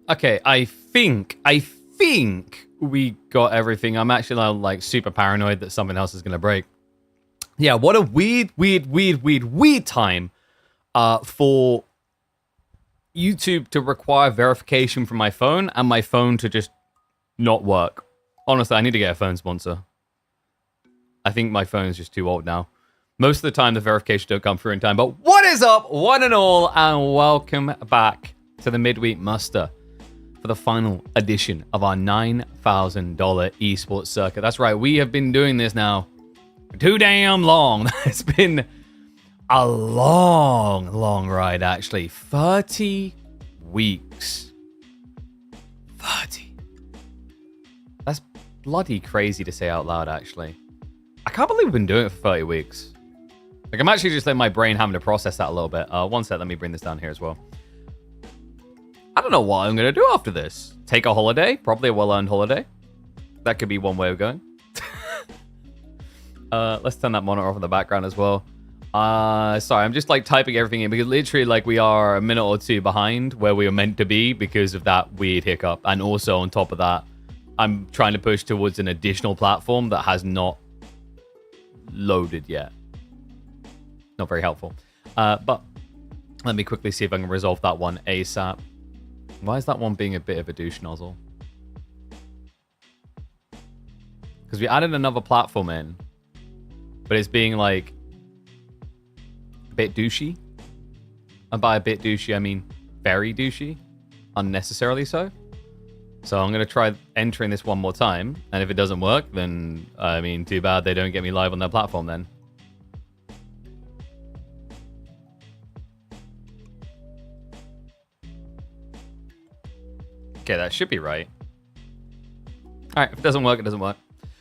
Okay, I think we got everything. I'm actually now, like, super paranoid that something else is going to break. Yeah, what a weird time for YouTube to require verification from my phone and my phone to just not work. Honestly, I need to get a phone sponsor. I think my phone is just too old now. Most of the time, the verification don't come through in time. But what is up, one and all, and welcome back to the Midweek Muster for the final edition of our $9,000 esports circuit. That's right, we have been doing this now for too damn long. It's been a long ride, actually. 30 weeks. 30. That's bloody crazy to say out loud, actually. I can't believe we've been doing it for 30 weeks. Like, I'm actually just letting my brain having to process that a little bit. One sec, let me bring this down here as well. I don't know what I'm going to do after this. Take a holiday? Probably a well-earned holiday. That could be one way of going. Let's turn that monitor off in the background as well. Sorry, I'm just, like, typing everything in because literally, like, we are a minute or two behind where we were meant to be because of that weird hiccup. And also, on top of that, I'm trying to push towards an additional platform that has not loaded yet. Not very helpful. But let me quickly see if I can resolve that one ASAP. Why is that one being a bit of a douche nozzle? Because we added another platform in, but it's being like a bit douchey. And by a bit douchey, I mean very douchey. Unnecessarily so. So I'm going to try entering this one more time. And if it doesn't work, then, I mean, too bad they don't get me live on their platform then. Okay, that should be right. All right, if it doesn't work, it doesn't work.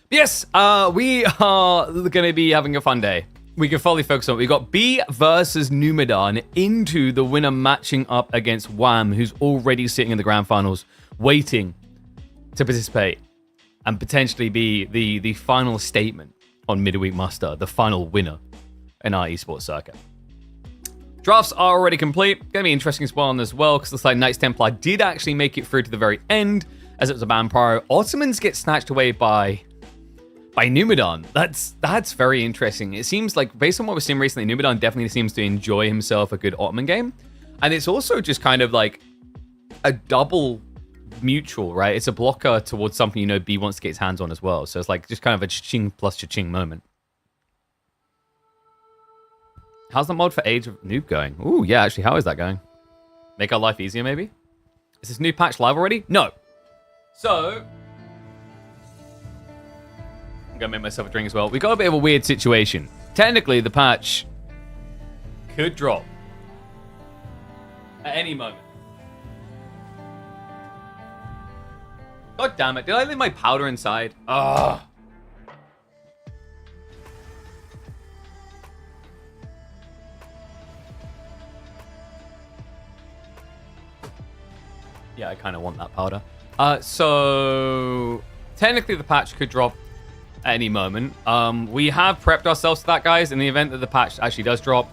But yes, we are going to be having a fun day. We can fully focus on it. We got B versus Numidan into the winner matching up against Wham, who's already sitting in the grand finals, waiting to participate and potentially be the final statement on Midweek Muster, the final winner in our esports circuit. Drafts are already complete. Going to be interesting as well as well, because looks like Knights Templar did actually make it through to the very end, as it was a ban pro. Ottomans get snatched away by Numidan. That's very interesting. It seems like, based on what we've seen recently, Numidan definitely seems to enjoy himself a good Ottoman game. And it's also just kind of like a double mutual, right? It's a blocker towards something, you know, B wants to get his hands on as well. So it's like just kind of a cha-ching plus cha-ching moment. How's the mod for Age of Noob going? Ooh, yeah, actually, how is that going? Make our life easier, maybe? Is this new patch live already? No. So, I'm going to make myself a drink as well. We got a bit of a weird situation. Technically, the patch could drop at any moment. God damn it. Did I leave my powder inside? Ugh. Yeah, I kind of want that powder. So, technically the patch could drop at any moment. We have prepped ourselves for that, guys. In the event that the patch actually does drop,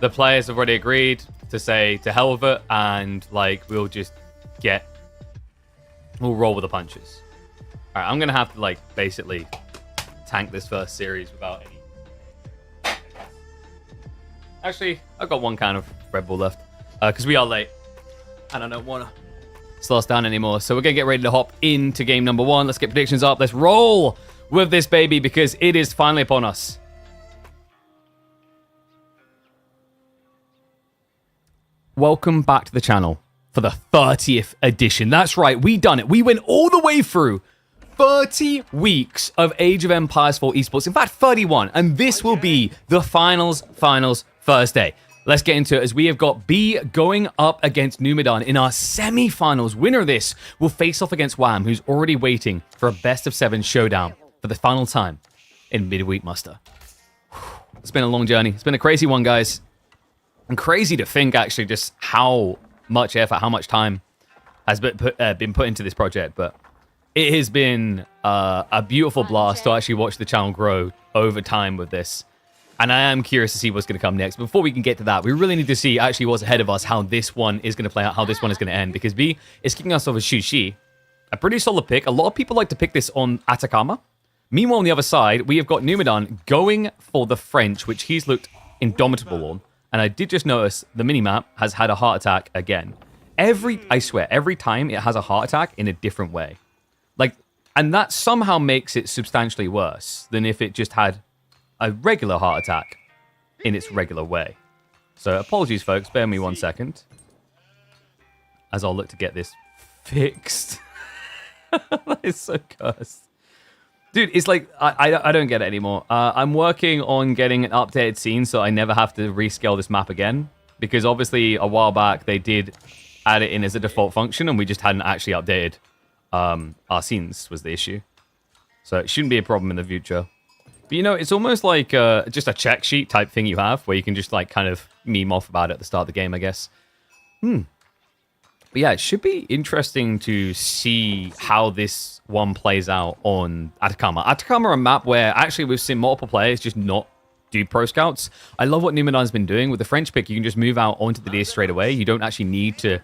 the players have already agreed to say to hell with it, and, like, we'll roll with the punches. All right, I'm going to have to, like, basically tank this first series without any... Actually, I've got one can of Red Bull left, because we are late, and I don't want to slow us down anymore. So we're going to get ready to hop into game number one. Let's get predictions up. Let's roll with this baby because it is finally upon us. Welcome back to the channel for the 30th edition. That's right, we done it. We went all the way through 30 weeks of Age of Empires 4 esports. In fact, 31. And this will be the finals Thursday. Let's get into it as we have got B going up against Numidan in our semifinals. Winner of this will face off against Wham, who's already waiting for a best-of-7 showdown for the final time in Midweek Muster. It's been a long journey. It's been a crazy one, guys. And crazy to think, actually, just how much effort, how much time has been put into this project. But it has been a beautiful blast to actually watch the channel grow over time with this. And I am curious to see what's going to come next. Before we can get to that, we really need to see actually what's ahead of us, how this one is going to play out, how this one is going to end. Because B is kicking us off with Shushi. A pretty solid pick. A lot of people like to pick this on Atakama. Meanwhile, on the other side, we have got Numidan going for the French, which he's looked indomitable on. And I did just notice the minimap has had a heart attack again. I swear, every time it has a heart attack in a different way. Like, and that somehow makes it substantially worse than if it just had a regular heart attack in its regular way. So apologies, folks. Bear me 1 second. As I'll look to get this fixed. That is so cursed. Dude, it's like, I don't get it anymore. I'm working on getting an updated scene so I never have to rescale this map again. Because obviously, a while back, they did add it in as a default function and we just hadn't actually updated our scenes was the issue. So it shouldn't be a problem in the future. But, you know, it's almost like just a check sheet type thing you have where you can just, like, kind of meme off about it at the start of the game, I guess. But, yeah, it should be interesting to see how this one plays out on Atakama. Atakama, a map where, actually, we've seen multiple players just not do pro scouts. I love what Numidan's been doing. With the French pick, you can just move out onto the deer straight away. You don't actually need to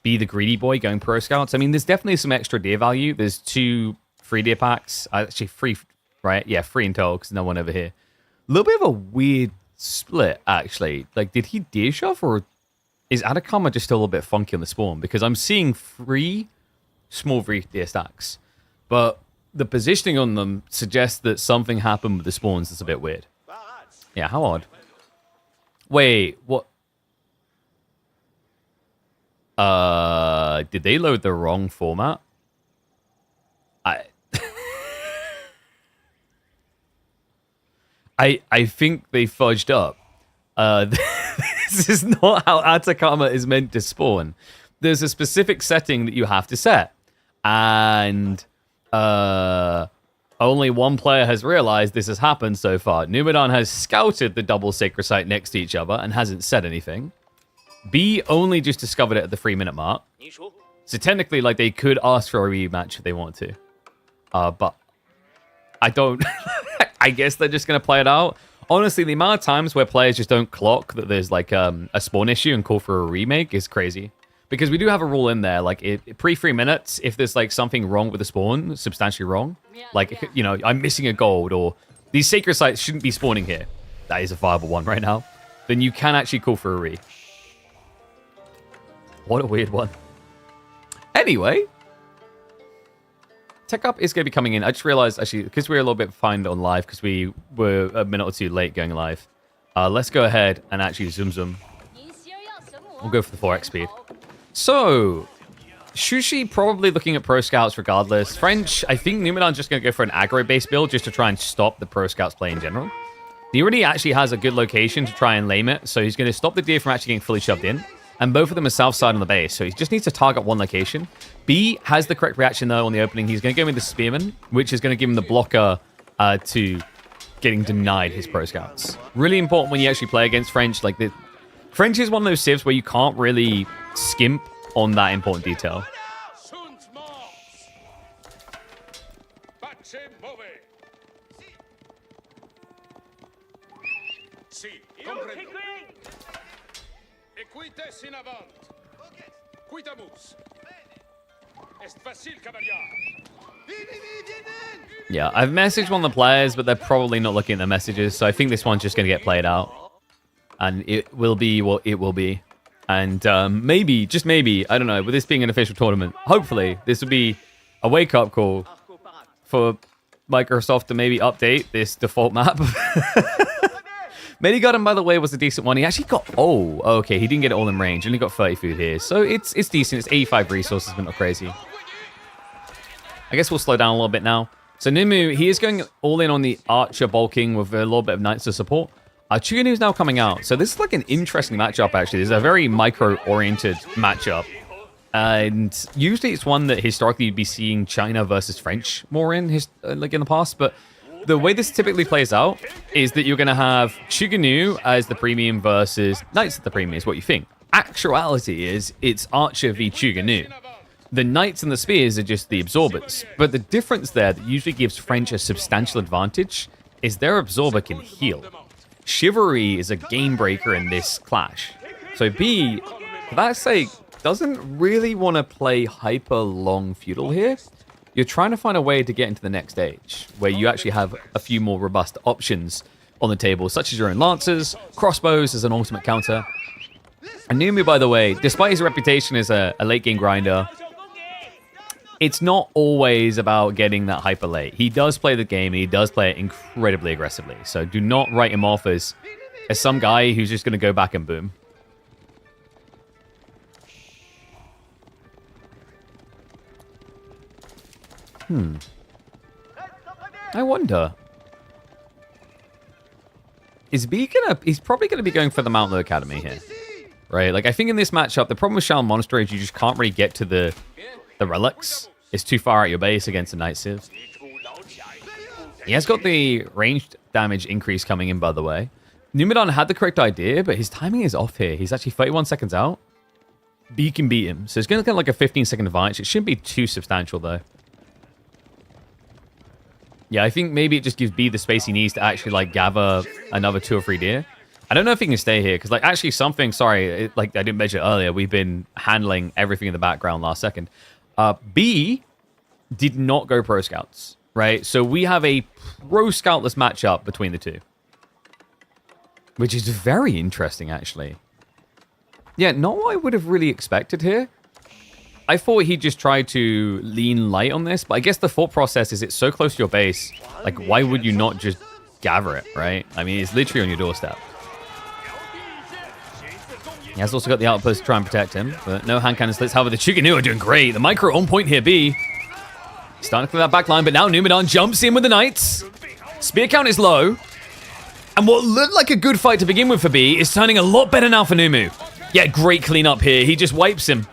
be the greedy boy going pro scouts. I mean, there's definitely some extra deer value. There's 2 free deer packs. Actually, 3... Right? Yeah, 3 in total because no one over here. A little bit of a weird split, actually. Like, did he deer shove or is Atakama just still a little bit funky on the spawn? Because I'm seeing 3 small free deer stacks. But the positioning on them suggests that something happened with the spawns that's a bit weird. Yeah, how odd. Wait, what? Did they load the wrong format? I think they fudged up. This is not how Atakama is meant to spawn. There's a specific setting that you have to set. And only one player has realized this has happened so far. Numidan has scouted the double sacred site next to each other and hasn't said anything. B only just discovered it at the 3-minute mark. So technically, like, they could ask for a rematch if they want to. But I don't... I guess they're just going to play it out. Honestly, the amount of times where players just don't clock that there's, like, a spawn issue and call for a remake is crazy. Because we do have a rule in there, like, pre-3 minutes, if there's, like, something wrong with the spawn, substantially wrong, like, you know, I'm missing a gold, or these sacred sites shouldn't be spawning here. That is a viable one right now. Then you can actually call for a re. What a weird one. Anyway... Tech Up is going to be coming in. I just realized, actually, because we were a little bit behind on live, because we were a minute or 2 late going live. Let's go ahead and actually zoom. We'll go for the 4x speed. So, Shushi probably looking at pro scouts regardless. French, I think Numidan's just going to go for an aggro-based build just to try and stop the pro scouts play in general. He already actually has a good location to try and lame it, so he's going to stop the deer from actually getting fully shoved in. And both of them are south side on the base, so he just needs to target one location. B has the correct reaction, though, on the opening. He's going to go with the Spearman, which is going to give him the blocker to getting denied his pro scouts. Really important when you actually play against French. Like, French is one of those civs where you can't really skimp on that important detail. Yeah, I've messaged one of the players, but they're probably not looking at their messages, so I think this one's just going to get played out. And it will be what it will be. And maybe, just maybe, I don't know, with this being an official tournament, hopefully this will be a wake-up call for Microsoft to maybe update this default map. Medigarden, by the way, was a decent one. He actually got... Oh, okay, he didn't get it all in range. Only got 30 food here. So it's decent. It's 85 resources, but not crazy. I guess we'll slow down a little bit now. So Nimu, he is going all in on the Archer bulking with a little bit of Knights to support. Chuganu is now coming out. So this is like an interesting matchup, actually. This is a very micro-oriented matchup. And usually it's one that historically you'd be seeing China versus French more in, like in the past. But the way this typically plays out is that you're going to have Chuganu as the premium versus Knights at the premium is what you think. Actuality is it's Archer v Chuganu. The Knights and the Spears are just the absorbers. But the difference there that usually gives French a substantial advantage is their absorber can heal. Chivalry is a game breaker in this clash. So B, for that sake, doesn't really want to play hyper long feudal here. You're trying to find a way to get into the next stage, where you actually have a few more robust options on the table, such as your own lancers, crossbows as an ultimate counter. And Numu, by the way, despite his reputation as a late game grinder, it's not always about getting that hyper late. He does play the game, and he does play it incredibly aggressively. So do not write him off as some guy who's just going to go back and boom. I wonder. Is B gonna... He's probably going to be going for the Mount Low Academy here. Right? Like, I think in this matchup, the problem with Shaman Monastery is you just can't really get to the relics. It's too far out your base against a Night Civ. He has got the ranged damage increase coming in, by the way. Numidan had the correct idea, but his timing is off here. He's actually 31 seconds out. B can beat him. So it's going to get like a 15-second advantage. It shouldn't be too substantial, though. Yeah, I think maybe it just gives B the space he needs to actually, like, gather another 2 or 3 deer. I don't know if he can stay here, because, like, actually something... Sorry, like, I didn't mention it earlier. We've been handling everything in the background last second. B did not go pro scouts, right? So we have a pro scoutless matchup between the two. Which is very interesting, actually. Yeah, not what I would have really expected here. I thought he'd just try to lean light on this, but I guess the thought process is it's so close to your base. Like, why would you not just gather it, right? I mean, it's literally on your doorstep. He has also got the outpost to try and protect him, but no hand cannon slits. However, the Chuganu are doing great. The micro on point here, B. Starting to clear that back line, but now Numidan jumps in with the Knights. Spear count is low. And what looked like a good fight to begin with for B is turning a lot better now for Numu. Yeah, great cleanup here. He just wipes him.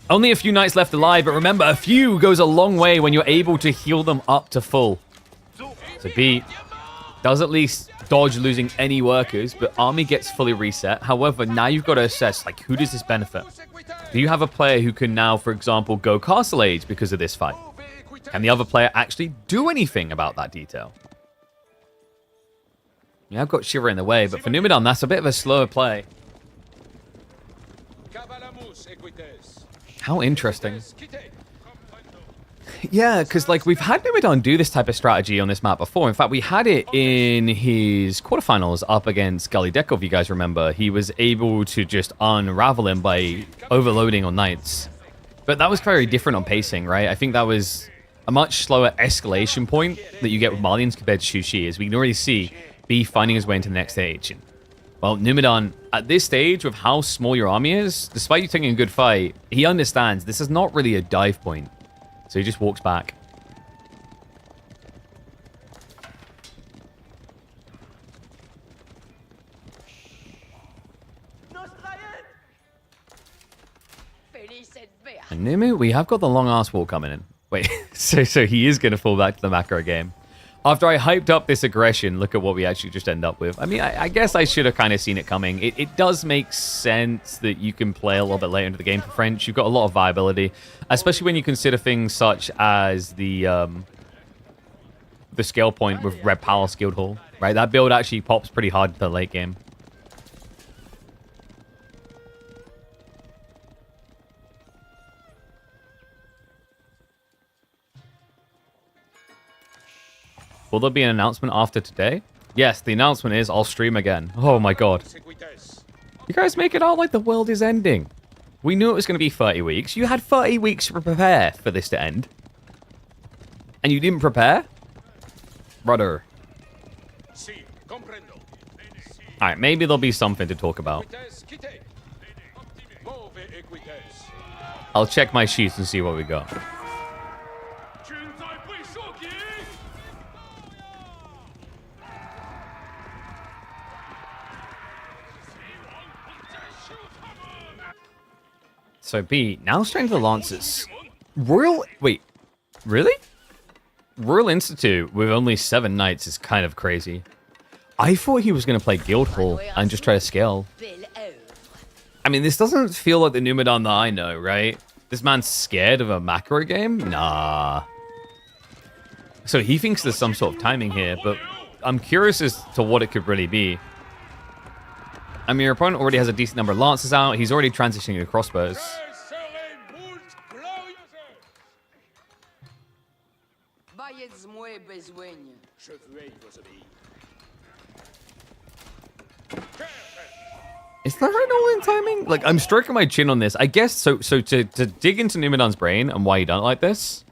Only a few Knights left alive, but remember, a few goes a long way when you're able to heal them up to full. So B does at least dodge losing any workers, but army gets fully reset. However, now you've got to assess, like, who does this benefit? Do you have a player who can now, for example, go Castle Age because of this fight? Can the other player actually do anything about that detail? Yeah, I've got Shiver in the way, but for Numidan, that's a bit of a slower play. How interesting. Yeah, because, like, we've had Numidan do this type of strategy on this map before. In fact, we had it in his quarterfinals up against Gully Deco, if you guys remember. He was able to just unravel him by overloading on Knights. But that was very different on pacing, right? I think that was a much slower escalation point that you get with Malians compared to Shushi, as we can already see B finding his way into the next stage. And, well, Numidan, at this stage, with how small your army is, despite you taking a good fight, he understands this is not really a dive point. So he just walks back. And Numu, we have got the long ass wall coming in. Wait, so he is going to fall back to the macro game. After I hyped up this aggression, look at what we actually just end up with. I mean, I guess I should have kind of seen it coming. It does make sense that you can play a little bit later into the game for French. You've got a lot of viability, especially when you consider things such as the scale point with Red Palace Guildhall, right? That build actually pops pretty hard in the late game. Will there be an announcement after today? Yes, the announcement is I'll stream again. Oh my god. You guys make it out like the world is ending. We knew it was going to be 30 weeks. You had 30 weeks to prepare for this to end. And you didn't prepare? Rudder. Alright, maybe there'll be something to talk about. I'll check my sheets and see what we got. So B, now strength of the Lancers. Royal... Wait. Really? Royal Institute with only 7 Knights is kind of crazy. I thought he was going to play Guildhall and just try to scale. I mean, this doesn't feel like the Numidan that I know, right? This man's scared of a macro game? Nah. So he thinks there's some sort of timing here, but I'm curious as to what it could really be. I mean, your opponent already has a decent number of lances out. He's already transitioning to crossbows. Is that right all in timing? Like, I'm stroking my chin on this. I guess, so to dig into Numidan's brain and why he done it like this,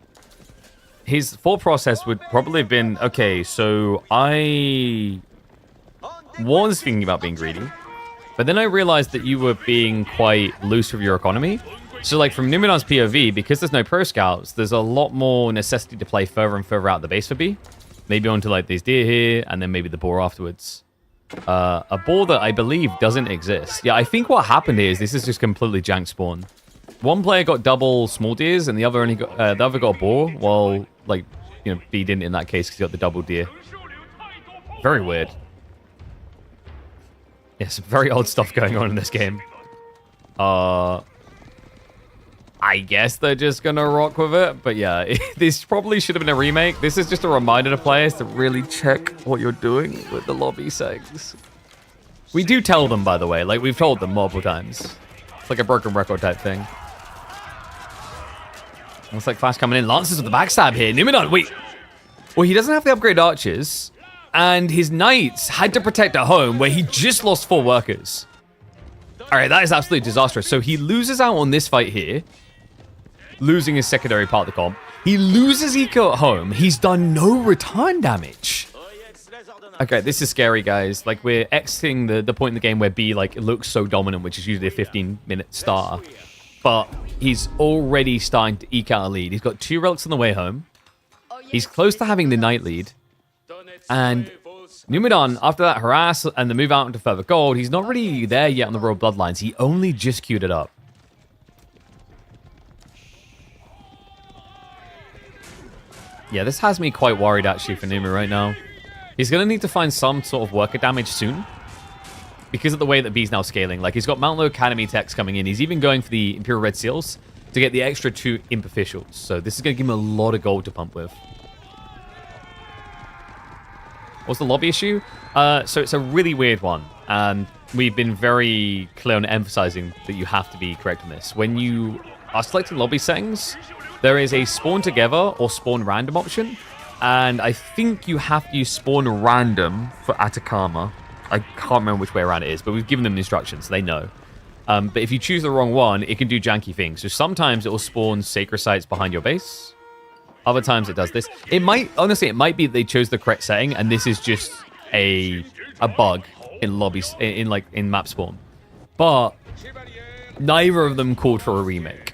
his thought process would probably have been, okay, so I was thinking about being greedy, but then I realized that you were being quite loose with your economy. So, like, from Numidan's POV, because there's no pro scouts, there's a lot more necessity to play further and further out the base for B. Maybe onto, like, these deer here, and then maybe the boar afterwards. A boar that I believe doesn't exist. Yeah, I think what happened here is this is just completely jank spawn. One player got double small deers, and the other only got a boar. While, like, you know, B didn't in that case because he got the double deer. Very weird. Yeah, some very odd stuff going on in this game. I guess they're just gonna rock with it, but yeah, this probably should have been a remake. This is just a reminder to players to really check what you're doing with the lobby segs. We do tell them, by the way, like we've told them multiple times. It's like a broken record type thing. Looks like Flash coming in. Lances with the backstab here. Numidan, wait. Well, he doesn't have the upgrade archers, and his knights had to protect at home where he just lost 4 workers. All right, that is absolutely disastrous. So he loses out on this fight here, losing his secondary part of the comp. He loses eco at home. He's done no return damage. Okay, this is scary, guys. Like, we're exiting the point in the game where B, like, looks so dominant, which is usually a 15-minute starter. But he's already starting to eke out a lead. He's got 2 relics on the way home. He's close to having the night lead. And Numidan, after that harass and the move out into further gold, he's not really there yet on the Royal Bloodlines. He only just queued it up. Yeah, this has me quite worried, actually, for Numi right now. He's going to need to find some sort of worker damage soon, because of the way that B's now scaling. Like, he's got Mount Low Academy techs coming in. He's even going for the Imperial Red Seals to get the extra 2 imp officials. So this is going to give him a lot of gold to pump with. What's the lobby issue? So it's a really weird one. And we've been very clear on emphasizing that you have to be correct on this. When you are selecting lobby settings, there is a spawn together or spawn random option. And I think you have to use spawn random for Atakama. I can't remember which way around it is, but we've given them instructions, so they know. But if you choose the wrong one, it can do janky things. So sometimes it will spawn sacred sites behind your base. Other times it does this. It might, honestly, it might be that they chose the correct setting, and this is just a bug in lobbies, in map spawn. But neither of them called for a remake.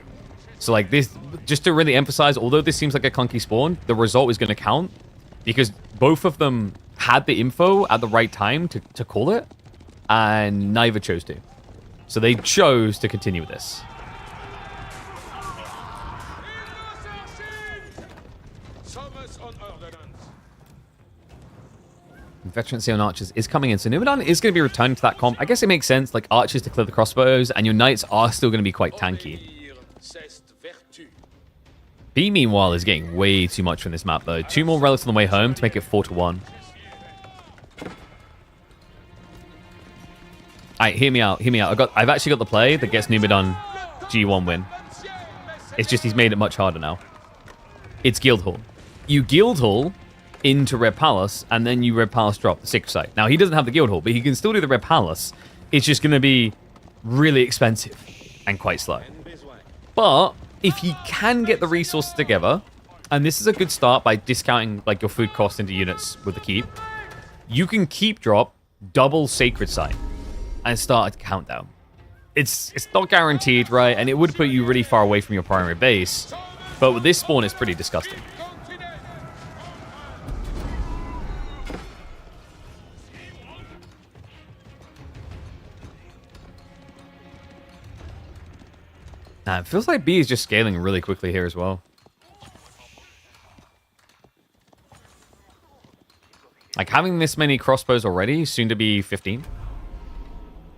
So like this, just to really emphasize, although this seems like a clunky spawn, the result is going to count because both of them had the info at the right time to call it, and neither chose to. So they chose to continue with this. Veterancy on archers is coming in. So Numidan is going to be returning to that comp. I guess it makes sense, like archers to clear the crossbows, and your knights are still going to be quite tanky. B, meanwhile, is getting way too much from this map, though. 2 more relics on the way home to make it 4-1. Alright, hear me out, hear me out. I've actually got the play that gets Numidan G1 win. It's just he's made it much harder now. It's Guildhall. You Guildhall into Red Palace, and then you Red Palace drop the Sacred Site. Now, he doesn't have the Guildhall, but he can still do the Red Palace. It's just going to be really expensive and quite slow. But if you can get the resources together, and this is a good start by discounting like your food cost into units with the keep, you can keep drop double Sacred Site and start a countdown. It's not guaranteed, right? And it would put you really far away from your primary base, but with this spawn, it's pretty disgusting. Nah, it feels like B is just scaling really quickly here as well. Like having this many crossbows already, soon to be 15.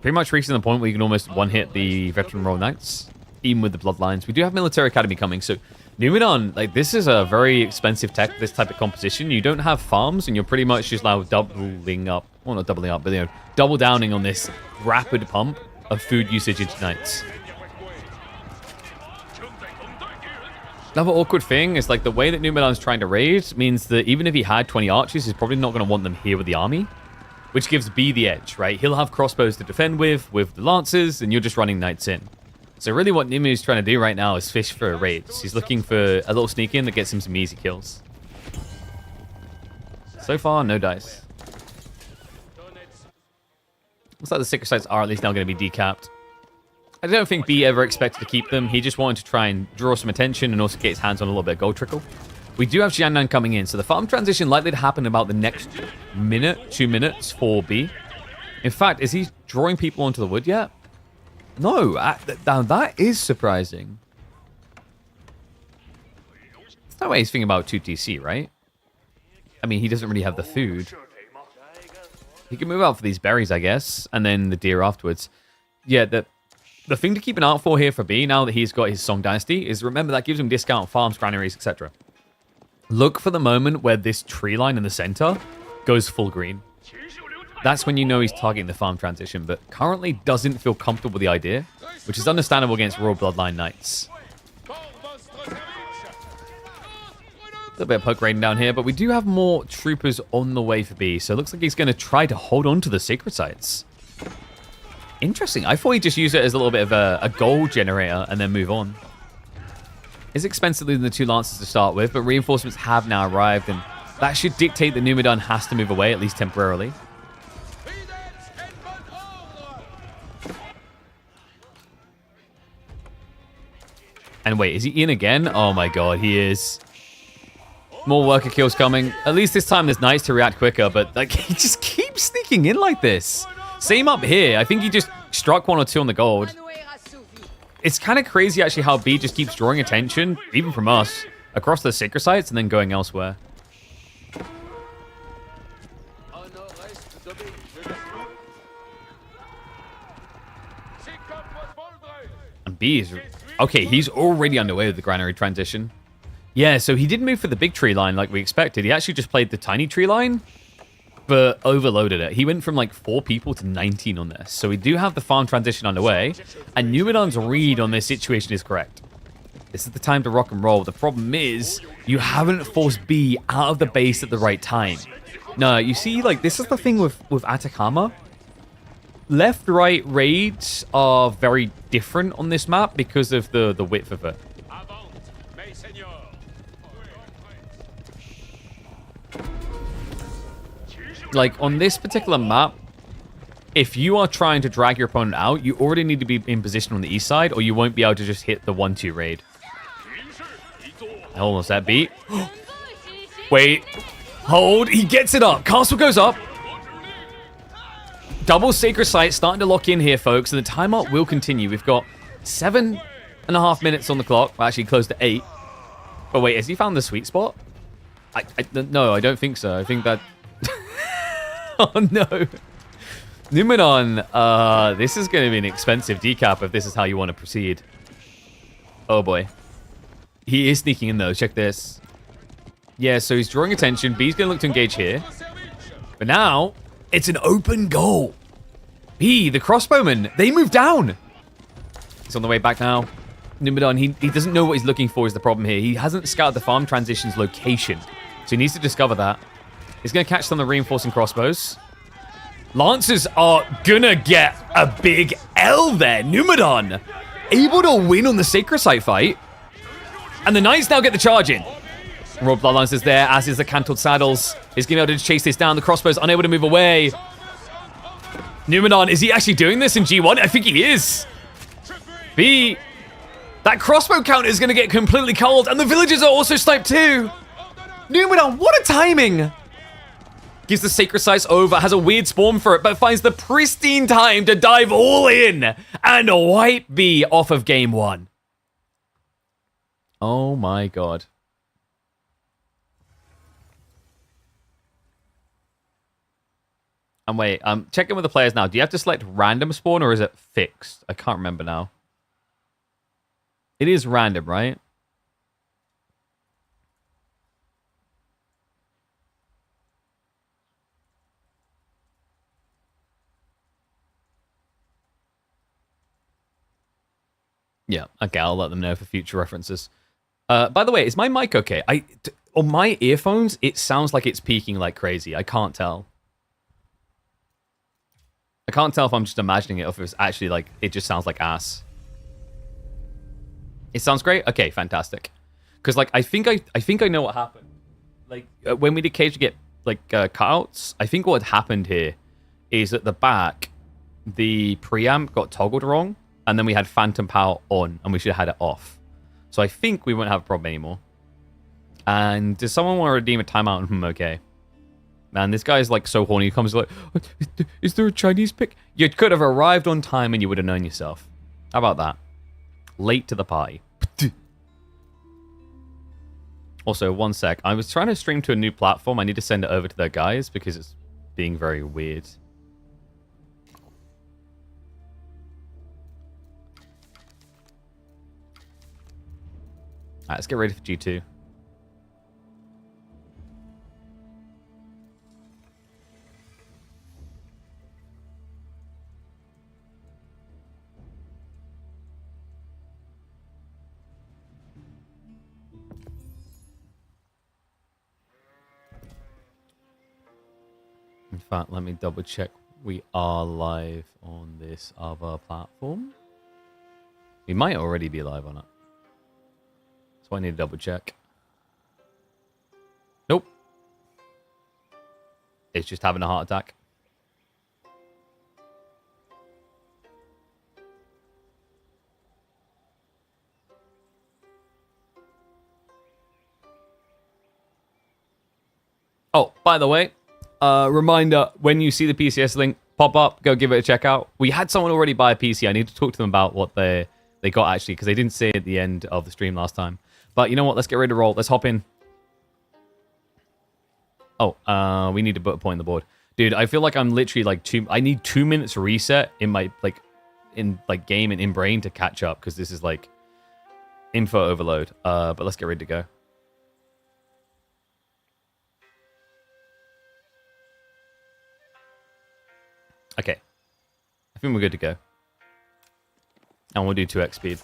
Pretty much reaching the point where you can almost one-hit the Veteran Royal Knights, even with the Bloodlines. We do have Military Academy coming, so Numidan, like this is a very expensive tech, this type of composition. You don't have farms, and you're pretty much just now doubling up. well, not doubling up, but double downing on this rapid pump of food usage into knights. Another awkward thing is like the way that Numidan's trying to raid means that even if he had 20 archers, he's probably not going to want them here with the army, which gives B the edge, right? He'll have crossbows to defend with the lancers, and you're just running knights in. So really what Nimu is trying to do right now is fish for raids. He's looking for a little sneak in that gets him some easy kills. So far, no dice. Looks like the Sacred Sites are at least now going to be decapped. I don't think B ever expected to keep them. He just wanted to try and draw some attention and also get his hands on a little bit of gold trickle. We do have Jiannan coming in, so the farm transition likely to happen about the next minute, 2 minutes for B. In fact, is he drawing people onto the wood yet? No, now that is surprising. There's no way he's thinking about 2TC, right? I mean, he doesn't really have the food. He can move out for these berries, I guess, and then the deer afterwards. Yeah, the thing to keep an eye out for here for B, now that he's got his Song Dynasty, is remember that gives him discount on farms, granaries, etc. Look for the moment where this tree line in the center goes full green. That's when you know he's targeting the farm transition, but currently doesn't feel comfortable with the idea, which is understandable against Royal Bloodline Knights. A little bit of poke raiding down here, but we do have more troopers on the way for B, so it looks like he's going to try to hold on to the Sacred Sites. Interesting. I thought he'd just use it as a little bit of a gold generator and then move on. It's expensive losing the 2 Lancers to start with, but reinforcements have now arrived, and that should dictate that Numidan has to move away, at least temporarily. And wait, is he in again? Oh my god, he is. More worker kills coming. At least this time there's knights to react quicker, but like he just keeps sneaking in like this. Same up here. I think he just struck 1 or 2 on the gold. It's kind of crazy actually how B just keeps drawing attention, even from us, across the Sacred Sites and then going elsewhere. And B is... Okay, he's already underway with the granary transition. Yeah, so he didn't move for the big tree line like we expected. He actually just played the tiny tree line, but overloaded it. He went from like 4 people to 19 on this. So we do have the farm transition underway, and Numidan's read on this situation is correct. This is the time to rock and roll. The problem is, you haven't forced B out of the base at the right time. No, you see, like, this is the thing with Atakama. Left-right raids are very different on this map because of the width of it. Like, on this particular map, if you are trying to drag your opponent out, you already need to be in position on the east side, or you won't be able to just hit the 1-2 raid. Almost that beat. Wait. Hold. He gets it up. Castle goes up. Double Sacred Site starting to lock in here, folks, and the timeout will continue. We've got 7.5 minutes on the clock. Well, actually, close to 8. But wait, has he found the sweet spot? No, I don't think so. I think that... Oh, no. Numidan, this is going to be an expensive decap if this is how you want to proceed. Oh, boy. He is sneaking in, though. Check this. Yeah, so he's drawing attention. B's going to look to engage here. But now, it's an open goal. B, the crossbowman, they move down. He's on the way back now. Numidan, he doesn't know what he's looking for is the problem here. He hasn't scouted the farm transition's location. So he needs to discover that. He's going to catch some of the reinforcing crossbows. Lancers are going to get a big L there. Numidan able to win on the Sacred Site fight. And the Knights now get the charge in. Royal Bloodlines is there, as is the Cantled Saddles. He's going to be able to chase this down. The crossbows unable to move away. Numidan, is he actually doing this in G1? I think he is. B, that crossbow count is going to get completely cold. And the villagers are also sniped too. Numidan, what a timing. Gives the Sacred Sites over, has a weird spawn for it, but finds the pristine time to dive all in and wipe B off of game 1. Oh my god. And wait, I'm checking with the players now. Do you have to select random spawn or is it fixed? I can't remember now. It is random, right? Yeah, okay, I'll let them know for future references. By the way, is my mic okay? On my earphones, it sounds like it's peaking like crazy. I can't tell. I can't tell if I'm just imagining it or if it's actually like, it just sounds like ass. It sounds great? Okay, fantastic. Because like, I think I know what happened. Like, when we occasionally get like cutouts, I think what had happened here is at the back, the preamp got toggled wrong, and then we had phantom power on, and we should have had it off. So I think we won't have a problem anymore. And does someone want to redeem a timeout? Okay. Man, this guy's like so horny. He comes like, is there a Chinese pick? You could have arrived on time and you would have known yourself. How about that? Late to the party. Also, one sec. I was trying to stream to a new platform. I need to send it over to their guys because it's being very weird. Alright, let's get ready for G2. In fact, let me double check. We are live on this other platform. We might already be live on it. So I need to double check. Nope. It's just having a heart attack. Oh, by the way, reminder, when you see the PCS link pop up, go give it a check out. We had someone already buy a PC. I need to talk to them about what they got, actually, because they didn't say it at the end of the stream last time. But you know what? Let's get ready to roll. Let's hop in. Oh, we need to put a point on the board. Dude, I feel like I'm literally like I need 2 minutes reset in my, game and in brain to catch up, because this is, like, info overload. But let's get ready to go. Okay. I think we're good to go. And we'll do 2x speed.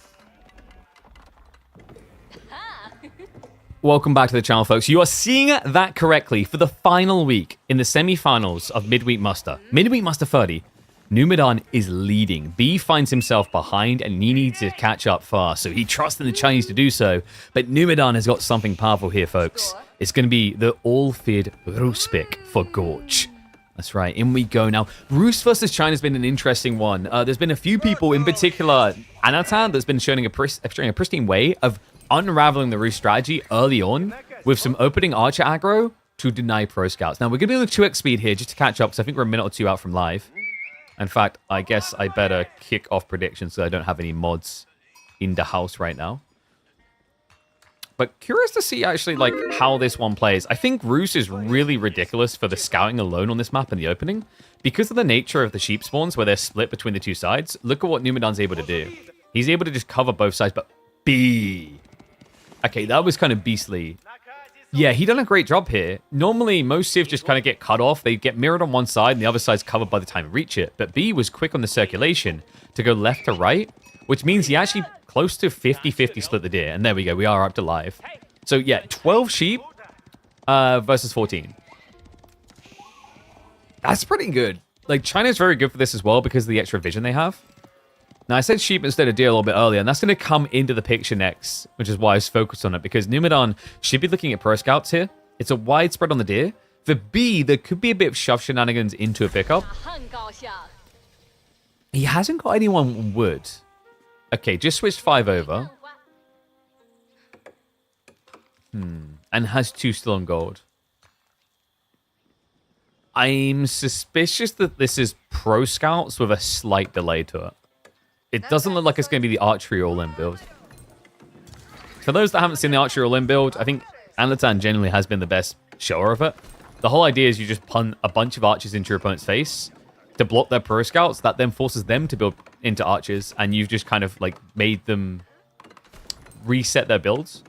Welcome back to the channel, folks. You are seeing that correctly. For the final week in the semi-finals of Midweek Muster, Midweek Muster 30, Numidan is leading. B finds himself behind and he needs to catch up fast, so he trusts in the Chinese to do so. But Numidan has got something powerful here, folks. It's going to be the all-feared Ruspic for Gorge. That's right, in we go. Now, Rus versus China has been an interesting one. There's been a few people, in particular, Anatan, that's been showing a pristine way of unraveling the Rus strategy early on with some opening Archer aggro to deny Pro Scouts. Now, we're going to be able to 2x speed here just to catch up, because I think we're a minute or two out from live. In fact, I guess I better kick off predictions so I don't have any mods in the house right now. But curious to see, actually, like, how this one plays. I think Rus is really ridiculous for the scouting alone on this map in the opening. Because of the nature of the sheep spawns, where they're split between the two sides, look at what Numidan's able to do. He's able to just cover both sides, but B. Okay, that was kind of beastly. Yeah, he done a great job here. Normally, most civs just kind of get cut off. They get mirrored on one side, and the other side's covered by the time you reach it. But B was quick on the circulation to go left to right, which means he actually close to 50-50 split the deer. And there we go. We are up to live. So, yeah, 12 sheep versus 14. That's pretty good. Like, China's very good for this as well because of the extra vision they have. Now, I said sheep instead of deer a little bit earlier, and that's going to come into the picture next, which is why I was focused on it, because Numidan should be looking at Pro Scouts here. It's a wide spread on the deer. For B, there could be a bit of shove shenanigans into a pickup. He hasn't got anyone wood. Okay, just switched 5 over. And has 2 still on gold. I'm suspicious that this is Pro Scouts with a slight delay to it. It doesn't look like it's going to be the archery all-in build. For those that haven't seen the archery all-in build, I think Anlatan generally has been the best shower of it. The whole idea is you just punt a bunch of archers into your opponent's face to block their Pro Scouts. That then forces them to build into archers, and you've just kind of like made them reset their builds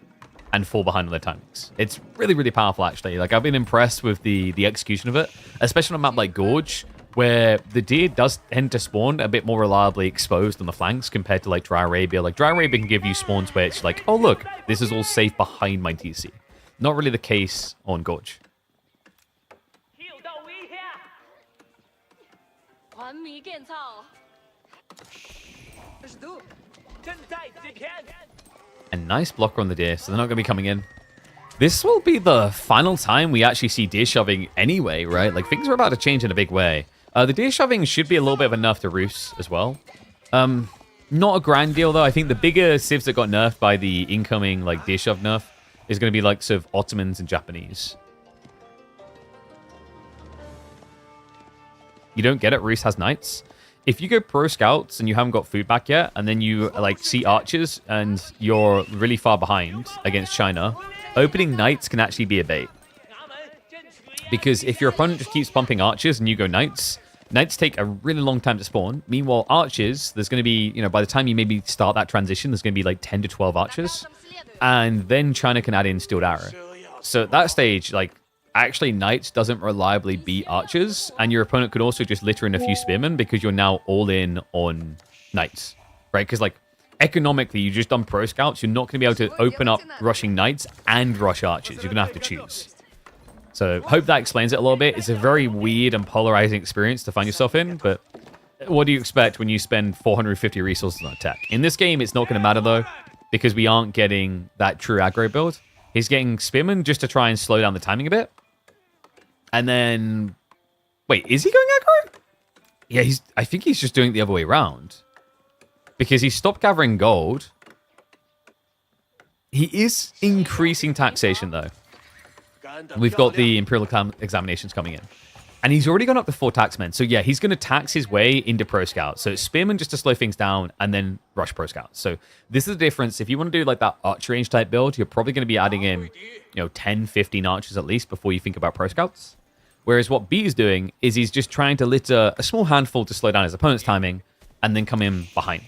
and fall behind on their timings. It's really, really powerful, actually. Like, I've been impressed with the execution of it, especially on a map like Gorge, where the deer does tend to spawn a bit more reliably exposed on the flanks compared to like Dry Arabia. Like Dry Arabia can give you spawns where it's like, oh look, this is all safe behind my TC. Not really the case on Gorge. A nice blocker on the deer, so they're not going to be coming in. This will be the final time we actually see deer shoving anyway, right? Like, things are about to change in a big way. The deer shoving should be a little bit of a nerf to Roos as well. Not a grand deal, though. I think the bigger civs that got nerfed by the incoming, like, deer shove nerf is going to be, like, sort of Ottomans and Japanese. You don't get it? Roos has knights. If you go pro scouts and you haven't got food back yet, and then you like see archers and you're really far behind against China, opening knights can actually be a bait. Because if your opponent just keeps pumping archers and you go knights, knights take a really long time to spawn. Meanwhile, archers, there's going to be, you know, by the time you maybe start that transition, there's going to be like 10 to 12 archers. And then China can add in Steeled Arrow. So at that stage, like, actually knights doesn't reliably beat archers, and your opponent could also just litter in a few spearmen because you're now all in on knights, right? Because like economically, you just done pro scouts, you're not going to be able to open up rushing knights and rush archers. You're going to have to choose. So hope that explains it a little bit. It's a very weird and polarizing experience to find yourself in, but what do you expect when you spend 450 resources on attack? In this game, it's not going to matter though, because we aren't getting that true aggro build. He's getting spearmen just to try and slow down the timing a bit. And then, wait, is he going aggro? Yeah, I think he's just doing it the other way around. Because he stopped gathering gold. He is increasing taxation, though. We've got the Imperial examinations coming in. And he's already gone up to 4 taxmen. So yeah, he's going to tax his way into Pro Scouts. So it's Spearman just to slow things down and then rush Pro Scouts. So this is the difference. If you want to do like that archer range type build, you're probably going to be adding in, you know, 10, 15 archers at least before you think about Pro Scouts. Whereas what B is doing is he's just trying to litter a small handful to slow down his opponent's timing and then come in behind.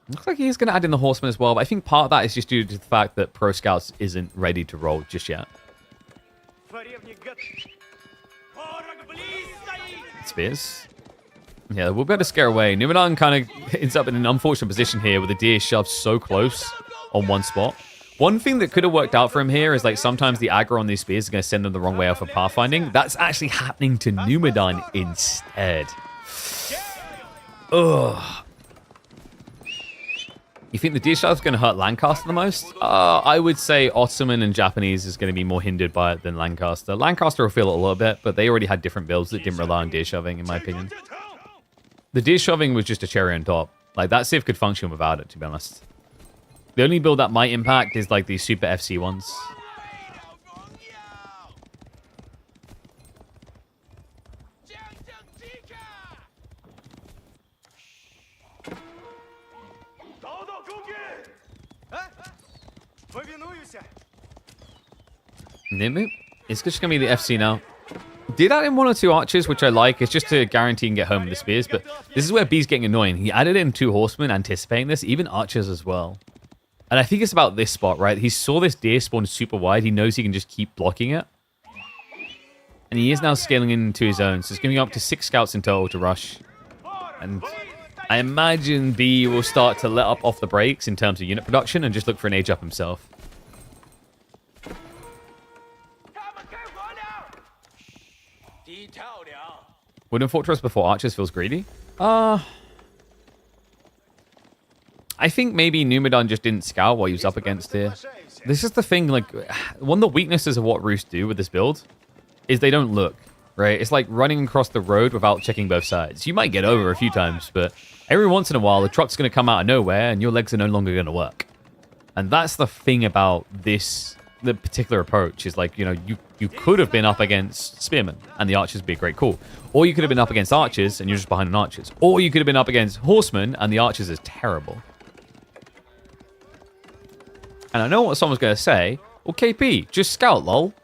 Looks like he's going to add in the Horseman as well, but I think part of that is just due to the fact that Pro Scouts isn't ready to roll just yet. Spears. Yeah, we'll be able to scare away. Numidan kind of ends up in an unfortunate position here with the deer shoved so close on one spot. One thing that could have worked out for him here is like sometimes the aggro on these spears is going to send them the wrong way off of pathfinding. That's actually happening to Numidan instead. Ugh. You think the deer shove is going to hurt Lancaster the most? I would say Ottoman and Japanese is going to be more hindered by it than Lancaster. Lancaster will feel it a little bit, but they already had different builds that didn't rely on deer shoving, in my opinion. The deer shoving was just a cherry on top. Like, that civ could function without it, to be honest. The only build that might impact is like these super FC ones. Nimu? It's just going to be the FC now. Did add in 1 or 2 archers, which I like. It's just to guarantee and get home with the spears. But this is where B's getting annoying. He added in 2 horsemen, anticipating this, even archers as well. And I think it's about this spot, right? He saw this deer spawn super wide. He knows he can just keep blocking it. And he is now scaling into his own. So it's going to be up to 6 scouts in total to rush. And I imagine B will start to let up off the brakes in terms of unit production and just look for an age up himself. Wooden Fortress before Archers feels greedy. I think maybe Numidan just didn't scout while he was up against here. This is the thing, like, one of the weaknesses of what Roos do with this build is they don't look, right? It's like running across the road without checking both sides. You might get over a few times, but every once in a while, the truck's going to come out of nowhere and your legs are no longer going to work. And that's the thing about this, the particular approach is like, you know, you could have been up against Spearmen and the archers would be a great call. Or you could have been up against archers and you're just behind on archers. Or you could have been up against horsemen and the archers is terrible. And I know what someone's going to say. Well, KP, just scout, lol.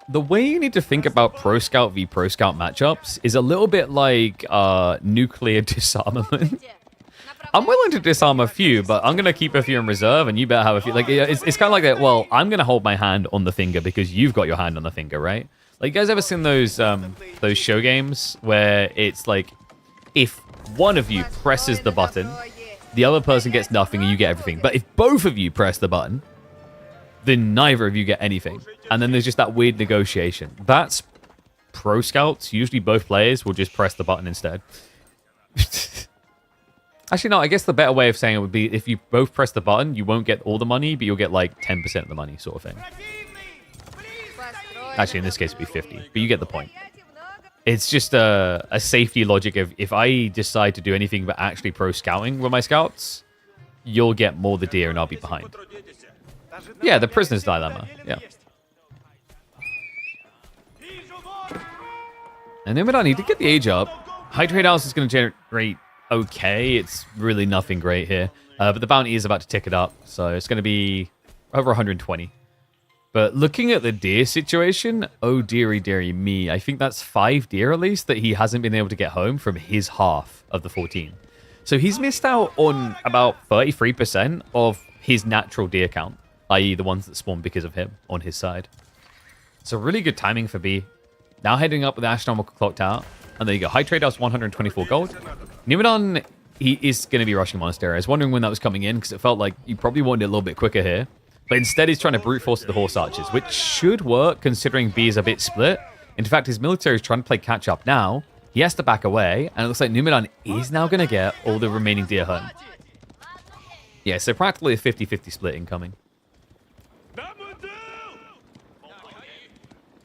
The way you need to think about Pro Scout v Pro Scout matchups is a little bit like nuclear disarmament. I'm willing to disarm a few, but I'm going to keep a few in reserve, and you better have a few. Like, it's kind of like that, well, I'm going to hold my hand on the finger because you've got your hand on the finger, right? Like, you guys ever seen those show games where it's like, if one of you presses the button, the other person gets nothing and you get everything. But if both of you press the button, then neither of you get anything. And then there's just that weird negotiation. That's pro scouts. Usually both players will just press the button instead. Actually, no, I guess the better way of saying it would be if you both press the button, you won't get all the money, but you'll get like 10% of the money sort of thing. Actually, in this case, it'd be 50, but you get the point. It's just a safety logic of if I decide to do anything but actually pro scouting with my scouts, you'll get more the deer and I'll be behind. Yeah, the prisoner's dilemma. Yeah. And then we don't need to get the age up. Hydrate House is going to generate okay. It's really nothing great here. But the bounty is about to tick it up, so it's going to be over 120. But looking at the deer situation, oh dearie, dearie me. I think that's 5 deer at least that he hasn't been able to get home from his half of the 14. So he's missed out on about 33% of his natural deer count, i.e. the ones that spawn because of him on his side. So really good timing for B. Now heading up with the astronomical clock tower. And there you go. High trade house, 124 gold. Numidan, he is going to be rushing Monastery. I was wondering when that was coming in because it felt like you probably wanted it a little bit quicker here. But instead, he's trying to brute force the horse archers, which should work considering B is a bit split. In fact, his military is trying to play catch up now. He has to back away, and it looks like Numidan is now going to get all the remaining deer home. Yeah, so practically a 50-50 split incoming.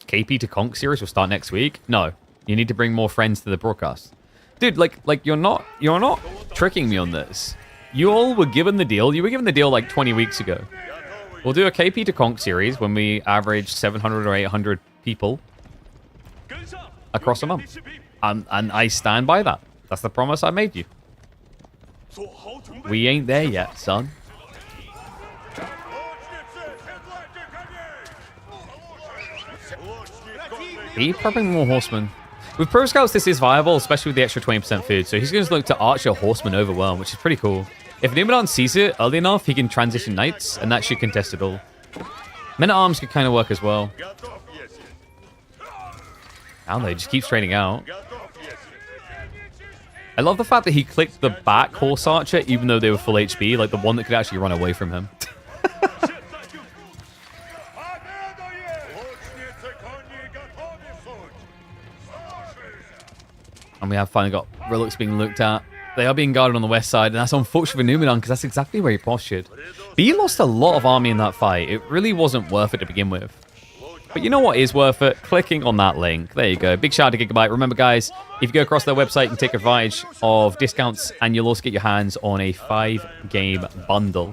KP to Conk series will start next week. No, you need to bring more friends to the broadcast, dude. Like you're not tricking me on this. You all were given the deal. You were given the deal like 20 weeks ago. We'll do a KP to Conk series when we average 700 or 800 people across a month, and I stand by that. That's the promise I made you. We ain't there yet, son. Be prepping more horsemen. With Pro Scouts, this is viable, especially with the extra 20% food. So he's going to look to arch a horseman overwhelm, which is pretty cool. If Numidan sees it early enough, he can transition knights, and that should contest it all. Men-at-arms could kind of work as well. I don't know, he just keeps trading out. I love the fact that he clicked the back horse archer, even though they were full HP, like the one that could actually run away from him. And we have finally got relics being looked at. They are being guarded on the west side, and that's unfortunate for Numidan because that's exactly where he postured. But he lost a lot of army in that fight. It really wasn't worth it to begin with. But you know what is worth it? Clicking on that link. There you go. Big shout out to Gigabyte. Remember, guys, if you go across their website, you can take advantage of discounts, and you'll also get your hands on a 5-game bundle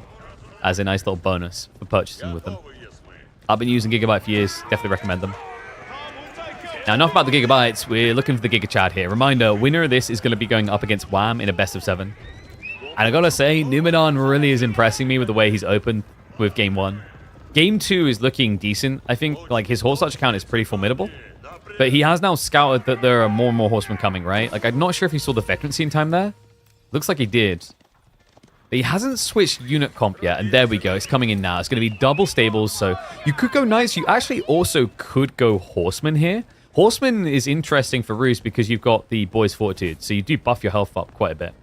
as a nice little bonus for purchasing with them. I've been using Gigabyte for years. Definitely recommend them. Now, enough about the Gigabytes. We're looking for the Giga Chad here. Reminder, winner of this is going to be going up against Wham in a best of 7. And I gotta say, Numidan really is impressing me with the way he's opened with Game 1. Game 2 is looking decent. I think like his horse archer count is pretty formidable. But he has now scouted that there are more and more horsemen coming, right? Like, I'm not sure if he saw the veterancy in time there. Looks like he did. But he hasn't switched unit comp yet. And there we go. It's coming in now. It's going to be double stables. So you could go knights. You actually also could go horsemen here. Horseman is interesting for Roos because you've got the Boy's Fortitude, so you do buff your health up quite a bit.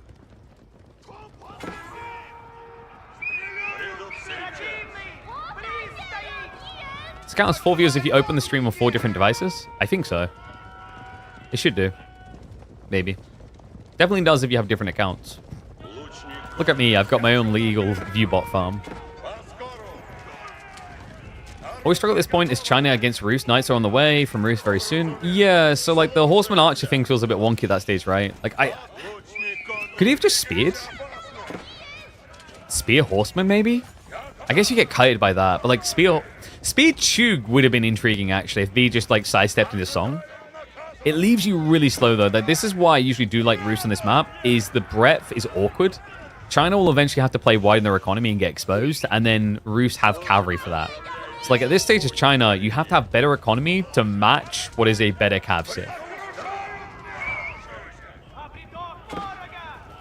This counts 4 viewers if you open the stream on 4 different devices? I think so. It should do. Maybe. Definitely does if you have different accounts. Look at me, I've got my own legal viewbot farm. What we struggle at this point is China against Roos. Knights are on the way from Roos very soon. Yeah, so like the Horseman Archer thing feels a bit wonky at that stage, right? Like could he have just speared? Spear Horseman, maybe? I guess you get kited by that, but like Spear Chug would have been intriguing actually if B just like sidestepped into Song. It leaves you really slow though. This is why I usually do like Roos on this map, is the breadth is awkward. China will eventually have to play wide in their economy and get exposed, and then Roos have cavalry for that. So like at this stage of China, you have to have better economy to match what is a better cav Civ.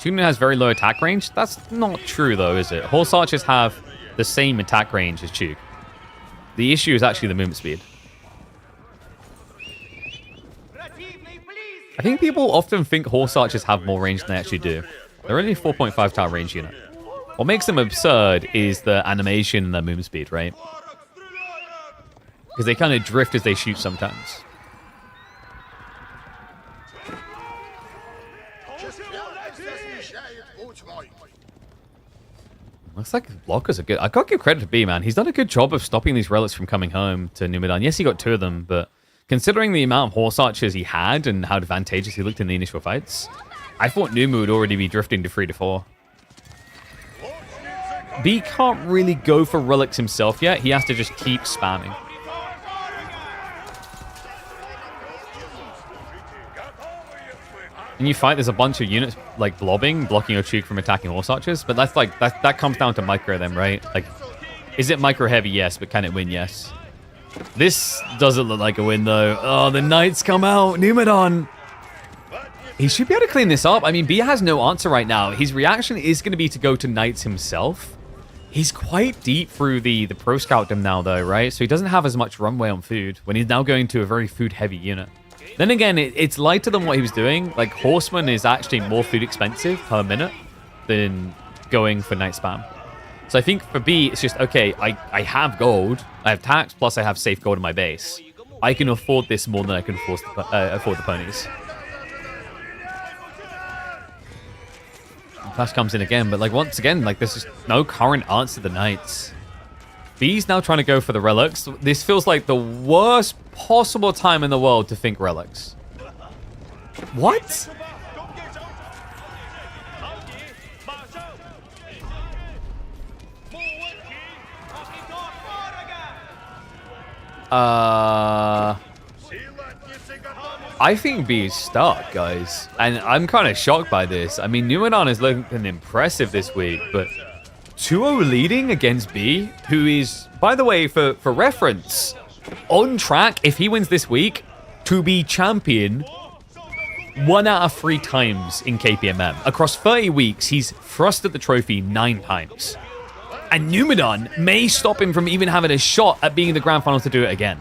Tunin has very low attack range. That's not true, though, is it? Horse archers have the same attack range as Chug. The issue is actually the movement speed. I think people often think horse archers have more range than they actually do. They're only a 4.5 tower range unit. What makes them absurd is the animation and their movement speed, right? Because they kind of drift as they shoot sometimes. Looks like his blockers are good. I gotta give credit to B, man. He's done a good job of stopping these relics from coming home to Numidan. Yes, he got 2 of them, but considering the amount of horse archers he had and how advantageous he looked in the initial fights, I thought Numu would already be drifting to 3 to 4. B can't really go for relics himself yet. He has to just keep spamming. And you fight, there's a bunch of units like blocking your Chug from attacking horse archers, but that's like that comes down to micro then, right? Like, is it micro heavy? Yes, but can it win? Yes. This doesn't look like a win though. Oh, the knights come out. Numidan. He should be able to clean this up. I mean, B has no answer right now. His reaction is going to be to go to knights himself. He's quite deep through the pro scoutdom now though, right? So he doesn't have as much runway on food when he's now going to a very food heavy unit. Then again, it's lighter than what he was doing. Like, Horseman is actually more food expensive per minute than going for night spam. So I think for B, it's just, okay, I have gold. I have tax, plus I have safe gold in my base. I can afford this more than I can afford the ponies. Flash comes in again, but, like, once again, like, there's just no current answer to the knights. B's now trying to go for the relics. This feels like the worst possible time in the world to think relics. What? I think B is stuck, guys. And I'm kind of shocked by this. I mean, Numidan is looking impressive this week, but 2-0 leading against B, who is, by the way, for reference, on track, if he wins this week, to be champion 1 out of 3 times in KPMM. Across 30 weeks, he's thrusted the trophy 9 times. And Numidan may stop him from even having a shot at being in the grand final to do it again.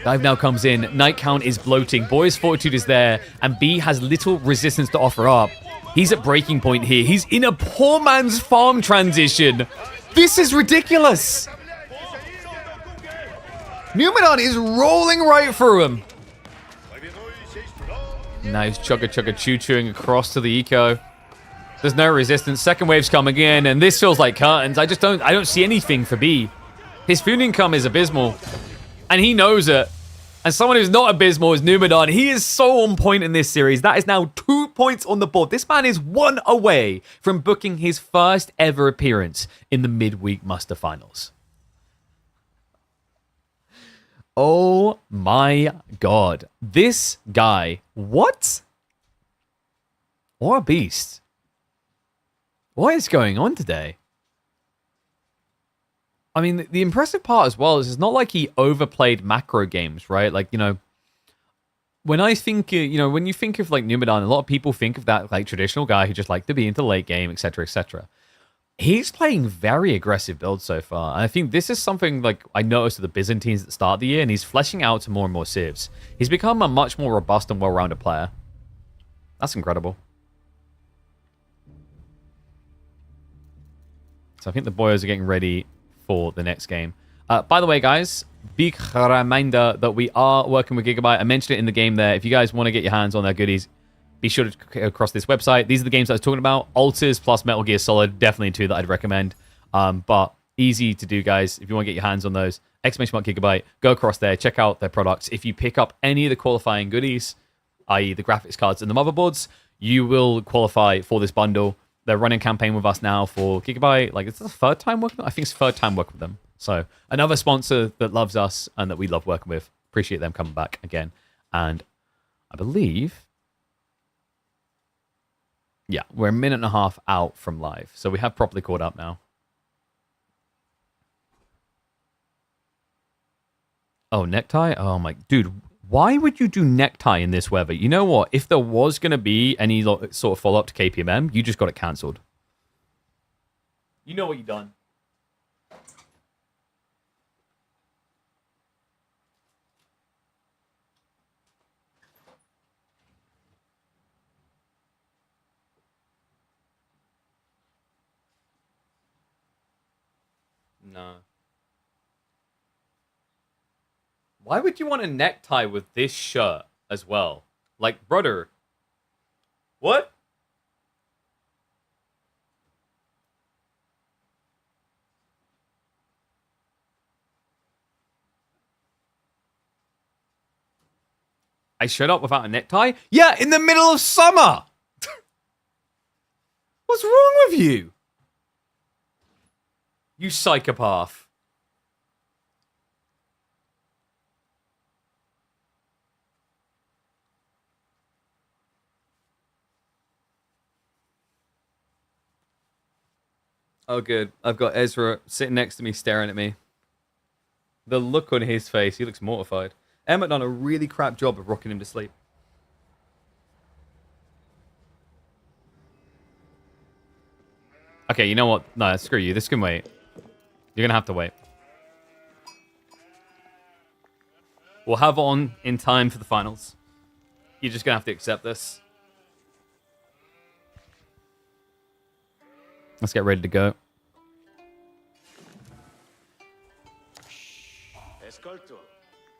Dive now comes in, Knight count is bloating, Boy's Fortitude is there, and B has little resistance to offer up. He's at breaking point here. He's in a poor man's farm transition. This is ridiculous. Numidan is rolling right through him. Nice chugga choo-chooing across to the eco. There's no resistance. Second wave's coming in, and this feels like curtains. I don't see anything for B. His food income is abysmal, and he knows it. And someone who's not abysmal is Numidan. He is so on point in this series. That is now 2 points on the board. This man is 1 away from booking his first ever appearance in the midweek muster finals. Oh my god. This guy. What? What a beast. What is going on today? I mean, the impressive part as well is it's not like he overplayed macro games, right? Like, you know, when I think, you know, when you think of like Numidan, a lot of people think of that like traditional guy who just liked to be into the late game, etc., etc. He's playing very aggressive builds so far. And I think this is something like I noticed with the Byzantines at the start of the year, and he's fleshing out to more and more civs. He's become a much more robust and well-rounded player. That's incredible. So I think the boys are getting ready for the next game. By the way, guys, big reminder that we are working with Gigabyte. I mentioned it in the game there. If you guys want to get your hands on their goodies, be sure to go across this website. These are the games I was talking about. Alters plus Metal Gear Solid, definitely 2 that I'd recommend. But easy to do, guys. If you want to get your hands on those, !Gigabyte, go across there, check out their products. If you pick up any of the qualifying goodies, i.e. the graphics cards and the motherboards, you will qualify for this bundle. They're running a campaign with us now for Gigabyte. Like, it's the 3rd time working with them? I think it's 3rd time working with them. So, another sponsor that loves us and that we love working with. Appreciate them coming back again. And I believe, yeah, we're a minute and a half out from live. So, we have properly caught up now. Oh, necktie? Oh, my... Dude, Why would you do necktie in this weather? You know what? If there was going to be any sort of follow-up to KPMM, you just got it cancelled. You know what you've done. No. Why would you want a necktie with this shirt as well? Like, brother. What? I showed up without a necktie? Yeah, in the middle of summer! What's wrong with you? You psychopath. Oh, good. I've got Ezra sitting next to me staring at me. The look on his face, he looks mortified. Emmett done a really crap job of rocking him to sleep. Okay, you know what? No, screw you. This can wait. You're going to have to wait. We'll have on in time for the finals. You're just going to have to accept this. Let's get ready to go.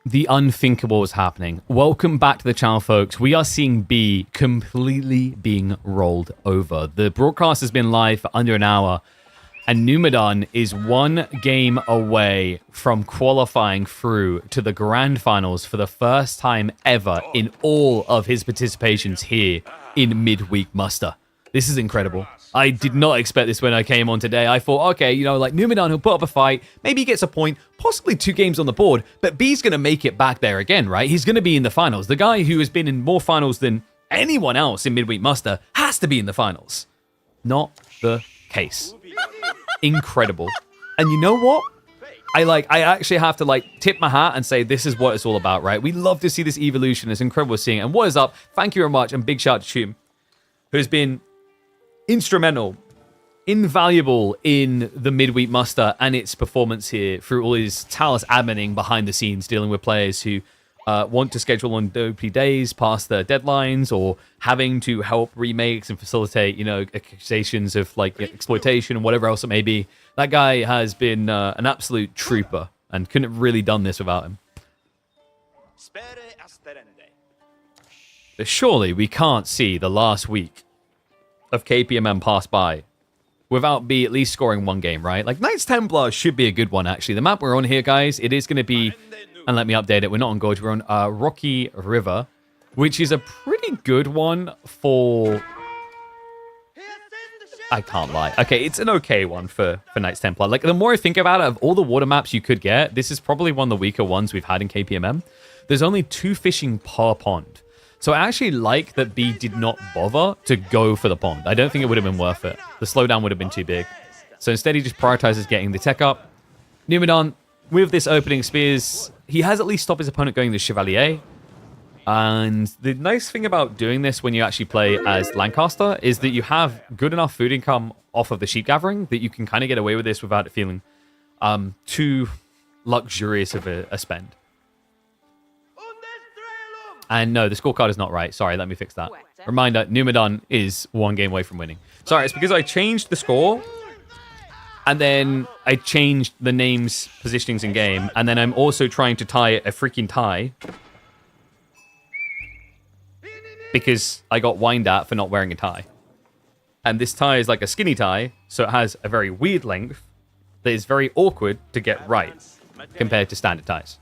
The unthinkable is happening. Welcome back to the channel, folks. We are seeing B completely being rolled over. The broadcast has been live for under an hour, and Numidan is one game away from qualifying through to the grand finals for the first time ever in all of his participations here in midweek muster. This is incredible. I did not expect this when I came on today. I thought, okay, you know, like Numidan, he'll put up a fight, maybe he gets a point, possibly 2 games on the board, but B's going to make it back there again, right? He's going to be in the finals. The guy who has been in more finals than anyone else in midweek muster has to be in the finals. Not the case. Incredible. And you know what? I actually have to tip my hat and say this is what it's all about, right? We love to see this evolution. It's incredible seeing it. And what is up? Thank you very much, and big shout out to Chum, who's been instrumental, invaluable in the midweek muster and its performance here through all his tireless adminning behind the scenes, dealing with players who want to schedule on dopey days past their deadlines, or having to help remakes and facilitate, you know, accusations of exploitation and whatever else it may be. That guy has been an absolute trooper, and couldn't have really done this without him. But surely we can't see the last week of KPMM pass by without B at least scoring 1 game, right? Like, Knights Templar should be a good one, actually. The map we're on here, guys, it is going to be, and let me update it, we're not on Gorge, we're on Rocky River, which is a pretty good one for... I can't lie. Okay, it's an okay one for Knights Templar. Like, the more I think about it, of all the water maps you could get, this is probably one of the weaker ones we've had in KPMM. There's only 2 fishing per pond. So I actually like that B did not bother to go for the pond. I don't think it would have been worth it. The slowdown would have been too big. So instead he just prioritizes getting the tech up. Numidan, with this opening spears, he has at least stopped his opponent going the Chevalier. And the nice thing about doing this when you actually play as Lancaster is that you have good enough food income off of the sheep gathering that you can kind of get away with this without it feeling too luxurious of a spend. And no, the scorecard is not right. Sorry, let me fix that. Reminder, Numidan is 1 game away from winning. Sorry, it's because I changed the score, and then I changed the names, positionings in game, and then I'm also trying to tie a freaking tie because I got whined at for not wearing a tie. And this tie is like a skinny tie, so it has a very weird length that is very awkward to get right compared to standard ties.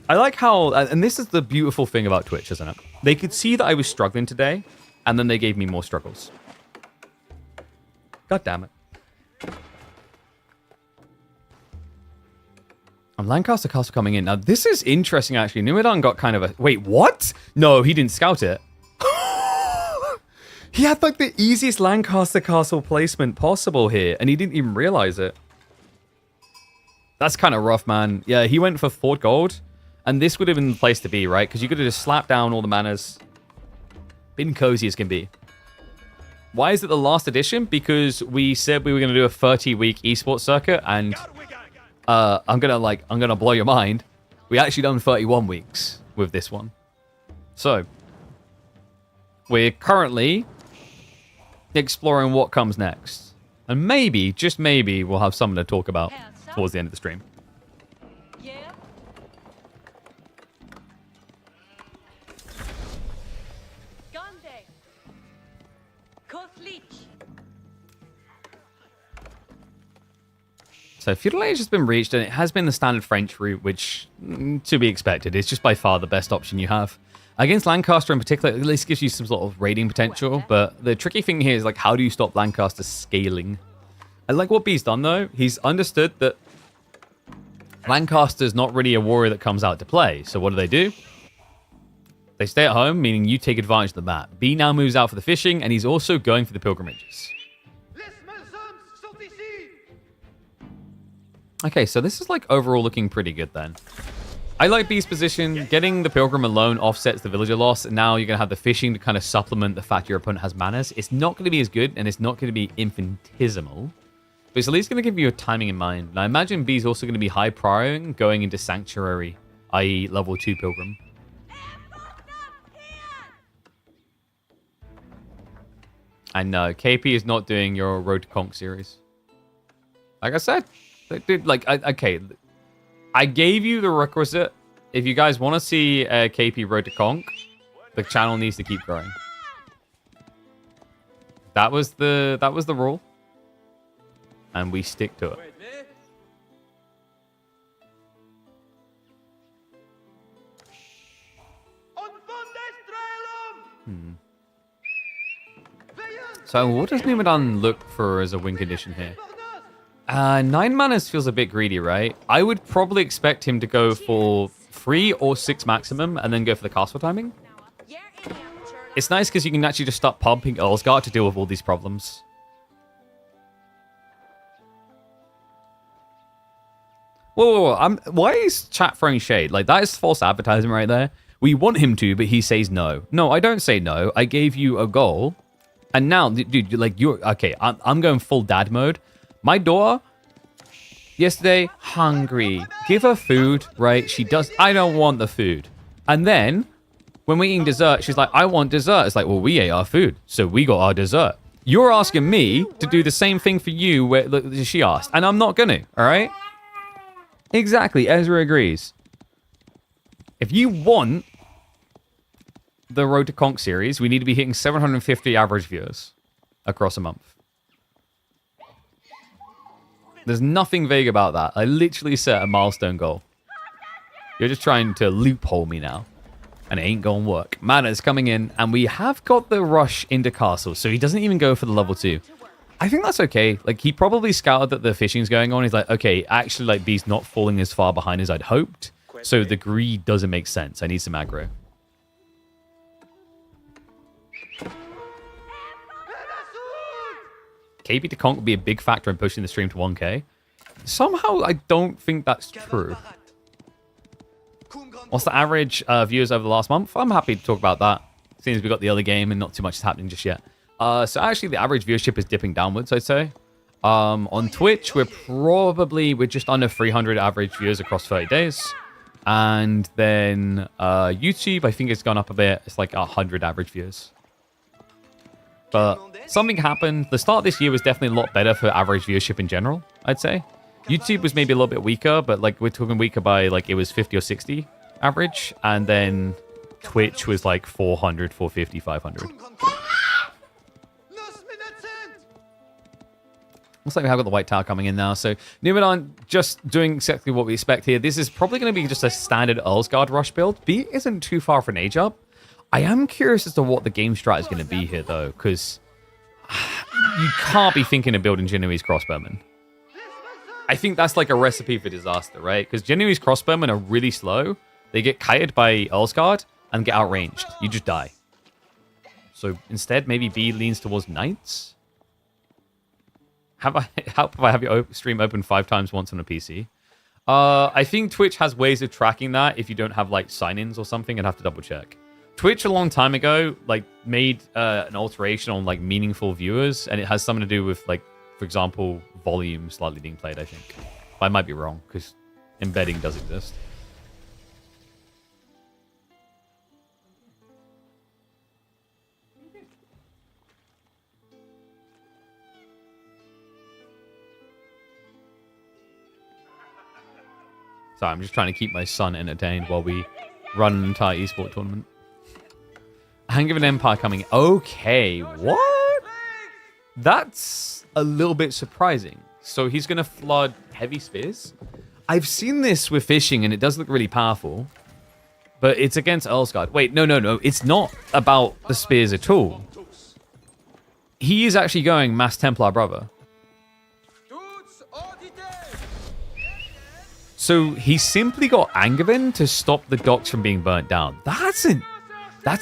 I like how, and this is the beautiful thing about Twitch, isn't it? They could see that I was struggling today, and then they gave me more struggles. God damn it. And Lancaster Castle coming in. Now, this is interesting, actually. Numidan got kind of a... Wait, what? No, he didn't scout it. He had, like, the easiest Lancaster Castle placement possible here, and he didn't even realize it. That's kind of rough, man. Yeah, he went for 4 gold, and this would have been the place to be, right? Because you could have just slapped down all the manas. Been cozy as can be. Why is it the last edition? Because we said we were going to do a 30-week esports circuit, and I'm gonna blow your mind. We actually done 31 weeks with this one. So, we're currently exploring what comes next. And maybe, just maybe, we'll have something to talk about towards the end of the stream. Yeah. Gande. Koslich. So feudal age has been reached, and it has been the standard French route, which, to be expected, is just by far the best option you have. Against Lancaster in particular, at least gives you some sort of raiding potential, but the tricky thing here is, like, how do you stop Lancaster scaling? I like what B's done, though. He's understood that Lancaster's not really a warrior that comes out to play, so what do? They stay at home, meaning you take advantage of the map. B now moves out for the fishing, and he's also going for the pilgrimages. Okay, so this is, like, overall looking pretty good, then. I like B's position. Getting the Pilgrim alone offsets the villager loss. And now you're going to have the fishing to kind of supplement the fact your opponent has manas. It's not going to be as good, and it's not going to be infinitesimal. But it's at least going to give you a timing in mind. And I imagine B's also going to be high prioring going into Sanctuary, i.e. level 2 Pilgrim. And no, KP is not doing your Road to Conk series. Like I said, dude, like, okay... I gave you the requisite. If you guys want to see KP Road to Conk, the channel needs to keep growing. That was the rule, and we stick to it. So what does Numidan look for as a win condition here? 9 manas feels a bit greedy, right? I would probably expect him to go for 3 or 6 maximum and then go for the castle timing. It's nice because you can actually just start pumping Earlsguard to deal with all these problems. Whoa. Why is chat throwing shade? Like, that is false advertising right there. We want him to, but he says no. No, I don't say no. I gave you a goal. And now, dude, like, you're... Okay, I'm going full dad mode. My daughter, yesterday, hungry. Give her food, right? She does, I don't want the food. And then, when we're eating dessert, she's like, I want dessert. It's like, well, we ate our food, so we got our dessert. You're asking me to do the same thing for you where she asked, and I'm not gonna, all right? Exactly, Ezra agrees. If you want the Road to Conk series, we need to be hitting 750 average viewers across a month. There's nothing vague about that. I literally set a milestone goal. You're just trying to loophole me now. And it ain't gonna work. Mana's coming in, and we have got the rush into castle, so he doesn't even go for the level 2. I think that's okay. Like, he probably scouted that the fishing's going on. He's like, okay, actually, like, B's not falling as far behind as I'd hoped. So the greed doesn't make sense. I need some aggro. KP to Conk would be a big factor in pushing the stream to 1K. Somehow, I don't think that's true. What's the average viewers over the last month? I'm happy to talk about that, seeing as we got the early game and not too much is happening just yet. So actually, the average viewership is dipping downwards, I'd say. On Twitch, we're just under 300 average viewers across 30 days. And then YouTube, I think it's gone up a bit. It's like 100 average viewers. But something happened. The start of this year was definitely a lot better for average viewership in general, I'd say. YouTube was maybe a little bit weaker, but like we're talking weaker by like it was 50 or 60 average. And then Twitch was like 400, 450, 500. Looks like we have got the white tower coming in now. So Numidan just doing exactly what we expect here. This is probably going to be just a standard Earlsguard rush build. B isn't too far for an age up. I am curious as to what the game strat is going to be here, though, because you can't be thinking of building Genoese crossbowmen. I think that's like a recipe for disaster, right? Because Genoese crossbowmen are really slow. They get kited by Earlsguard and get outranged. You just die. So instead, maybe B leans towards knights. How if I have your stream open 5 times once on a PC? I think Twitch has ways of tracking that if you don't have like sign-ins or something. I'd have to double check. Twitch a long time ago like made an alteration on like meaningful viewers, and it has something to do with like, for example, volume slightly being played, I think. But I might be wrong because embedding does exist. Sorry, I'm just trying to keep my son entertained while we run an entire esports tournament. Hang of an Empire coming. Okay, what? That's a little bit surprising. So he's going to flood heavy spears? I've seen this with fishing, and it does look really powerful. But it's against Earlsguard. Wait, no. It's not about the spears at all. He is actually going Mass Templar Brother. So he simply got Angevin to stop the docks from being burnt down. That's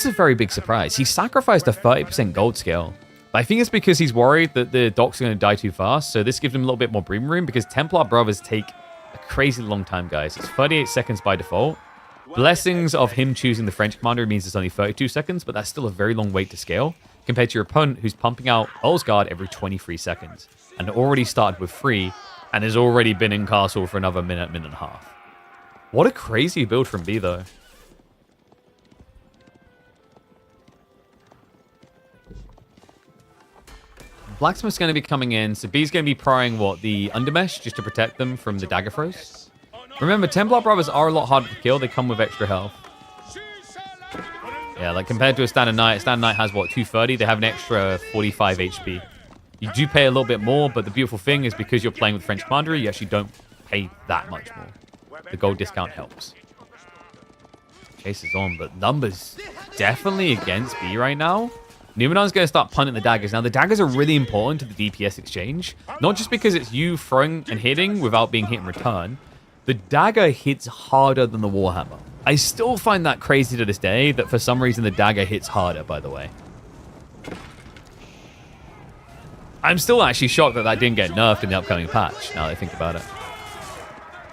a very big surprise. He sacrificed a 30% gold scale. But I think it's because he's worried that the docks are going to die too fast. So this gives him a little bit more breathing room because Templar Brothers take a crazy long time, guys. It's 38 seconds by default. Blessings of him choosing the French commander means it's only 32 seconds, but that's still a very long wait to scale compared to your opponent who's pumping out Earlsguard every 23 seconds and already started with 3 and has already been in castle for another minute and a half. What a crazy build from B, though. Blacksmith's going to be coming in, so B's going to be prying, what, the Undermesh, just to protect them from the dagger throws. Remember, Templar Brothers are a lot harder to kill. They come with extra health. Yeah, like compared to a Standard Knight has, what, 230? They have an extra 45 HP. You do pay a little bit more, but the beautiful thing is because you're playing with French Commander, you actually don't pay that much more. The gold discount helps. Chase is on, but numbers definitely against B right now. Numidan's going to start punting the daggers. Now, the daggers are really important to the DPS exchange. Not just because it's you throwing and hitting without being hit in return. The dagger hits harder than the Warhammer. I still find that crazy to this day, that for some reason the dagger hits harder, by the way. I'm still actually shocked that that didn't get nerfed in the upcoming patch, now that I think about it.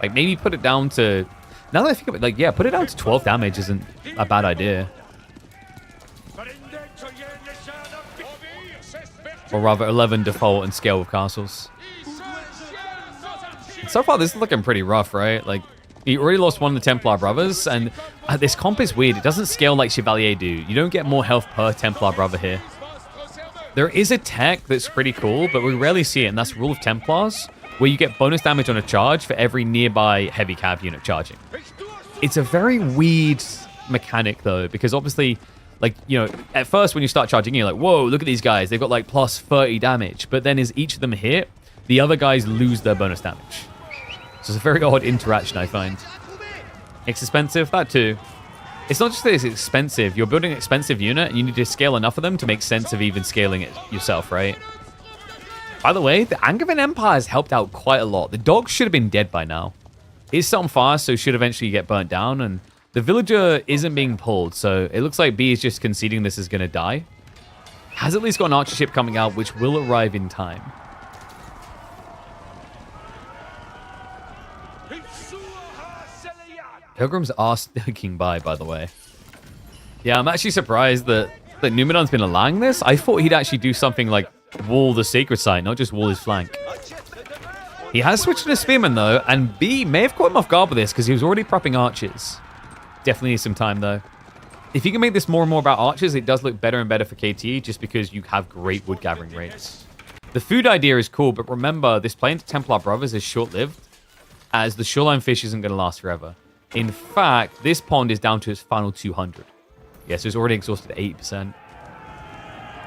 Like, maybe put it down to... Now that I think of it, like, yeah, put it down to 12 damage isn't a bad idea. Or rather, 11 default and scale with castles. And so far, this is looking pretty rough, right? Like, he already lost one of the Templar Brothers, and this comp is weird. It doesn't scale like Chevalier do. You don't get more health per Templar Brother here. There is a tech that's pretty cool, but we rarely see it, and that's Rule of Templars, where you get bonus damage on a charge for every nearby heavy cav unit charging. It's a very weird mechanic, though, because obviously, like, you know, at first when you start charging, you're like, whoa, look at these guys. They've got, like, plus 30 damage. But then as each of them hit, the other guys lose their bonus damage. So it's a very odd interaction, I find. It's expensive, that too. It's not just that it's expensive. You're building an expensive unit, and you need to scale enough of them to make sense of even scaling it yourself, right? By the way, the Angevin Empire has helped out quite a lot. The dogs should have been dead by now. It's set on fire, so should eventually get burnt down, and the villager isn't being pulled, so it looks like B is just conceding this is going to die. Has at least got an archer ship coming out, which will arrive in time. Pilgrims are sticking by the way. Yeah, I'm actually surprised that Numidan's been allowing this. I thought he'd actually do something like wall the sacred site, not just wall his flank. He has switched to Spearman, though, and B may have caught him off guard with this because he was already prepping archers. Definitely needs some time, though. If you can make this more and more about archers, it does look better and better for KT just because you have great wood gathering rates. The food idea is cool, but remember, this play into Templar Brothers is short-lived, as the shoreline fish isn't going to last forever. In fact, this pond is down to its final 200. Yeah, so it's already exhausted 80%.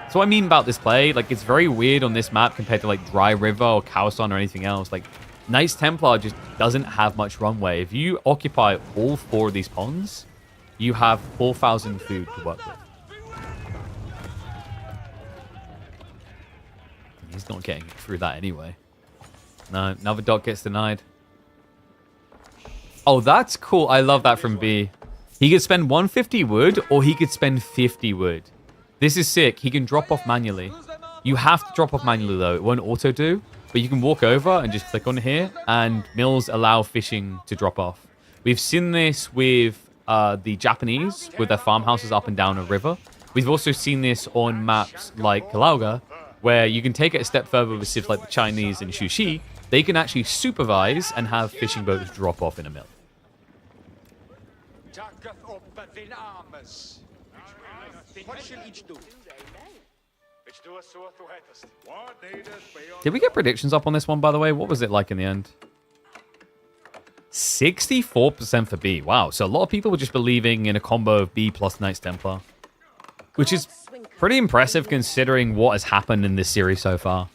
So what I mean about this play, like, it's very weird on this map compared to, like, Dry River or Kaosan or anything else. Like, Knights Templar just doesn't have much runway. If you occupy all 4 of these ponds, you have 4,000 food to work with. He's not getting through that anyway. No, another dot gets denied. Oh, that's cool. I love that from B. He could spend 150 wood, or he could spend 50 wood. This is sick. He can drop off manually. You have to drop off manually, though. It won't auto do. but you can walk over and just click on here, and mills allow fishing to drop off. We've seen this with the Japanese with their farmhouses up and down a river. We've also seen this on maps like Kalauga, where you can take it a step further with civs like the Chinese and Shuxi. They can actually supervise and have fishing boats drop off in a mill. Did we get predictions up on this one, by the way? What was it like in the end? 64% for B. Wow, so a lot of people were just believing in a combo of B plus Knights Templar, which is pretty impressive considering what has happened in this series so far.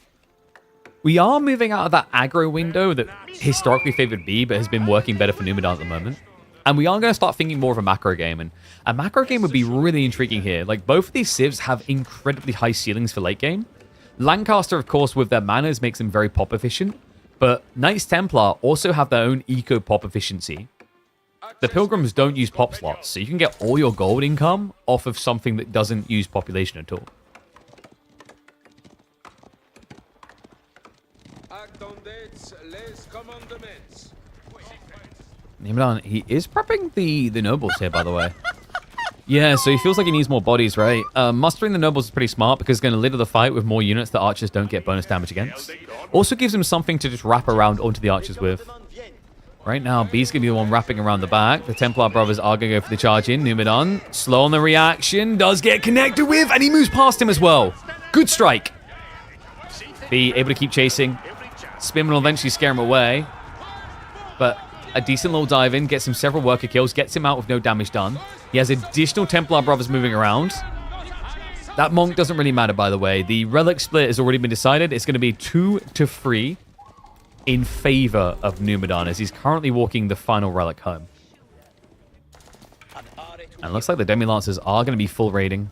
We are moving out of that aggro window that historically favored B, but has been working better for Numidan at the moment. And we are going to start thinking more of a macro game. And a macro game would be really intriguing here. Like, both of these civs have incredibly high ceilings for late game. Lancaster, of course, with their manners, makes them very pop efficient. But Knights Templar also have their own eco pop efficiency. The Pilgrims don't use pop slots, so you can get all your gold income off of something that doesn't use population at all. Numidan, he is prepping the nobles here, by the way. Yeah, so he feels like he needs more bodies, right? Mustering the nobles is pretty smart because it's going to litter the fight with more units that archers don't get bonus damage against. Also gives him something to just wrap around onto the archers with. Right now, B's going to be the one wrapping around the back. The Templar brothers are going to go for the charge in. Numidan, slow on the reaction, does get connected with, and he moves past him as well. Good strike. B able to keep chasing. Spin will eventually scare him away. But a decent little dive in, gets him several worker kills, gets him out with no damage done. He has additional Templar brothers moving around. That monk doesn't really matter, by the way. The relic split has already been decided. It's going to be 2-3 in favor of Numidan, as he's currently walking the final relic home. And it looks like the Demi-Lancers are going to be full raiding.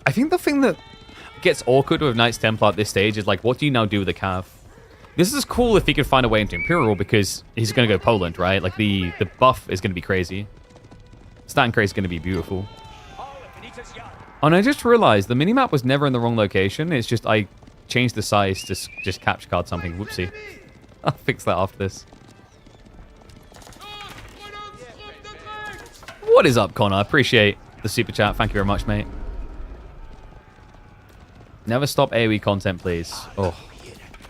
I think the thing that gets awkward with Knights Templar at this stage is, like, what do you now do with the Cav? This is cool if he could find a way into Imperial, because he's going to go Poland, right? Like, the buff is going to be crazy. Stat crate is going to be beautiful. Oh, and I just realized the minimap was never in the wrong location. It's just I changed the size to just capture card something. Whoopsie. I'll fix that after this. What is up, Connor? I appreciate the super chat. Thank you very much, mate. Never stop AoE content, please. Oh,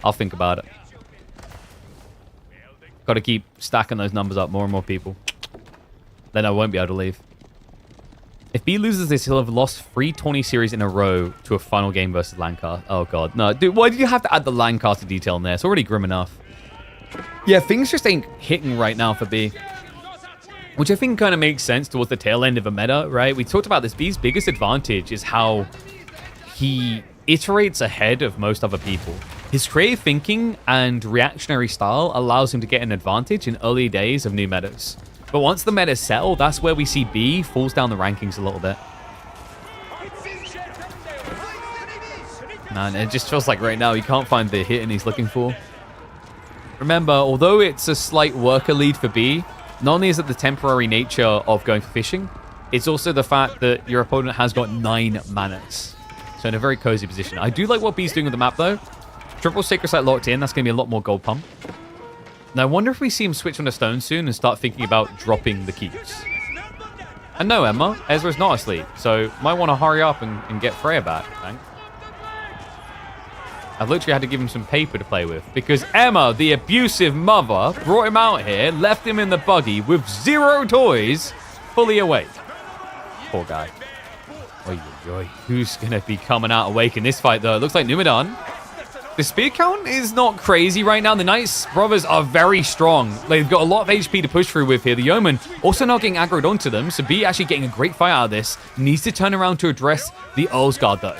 I'll think about it. Got to keep stacking those numbers up, more and more people. Then I won't be able to leave. If B loses this, he'll have lost 3 20 series in a row to a final game versus Lancaster. Oh, God. No, dude, why did you have to add the Lancaster detail in there? It's already grim enough. Yeah, things just ain't hitting right now for B. Which I think kind of makes sense towards the tail end of a meta, right? We talked about this. B's biggest advantage is how he iterates ahead of most other people. His creative thinking and reactionary style allows him to get an advantage in early days of new metas. But once the meta settle, that's where we see B falls down the rankings a little bit. Man, it just feels like right now he can't find the hit and he's looking for. Remember, although it's a slight worker lead for B, not only is it the temporary nature of going for fishing, it's also the fact that your opponent has got 9 manas. So in a very cozy position. I do like what B's doing with the map, though. Triple Sacred Site locked in. That's going to be a lot more gold pump. Now, I wonder if we see him switch on the stone soon and start thinking about dropping the keeps. And no, Emma, Ezra's not asleep, so might want to hurry up and get Freya back, I think. I've literally had to give him some paper to play with, because Emma, the abusive mother, brought him out here, left him in the buggy with 0 toys, fully awake. Poor guy. Oy, oy, oy. Who's going to be coming out awake in this fight, though? It looks like Numidan. The spear count is not crazy right now. The Knights brothers are very strong. They've got a lot of HP to push through with here. The Yeoman also not getting aggroed onto them, so B actually getting a great fight out of this. Needs to turn around to address the Earl's Guard, though.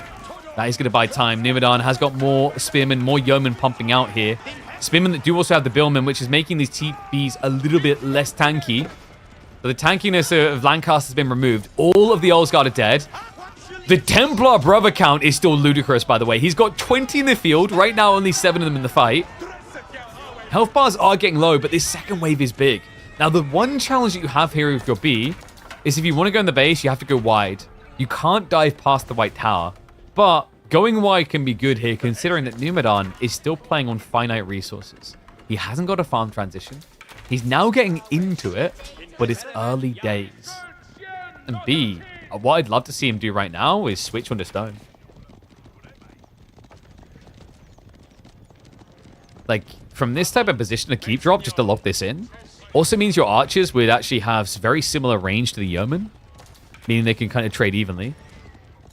That is going to buy time. Numidan has got more Spearmen, more Yeomen pumping out here. Spearmen that do also have the Billmen, which is making these TPs a little bit less tanky. But the tankiness of Lancaster has been removed. All of the Earl's Guard are dead. The Templar brother count is still ludicrous, by the way. He's got 20 in the field. Right now, only 7 of them in the fight. Health bars are getting low, but this second wave is big. Now, the one challenge that you have here with your B is if you want to go in the base, you have to go wide. You can't dive past the white tower. But going wide can be good here, considering that Numidan is still playing on finite resources. He hasn't got a farm transition. He's now getting into it, but it's early days. And B, what I'd love to see him do right now is switch onto stone. Like, from this type of position, a keep drop just to lock this in also means your archers would actually have very similar range to the yeoman, meaning they can kind of trade evenly.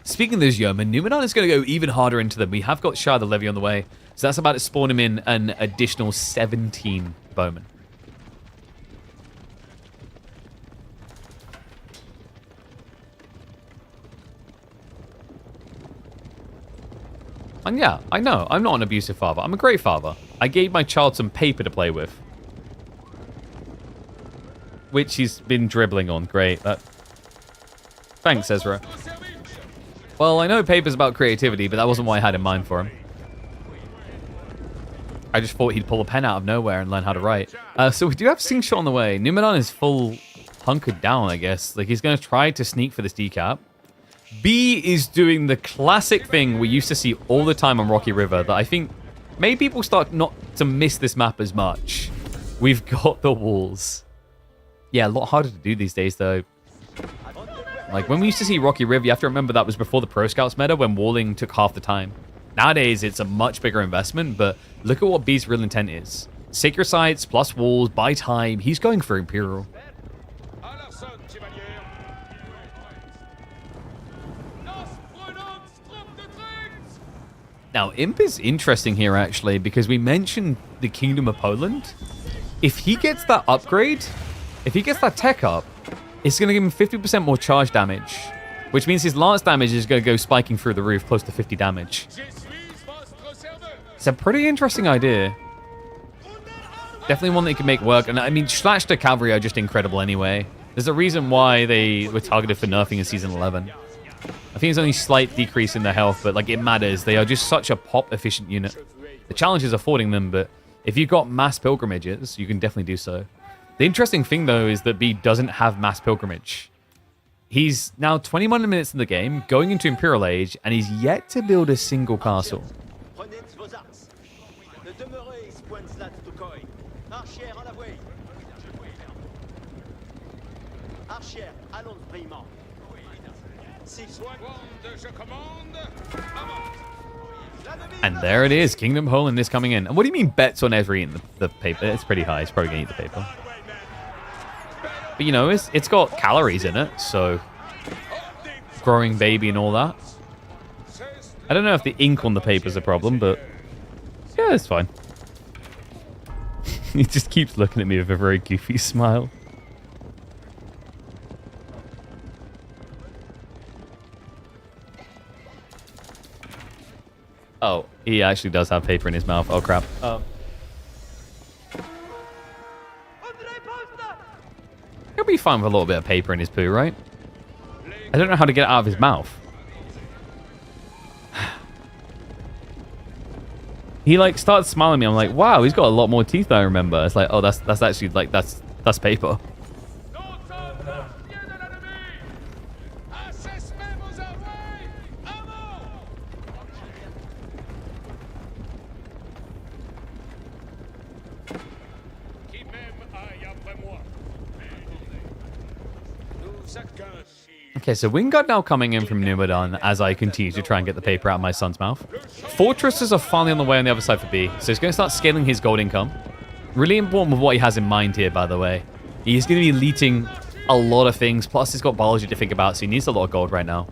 Speaking of those yeomen, Numidan is going to go even harder into them. We have got Shah the Levy on the way, so that's about to spawn him in an additional 17 bowmen. And yeah, I know, I'm not an abusive father. I'm a great father. I gave my child some paper to play with, which he's been dribbling on. Great. Thanks, Ezra. Well, I know paper's about creativity, but that wasn't what I had in mind for him. I just thought he'd pull a pen out of nowhere and learn how to write. So we do have Sing Shot on the way. Numidan is full hunkered down, I guess. Like, he's going to try to sneak for this decap. B is doing the classic thing we used to see all the time on Rocky River that I think made people start not to miss this map as much. We've got the walls. Yeah, a lot harder to do these days, though. Like, when we used to see Rocky River, you have to remember that was before the Pro Scouts meta when walling took half the time. Nowadays, it's a much bigger investment, but look at what B's real intent is. Sacred sites plus walls, buy time. He's going for Imperial. Now, Imp is interesting here, actually, because we mentioned the Kingdom of Poland. If he gets that upgrade, if he gets that tech up, it's going to give him 50% more charge damage, which means his lance damage is going to go spiking through the roof, close to 50 damage. It's a pretty interesting idea. Definitely one that you can make work. And I mean, Slash to Cavalry are just incredible anyway. There's a reason why they were targeted for nerfing in Season 11. I think it's only a slight decrease in their health, but like it matters. They are just such a pop-efficient unit. The challenge is affording them, but if you've got mass pilgrimages, you can definitely do so. The interesting thing, though, is that B doesn't have mass pilgrimage. He's now 21 minutes in the game, going into Imperial Age, and he's yet to build a single castle. And there it is, Kingdom Poland is coming in. And what do you mean bets on Ezra eating the paper? It's pretty high. He's probably going to eat the paper. But, you know, it's got calories in it, so growing baby and all that. I don't know if the ink on the paper is a problem, but yeah, it's fine. He just keeps looking at me with a very goofy smile. Oh, he actually does have paper in his mouth. Oh, crap. He'll be fine with a little bit of paper in his poo, right? I don't know how to get it out of his mouth. He, like, started smiling at me. I'm like, wow, he's got a lot more teeth than I remember. It's like, oh, that's actually, like, that's paper. Okay, so Wingard now coming in from Numidan as I continue to try and get the paper out of my son's mouth. Fortresses are finally on the way on the other side for B, so he's going to start scaling his gold income. Really important with what he has in mind here, by the way. He's going to be leeching a lot of things, plus he's got biology to think about, so he needs a lot of gold right now.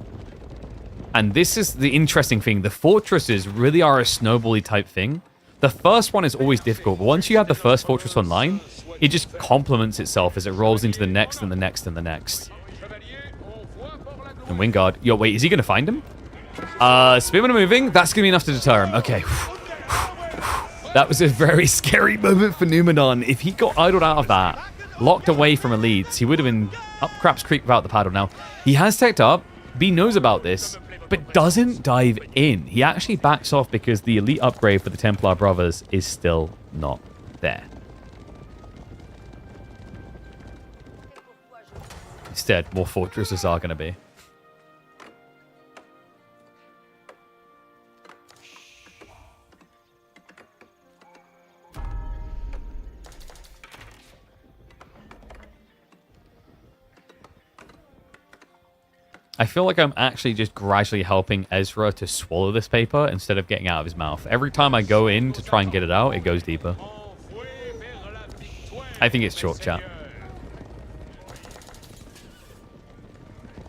And this is the interesting thing. The fortresses really are a snowball-y type thing. The first one is always difficult, but once you have the first fortress online, it just complements itself as it rolls into the next and the next and the next. And Wingard. Yo, wait, is he going to find him? Spearmen are moving. That's going to be enough to deter him. Okay. That was a very scary moment for Numidan. If he got idled out of that, locked away from elites, he would have been up Craps Creek without the paddle. Now, he has teched up. B knows about this, but doesn't dive in. He actually backs off because the elite upgrade for the Templar Brothers is still not there. Instead, more fortresses are going to be. I feel like I'm actually just gradually helping Ezra to swallow this paper instead of getting out of his mouth. Every time I go in to try and get it out, it goes deeper. I think it's chalk, chat.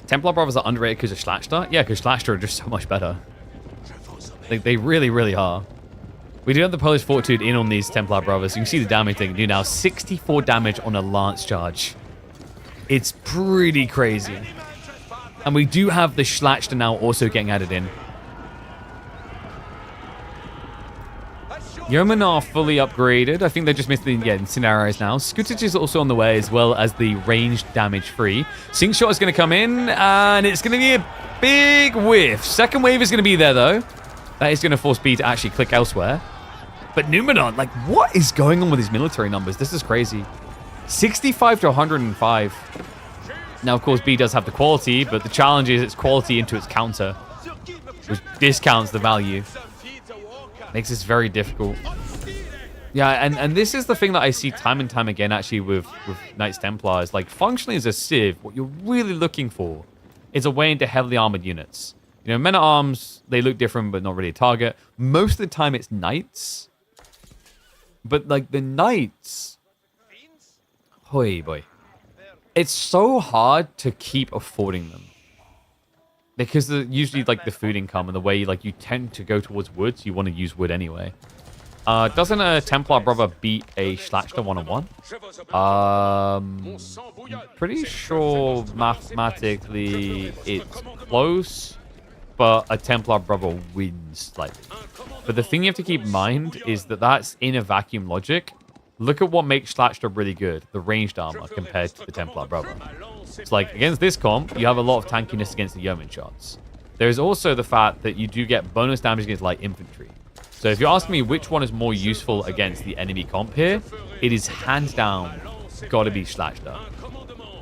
Templar Brothers are underrated because of Schlachter? Yeah, because Schlachter are just so much better. They really, really are. We do have the Polish Fortitude in on these Templar Brothers. You can see the damage they can do now. 64 damage on a lance charge. It's pretty crazy. And we do have the Schlachter now also getting added in. Yeomen are fully upgraded. I think they just missed the incendiaries now. Scootage is also on the way, as well as the ranged damage free. Sink shot is going to come in, and it's going to be a big whiff. Second wave is going to be there, though. That is going to force B to actually click elsewhere. But Numidan, like, what is going on with his military numbers? This is crazy. 65 to 105. Now, of course, B does have the quality, but the challenge is its quality into its counter, which discounts the value. Makes this very difficult. Yeah, and this is the thing that I see time and time again, actually, with Knights Templars. Like, functionally as a Civ, what you're really looking for is a way into heavily armored units. You know, men-at-arms, they look different, but not really a target. Most of the time, it's Knights. But, like, the Knights... Hoi boy. It's so hard to keep affording them. Because usually, like, the food income and the way, like, you tend to go towards wood, so you want to use wood anyway. Doesn't a Templar brother beat a Schlachter one-on-one? Pretty sure mathematically it's close, but a Templar brother wins slightly. But the thing you have to keep in mind is that that's in a vacuum logic. Look at what makes Schlachter really good, the ranged armor compared to the Templar brother. It's like, against this comp, you have a lot of tankiness against the yeoman shots. There's also the fact that you do get bonus damage against light infantry. So if you're asking me which one is more useful against the enemy comp here, it is hands down gotta be Schlachter.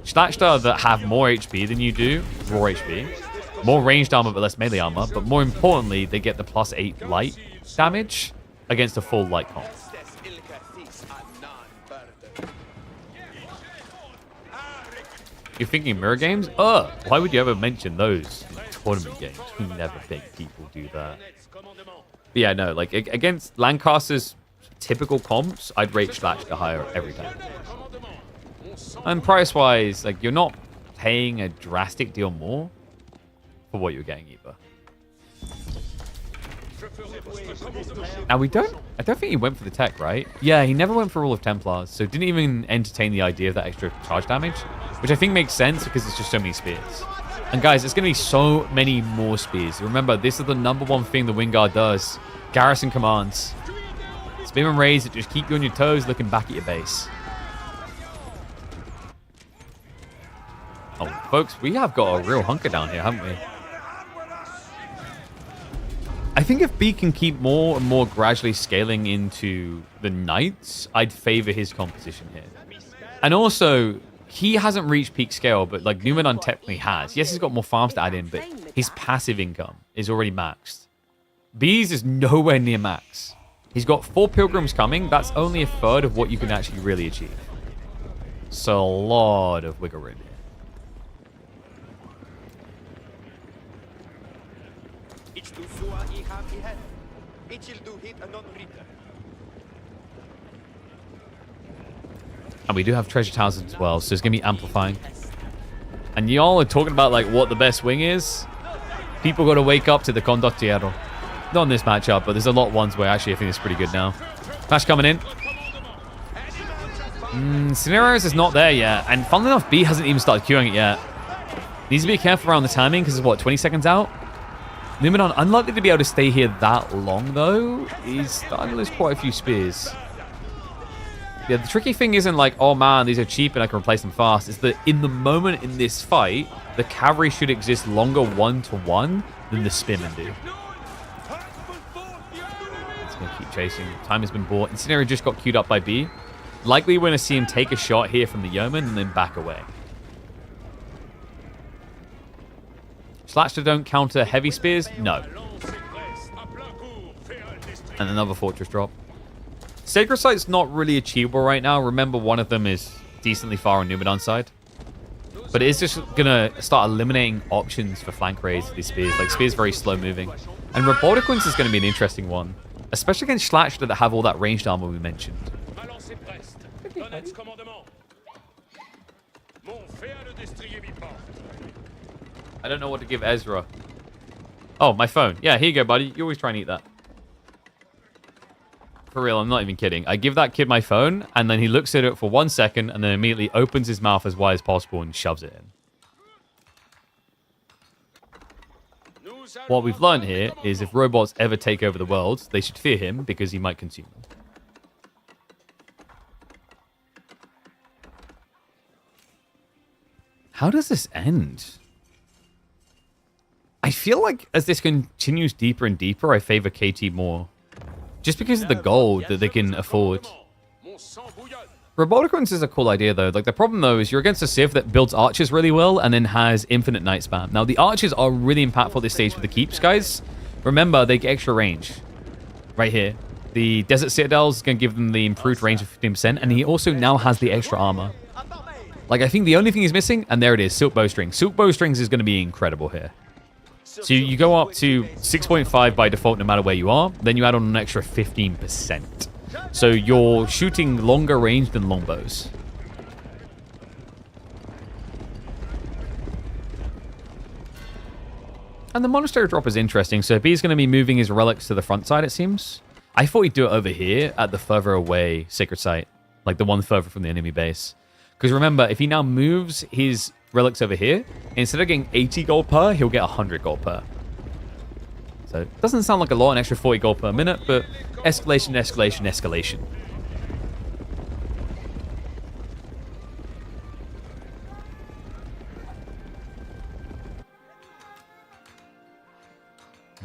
Schlachter that have more HP than you do, raw HP, more ranged armor but less melee armor, but more importantly, they get the +8 light damage against a full light comp. You're thinking mirror games? Why would you ever mention those in tournament games? We never think people do that. But yeah, no, like, against Lancaster's typical comps, I'd rate Schlachter higher every time. And price-wise, like, you're not paying a drastic deal more for what you're getting either. Now, I don't think he went for the tech, right? Yeah, he never went for all of Templars, so didn't even entertain the idea of that extra charge damage, which I think makes sense because it's just so many spears. And guys, there's going to be so many more spears. Remember, this is the #1 thing the Wingard does. Garrison commands. Spin and raise that just keep you on your toes looking back at your base. Oh, folks, we have got a real hunker down here, haven't we? I think if B can keep more and more gradually scaling into the Knights, I'd favor his composition here. And also, he hasn't reached peak scale, but like Numidan technically has. Yes, he's got more farms to add in, but his passive income is already maxed. B's is nowhere near max. He's got 4 pilgrims coming. That's only a third of what you can actually really achieve. So a lot of wiggle room here. And we do have treasure towers as well, so it's going to be amplifying. And y'all are talking about, like, what the best wing is. People got to wake up to the Condottiero. Not in this matchup, but there's a lot of ones where actually I think it's pretty good now. Flash coming in. Scenarios is not there yet. And funnily enough, B hasn't even started queuing it yet. Needs to be careful around the timing because it's, what, 20 seconds out? Numidan, unlikely to be able to stay here that long, though. He's starting to lose quite a few spears. Yeah, the tricky thing isn't like, oh man, these are cheap and I can replace them fast. It's that in the moment in this fight, the cavalry should exist longer 1-to-1 than the spearmen do. It's going to keep chasing. Time has been bought. Incendiary just got queued up by B. Likely we're going to see him take a shot here from the yeoman and then back away. Slasher don't counter heavy spears? No. And another fortress drop. Sacred Sight's not really achievable right now. Remember, one of them is decently far on Numidan's side. But it is just going to start eliminating options for flank raids for these spears. Like, spears very slow moving. And Robotiquins is going to be an interesting one. Especially against Slasher that have all that ranged armor we mentioned. I don't know what to give Ezra. Oh, my phone. Yeah, here you go, buddy. You always try and eat that. For real, I'm not even kidding. I give that kid my phone, and then he looks at it for 1 second, and then immediately opens his mouth as wide as possible and shoves it in. What we've learned here is if robots ever take over the world, they should fear him because he might consume them. How does this end? I feel like as this continues deeper and deeper, I favor KT more. Just because of the gold that they can afford. Robotiquins is a cool idea, though. Like, the problem, though, is you're against a Civ that builds archers really well and then has infinite night spam. Now, the archers are really impactful at this stage with the keeps, guys. Remember, they get extra range. Right here. The Desert Citadel is going to give them the improved range of 15%, and he also now has the extra armor. Like, I think the only thing he's missing, and there it is, Silk Bowstrings. Silk Bowstrings is going to be incredible here. So you go up to 6.5 by default no matter where you are. Then you add on an extra 15%. So you're shooting longer range than longbows. And the monastery drop is interesting. So B's going to be moving his relics to the front side, it seems. I thought he'd do it over here at the further away sacred site. Like the one further from the enemy base. Because remember, if he now moves his relics over here, instead of getting 80 gold per, he'll get 100 gold per. So it doesn't sound like a lot, an extra 40 gold per minute, but escalation, escalation, escalation.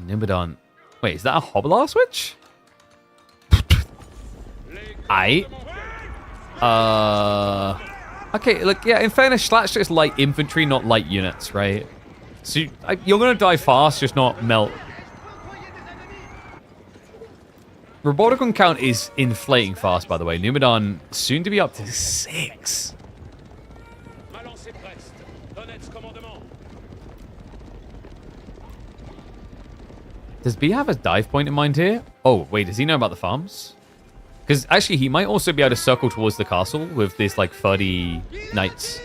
Numidan. Wait, is that a Hobbler switch? Okay, look, yeah, in fairness, Slasher is light infantry, not light units, right? So you're going to die fast, just not melt. Roboticon count is inflating fast, by the way. Numidan soon to be up to 6. Does B have a dive point in mind here? Oh, wait, does he know about the farms? Because actually, he might also be able to circle towards the castle with this, like, 30 knights.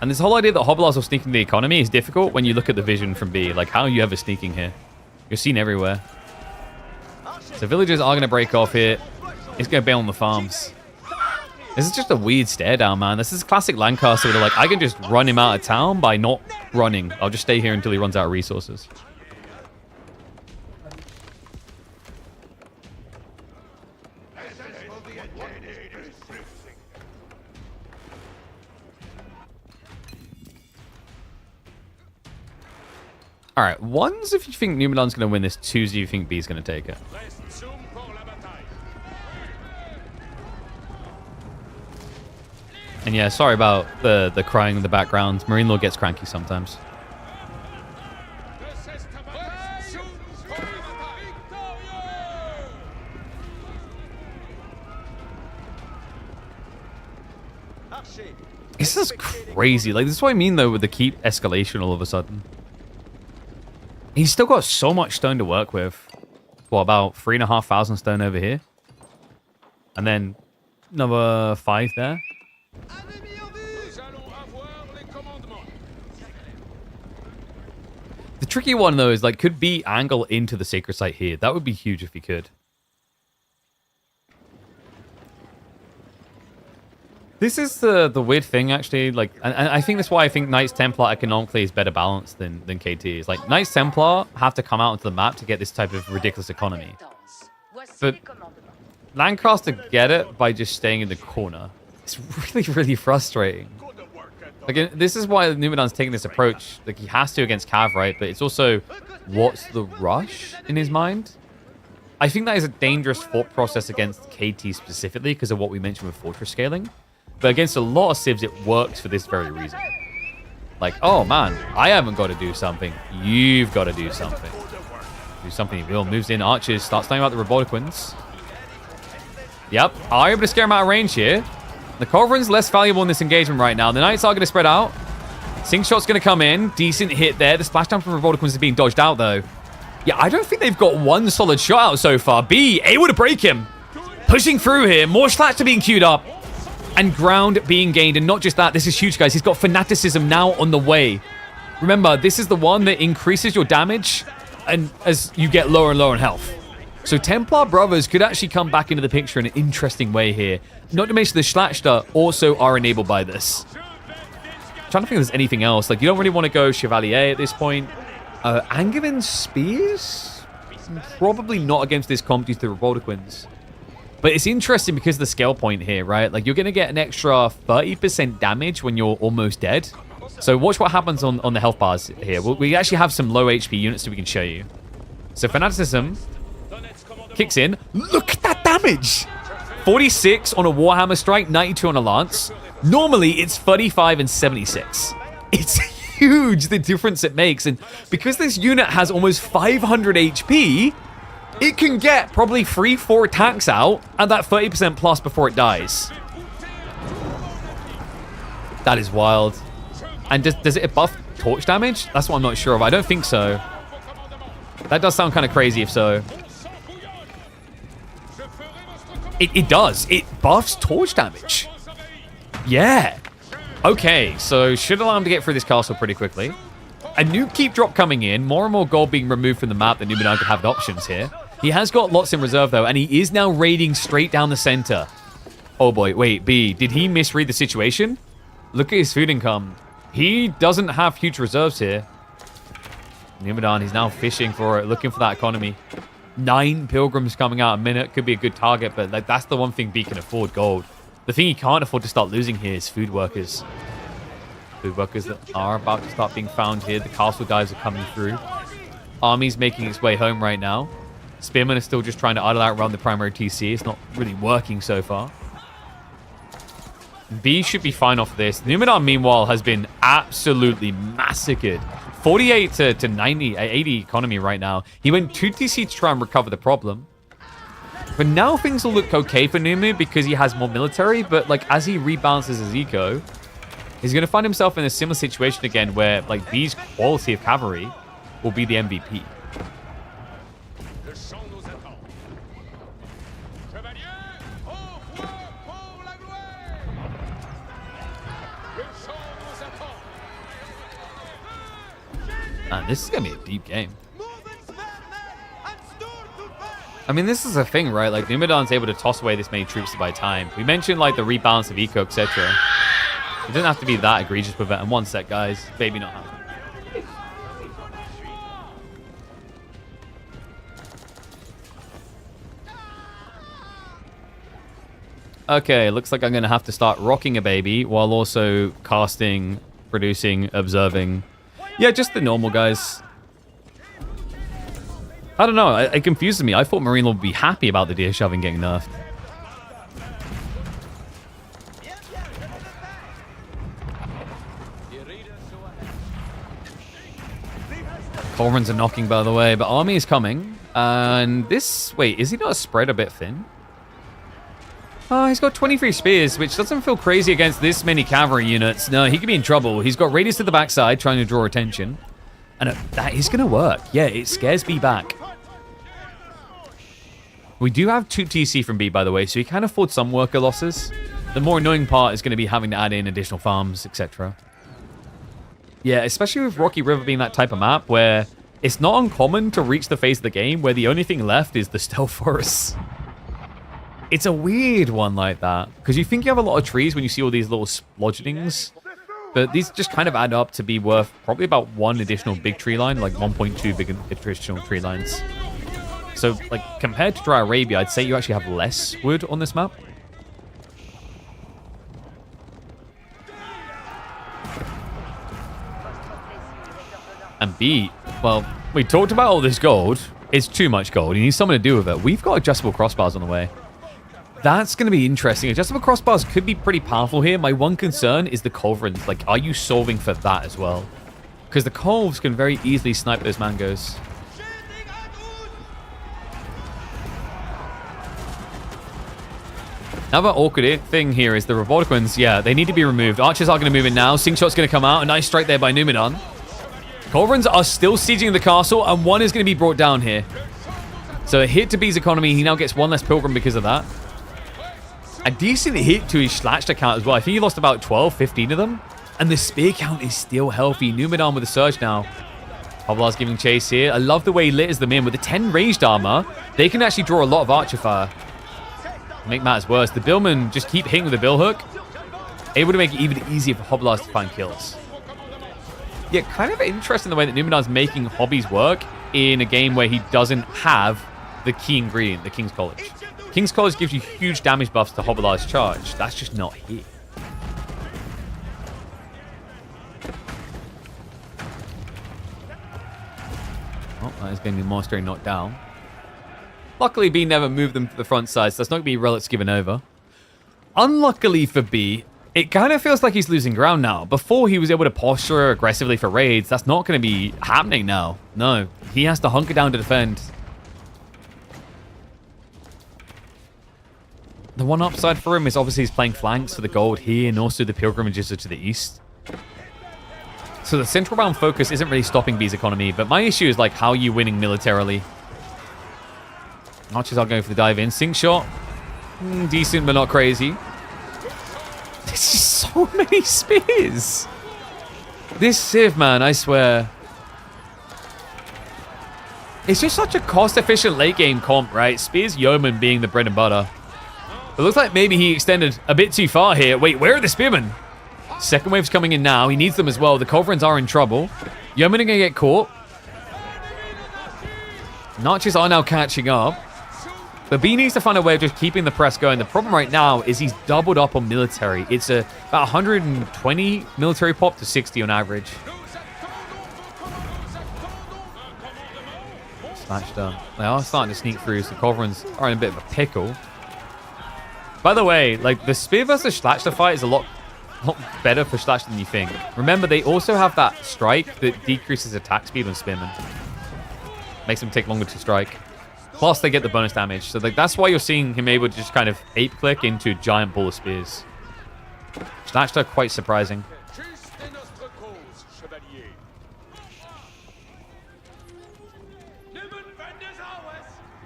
And this whole idea that Hobblars are sneaking the economy is difficult when you look at the vision from B. Like, how are you ever sneaking here? You're seen everywhere. So villagers are going to break off here. He's going to bail on the farms. This is just a weird stare down, man. This is classic Lancaster where they're like, I can just run him out of town by not running. I'll just stay here until he runs out of resources. All right, one's if you think Numidan's going to win this, two's if you think B's going to take it. And yeah, sorry about the crying in the background. Marine Lord gets cranky sometimes. This is crazy. Like, this is what I mean, though, with the keep escalation all of a sudden. He's still got so much stone to work with. What, about 3,500 stone over here? And then another 5 there. The tricky one, though, is, like, could B angle into the sacred site here? That would be huge if he could. This is the weird thing, actually. Like, and I think that's why I think Knights Templar economically is better balanced than KT. It's like Knights Templar have to come out into the map to get this type of ridiculous economy. But Lancaster get it by just staying in the corner. It's really, really frustrating. Like, this is why Numidan's taking this approach. Like, he has to against Cav, right? But it's also, what's the rush in his mind? I think that is a dangerous thought process against KT specifically because of what we mentioned with fortress scaling. But against a lot of civs, it works for this very reason. Like, oh man, I haven't got to do something. You've got to do something. Do something. He will. Moves in. Archers. Starts thinking about the Robotiquins. Yep. Are able to scare him out of range here. The Culverin's less valuable in this engagement right now. The Knights are going to spread out. Sink shot's going to come in. Decent hit there. The splashdown from Robotiquins is being dodged out, though. Yeah, I don't think they've got one solid shot out so far. B, able to break him. Pushing through here. More splats are being queued up. And ground being gained. And not just that, this is huge, guys. He's got Fanaticism now on the way. Remember, this is the one that increases your damage and as you get lower and lower in health. So Templar Brothers could actually come back into the picture in an interesting way here. Not to mention the Schlachter also are enabled by this. I'm trying to think if there's anything else. Like, you don't really want to go Chevalier at this point. Angevin Spears? Probably not against this comp due to the Robotiquins. But it's interesting because of the scale point here, right? Like, you're going to get an extra 30% damage when you're almost dead. So watch what happens on the health bars here. We actually have some low HP units that we can show you. So Fanaticism kicks in. Look at that damage! 46 on a Warhammer Strike, 92 on a Lance. Normally, it's 35 and 76. It's huge, the difference it makes. And because this unit has almost 500 HP, it can get probably 3-4 attacks out at that 30% plus before it dies. That is wild. And does it buff torch damage? That's what I'm not sure of. I don't think so. That does sound kind of crazy if so. It does. It buffs torch damage. Yeah. Okay, so should allow him to get through this castle pretty quickly. A new keep drop coming in. More and more gold being removed from the map that Numidan could have the options here. He has got lots in reserve, though, and he is now raiding straight down the center. Oh, boy. Wait, B, did he misread the situation? Look at his food income. He doesn't have huge reserves here. Numidan, he's now fishing for it, looking for that economy. 9 pilgrims coming out a minute. Could be a good target, but like that's the one thing B can afford, gold. The thing he can't afford to start losing here is food workers. Food workers that are about to start being found here. The castle dives are coming through. Army's making its way home right now. Spearman is still just trying to idle out around the primary TC. It's not really working so far. B should be fine off this. Numidan, meanwhile, has been absolutely massacred. 48 to 90, 80 economy right now. He went 2 TC to try and recover the problem. But now things will look okay for Numu because he has more military. But like as he rebalances his eco, he's going to find himself in a similar situation again where like B's quality of cavalry will be the MVP. Man, this is going to be a deep game. I mean, this is a thing, right? Like, Numidan's able to toss away this many troops to buy time. We mentioned, like, the rebalance of eco, etc. It doesn't have to be that egregious with it. And one sec, guys. Maybe not happen. Okay, looks like I'm going to have to start rocking a baby while also casting, producing, observing. Yeah, just the normal guys. I don't know. It confuses me. I thought Marine would be happy about the deer shoving getting nerfed. Culverins are knocking, by the way, but army is coming. And this... Wait, is he not spread a bit thin? Oh, he's got 23 spears, which doesn't feel crazy against this many cavalry units. No, he could be in trouble. He's got radius to the backside, trying to draw attention. And that is going to work. Yeah, it scares B back. We do have 2 TC from B, by the way, so he can afford some worker losses. The more annoying part is going to be having to add in additional farms, etc. Yeah, especially with Rocky River being that type of map where it's not uncommon to reach the phase of the game where the only thing left is the stealth forests. It's a weird one like that, because you think you have a lot of trees when you see all these little splodgenings, but these just kind of add up to be worth probably about 1 additional big tree line, like 1.2 big additional tree lines. So, like, compared to Dry Arabia, I'd say you actually have less wood on this map. And B, well, we talked about all this gold. It's too much gold. You need something to do with it. We've got adjustable crossbars on the way. That's going to be interesting. Adjustable crossbars could be pretty powerful here. My one concern is the culverins. Like, are you solving for that as well? Because the Colves can very easily snipe those mangoes. Another awkward thing here is the Roboticans. Yeah, they need to be removed. Archers are going to move in now. Sing Shot's going to come out. A nice strike there by Numidan. Culverins are still sieging the castle, and one is going to be brought down here. So a hit to B's economy. He now gets one less Pilgrim because of that. A decent hit to his Slashed account as well. I think he lost about 12, 15 of them. And the spear count is still healthy. Numidan with a surge now. Hoblar's giving chase here. I love the way he litters them in. With the 10 ranged armor, they can actually draw a lot of archer fire. Make matters worse, the Billmen just keep hitting with the bill hook. Able to make it even easier for Hoblars to find kills. Yeah, kind of interesting the way that Numidan's making hobbies work in a game where he doesn't have the key ingredient, the King's College. King's College gives you huge damage buffs to Hoblars' charge. That's just not here. Oh, that is going to be Monastery knocked down. Luckily, B never moved them to the front side, so that's not going to be relics given over. Unluckily for B, it kind of feels like he's losing ground now. Before, he was able to posture aggressively for raids. That's not going to be happening now. No, he has to hunker down to defend. The one upside for him is obviously he's playing flanks for the gold here, and also the pilgrimages are to the east. So the central bound focus isn't really stopping B's economy, but my issue is like, how are you winning militarily? Archers are going for the dive in. Sink shot. Decent, but not crazy. There's just so many spears. This Civ, man, I swear. It's just such a cost-efficient late-game comp, right? Spears Yeoman being the bread and butter. It looks like maybe he extended a bit too far here. Wait, where are the spearmen? Second wave's coming in now. He needs them as well. The culverins are in trouble. Yeomen are going to get caught. Archers are now catching up. But B needs to find a way of just keeping the press going. The problem right now is he's doubled up on military. It's about 120 military pop to 60 on average. Smashed up. They are starting to sneak through, so culverins are in a bit of a pickle. By the way, like, the spear versus Slasher fight is a lot better for Slasher than you think. Remember, they also have that strike that decreases attack speed on spearmen. Makes them take longer to strike. Plus, they get the bonus damage. So like, that's why you're seeing him able to just kind of ape-click into a giant ball of spears. Slasher quite surprising.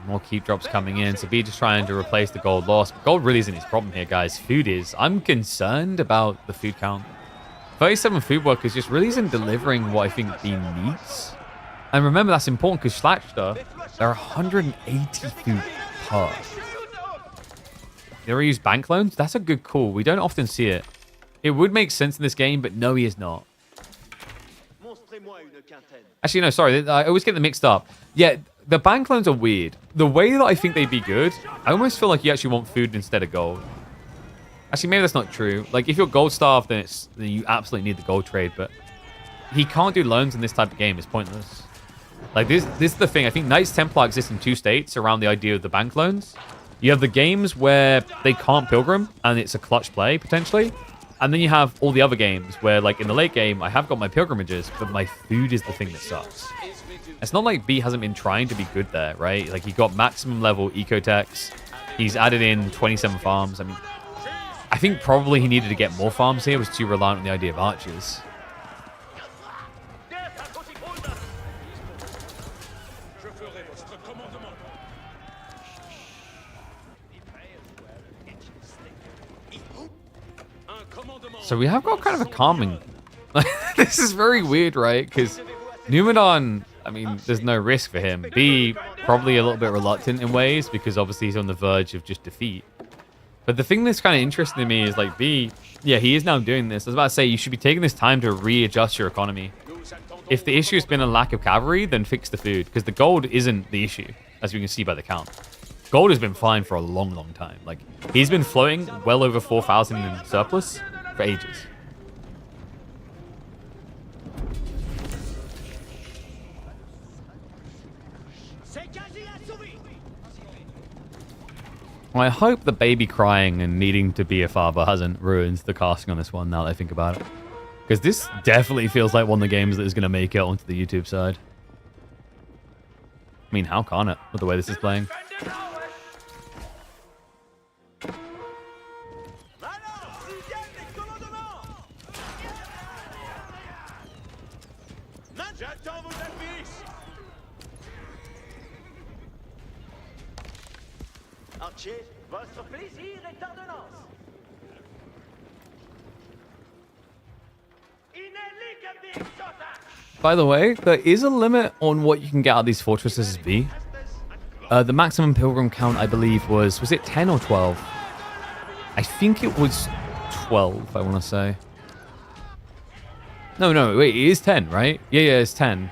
More keep drops coming in. So B just trying to replace the gold loss. But gold really isn't his problem here, guys. Food is. I'm concerned about the food count. 37 food workers just really isn't delivering what I think B needs. And remember, that's important because Slasher, there are 180 food per. They already use bank loans? That's a good call. We don't often see it. It would make sense in this game, but no, he is not. Actually, no, sorry. I always get them mixed up. Yeah, the bank loans are weird. The way that I think they'd be good, I almost feel like you actually want food instead of gold. Actually, maybe that's not true. Like, if you're gold starved, then you absolutely need the gold trade, but he can't do loans in this type of game. It's pointless. Like, this is the thing. I think Knights Templar exist in two states around the idea of the bank loans. You have the games where they can't Pilgrim, and it's a clutch play, potentially. And then you have all the other games where, like, in the late game, I have got my pilgrimages, but my food is the thing that sucks. It's not like B hasn't been trying to be good there, right? Like, he got maximum level eco-techs. He's added in 27 farms. I mean, I think probably he needed to get more farms here. He was too reliant on the idea of archers. So we have got kind of a calming. This is very weird, right? Because Numidan, I mean, there's no risk for him. B, probably a little bit reluctant in ways because obviously he's on the verge of just defeat. But the thing that's kind of interesting to me is like B, yeah, he is now doing this. I was about to say, you should be taking this time to readjust your economy. If the issue has been a lack of cavalry, then fix the food because the gold isn't the issue, as you can see by the count. Gold has been fine for a long, long time. Like, he's been floating well over 4,000 in surplus for ages. I hope the baby crying and needing to be a father hasn't ruined the casting on this one now that I think about it. Because this definitely feels like one of the games that is going to make it onto the YouTube side. I mean, how can't it with the way this is playing? Votre plaisir est ordonnance. By the way, there is a limit on what you can get out of these fortresses as B. The maximum pilgrim count, I believe, was it 10 or 12? I think it was 12, I want to say. No, wait, it is 10, right? Yeah, it's 10.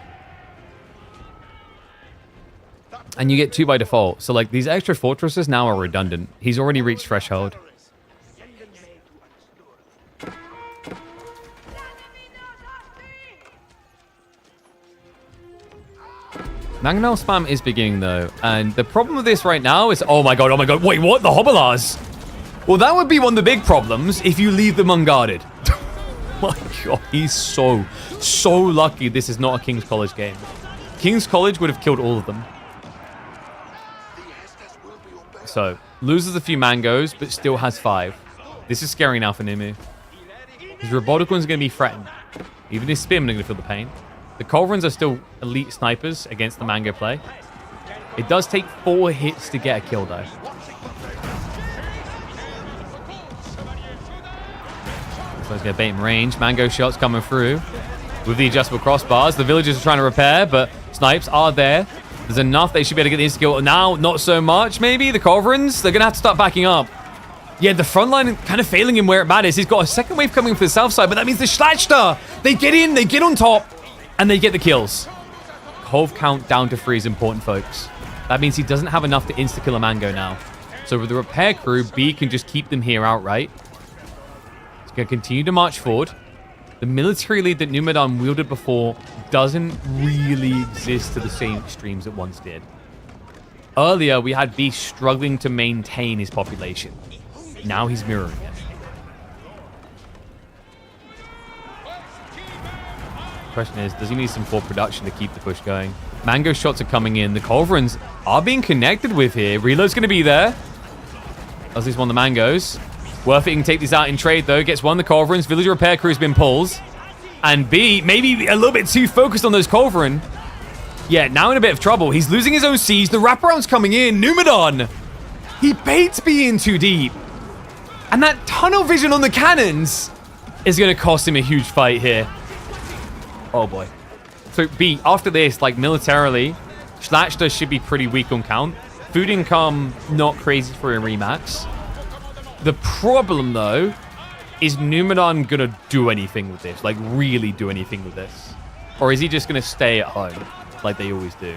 And you get 2 by default. So, like, these extra fortresses now are redundant. He's already reached threshold. Mangonel spam is beginning, though. And the problem with this right now is... Oh, my God. Wait, what? The Hobolars? Well, that would be one of the big problems if you leave them unguarded. My God, he's so lucky this is not a King's College game. King's College would have killed all of them. So, loses a few mangoes, but still has 5. This is scary now for Numu. His Roboticon's going to be threatened. Even his Spearmen are going to feel the pain. The Culverins are still elite snipers against the mango play. It does take 4 hits to get a kill, though. So he's going to bait in range. Mango shots coming through with the adjustable crossbars. The villagers are trying to repair, but snipes are there. There's enough. They should be able to get the insta-kill. Now, not so much, maybe. The Culverins, they're going to have to start backing up. Yeah, the front line kind of failing him where it matters. He's got a second wave coming for the south side, but that means the Schlachter, they get in, they get on top, and they get the kills. Cove count down to 3 is important, folks. That means he doesn't have enough to insta-kill a Mango now. So with the repair crew, B can just keep them here outright. He's going to continue to march forward. The military lead that Numidan wielded before doesn't really exist to the same extremes it once did. Earlier, we had B struggling to maintain his population. Now he's mirroring it. The question is, does he need some full production to keep the push going? Mango shots are coming in. The Culverins are being connected with here. Reload's going to be there. As he's one of the Mangoes. Worth it, he can take these out in trade, though. Gets one of the Culverins. Villager repair crew's been pulled. And B, maybe a little bit too focused on those Culverin. Yeah, now in a bit of trouble. He's losing his own siege. The wraparound's coming in. Numidan. He baits B in too deep. And that tunnel vision on the cannons is going to cost him a huge fight here. Oh, boy. So B, after this, like militarily, Schlachter should be pretty weak on count. Food income, not crazy for a remax. The problem, though, is Numidan going to do anything with this? Like, really do anything with this? Or is he just going to stay at home, like they always do?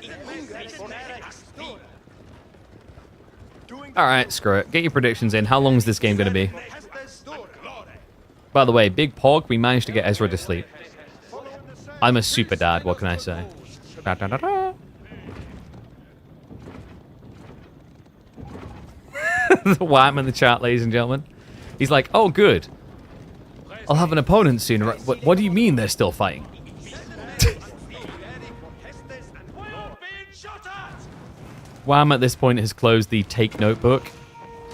The commander is clear. All right, screw it. Get your predictions in. How long is this game going to be? By the way, Big Pog, we managed to get Ezra to sleep. I'm a super dad. What can I say? Da, da, da, da. The wham in the chat, ladies and gentlemen. He's like, oh, good. I'll have an opponent soon. What do you mean they're still fighting? Wham at this point has closed the take notebook.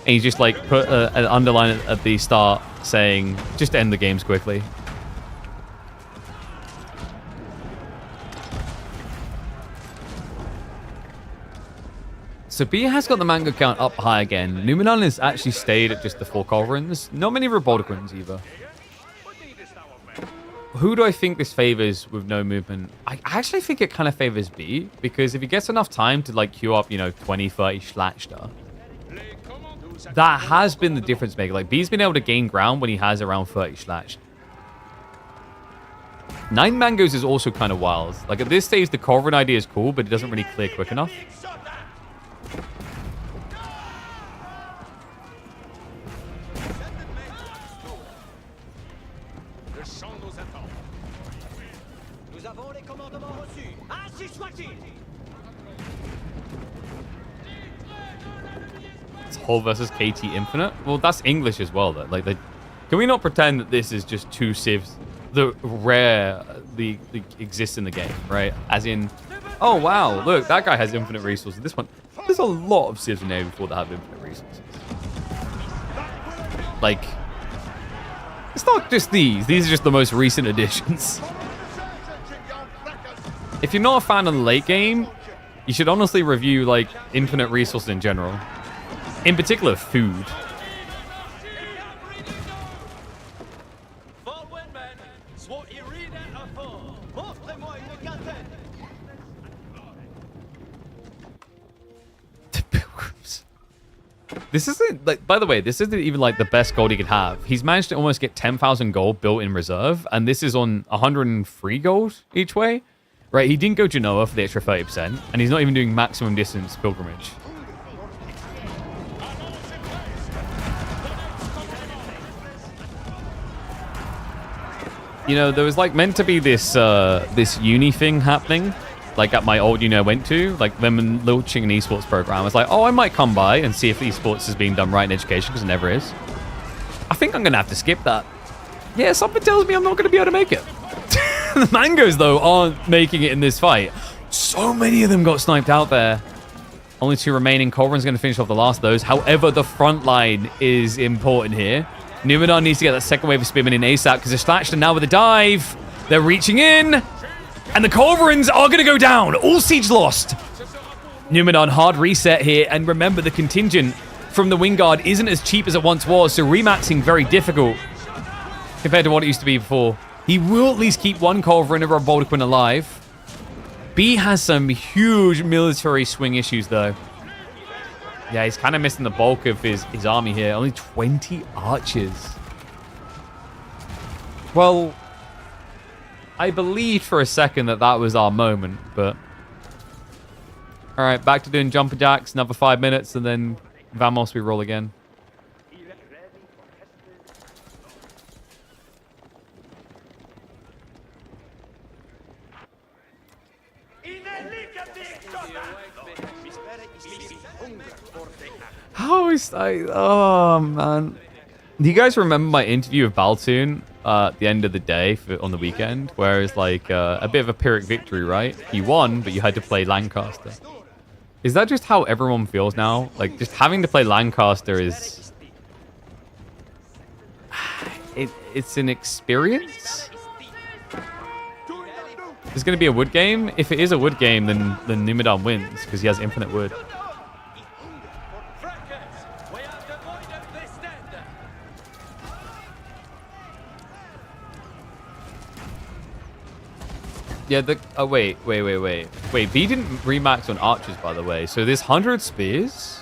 And he's just like put an underline at the start saying, just end the games quickly. So B has got the mango count up high again. Numidan has actually stayed at just the 4 Culverins. Not many Roboticons either. Who do I think this favors with no movement? I actually think it kind of favors B, because if he gets enough time to like queue up, 20, 30 Schlachter, that has been the difference maker. Like B's been able to gain ground when he has around 30 Schlachter. 9 mangoes is also kind of wild. Like, at this stage, the Corvin idea is cool, but it doesn't really clear quick enough. Nous avons les commandements reçus. Ainsi soit-il. It's Hull versus KT Infinite. Well, that's English as well, though. Like, can we not pretend that this is just two civs that rarely exist in the game, right? As in, oh wow, look, that guy has infinite resources. This one, there's a lot of civs in there before that have infinite resources. Like, it's not just these. These are just the most recent additions. If you're not a fan of the late game, you should honestly review, like, infinite resources in general. In particular, food. Forward, men. Soyez ready à fond. Montrez-moi une quintaine. The Pilgrims. This isn't, like, by the way, this isn't even, like, the best gold he could have. He's managed to almost get 10,000 gold built in reserve, and this is on 103 gold each way. Right, he didn't go Genoa for the extra 30%, and he's not even doing maximum distance pilgrimage. You know, there was like meant to be this this uni thing happening, like at my old uni I went to, like them launching an esports program. I was like, oh, I might come by and see if esports is being done right in education, because it never is. I think I'm gonna have to skip that. Yeah, something tells me I'm not gonna be able to make it. The mangoes, though, aren't making it in this fight. So many of them got sniped out there. Only 2 remaining. Corvin's going to finish off the last of those. However, the front line is important here. Numidan needs to get that second wave of spearmen in ASAP because they're slashed, and now with a dive, they're reaching in. And the Corvins are going to go down. All siege lost. Numidan, hard reset here. And remember, the contingent from the Wingard isn't as cheap as it once was, so remaxing very difficult compared to what it used to be before. He will at least keep one Corvin over a Baldaquin alive. B has some huge military swing issues, though. Yeah, he's kind of missing the bulk of his army here. Only 20 archers. Well, I believed for a second that that was our moment, but... All right, back to doing jumper jacks. Another 5 minutes, and then Vamos, we roll again. How is I? Oh man! Do you guys remember my interview with Baltoon at the end of the day on the weekend, where it's like a bit of a Pyrrhic victory, right? You won, but you had to play Lancaster. Is that just how everyone feels now? Like, just having to play Lancaster is... It's an experience? It's going to be a wood game? If it is a wood game, then Numidan wins, because he has infinite wood. Yeah, oh, wait. Wait, B didn't remax on archers, by the way. So this 100 spears?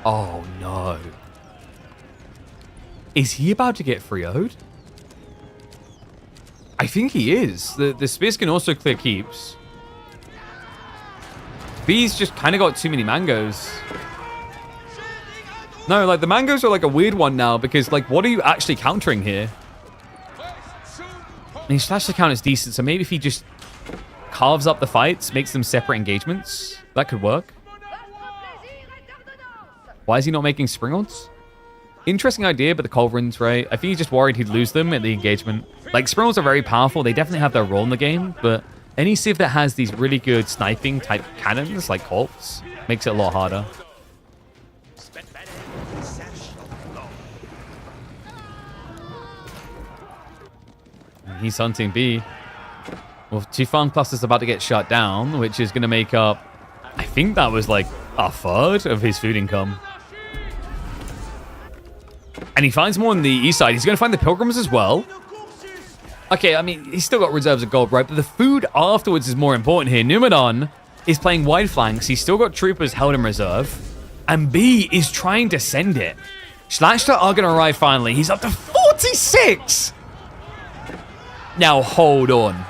Oh, no. Is he about to get 3-0'd? I think he is. The spears can also clear keeps. B's just kind of got too many mangoes. No, like, the mangoes are like a weird one now, because, like, what are you actually countering here? And his slash account is decent, so maybe if he just carves up the fights, makes them separate engagements, that could work. Why is he not making spring odds? Interesting idea, but the Culverins, right? I think he's just worried he'd lose them at the engagement. Like, spring odds are very powerful. They definitely have their role in the game, but any civ that has these really good sniping type cannons, like Colts, makes it a lot harder. He's hunting B. Well, Tufan Plus is about to get shut down, which is going to make up, I think that was like a third of his food income. And he finds more on the east side. He's going to find the Pilgrims as well. Okay, I mean, he's still got reserves of gold, right? But the food afterwards is more important here. Numidan is playing wide flanks. He's still got troopers held in reserve. And B is trying to send it. Schlachta are going to arrive finally. He's up to 46! Now, hold on.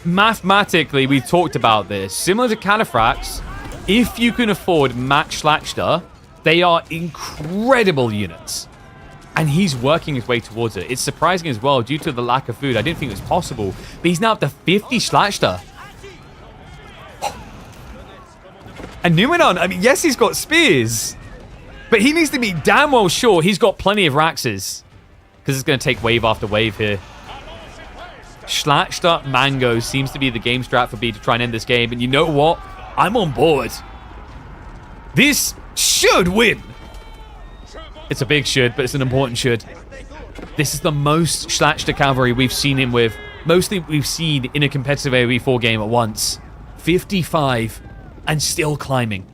Mathematically, we talked about this. Similar to Cataphracts, if you can afford Max Schlachter, they are incredible units. And he's working his way towards it. It's surprising as well, due to the lack of food. I didn't think it was possible. But he's now up to 50 Schlachter. And Numidan, I mean, yes, he's got spears. But he needs to be damn well sure he's got plenty of Raxes. Because it's going to take wave after wave here. Schlachter Mango seems to be the game strat for B to try and end this game. And you know what? I'm on board. This should win. It's a big should, but it's an important should. This is the most Schlachter cavalry we've seen him with. Mostly we've seen in a competitive AoE4 game at once. 55 and still climbing.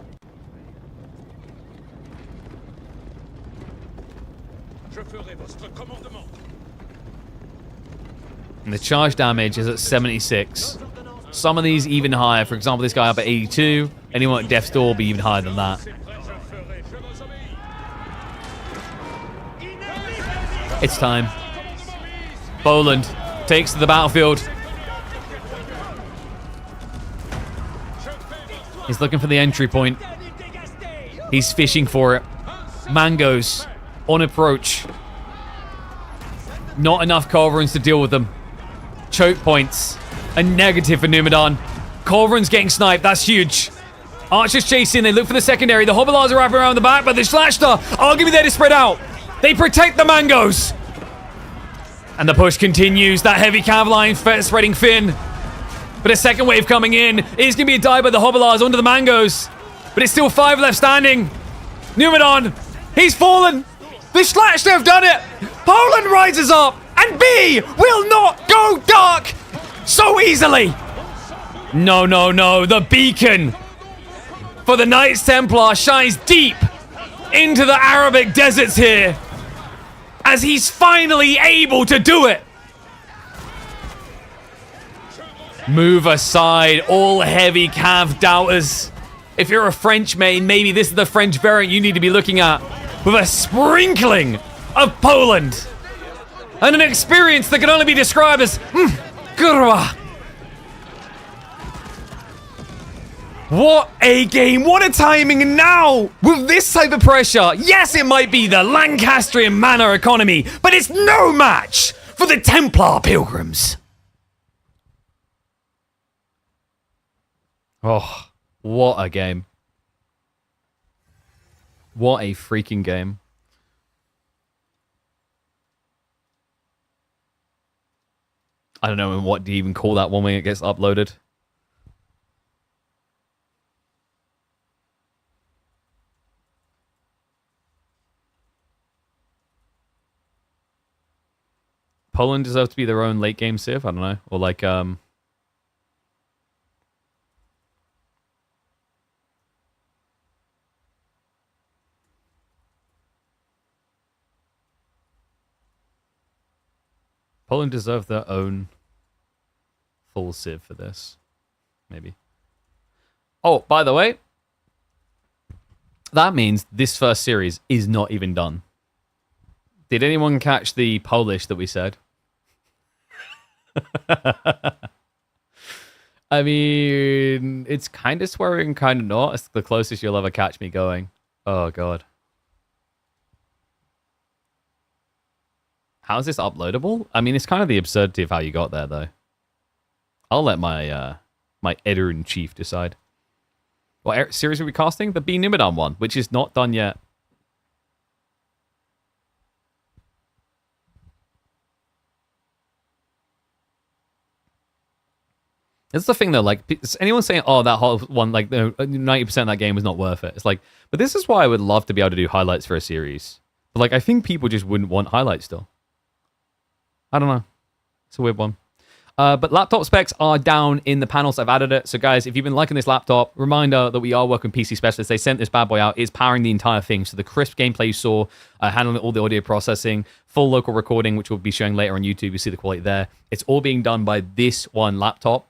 And the charge damage is at 76. Some of these even higher. For example, this guy up at 82. Anyone at Death's Door will be even higher than that. It's time. Poland takes to the battlefield. He's looking for the entry point. He's fishing for it. Mangoes on approach. Not enough culverins to deal with them. Choke points. A negative for Numidan. Culverins getting sniped. That's huge. Archers chasing. They look for the secondary. The Hobilars are wrapping around the back, but the Schlachter are going to be there to spread out. They protect the Mangoes. And the push continues. That heavy cav line spreading thin. But a second wave coming in. It's going to be a dive by the Hobilars onto the Mangoes. But it's still 5 left standing. Numidan. He's fallen. The Schlachter have done it. Poland rises up. And B will not go dark so easily. No, no, no. The beacon for the Knights Templar shines deep into the Arabic deserts here. As he's finally able to do it. Move aside, all heavy cav doubters. If you're a French main, maybe this is the French variant you need to be looking at. With a sprinkling of Poland. And an experience that can only be described as kurwa. What a game, what a timing, and now, with this type of pressure, yes, it might be the Lancastrian mana economy, but it's no match for the Templar Pilgrims. Oh, what a game. What a freaking game. I don't know what do you even call that one when it gets uploaded. Poland deserves to be their own late game civ, I don't know. Or like Poland deserve their own full civ for this. Maybe. Oh, by the way, that means this first series is not even done. Did anyone catch the Polish that we said? I mean, it's kind of swearing, kind of not. It's the closest you'll ever catch me going. Oh, God. How is this uploadable? I mean, it's kind of the absurdity of how you got there, though. I'll let my my editor-in-chief decide. What series are we casting? The B Numidan one, which is not done yet. That's the thing, though. Like, is anyone saying, "Oh, that whole one, like, 90% of that game was not worth it"? It's like, but this is why I would love to be able to do highlights for a series. But like, I think people just wouldn't want highlights still. I don't know. It's a weird one. But laptop specs are down in the panels. I've added it. So guys, if you've been liking this laptop, reminder that we are working PC specialists. They sent this bad boy out. It's powering the entire thing. So the crisp gameplay you saw, handling all the audio processing, full local recording, which we'll be showing later on YouTube. You see the quality there. It's all being done by this one laptop.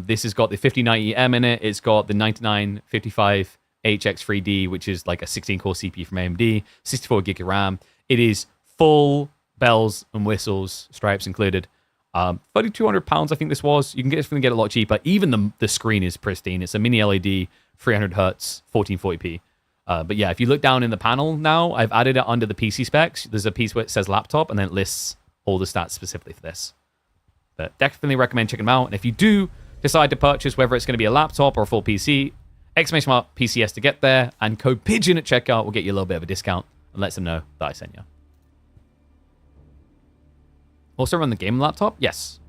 This has got the 5090M in it. It's got the 9955 HX3D, which is like a 16-core CPU from AMD, 64 gig of RAM. It is full bells and whistles, stripes included. 3,200 pounds, I think this was. You can get it a lot cheaper. Even the screen is pristine. It's a mini LED, 300 hertz, 1440p. But yeah, if you look down in the panel now, I've added it under the PC specs. There's a piece where it says laptop, and then it lists all the stats specifically for this. But definitely recommend checking them out. And if you do decide to purchase, whether it's going to be a laptop or a full PC, exclamation mark PCS to get there, and code PIGEON at checkout will get you a little bit of a discount and lets them know that I sent you. Also run the game laptop? Yes.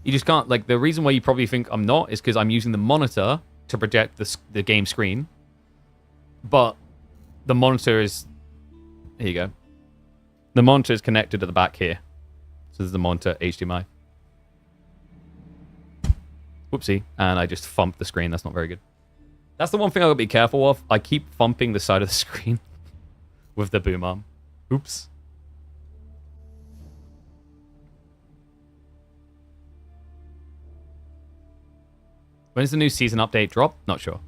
You just can't, like, the reason why you probably think I'm not is because I'm using the monitor to project the game screen. But the monitor is, here you go. The monitor is connected at the back here. So there's the monitor HDMI. Whoopsie. And I just thumped the screen. That's not very good. That's the one thing I've got to be careful of. I keep thumping the side of the screen with the boom arm. Oops. When does the new season update drop? Not sure.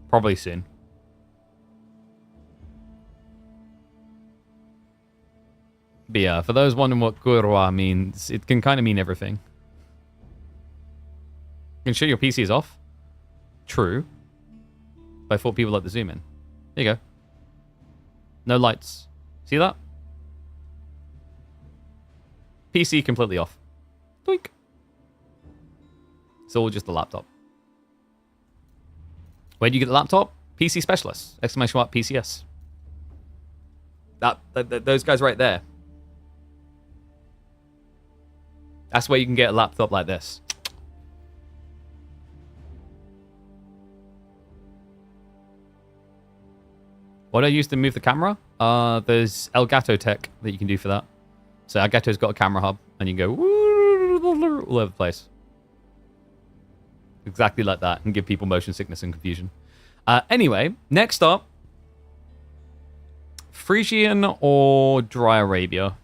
Probably soon. But yeah, for those wondering what Kurwa means, it can kind of mean everything. You can show your PC is off. True. But I thought people like the zoom in. There you go. No lights. See that? PC completely off. Doink. It's all just the laptop. Where do you get the laptop? PC Specialist. Exclamation mark PCS. Those guys right there. That's where you can get a laptop like this. What do I use to move the camera? There's Elgato tech that you can do for that. So Elgato's got a camera hub, and you can go all over the place. Exactly like that, and give people motion sickness and confusion. Anyway, next up, Frisian or Dry Arabia?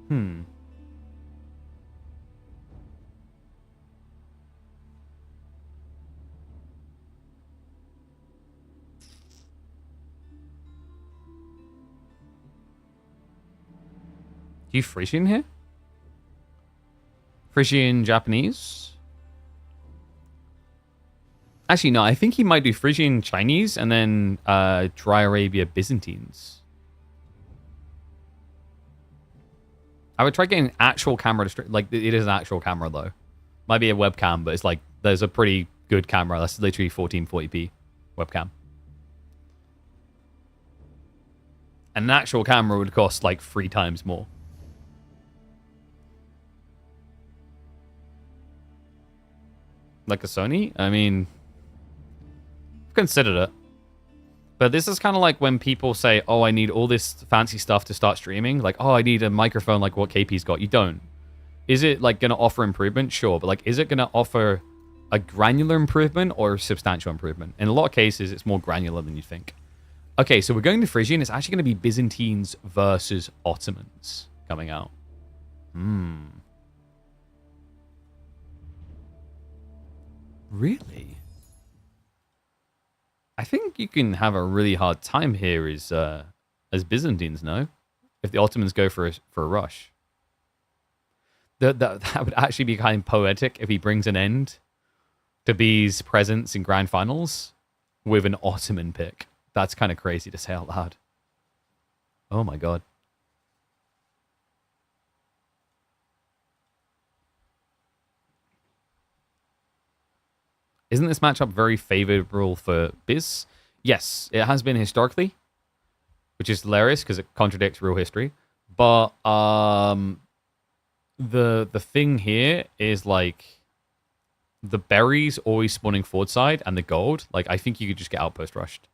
Do you Frisian here? Frisian Japanese? Actually, no, I think he might do Frisian Chinese and then Dry Arabia Byzantines. I would try getting an actual camera to like, it is an actual camera though. Might be a webcam, but it's like, there's a pretty good camera. That's literally 1440p webcam. And an actual camera would cost like 3 times more. Like a Sony? I mean, I've considered it. But this is kind of like when people say, oh, I need all this fancy stuff to start streaming. Like, oh, I need a microphone like what KP's got. You don't. Is it like going to offer improvement? Sure. But like, is it going to offer a granular improvement or a substantial improvement? In a lot of cases, it's more granular than you think. Okay, so we're going to Frisian. It's actually going to be Byzantines versus Ottomans coming out. Really? I think you can have a really hard time here as Byzantines, no? If the Ottomans go for a rush. That would actually be kind of poetic if he brings an end to B's presence in grand finals with an Ottoman pick. That's kind of crazy to say out loud. Oh my god. Isn't this matchup very favorable for Biz? Yes, it has been historically, which is hilarious because it contradicts real history. But the thing here is like the berries always spawning forward side and the gold. Like I think you could just get outpost rushed.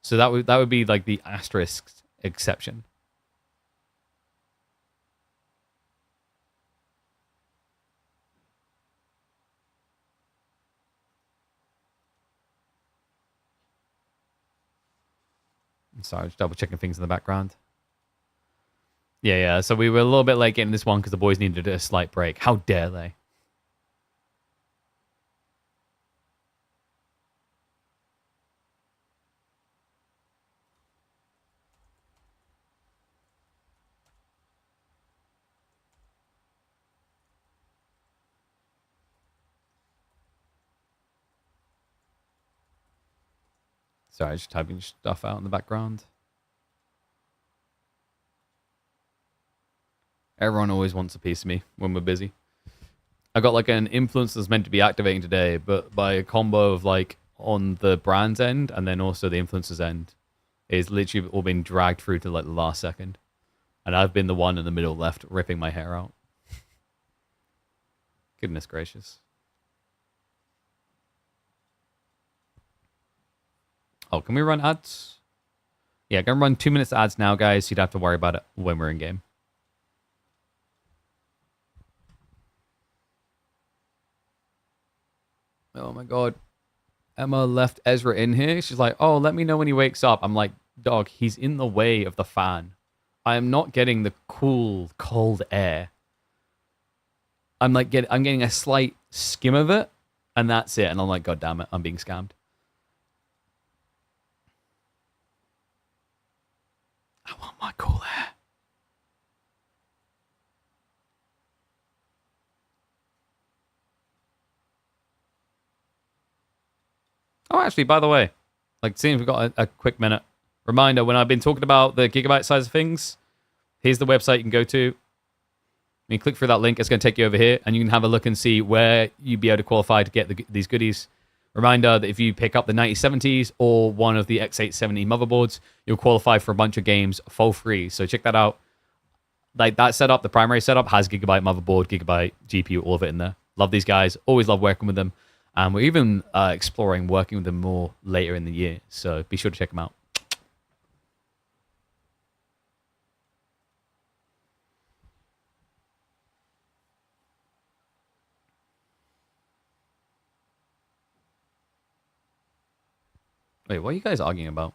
So that would be like the asterisk exception. Sorry, just double checking things in the background. Yeah. So we were a little bit late getting this one because the boys needed a slight break. How dare they? Sorry, just typing stuff out in the background. Everyone always wants a piece of me when we're busy. I got like an influence that's meant to be activating today, but by a combo of like on the brand's end and then also the influencer's end, it's literally all been dragged through to like the last second. And I've been the one in the middle left ripping my hair out. Goodness gracious. Oh, can we run ads? Yeah, gonna run 2 minutes of ads now, guys. So you don't have to worry about it when we're in game. Oh my god. Emma left Ezra in here. She's like, oh, let me know when he wakes up. I'm like, dog, he's in the way of the fan. I am not getting the cool, cold air. I'm getting a slight skim of it, and that's it. And I'm like, god damn it, I'm being scammed. I want my cool air. Oh, actually, by the way, like, seeing we've got a quick minute. Reminder, when I've been talking about the gigabyte size of things, here's the website you can go to. You click through that link, it's going to take you over here, and you can have a look and see where you'd be able to qualify to get these goodies. Reminder that if you pick up the 9070s or one of the X870 motherboards, you'll qualify for a bunch of games for free. So check that out. Like that setup, the primary setup has gigabyte motherboard, gigabyte GPU, all of it in there. Love these guys. Always love working with them. And we're even exploring working with them more later in the year. So be sure to check them out. Wait, what are you guys arguing about?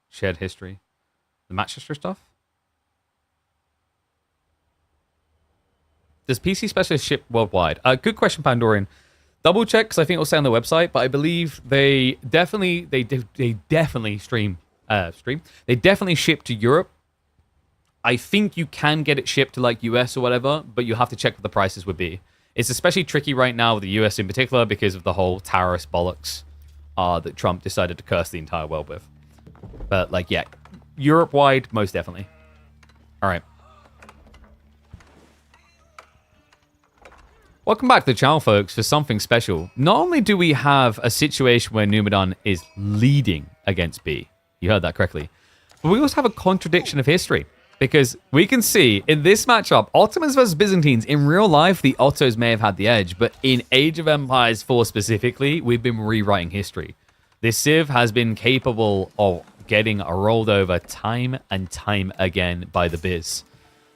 Shared history? The Manchester stuff? Does PC Specialist ship worldwide? Good question, Pandorian. Double check, because I think it'll say on the website, but I believe they definitely stream. They definitely ship to Europe. I think you can get it shipped to like US or whatever, but you have to check what the prices would be. It's especially tricky right now with the US in particular because of the whole tariffs bollocks that Trump decided to curse the entire world with. But like, yeah, Europe-wide, most definitely. All right. Welcome back to the channel, folks, for something special. Not only do we have a situation where Numidan is leading against B, you heard that correctly, but we also have a contradiction of history. Because we can see in this matchup, Ottomans versus Byzantines, in real life, the Ottos may have had the edge, but in Age of Empires 4 specifically, we've been rewriting history. This Civ has been capable of getting rolled over time and time again by the Biz.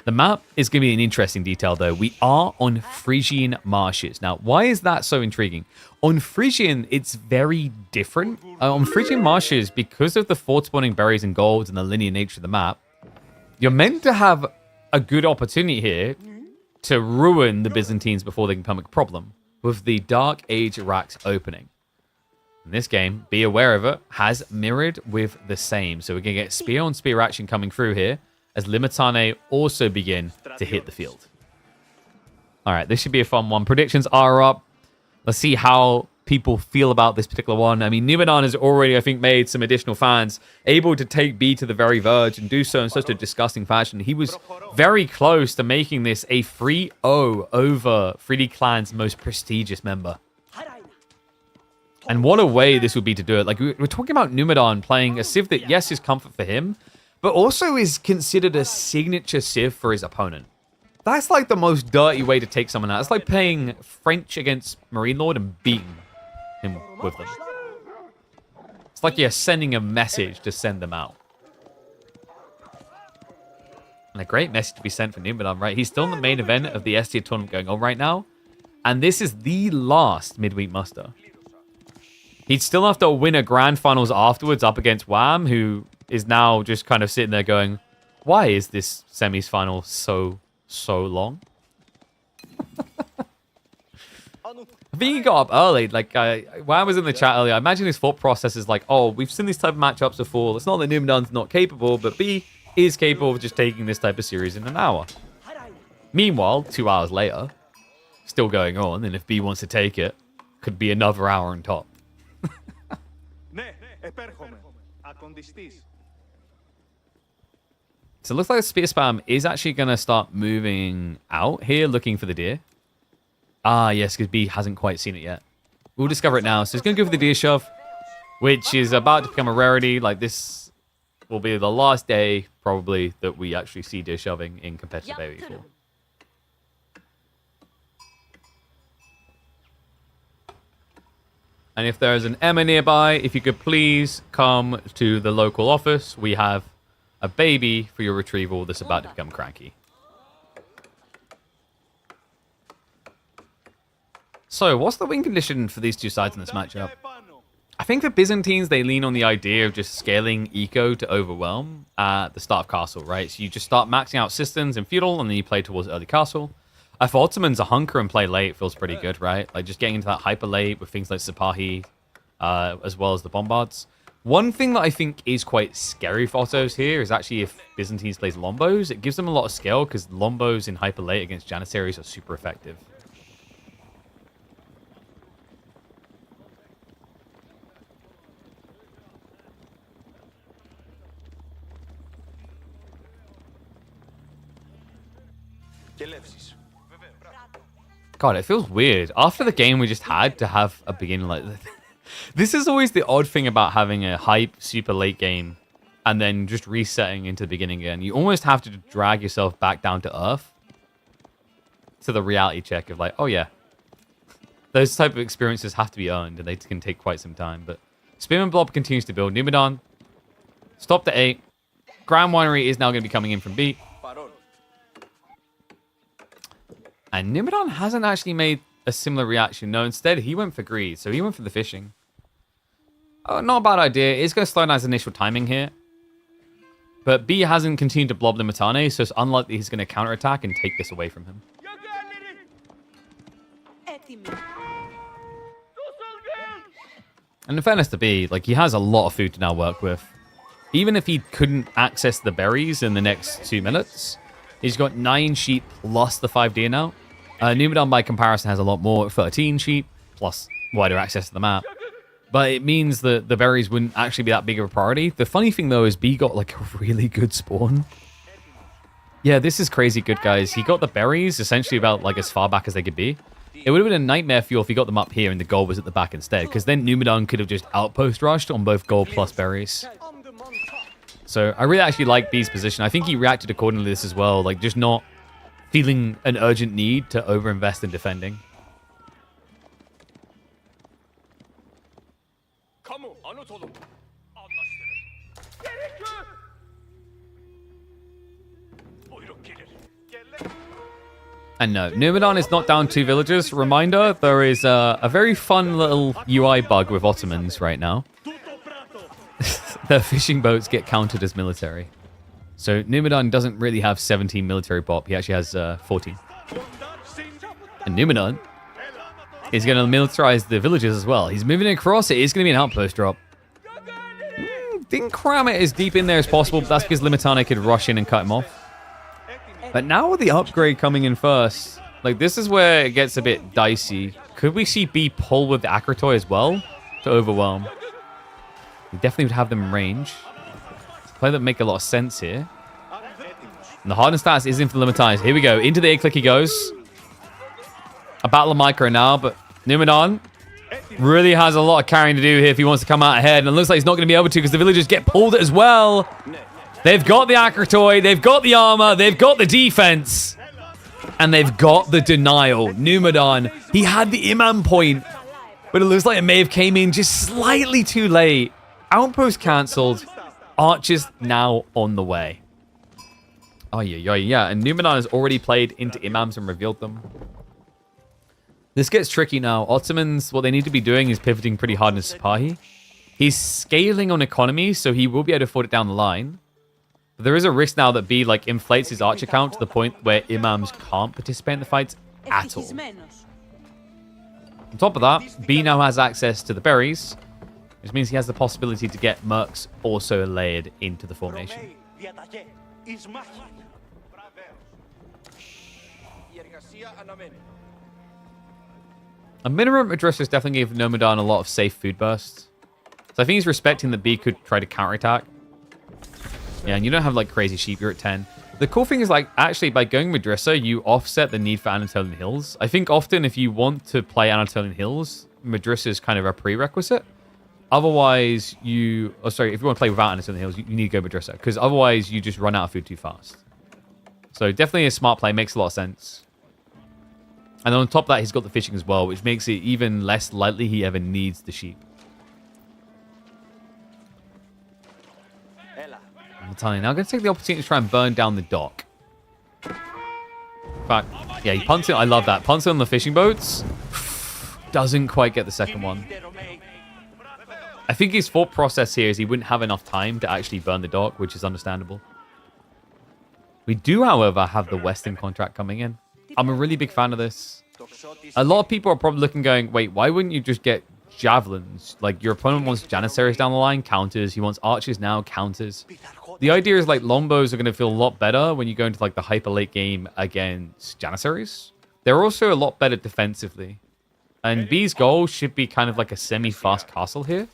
The map is going to be an interesting detail, though. We are on Phrygian marshes. Now, why is that so intriguing? On Phrygian, it's very different. On Phrygian marshes, because of the fort-spawning berries and golds and the linear nature of the map, you're meant to have a good opportunity here to ruin the Byzantines before they can become a problem with the Dark Age racks opening. In this game, be aware of it, has mirrored with the same. So we're going to get spear on spear action coming through here as Limitane also begin to hit the field. All right, this should be a fun one. Predictions are up. Let's see how people feel about this particular one. I mean, Numidan has already, I think, made some additional fans able to take B to the very verge and do so in such a disgusting fashion. He was very close to making this a 3-0 over 3D Clan's most prestigious member. And what a way this would be to do it. Like, we're talking about Numidan playing a Civ that, yes, is comfort for him, but also is considered a signature Civ for his opponent. That's like the most dirty way to take someone out. It's like playing French against Marine Lord and beating him with them. It's like you're sending a message to send them out. And a great message to be sent for Numidan, right? He's still in the main event of the S-tier tournament going on right now. And this is the last midweek muster. He'd still have to win a grand finals afterwards up against Wham, who is now just kind of sitting there going, why is this semis final so long? I think he got up early. Like, when I was in the chat earlier, I imagine his thought process is like, oh, we've seen these type of matchups before. It's not that Numidan's not capable, but B is capable of just taking this type of series in an hour. Meanwhile, 2 hours later, still going on, and if B wants to take it, could be another hour on top. So it looks like spear spam is actually going to start moving out here, looking for the deer. Ah, yes, because B hasn't quite seen it yet. We'll discover it now. So he's going to go for the deer shove, which is about to become a rarity. Like, this will be the last day, probably, that we actually see deer shoving in competitive AV4. And if there's an Emma nearby, if you could please come to the local office. We have a baby for your retrieval that's about to become cranky. So, what's the win condition for these two sides in this matchup? I think the Byzantines, they lean on the idea of just scaling eco to overwhelm at the start of castle, right? So you just start maxing out systems and feudal, and then you play towards early castle. For Ottomans, a hunker and play late feels pretty good, right? Like just getting into that hyper late with things like Sipahi, as well as the bombards. One thing that I think is quite scary for Ottos here is actually if Byzantines plays Lombos, it gives them a lot of skill because Lombos in hyper late against Janissaries are super effective. God, it feels weird. After the game we just had to have a beginning like this. This is always the odd thing about having a hype, super late game and then just resetting into the beginning again. You almost have to drag yourself back down to earth to the reality check of like, oh yeah, those type of experiences have to be earned and they can take quite some time. But Spearman Blob continues to build. Numidan stopped at 8. Grand Winery is now going to be coming in from B. And Numidan hasn't actually made a similar reaction. No, instead, he went for greed. So he went for the fishing. Oh, not a bad idea. It's going to slow down his initial timing here. But B hasn't continued to blob the Matane, so it's unlikely he's going to counterattack and take this away from him. And in fairness to B, like, he has a lot of food to now work with. Even if he couldn't access the berries in the next 2 minutes, he's got 9 sheep plus the 5 deer now. Numidan, by comparison, has a lot more, 13 sheep, plus wider access to the map. But it means that the berries wouldn't actually be that big of a priority. The funny thing, though, is B got, like, a really good spawn. Yeah, this is crazy good, guys. He got the berries essentially about, like, as far back as they could be. It would have been a nightmare fuel if he got them up here and the gold was at the back instead, because then Numidan could have just outpost rushed on both gold plus berries. So I really actually like B's position. I think he reacted accordingly to this as well, like just not feeling an urgent need to overinvest in defending. And no, Numidan is not down 2 villagers. Reminder, there is a very fun little UI bug with Ottomans right now. Their fishing boats get counted as military. So Numidan doesn't really have 17 military bop. He actually has 14. And Numidan is going to militarize the villages as well. He's moving across. It is going to be an outpost drop. Didn't cram it as deep in there as possible, but that's because Limitane could rush in and cut him off. But now with the upgrade coming in first, like this is where it gets a bit dicey. Could we see B pull with the Akratoy as well to overwhelm? We definitely would have them in range. It's a play that make a lot of sense here. And the hardened stats is in for the Limitized. Here we go. Into the A-click he goes. A battle of micro now, but Numidan really has a lot of carrying to do here if he wants to come out ahead. And it looks like he's not going to be able to because the villagers get pulled as well. They've got the Akratoy, they've got the armor, they've got the defense, and they've got the denial. Numidan, he had the Imam point, but it looks like it may have came in just slightly too late. Outpost cancelled. Archers now on the way. Oh, yeah. And Numidan has already played into Imams and revealed them. This gets tricky now. Ottomans, what they need to be doing is pivoting pretty hard in Sipahi. He's scaling on economy, so he will be able to afford it down the line. But there is a risk now that B like inflates his archer count to the point where Imams can't participate in the fights at all. On top of that, B now has access to the berries, which means he has the possibility to get mercs also layered into the formation. A minimum address is definitely gave Numidan a lot of safe food bursts. So I think he's respecting that B could try to counterattack. Yeah, and you don't have like crazy sheep. You're at 10. The cool thing is like actually by going Madrissa, you offset the need for Anatolian Hills. I think often if you want to play Anatolian Hills, Madrissa is kind of a prerequisite. Otherwise, if you want to play without Anatolian Hills, you need to go Madrissa because otherwise you just run out of food too fast. So definitely a smart play, makes a lot of sense. And on top of that, he's got the fishing as well, which makes it even less likely he ever needs the sheep. Now I'm going to take the opportunity to try and burn down the dock. In fact, yeah, he punts it. I love that. Punts it on the fishing boats. Doesn't quite get the second one. I think his thought process here is he wouldn't have enough time to actually burn the dock, which is understandable. We do, however, have the Western contract coming in. I'm a really big fan of this. A lot of people are probably looking going, wait, why wouldn't you just get javelins? Like, your opponent wants Janissaries down the line, counters. He wants archers now, counters. The idea is, like, Longbos are going to feel a lot better when you go into, like, the hyper late game against Janissaries. They're also a lot better defensively. And B's goal should be kind of like a semi-fast castle here.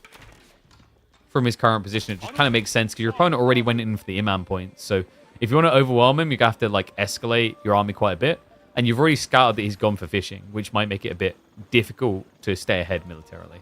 From his current position, it just kind of makes sense because your opponent already went in for the Imam points. So if you want to overwhelm him, you're going to have to, like, escalate your army quite a bit. And you've already scouted that he's gone for fishing, which might make it a bit difficult to stay ahead militarily.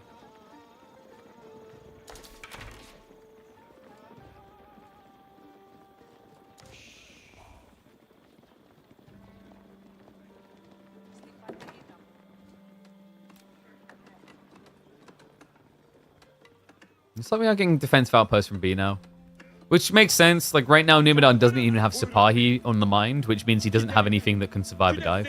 It's like we are getting defensive outposts from B now. Which makes sense. Like right now, Numidan doesn't even have Sipahi on the mind, which means he doesn't have anything that can survive a dive.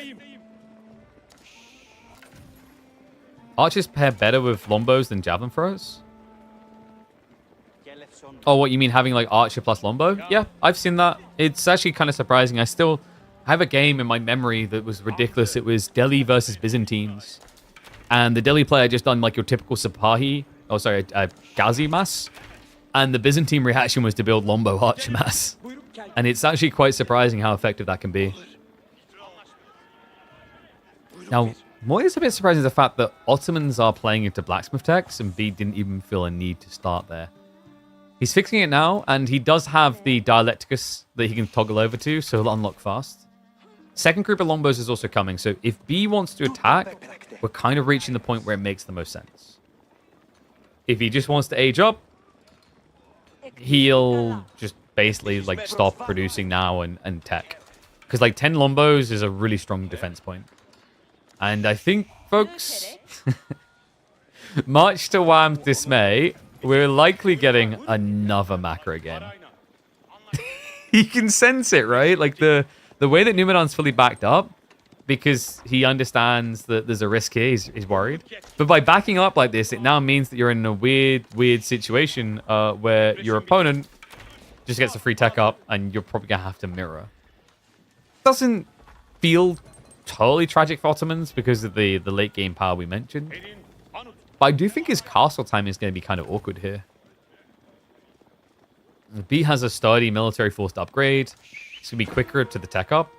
Archers pair better with Lombos than Javelin Throwers? Oh, what, you mean having like Archer plus Lombo? Yeah, I've seen that. It's actually kind of surprising. I have a game in my memory that was ridiculous. It was Delhi versus Byzantines. And the Delhi player just done like your typical Sipahi. Oh, sorry, Ghazi mass. And the Byzantine reaction was to build Lombo Archer mass. And it's actually quite surprising how effective that can be. Now, what is a bit surprising is the fact that Ottomans are playing into blacksmith techs and B didn't even feel a need to start there. He's fixing it now, and he does have the Dialecticus that he can toggle over to, so he'll unlock fast. Second group of Lombos is also coming, so if B wants to attack, we're kind of reaching the point where it makes the most sense. If he just wants to age up, he'll just basically like stop producing now and tech. Because like 10 Lombos is a really strong defense point. And I think, folks, much to Wham's dismay, we're likely getting another macro again. You can sense it, right? Like the way that Numidan's fully backed up, because he understands that there's a risk here, he's worried. But by backing up like this, it now means that you're in a weird situation where your opponent just gets a free tech up and you're probably going to have to mirror. Doesn't feel totally tragic for Ottomans because of the late game power we mentioned. But I do think his castle time is going to be kind of awkward here. B has a sturdy military force to upgrade. It's going to be quicker to the tech up.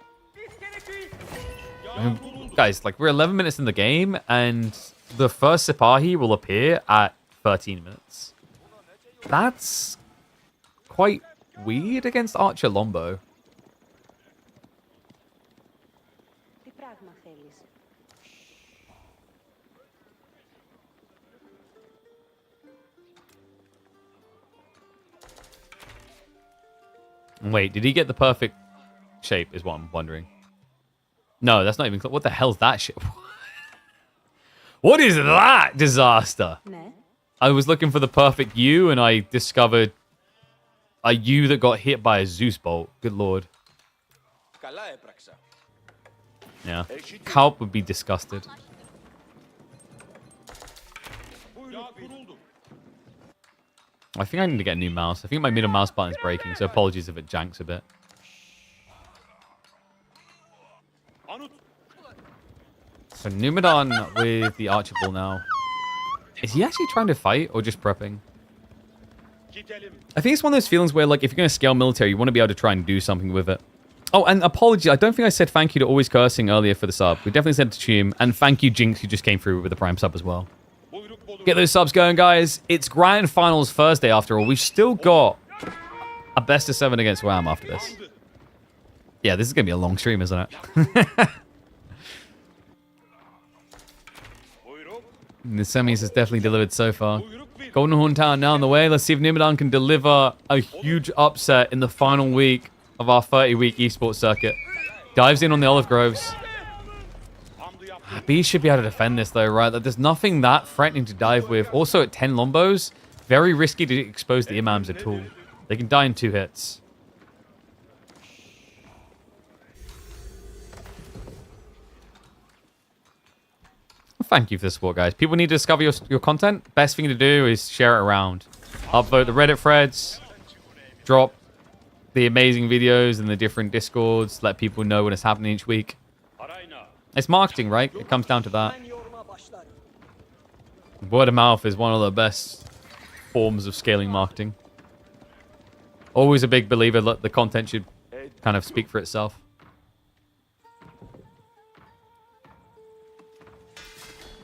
Guys, like we're 11 minutes in the game and the first Sipahi will appear at 13 minutes. That's quite weird against Archer Lombo. Wait, did he get the perfect shape is what I'm wondering. No, that's not even... What the hell's that shit? What is that disaster? I was looking for the perfect U and I discovered a U that got hit by a Zeus bolt. Good lord. Yeah. Kalp would be disgusted. I think I need to get a new mouse. I think my middle mouse button is breaking, so apologies if it janks a bit. So Numidan with the Archer Ball now. Is he actually trying to fight or just prepping? I think it's one of those feelings where, like, if you're going to scale military, you want to be able to try and do something with it. Oh, and apology. I don't think I said thank you to Always Cursing earlier for the sub. We definitely said to Tune. And thank you, Jinx, who just came through with the Prime sub as well. Get those subs going, guys. It's Grand Finals Thursday after all. We've still got a best of 7 against Wham after this. Yeah, this is going to be a long stream, isn't it? The semis has definitely delivered so far. Golden Horn Town now on the way. Let's see if Numidan can deliver a huge upset in the final week of our 30-week esports circuit. Dives in on the Olive Groves. B should be able to defend this though, right? Like, there's nothing that threatening to dive with. Also at 10 Lombos, very risky to expose the Imams at all. They can die in 2 hits. Thank you for the support, guys. People need to discover your content. Best thing to do is share it around. Upvote the Reddit threads. Drop the amazing videos in the different Discords. Let people know when it's happening each week. It's marketing, right? It comes down to that. Word of mouth is one of the best forms of scaling marketing. Always a big believer that the content should kind of speak for itself.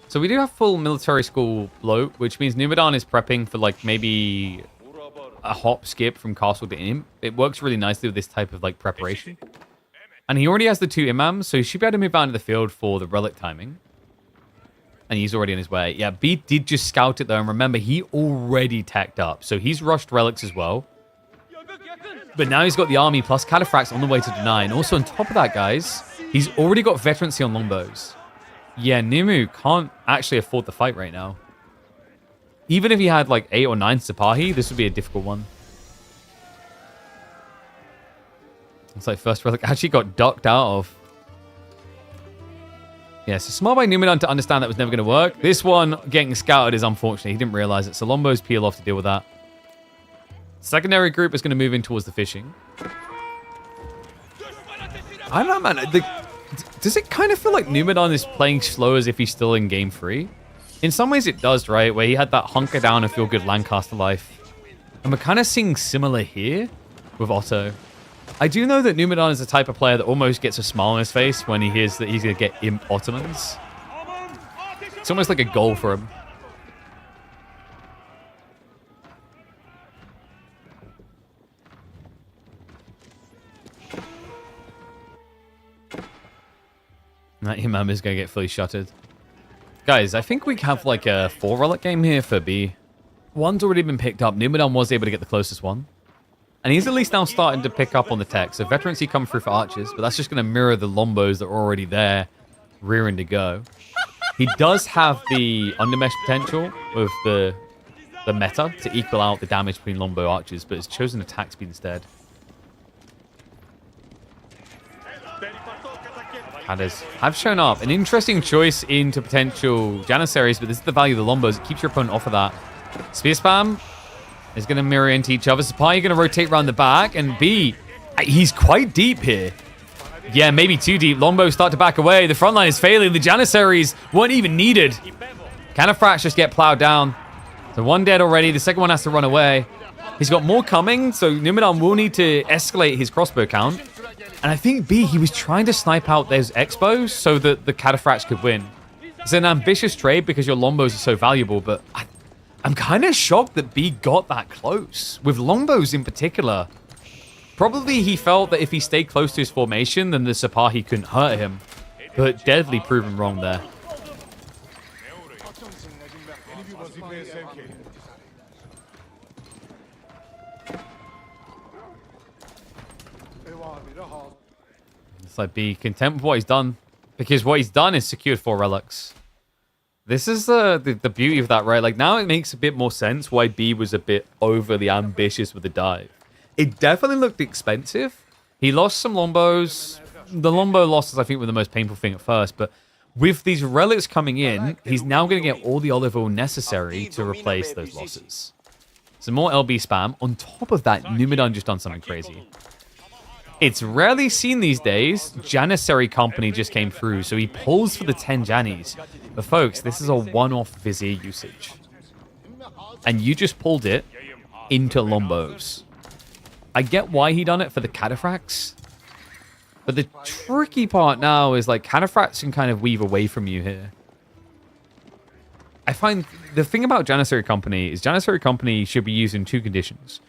So we do have full military school bloat, which means Numidan is prepping for like maybe a hop skip from castle to imp. It works really nicely with this type of like preparation. And he already has the 2 imams, so he should be able to move out into the field for the relic timing. And he's already on his way. Yeah, B did just scout it though, and remember, he already tacked up. So he's rushed relics as well. But now he's got the army plus cataphracts on the way to deny. And also on top of that, guys, he's already got veterancy on longbows. Yeah, Nimu can't actually afford the fight right now. Even if he had like 8 or 9 Sipahi, this would be a difficult one. It's like first relic actually got ducked out of. Yeah, so smart by Numidan to understand that was never going to work. This one getting scouted is unfortunate. He didn't realize it. So Lombos peel off to deal with that. Secondary group is going to move in towards the fishing. I don't know, man. Does it kind of feel like Numidan is playing slow as if he's still in game 3? In some ways it does, right? Where he had that hunker down and feel good Lancaster life. And we're kind of seeing similar here with Otto. I do know that Numidan is the type of player that almost gets a smile on his face when he hears that he's going to get imp Ottomans. It's almost like a goal for him. That Imam is going to get fully shuttered. Guys, I think we have like a 4 relic game here for B. One's already been picked up. Numidan was able to get the closest one. And he's at least now starting to pick up on the tech. So veterancy come through for archers, but that's just going to mirror the Lombos that are already there, rearing to go. He does have the undermesh potential with the meta to equal out the damage between Lombo archers, but has chosen attack speed instead. Hatters have shown up. An interesting choice into potential Janissaries, but this is the value of the Lombos. It keeps your opponent off of that. Spear spam is going to mirror into each other. Sapai going to rotate around the back, and B, he's quite deep here. Yeah, maybe too deep. Lombos start to back away. The front line is failing. The Janissaries weren't even needed. Cataphracts just get plowed down. So 1 dead already. The second one has to run away. He's got more coming, so Numidan will need to escalate his crossbow count. And I think B, he was trying to snipe out those Expos so that the Cataphracts could win. It's an ambitious trade because your Lombos are so valuable, but I'm kind of shocked that B got that close. With Lombos in particular. Probably he felt that if he stayed close to his formation, then the Sipahi couldn't hurt him. But deadly proven wrong there. It's like be content with what he's done. Because what he's done is secured 4 relics. This is the beauty of that, right? Like now it makes a bit more sense why B was a bit overly ambitious with the dive. It definitely looked expensive. He lost some Lombos. The Lombo losses, I think, were the most painful thing at first. But with these relics coming in, he's now going to get all the olive oil necessary to replace those losses. Some more LB spam. On top of that, Numidan just done something crazy. It's rarely seen these days. Janissary Company just came through, so he pulls for the 10 Jannies. But folks, this is a one-off Vizier usage. And you just pulled it into Lombos. I get why he done it for the Cataphracts. But the tricky part now is like Cataphracts can kind of weave away from you here. I find the thing about Janissary Company is Janissary Company should be used in two conditions.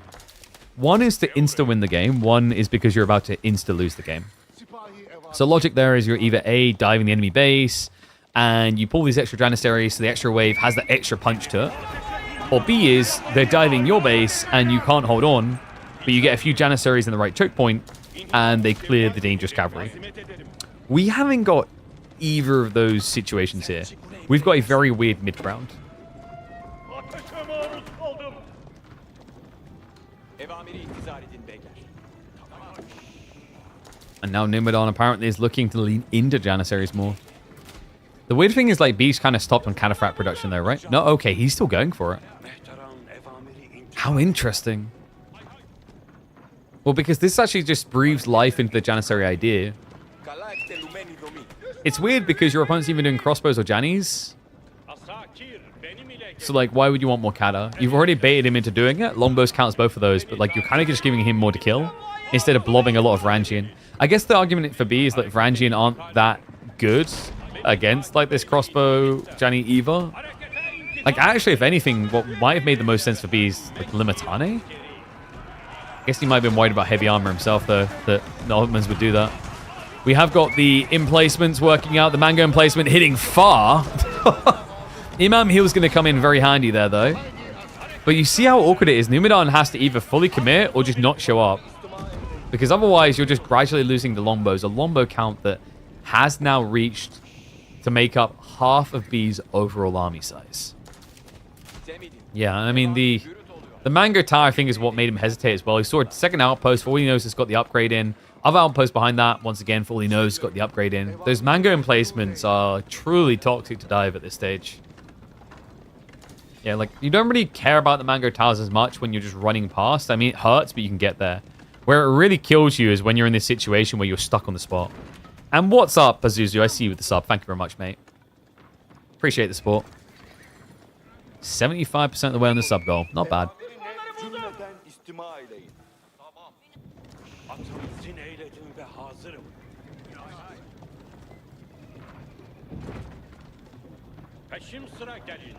One is to insta-win the game. One is because you're about to insta-lose the game. So logic there is you're either A, diving the enemy base, and you pull these extra Janissaries so the extra wave has that extra punch to it. Or B is they're diving your base and you can't hold on, but you get a few Janissaries in the right choke point and they clear the dangerous cavalry. We haven't got either of those situations here. We've got a very weird mid-ground. Atakama'mız oldum. Evamiri intizar edin beyler. And now Numidan apparently is looking to lean into Janissaries more. The weird thing is, like, Beast kind of stopped on Cataphract production there, right? No, okay, he's still going for it. How interesting. Well, because this actually just breathes life into the Janissary idea. It's weird because your opponent's even doing crossbows or Jannies. Asakir benim ile So, like, why would you want more Kata? You've already baited him into doing it. Longbows counts both of those, but, like, you're kind of just giving him more to kill instead of blobbing a lot of Rangian. I guess the argument for B is that Rangian aren't that good against, like, this crossbow Janny Eva. Like, actually, if anything, what might have made the most sense for B is, like, Limitane. I guess he might have been worried about heavy armor himself, though, that the Ottomans would do that. We have got the emplacements working out. The Mango emplacement hitting far. Imam Heal's going to come in very handy there, though. But you see how awkward it is. Numidan has to either fully commit or just not show up. Because otherwise, you're just gradually losing the longbows. A longbow count that has now reached to make up half of B's overall army size. Yeah, I mean, the Mango Tower, I think, is what made him hesitate as well. He saw a second outpost. For all he knows, it's got the upgrade in. Other outpost behind that, once again, for all he knows, got the upgrade in. Those Mango emplacements are truly toxic to dive at this stage. Yeah, like, you don't really care about the Mango Towers as much when you're just running past. I mean, it hurts, but you can get there. Where it really kills you is when you're in this situation where you're stuck on the spot. And what's up, Pazuzu? I see you with the sub. Thank you very much, mate. Appreciate the support. 75% of the way on the sub goal. Not bad. Cümleden istima eyleyin. atımızın eyledim ve hazırım. Peşim sıra gelin.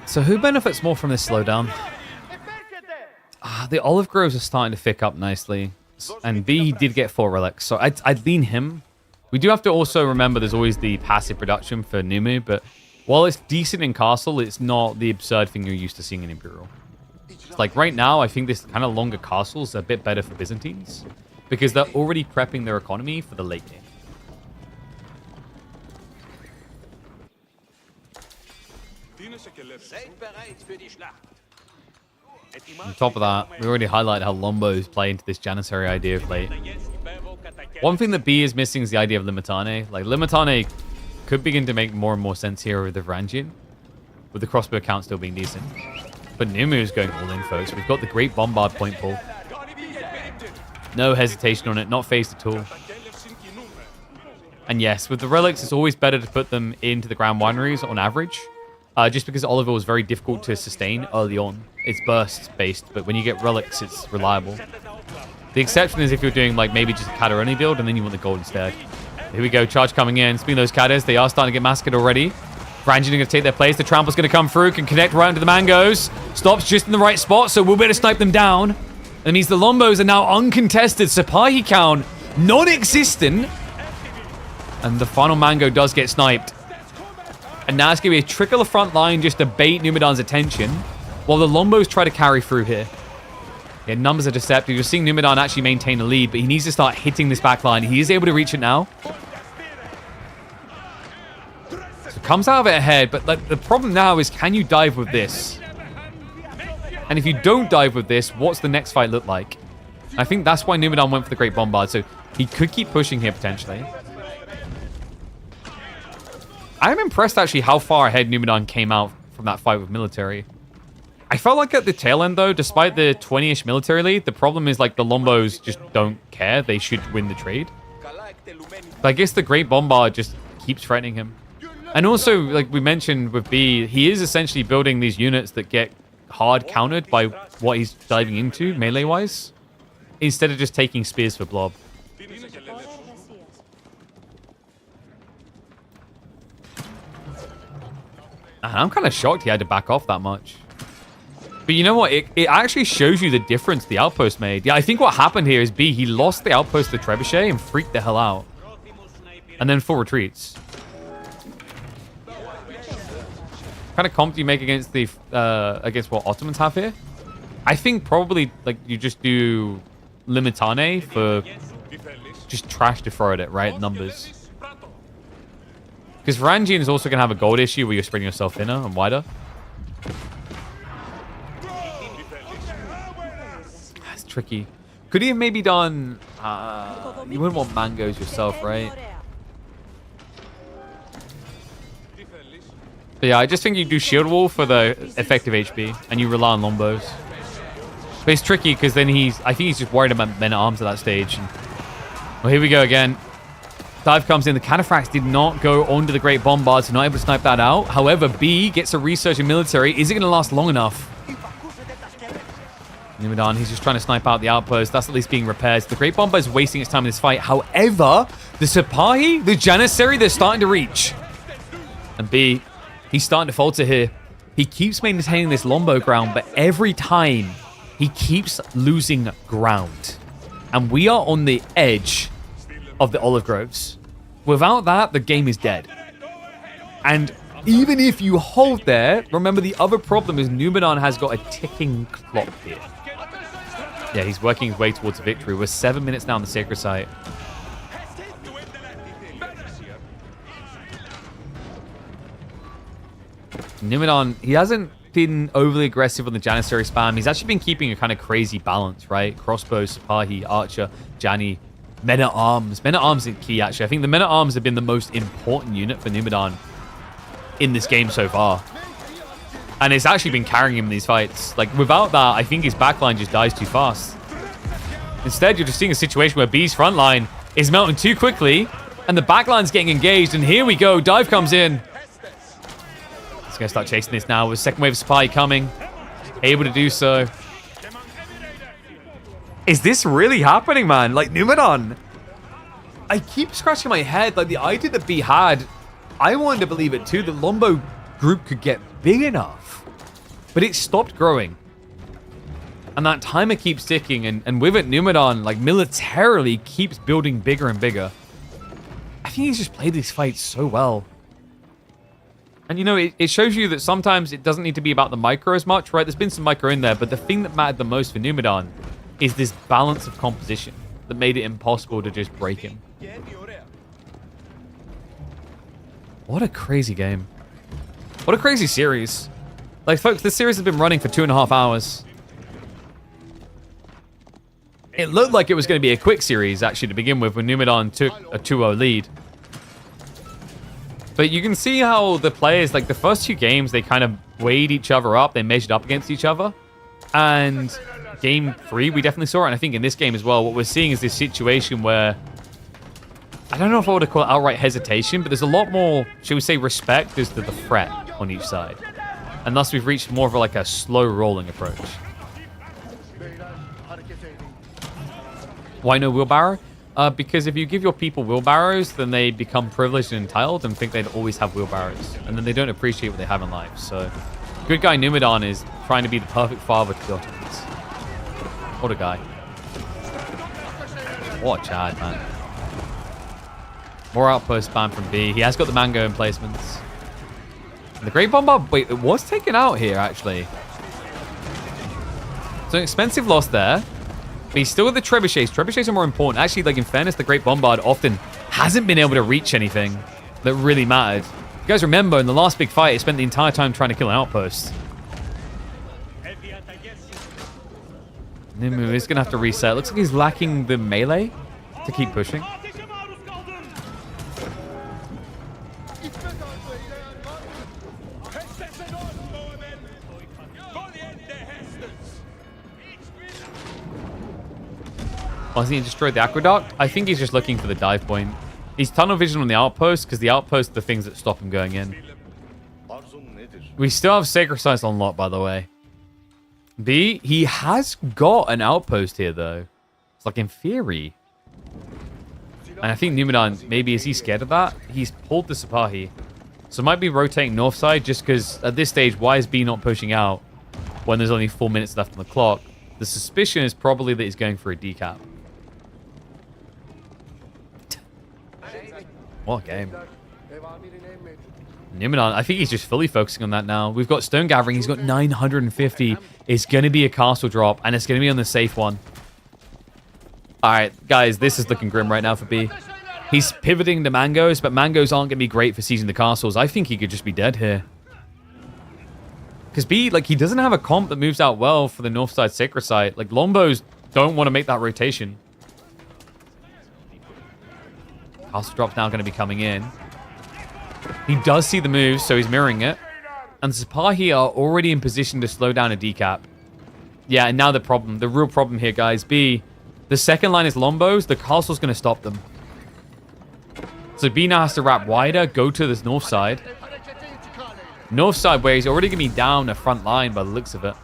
So who benefits more from this slowdown? The olive groves are starting to thick up nicely. And B did get 4 relics, so I'd lean him. We do have to also remember there's always the passive production for Numu, but while it's decent in Castle, it's not the absurd thing you're used to seeing in Imperial. It's like right now, I think this kind of longer castles are a bit better for Byzantines because they're already prepping their economy for the late game. Seid bereit für die Schlacht. On top of that, we already highlighted how Lombos play into this Janissary idea of late. One thing that B is missing is the idea of Limitane. Like, Limitane could begin to make more and more sense here with the Varangian, with the crossbow count still being decent. But Numu is going all in, folks. We've got the Great Bombard point pull. No hesitation on it, not phased at all. And yes, with the relics, it's always better to put them into the Grand Wineries on average. Just because Oliver was very difficult to sustain early on. It's burst-based, but when you get relics, it's reliable. The exception is if you're doing, like, maybe just a Kata-only build, and then you want the gold instead. Here we go, charge coming in. Speaking of those Katas, they are starting to get massacred already. Varangian are going to take their place. The Trample's going to come through, can connect right into the Mangoes. Stops just in the right spot, so we'll be able to snipe them down. That means the Lombos are now uncontested. Sipahi count, non-existent. And the final Mango does get sniped. And now it's going to be a trickle of front line just to bait Numidan's attention while the Lombos try to carry through here. Yeah, numbers are deceptive. You're seeing Numidan actually maintain a lead, but he needs to start hitting this back line. He is able to reach it now. So comes out of it ahead, but like, the problem now is, can you dive with this? And if you don't dive with this, what's the next fight look like? I think that's why Numidan went for the Great Bombard, so he could keep pushing here potentially. I'm impressed, actually, how far ahead Numidan came out from that fight with military. I felt like at the tail end, though, despite the 20-ish military lead, the problem is, like, the Lombos just don't care. They should win the trade. But I guess the Great Bombard just keeps threatening him. And also, like we mentioned with B, he is essentially building these units that get hard countered by what he's diving into, melee-wise, instead of just taking spears for blob. And I'm kind of shocked he had to back off that much. But you know what? It actually shows you the difference the outpost made. Yeah, I think what happened here is B, he lost the outpost to Trebuchet and freaked the hell out. And then full retreats. What kind of comp do you make against the against what Ottomans have here? I think probably like you just do Limitane for just trash defraud it, right? Numbers. Because Varangian is also going to have a gold issue where you're spreading yourself thinner and wider. That's tricky. Could he have maybe done... you wouldn't want mangoes yourself, right? But yeah, I just think you do shield wall for the effective HP, and you rely on lombos. But it's tricky because then I think he's just worried about men at arms at that stage. And, well, here we go again. Dive comes in. The Cataphracts did not go onto the Great Bombard, so not able to snipe that out. However, B gets a research in military. Is it going to last long enough? Numidan, he's just trying to snipe out the outpost. That's at least being repaired. So the Great Bombard is wasting its time in this fight. However, the Sipahi, the Janissary, they're starting to reach. And B, he's starting to falter here. He keeps maintaining this Lombo ground, but every time he keeps losing ground. And we are on the edge of the olive groves. Without that, the game is dead. And even if you hold there, remember the other problem is Numidan has got a ticking clock here. Yeah, he's working his way towards victory. We're 7 minutes now on the Sacred Site. Numidan, he hasn't been overly aggressive on the Janissary spam. He's actually been keeping a kind of crazy balance, right? Crossbow, Sipahi, Archer, Janny, Men-at-Arms. Men-at-Arms is key, actually. I think the Men-at-Arms have been the most important unit for Numidan in this game so far. And it's actually been carrying him in these fights. Like, without that, I think his backline just dies too fast. Instead, you're just seeing a situation where B's front line is melting too quickly, and the backline's getting engaged, and here we go. Dive comes in. He's going to start chasing this now with second wave of Spy coming. Able to do so. Is this really happening, man? Like, Numidan, I keep scratching my head. Like, the idea that B had, I wanted to believe it too. The Lombo group could get big enough. But it stopped growing. And that timer keeps ticking. And with it, Numidan, like, militarily keeps building bigger and bigger. I think he's just played these fights so well. And, you know, it shows you that sometimes it doesn't need to be about the micro as much, right? There's been some micro in there. But the thing that mattered the most for Numidan is this balance of composition that made it impossible to just break him. What a crazy game. What a crazy series. Like, folks, this series has been running for 2.5 hours. It looked like it was going to be a quick series, actually, to begin with, when Numidan took a 2-0 lead. But you can see how the players, like, the first 2 games, they kind of weighed each other up. They measured up against each other. And game 3, we definitely saw it. And I think in this game as well, what we're seeing is this situation where, I don't know if I would call it outright hesitation, but there's a lot more, shall we say, respect as to the threat on each side. And thus we've reached more of a slow rolling approach. Why no wheelbarrow? Because if you give your people wheelbarrows, then they become privileged and entitled and think they'd always have wheelbarrows. And then they don't appreciate what they have in life. So, good guy Numidan is trying to be the perfect father to the Ottomans. What a guy. What a Chad, man. More outpost spam from B. He has got the mango emplacements. The Great Bombard, wait, it was taken out here, actually. So an expensive loss there. But he's still with the Trebuchets. Trebuchets are more important. Actually, like, in fairness, the Great Bombard often hasn't been able to reach anything that really mattered. You guys remember, in the last big fight, he spent the entire time trying to kill an outpost. Nimu is going to have to reset. Looks like he's lacking the melee to keep pushing. Once he destroyed the aqueduct, I think he's just looking for the dive point. He's tunnel vision on the outpost because the outposts are the things that stop him going in. We still have Sacred Sites on lock, by the way. B, he has got an outpost here, though. It's like in theory. And I think Numidan, maybe is he scared of that? He's pulled the Sipahi. So might be rotating north side just because at this stage, why is B not pushing out when there's only 4 minutes left on the clock? The suspicion is probably that he's going for a decap. What a game. Numidan, I think he's just fully focusing on that now. We've got Stone Gathering. He's got 950. It's going to be a castle drop, and it's going to be on the safe one. All right, guys, this is looking grim right now for B. He's pivoting to Mangoes, but Mangoes aren't going to be great for seizing the castles. I think he could just be dead here. Because B, like, he doesn't have a comp that moves out well for the north side sacred site. Like, Lombos don't want to make that rotation. Castle drop's now going to be coming in. He does see the moves, so he's mirroring it. And Sipahi are already in position to slow down a decap. Yeah, and now the real problem here, guys. B, the second line is Lombos. The castle's going to stop them. So B now has to wrap wider, go to this north side. North side, where he's already going to be down a front line by the looks of it.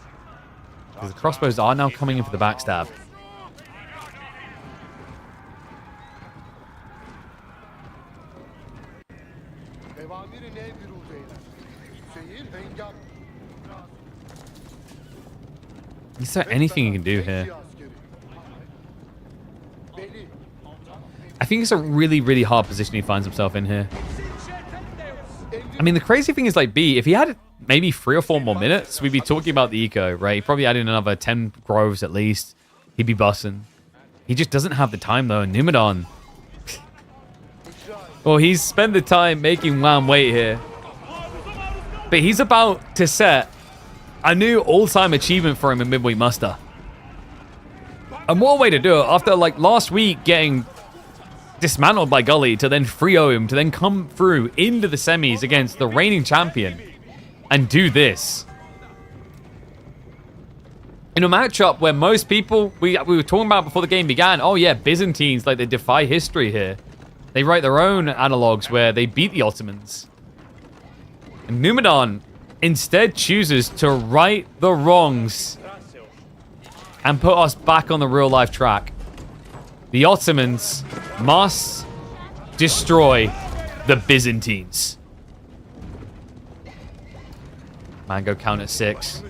Because the crossbows are now coming in for the backstab. Is there anything he can do here? I think it's a really, really hard position he finds himself in here. I mean, the crazy thing is, like, B, if he had maybe 3 or 4 more minutes, we'd be talking about the eco, right? He'd probably add in another 10 groves at least. He'd be bussing. He just doesn't have the time, though. And Numidan. Well, he's spent the time making Wham wait here. But he's about to set a new all-time achievement for him in Midweek Muster. And what a way to do it. After, like, last week getting dismantled by Gully to then 3-0 him, to then come through into the semis against the reigning champion and do this. In a matchup where most people, we were talking about before the game began, oh yeah, Byzantines, like, they defy history here. They write their own analogs where they beat the Ottomans. And Numidan instead chooses to right the wrongs and put us back on the real-life track. The Ottomans must destroy the Byzantines. Mango count at 6.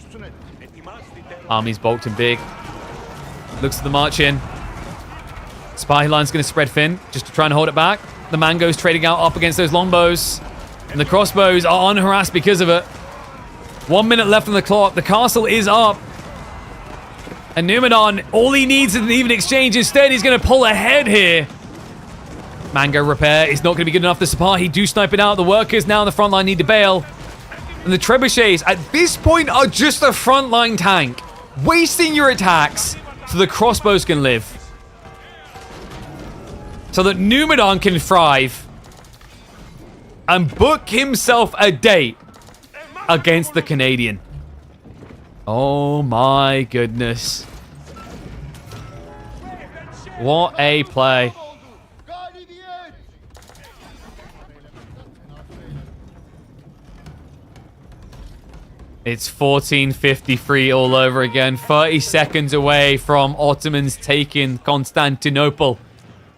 Army's bulked and big. Looks at the march in. Spy line's going to spread thin just to try and hold it back. The Mango's trading out up against those longbows. And the crossbows are unharassed because of it. 1 minute left on the clock. The castle is up. And Numidan, all he needs is an even exchange. Instead, he's going to pull ahead here. Mango repair is not going to be good enough. The Sipahi do snipe it out. The workers now on the front line need to bail. And the trebuchets, at this point, are just a frontline tank. Wasting your attacks so the crossbows can live. So that Numidan can thrive. And book himself a date against the Canadian. Oh my goodness. What a play. It's 14:53 all over again. 30 seconds away from Ottomans taking Constantinople.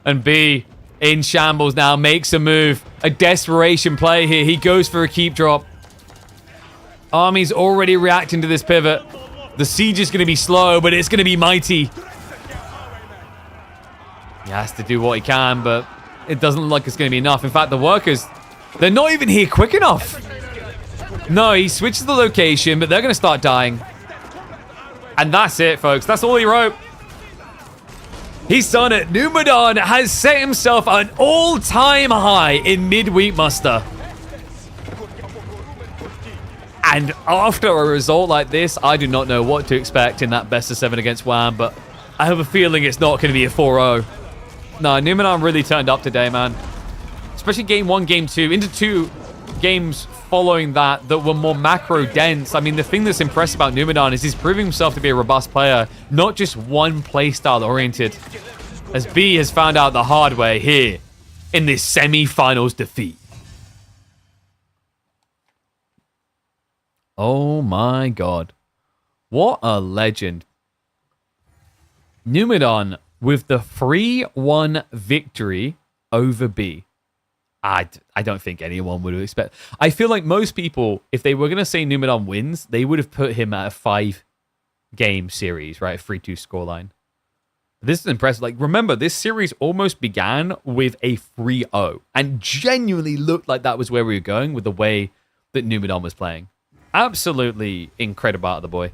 And B, in shambles now, makes a move. A desperation play here. He goes for a keep drop. Army's already reacting to this pivot. The siege is going to be slow, but it's going to be mighty. He has to do what he can, but it doesn't look like it's going to be enough. In fact, the workers, they're not even here quick enough. No, he switches the location, but they're going to start dying. And that's it, folks. That's all he wrote. He's done it. Numidan has set himself an all-time high in midweek muster. And after a result like this, I do not know what to expect in that best of 7 against Wham, but I have a feeling it's not going to be a 4-0. No, Numidan really turned up today, man. Especially game 1, game 2, into 2 games following that were more macro dense. I mean, the thing that's impressive about Numidan is he's proving himself to be a robust player, not just one playstyle oriented, as B has found out the hard way here in this semi-finals defeat. Oh my god. What a legend. Numidan with the 3-1 victory over B. I don't think anyone would expect. I feel like most people, if they were going to say Numidan wins, they would have put him at a 5-game series, right? A 3-2 scoreline. This is impressive. Like, remember, this series almost began with a 3-0 and genuinely looked like that was where we were going with the way that Numidan was playing. Absolutely incredible out of the boy.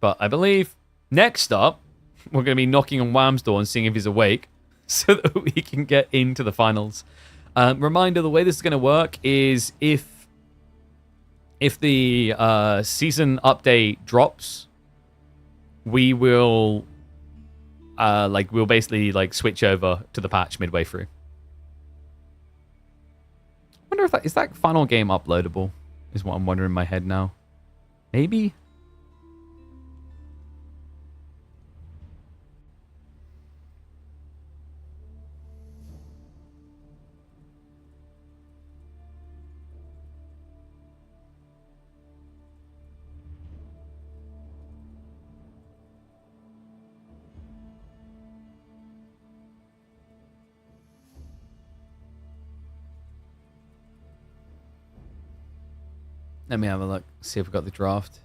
But I believe next up, we're going to be knocking on Wham's door and seeing if he's awake so that we can get into the finals. Reminder, the way this is going to work is if the season update drops, we will we'll basically like switch over to the patch midway through. I wonder if is that final game uploadable? Is what I'm wondering in my head now. Maybe. Let me have a look, see if we got the draft.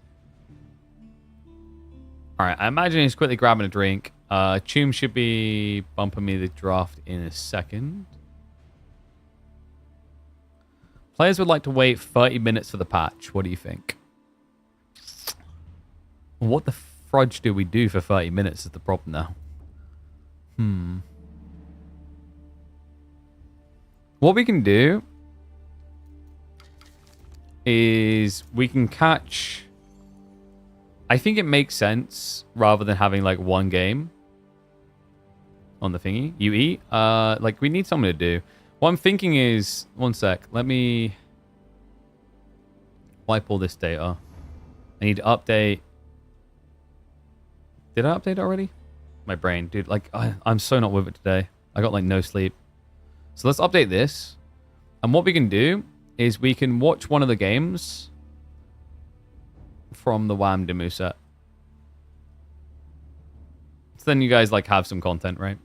All right, I imagine he's quickly grabbing a drink. Choom should be bumping me the draft in a second. Players would like to wait 30 minutes for the patch. What do you think? What the fudge do we do for 30 minutes is the problem now. What we can do is we can catch... I think it makes sense rather than having like one game on the thingy. UE. Like we need something to do. What I'm thinking is... One sec. Let me wipe all this data. I need to update... Did I update it already? My brain. Dude, like I'm so not with it today. I got like no sleep. So let's update this. And what we can do is we can watch one of the games from the Wham demo set. So then you guys like have some content, right?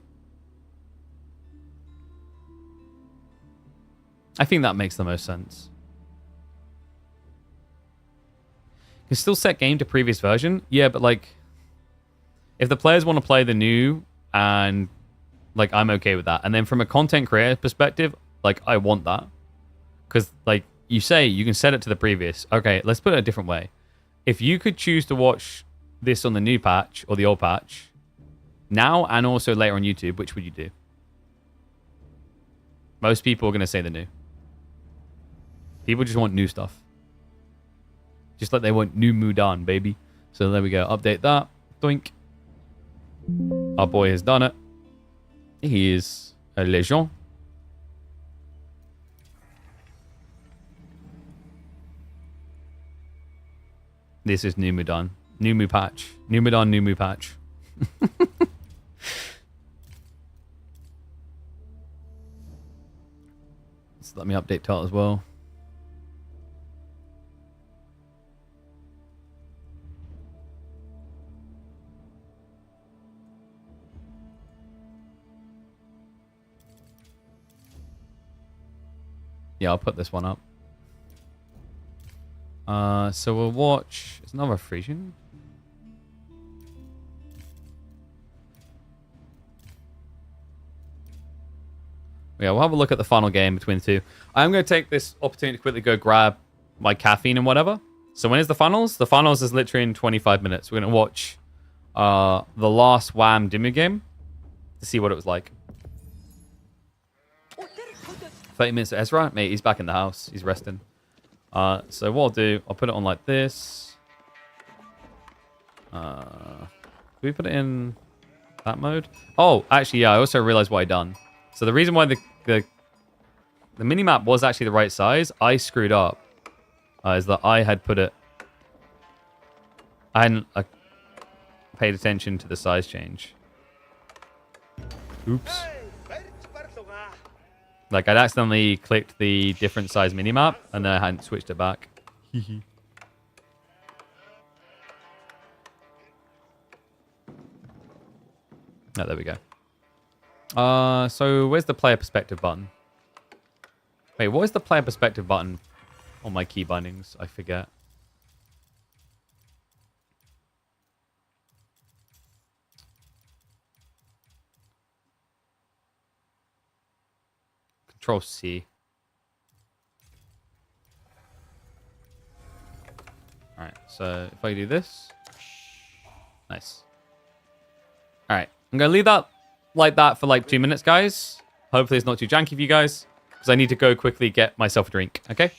I think that makes the most sense. You can still set game to previous version. Yeah, but like if the players want to play the new and like I'm okay with that. And then from a content creator perspective, like I want that. Because, like, you say you can set it to the previous. Okay, let's put it a different way. If you could choose to watch this on the new patch or the old patch, now and also later on YouTube, which would you do? Most people are going to say the new. People just want new stuff. Just like they want new Mudan, baby. So there we go. Update that. Doink. Our boy has done it. He is a legend. This is Numidan. Numu patch. Numidan, Numu patch. So let me update Tart as well. Yeah, I'll put this one up. So we'll watch... It's another Frisian. Yeah, we'll have a look at the final game between the two. I'm going to take this opportunity to quickly go grab my caffeine and whatever. So when is the finals? The finals is literally in 25 minutes. We're going to watch the last Wham demo game to see what it was like. 30 minutes of Ezra? Mate, he's back in the house. He's resting. So what I'll do, I'll put it on like this. Do we put it in that mode? Oh, actually, yeah, I also realized what I done. So the reason why the minimap was actually the right size, I screwed up. Is that I had put it... I hadn't paid attention to the size change. Oops. Like, I'd accidentally clicked the different size minimap, and then I hadn't switched it back. Oh, there we go. So where's the player perspective button? Wait, what is the player perspective button on my key bindings? I forget. Control C. Alright, so if I do this. Nice. Alright, I'm going to leave that like that for like 2 minutes, guys. Hopefully it's not too janky for you guys. Because I need to go quickly get myself a drink, okay?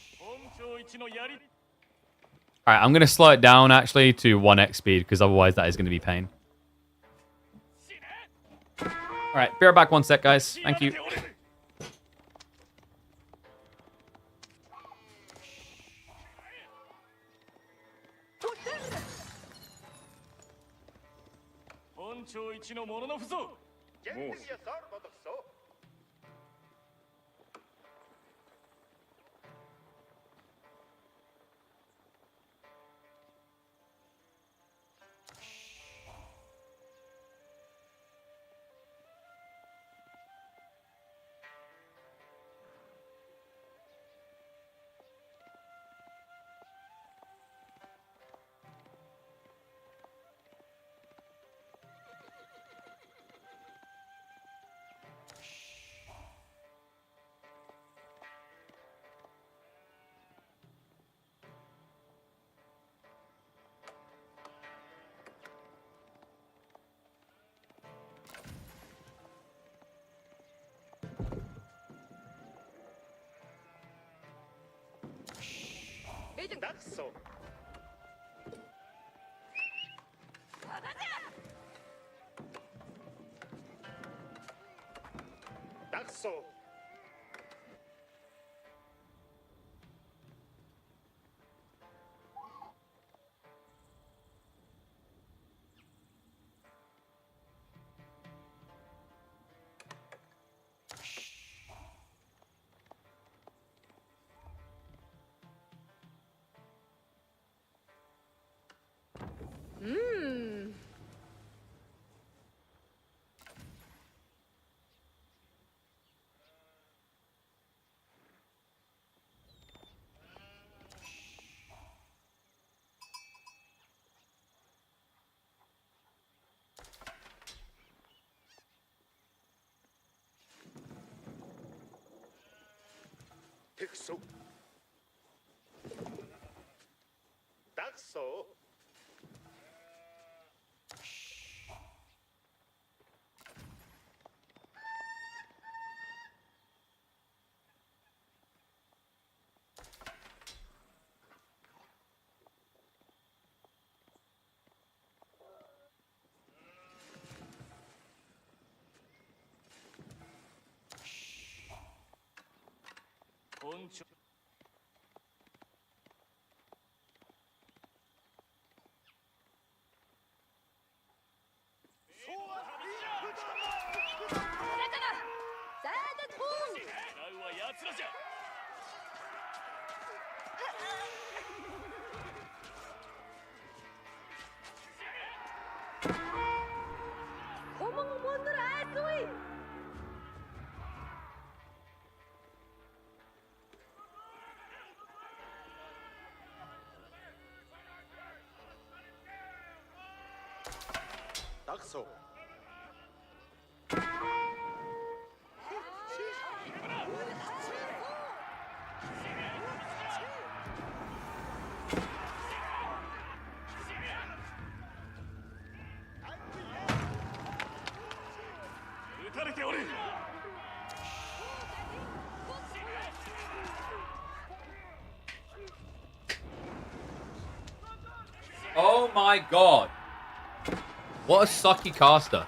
Alright, I'm going to slow it down actually to 1x speed. Because otherwise that is going to be pain. Alright, be right back 1 sec, guys. Thank you. Oh my god. What a sucky caster.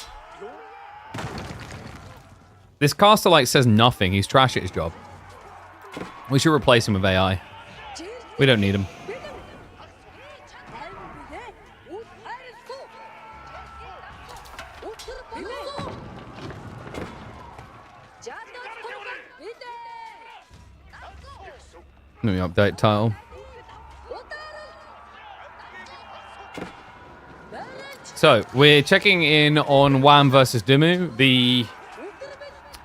This caster like says nothing. He's trash at his job. We should replace him with AI. We don't need him. Let me update title. So, we're checking in on Wham versus Dimu. The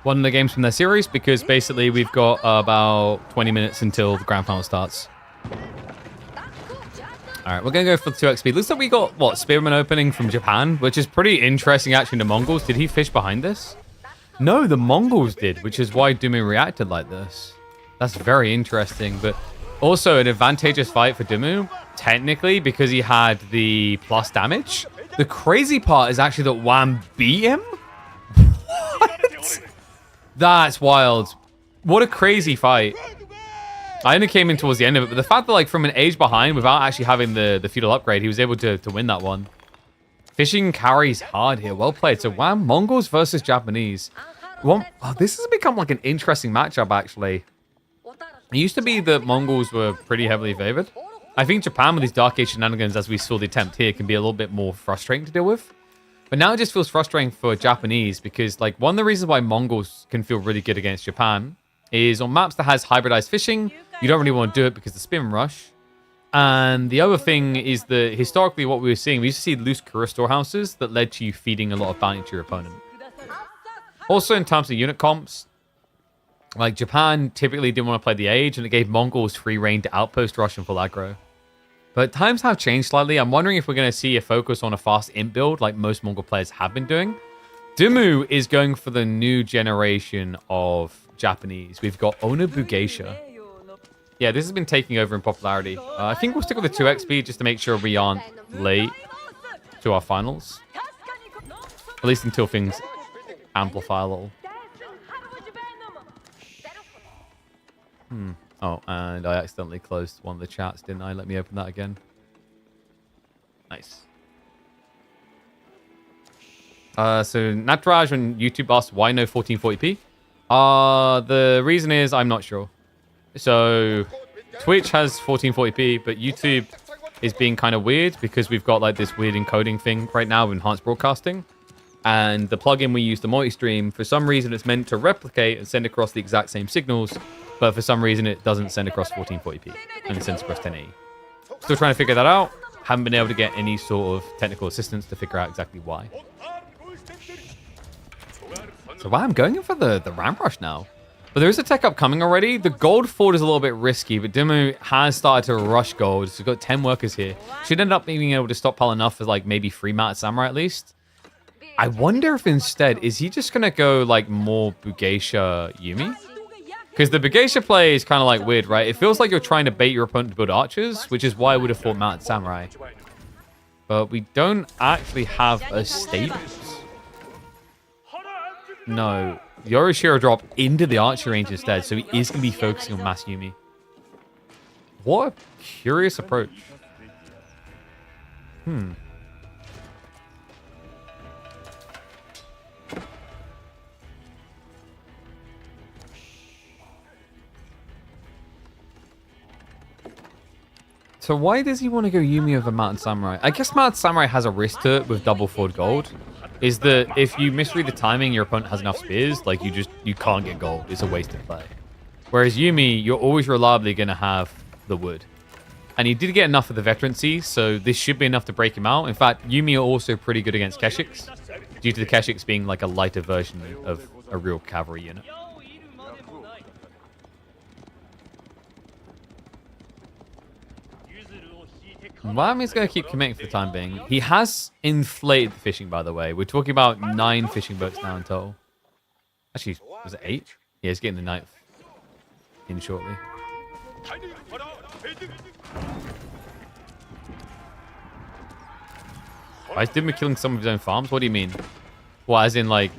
one of the games from their series because basically we've got about 20 minutes until the grand final starts. All right, we're going to go for the 2x. Looks like we got, what, Spearman opening from Japan, which is pretty interesting actually. The Mongols, did he fish behind this? No, the Mongols did, which is why Dumu reacted like this. That's very interesting, but also an advantageous fight for Dumu, technically, because he had the plus damage. The crazy part is actually that Wham beat him? What? That's wild. What a crazy fight. I only came in towards the end of it, but the fact that, like, from an age behind, without actually having the feudal upgrade, he was able to win that one. Fishing carries hard here. Well played. So, Wham, Mongols versus Japanese. Oh, this has become, like, an interesting matchup, actually. It used to be that Mongols were pretty heavily favored. I think Japan, with these Dark Age shenanigans, as we saw the attempt here, can be a little bit more frustrating to deal with. But now it just feels frustrating for Japanese because, like, one of the reasons why Mongols can feel really good against Japan is on maps that has hybridized fishing, you don't really want to do it because of the spin rush. And the other thing is that historically what we were seeing, we used to see loose Kura storehouses that led to you feeding a lot of bounty to your opponent. Also, in terms of unit comps, like Japan typically didn't want to play the Age, and it gave Mongols free reign to outpost rush and full aggro. But times have changed slightly. I'm wondering if we're going to see a focus on a fast imp build like most Mongol players have been doing. Dumu is going for the new generation of Japanese. We've got Onobu Geisha. Yeah, this has been taking over in popularity. I think we'll stick with the 2x speed just to make sure we aren't late to our finals. At least until things amplify a little. Oh, and I accidentally closed one of the chats, didn't I? Let me open that again. Nice. So Natraj on YouTube asked, why no 1440p? The reason is I'm not sure. So Twitch has 1440p, but YouTube is being kind of weird because we've got like this weird encoding thing right now with enhanced broadcasting. And the plugin we use, the multi-stream, for some reason it's meant to replicate and send across the exact same signals, but for some reason it doesn't send across 1440p and it sends across 1080. Still trying to figure that out. Haven't been able to get any sort of technical assistance to figure out exactly why. So wow, I'm going in for the Ram Rush now. But there is a tech up coming already. The gold ford is a little bit risky, but Dumu has started to rush gold. So we've got 10 workers here. Should end up being able to stockpile enough for like maybe 3 Mounted Samurai at least. I wonder if instead, is he just going to go like more Bugeisha Yumi? Because the Bugeisha play is kind of like weird, right? It feels like you're trying to bait your opponent to build archers, which is why I would have thought Mounted Samurai. But we don't actually have a status. No. Yorishiro drop into the archer range instead, so he is going to be focusing on Mass Yumi. What a curious approach. So why does he want to go Yumi over Mounted Samurai? I guess Mounted Samurai has a risk to it with double forward gold. Is that if you misread the timing, your opponent has enough spears, like you can't get gold. It's a waste of play. Whereas Yumi, you're always reliably going to have the wood. And he did get enough of the veterancy, so this should be enough to break him out. In fact, Yumi are also pretty good against Keshiks, due to the Keshiks being like a lighter version of a real cavalry unit. Wami's going to keep committing for the time being. He has inflated the fishing, by the way. We're talking about 9 fishing boats now in total. Actually, was it 8? Yeah, he's getting the 9th in shortly. Why is Dimmer killing some of his own farms? What do you mean? Well, as in, like,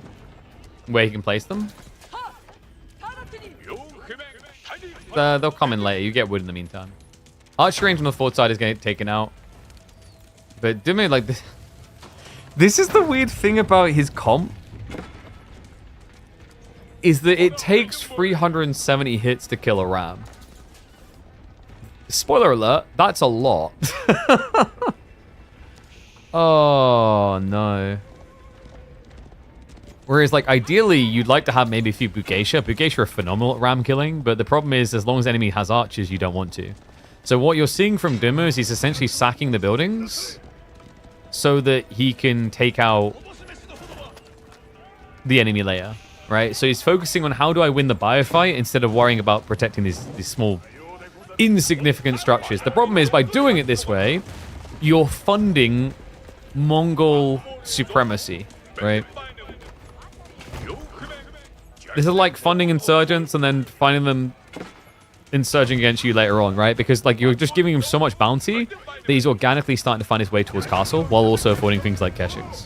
where he can place them? They'll come in later. You get wood in the meantime. Archer range on the forward side is going to get taken out. But Dimmer, like, this is the weird thing about his comp. Is that it takes 370 hits to kill a ram. Spoiler alert, that's a lot. Oh, no. Whereas, like, ideally, you'd like to have maybe a few Bugeisha. Bugeisha are phenomenal at ram killing, but the problem is, as long as the enemy has archers, you don't want to. So what you're seeing from Dimmer is he's essentially sacking the buildings so that he can take out the enemy layer, right? So he's focusing on how do I win the biofight instead of worrying about protecting these small, insignificant structures. The problem is by doing it this way, you're funding Mongol supremacy, right? This is like funding insurgents and then finding them insurging against you later on, right? Because like you're just giving him so much bounty that he's organically starting to find his way towards castle while also avoiding things like Keshiks.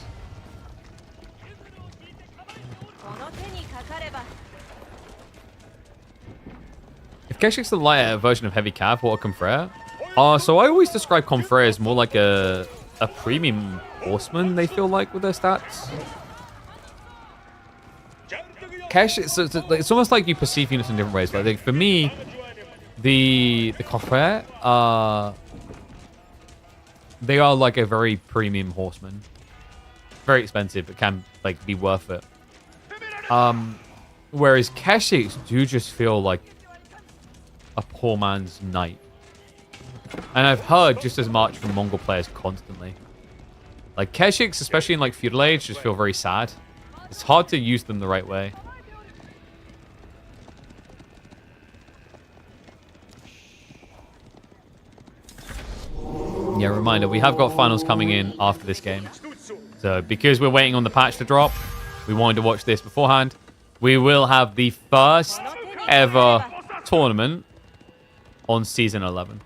If Keshik's the lighter version of Heavy Cav, what a Confrere? So I always describe Confrere as more like a premium horseman, they feel like, with their stats. Kesh, it's almost like you perceive units in different ways. Like for me, the Confrere, they are like a very premium horseman. Very expensive, but can like be worth it. Whereas Keshiks do just feel like a poor man's knight. And I've heard just as much from Mongol players constantly. Like Keshiks, especially in like Feudal Age, just feel very sad. It's hard to use them the right way. Yeah, reminder, we have got finals coming in after this game. So because we're waiting on the patch to drop, we wanted to watch this beforehand. We will have the first ever tournament on Season 11.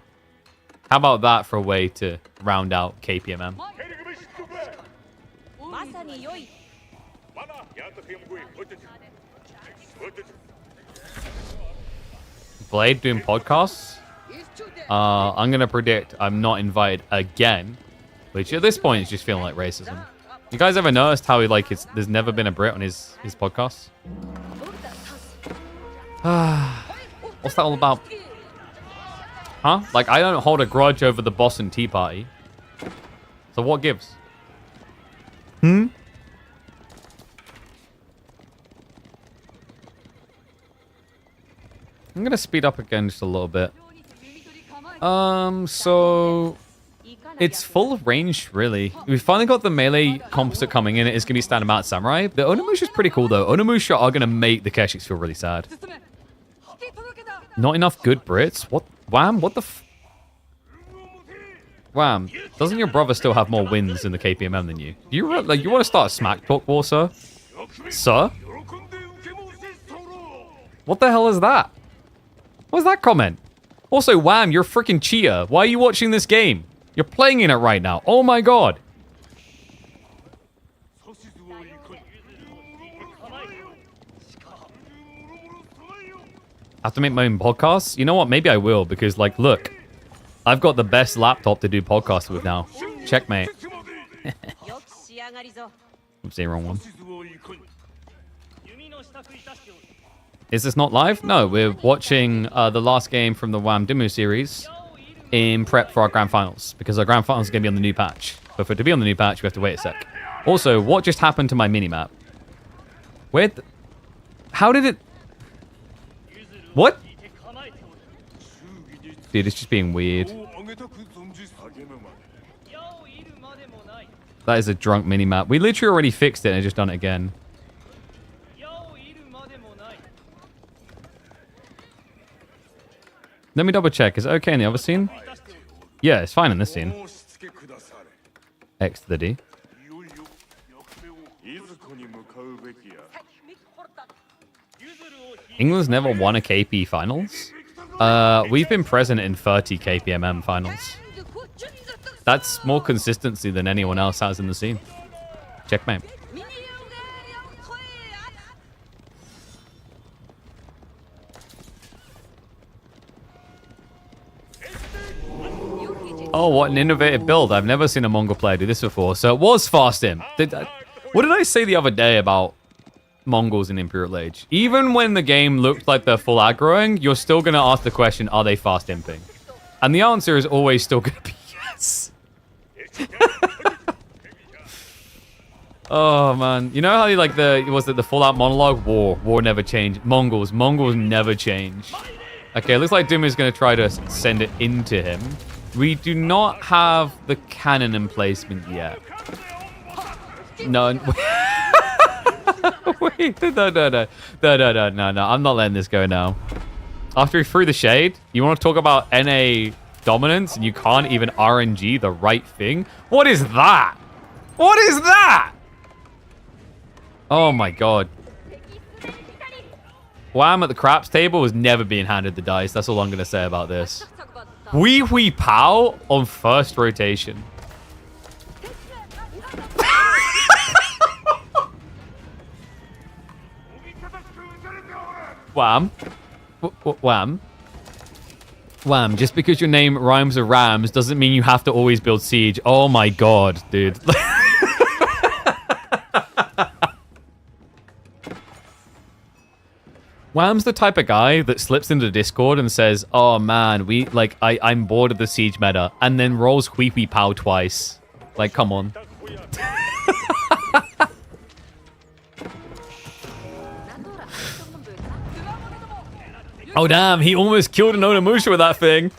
How about that for a way to round out KPMM? Blade doing podcasts? I'm going to predict I'm not invited again, which at this point is just feeling like racism. You guys ever noticed how there's never been a Brit on his podcasts? What's that all about? Huh? Like, I don't hold a grudge over the Boston Tea Party. So what gives? I'm going to speed up again just a little bit. So it's full of range, really. We finally got the melee composite coming in. It is going to be standard mount samurai. The Onimusha is pretty cool, though. Onimusha are going to make the Keshiks feel really sad. Not enough good Brits? What? Wham? What the Wham. Doesn't your brother still have more wins in the KPMM than you? You want to start a smack talk war, sir? Sir? What the hell is that? What was that comment? Also, Wham, you're a freaking cheater. Why are you watching this game? You're playing in it right now. Oh my god. I have to make my own podcasts? You know what? Maybe I will, because, like, look. I've got the best laptop to do podcasts with now. Checkmate. Oops, the wrong one. Is this not live? No, we're watching the last game from the Wham Dimu series in prep for our grand finals, because our grand finals is going to be on the new patch. But for it to be on the new patch, we have to wait a sec. Also, what just happened to my minimap? How did it... What? Dude, it's just being weird. That is a drunk minimap. We literally already fixed it and just done it again. Let me double check. Is it okay in the other scene? Yeah, it's fine in this scene. X to the D. England's never won a KP finals. We've been present in 30 KPMM finals. That's more consistency than anyone else has in the scene. Checkmate. Oh, what an innovative build. I've never seen a Mongol player do this before. So it was fast imp. What did I say the other day about Mongols in Imperial Age? Even when the game looked like they're full aggroing, you're still going to ask the question, are they fast imping? And the answer is always still going to be yes. Oh, man. You know how like the full-out monologue? War never changed. Mongols never change. Okay, it looks like Doom is going to try to send it into him. We do not have the cannon emplacement yet. No. Wait, no. I'm not letting this go now. After he threw the shade, you want to talk about NA dominance and you can't even RNG the right thing? What is that? What is that? Oh my god. Wham at the craps table was never being handed the dice. That's all I'm going to say about this. Wee Wee Pow on first rotation. Wham. Wham. Wham. Just because your name rhymes with Rams doesn't mean you have to always build Siege. Oh my god, dude. Wham's the type of guy that slips into Discord and says, oh man, I'm bored of the Siege meta, and then rolls Wee Wee Pow twice. Like, come on. Oh damn, he almost killed an Onimusha with that thing.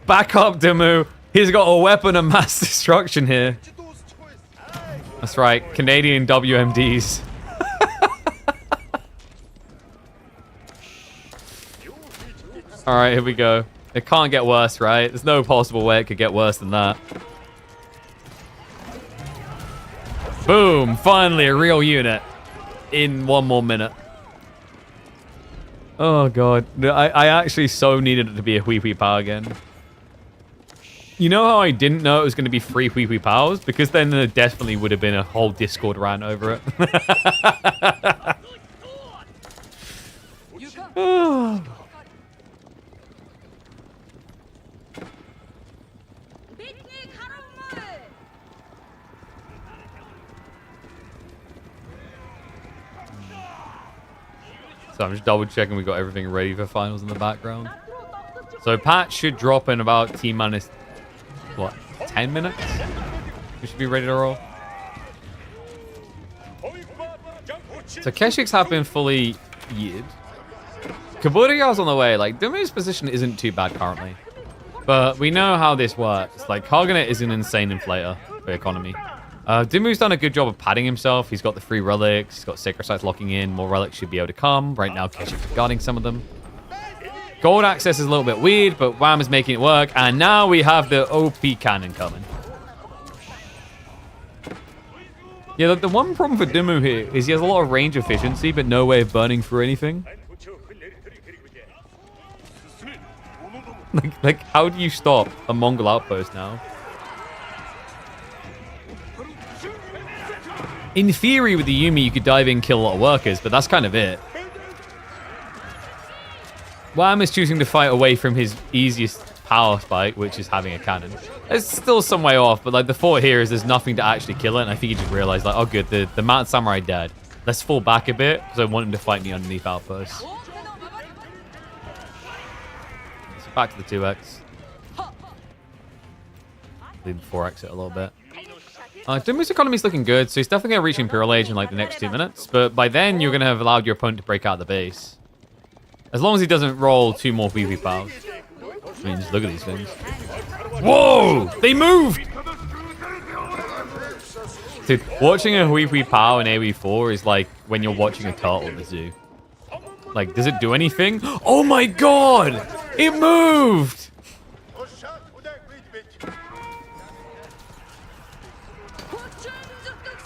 Back up, Dimu. He's got a weapon of mass destruction here. That's right, Canadian WMDs. Alright, here we go. It can't get worse, right? There's no possible way it could get worse than that. Boom! Finally, a real unit. In 1 more minute. Oh god. I actually so needed it to be a Wee Wee Pow again. You know how I didn't know it was going to be 3 Wee Wee Pows? Because then there definitely would have been a whole Discord rant over it. Oh. So I'm just double checking we got everything ready for finals in the background. So patch should drop in about T-minus, what, 10 minutes? We should be ready to roll. So Keshiks have been fully yeared. Kaburiya's on the way. Like, Dumu's position isn't too bad currently. But we know how this works. Like, Kaganet is an insane inflator for economy. Dumu's done a good job of padding himself. He's got the 3 relics. He's got Sacred Sites locking in. More relics should be able to come. Right now, Keshiks are guarding some of them. Gold access is a little bit weird, but Wham is making it work. And now we have the OP cannon coming. Yeah, the one problem for Dimu here is he has a lot of range efficiency, but no way of burning through anything. Like, how do you stop a Mongol outpost now? In theory, with the Yumi, you could dive in and kill a lot of workers, but that's kind of it. Wham is choosing to fight away from his easiest power spike, which is having a cannon. It's still some way off, but like the thought here is there's nothing to actually kill it, and I think he just realized, like, oh good, the Mount Samurai dead. Let's fall back a bit, because I want him to fight me underneath outposts. So back to the 2x. Leave the 4x it a little bit. Dumu's economy's looking good, so he's definitely going to reach Imperial Age in like the next 2 minutes. But by then, you're going to have allowed your opponent to break out the base. As long as he doesn't roll 2 more Wee Wee Pows. I mean, just look at these things. Whoa! They moved! Dude, watching a Wee Wee Pow in AoE4 is like when you're watching a turtle in the zoo. Like, does it do anything? Oh my god! It moved!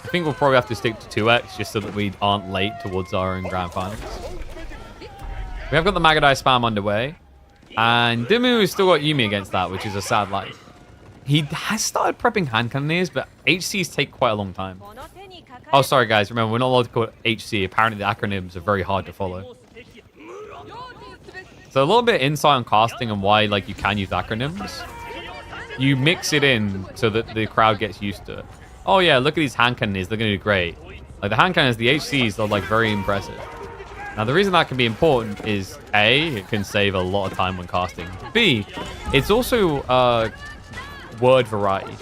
I think we'll probably have to stick to 2x just so that we aren't late towards our own grand finals. We have got the Magadai spam underway. And Dimu has still got Yumi against that, which is a sad life. He has started prepping hand cannoneers, but HCs take quite a long time. Oh, sorry guys, remember, we're not allowed to call it HC. Apparently the acronyms are very hard to follow. So a little bit of insight on casting and why like you can use acronyms. You mix it in so that the crowd gets used to it. Oh yeah, look at these hand cannons. They're going to do great. Like the hand cannons, the HCs are like very impressive. Now the reason that can be important is A, it can save a lot of time when casting. B, it's also word variety.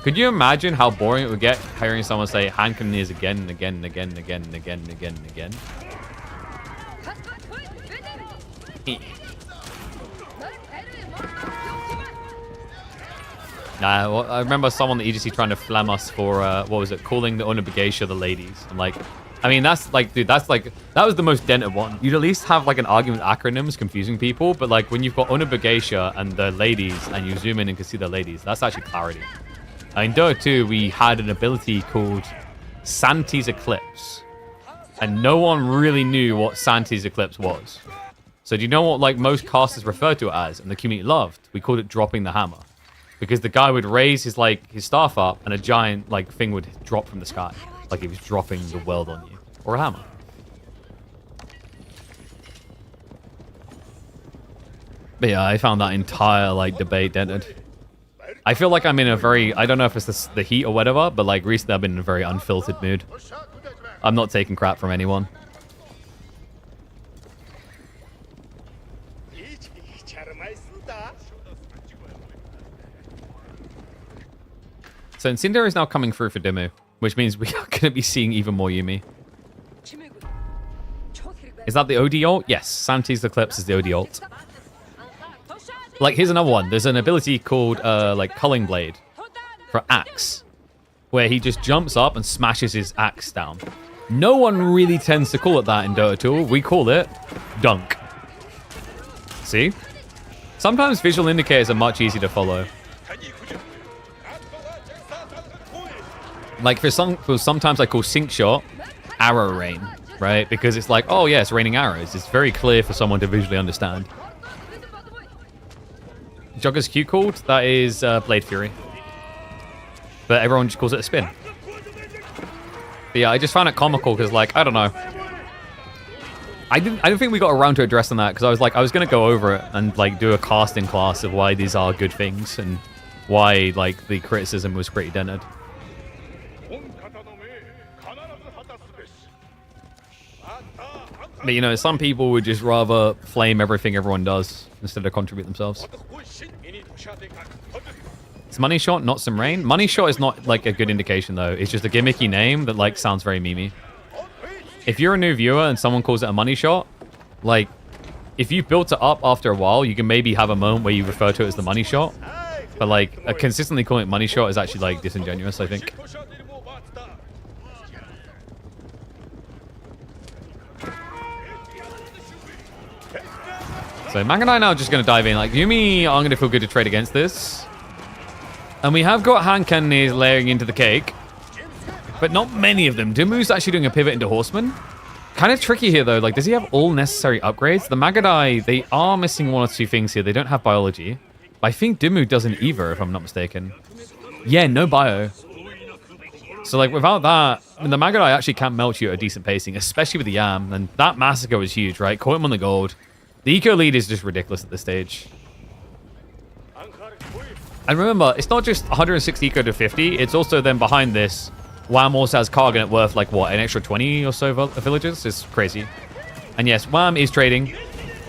Could you imagine how boring it would get hearing someone say hand cannons again and again and again and again and again and again and again? Nah, well, I remember someone at EGC trying to flam us for, what was it, calling the Onabageisha the ladies. I'm like, I mean, that's like, dude, that's like, that was the most dented one. You'd at least have like an argument with acronyms confusing people, but like when you've got Onabageisha and the ladies and you zoom in and can see the ladies, that's actually clarity. In Dota 2, we had an ability called Santi's Eclipse, and no one really knew what Santi's Eclipse was. So do you know what like most casters referred to it as and the community loved? We called it dropping the hammer. Because the guy would raise his staff up and a giant like thing would drop from the sky. Like he was dropping the world on you. Or a hammer. But yeah, I found that entire like debate dented. I feel like I'm in a very, I don't know if it's the heat or whatever, but like recently I've been in a very unfiltered mood. I'm not taking crap from anyone. So Incendiary is now coming through for Dimmu, which means we are going to be seeing even more Yuumi. Is that the OD ult? Yes, Santi's Eclipse is the OD ult. Like, here's another one. There's an ability called, like, Culling Blade for Axe, where he just jumps up and smashes his axe down. No one really tends to call it that in Dota 2. We call it Dunk. See? Sometimes visual indicators are much easier to follow. Like, sometimes I call Sync Shot Arrow Rain, right? Because it's like, oh, yeah, it's raining arrows. It's very clear for someone to visually understand. Jogger's Q called? That is Blade Fury. But everyone just calls it a spin. But yeah, I just found it comical because, like, I don't know. I don't think we got around to addressing that because I was going to go over it and, like, do a casting class of why these are good things and why, like, the criticism was pretty dented. But, you know, some people would just rather flame everything everyone does instead of contribute themselves. It's Money Shot, not some rain. Money Shot is not, like, a good indication, though. It's just a gimmicky name that, like, sounds very memey. If you're a new viewer and someone calls it a Money Shot, like, if you've built it up after a while, you can maybe have a moment where you refer to it as the Money Shot. But, like, consistently calling it Money Shot is actually, like, disingenuous, I think. So Mang and I now are just going to dive in. Like, Yuumi aren't going to feel good to trade against this. And we have got Hanken is layering into the cake. But not many of them. Dimmu's actually doing a pivot into Horseman. Kind of tricky here, though. Like, does he have all necessary upgrades? The Magadai, they are missing one or two things here. They don't have biology. But I think Dimmu doesn't either, if I'm not mistaken. Yeah, no bio. So, like, without that, I mean, the Magadai actually can't melt you at a decent pacing, especially with the Yam. And that massacre was huge, right? Caught him on the gold. The eco lead is just ridiculous at this stage. And remember, it's not just 160 eco to 50. It's also then behind this, Wham also has Kargan worth like, what, an extra 20 or so villages? It's crazy. And yes, Wham is trading.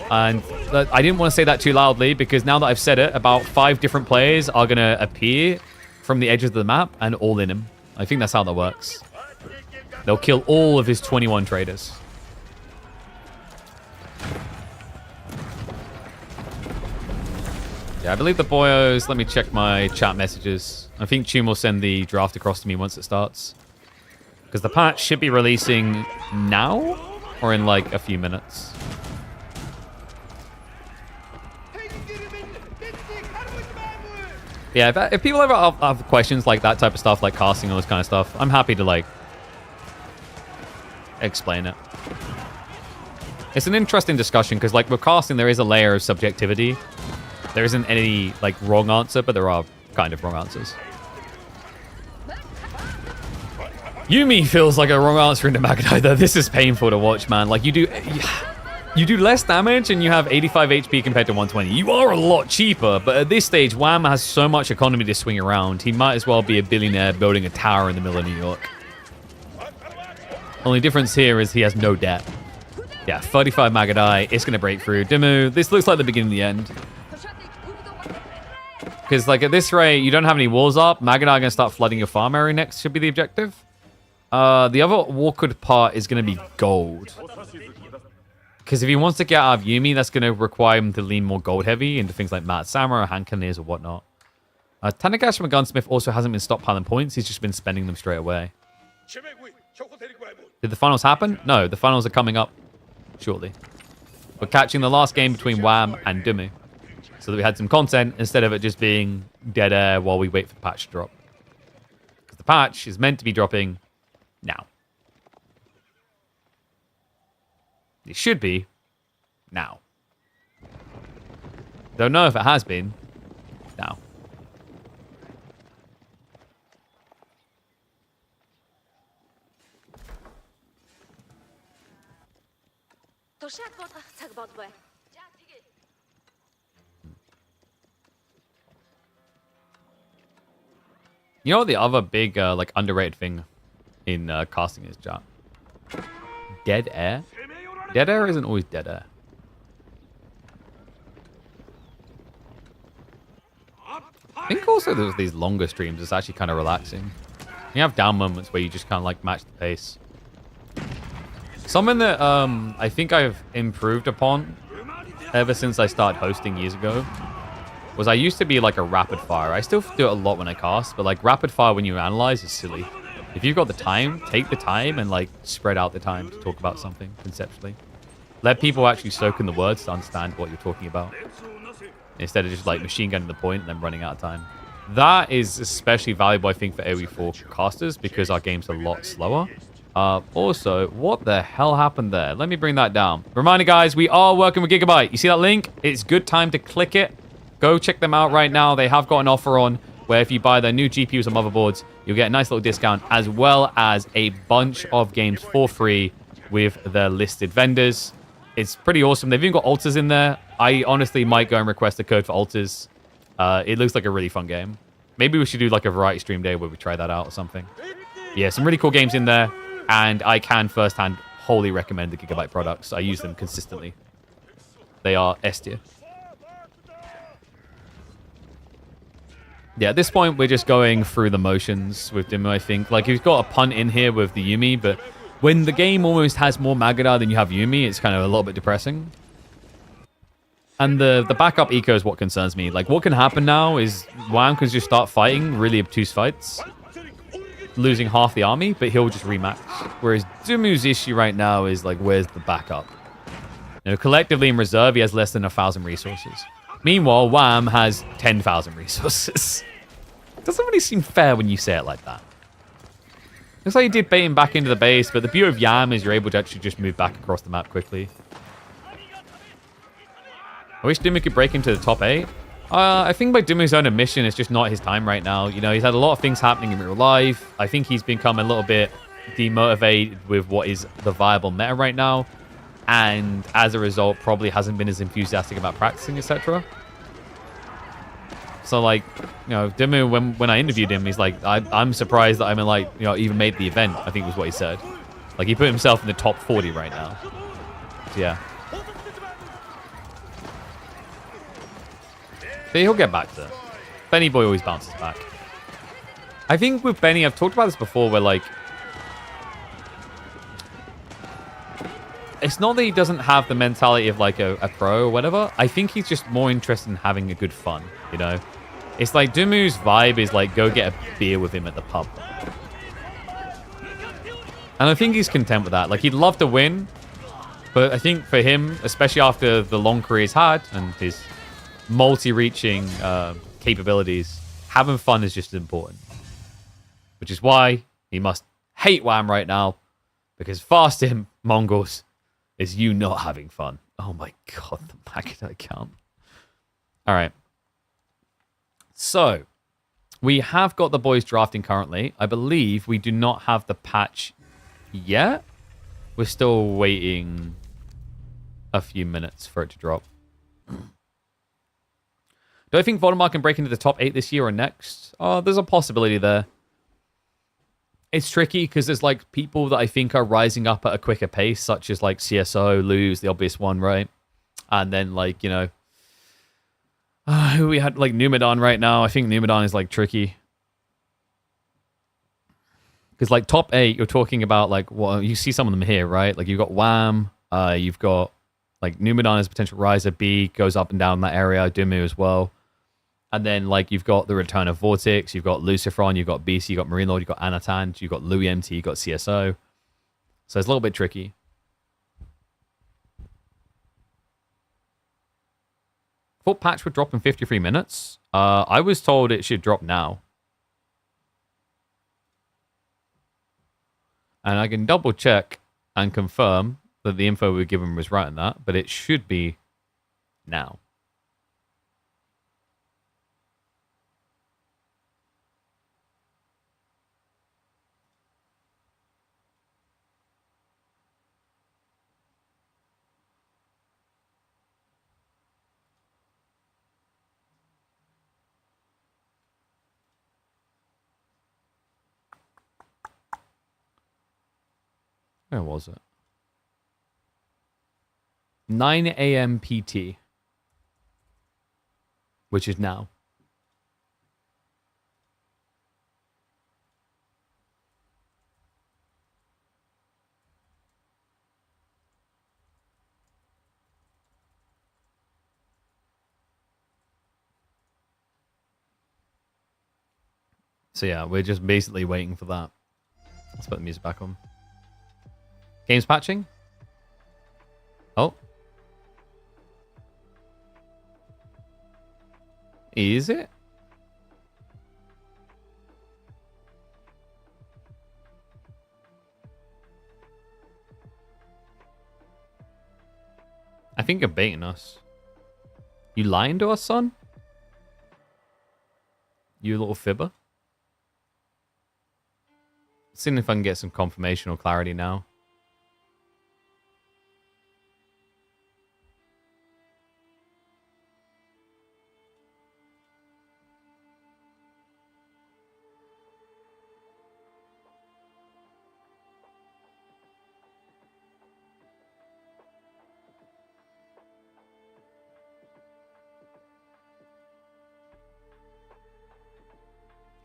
And I didn't want to say that too loudly because now that I've said it, about 5 different players are going to appear from the edges of the map and all in him. I think that's how that works. They'll kill all of his 21 traders. Yeah, I believe the boyos... Let me check my chat messages. I think Chum will send the draft across to me once it starts. Because the patch should be releasing now or in like a few minutes. Yeah, if people ever have questions like that type of stuff, like casting and all this kind of stuff, I'm happy to like explain it. It's an interesting discussion because like with casting, there is a layer of subjectivity. There isn't any, like, wrong answer, but there are kind of wrong answers. Yuumi feels like a wrong answer into Magadai, though. This is painful to watch, man. Like, you do less damage and you have 85 HP compared to 120. You are a lot cheaper, but at this stage, Wham has so much economy to swing around. He might as well be a billionaire building a tower in the middle of New York. Only difference here is he has no debt. Yeah, 35 Magadai. It's going to break through. Dimmu, this looks like the beginning of the end. Because, like, at this rate, you don't have any walls up. Magadai are going to start flooding your farm area next, should be the objective. The other awkward part is going to be gold. Because if he wants to get out of Yuumi, that's going to require him to lean more gold heavy into things like Matt Sammer or Hankaneers or whatnot. Tanagashi Gunsmith also hasn't been stockpiling points. He's just been spending them straight away. Did the finals happen? No, the finals are coming up shortly. We're catching the last game between Wham and Dumu, so that we had some content instead of it just being dead air while we wait for the patch to drop. Because the patch is meant to be dropping now. It should be now. Don't know if it has been now. You know what the other big, like, underrated thing in casting is, chat? Dead air? Dead air isn't always dead air. I think also there's these longer streams. It's actually kind of relaxing. You have down moments where you just kind of, like, match the pace. Something that I think I've improved upon ever since I started hosting years ago was I used to be like a rapid fire. I still do it a lot when I cast, but like rapid fire when you analyze is silly. If you've got the time, take the time and like spread out the time to talk about something conceptually. Let people actually soak in the words to understand what you're talking about, instead of just like machine gunning the point and then running out of time. That is especially valuable, I think, for AoE4 casters because our game's a lot slower. Also, what the hell happened there? Let me bring that down. Reminder, guys, we are working with Gigabyte. You see that link? It's good time to click it. Go check them out right now. They have got an offer on where if you buy their new GPUs and motherboards, you'll get a nice little discount as well as a bunch of games for free with their listed vendors. It's pretty awesome. They've even got alters in there. I honestly might go and request a code for alters. It looks like a really fun game. Maybe we should do like a variety stream day where we try that out or something. Yeah, some really cool games in there. And I can firsthand wholly recommend the Gigabyte products. I use them consistently. They are S tier. Yeah, at this point, we're just going through the motions with Dimmu, I think. Like, he's got a punt in here with the Yuumi, but when the game almost has more Magadar than you have Yuumi, it's kind of a little bit depressing. And the backup eco is what concerns me. Like, what can happen now is Wham can just start fighting really obtuse fights, losing half the army, but he'll just remax. Whereas Dumu's issue right now is, like, where's the backup? You know, collectively in reserve, he has less than 1,000 resources. Meanwhile, Wham has 10,000 resources. Doesn't really seem fair when you say it like that. Looks like he did bait him back into the base, but the beauty of Yam is you're able to actually just move back across the map quickly. I wish Dumu could break into the top 8. I think by Dumu's own admission, it's just not his time right now. You know, he's had a lot of things happening in real life. I think he's become a little bit demotivated with what is the viable meta right now. And as a result, probably hasn't been as enthusiastic about practicing, etc. So, like, you know, Dimmu, when I interviewed him, he's like, I'm surprised that I'm, like, you know, even made the event, I think was what he said. Like, he put himself in the top 40 right now. So, yeah. But he'll get back to it. Benny Boy always bounces back. I think with Benny, I've talked about this before, where, like, it's not that he doesn't have the mentality of, like, a pro or whatever. I think he's just more interested in having a good fun, you know? It's like Dumu's vibe is, like, go get a beer with him at the pub. And I think he's content with that. Like, he'd love to win, but I think for him, especially after the long career he's had and his multi-reaching capabilities, having fun is just as important. Which is why he must hate Wham right now, because fast him, Mongols, is you not having fun. Oh my god, the Magadar count. Alright. So, we have got the boys drafting currently. I believe we do not have the patch yet. We're still waiting a few minutes for it to drop. Do I think Voldemort can break into the top 8 this year or next? Oh, there's a possibility there. It's tricky because there's, like, people that I think are rising up at a quicker pace, such as, like, CSO, Lose, the obvious one, right? And then, like, you know, who we had, like, Numidan right now. I think Numidan is, like, tricky. Because, like, top 8, you're talking about, like, well, you see some of them here, right? Like, you've got Wham, you've got, like, Numidan as a potential riser, B goes up and down that area, Dumu as well. And then, like, you've got the return of Vortex, you've got Lucifron, you've got BC, you've got Marine Lord, you've got Anatan, you've got Louis MT, you've got CSO. So it's a little bit tricky. Thought patch would drop in 53 minutes. I was told it should drop now. And I can double check and confirm that the info we were given was right on that, but it should be now. Where was it? 9 a.m. PT, which is now. So yeah, we're just basically waiting for that. Let's put the music back on. Games patching? Oh. Is it? I think you're baiting us. You lying to us, son? You little fibber? Seeing if I can get some confirmation or clarity now.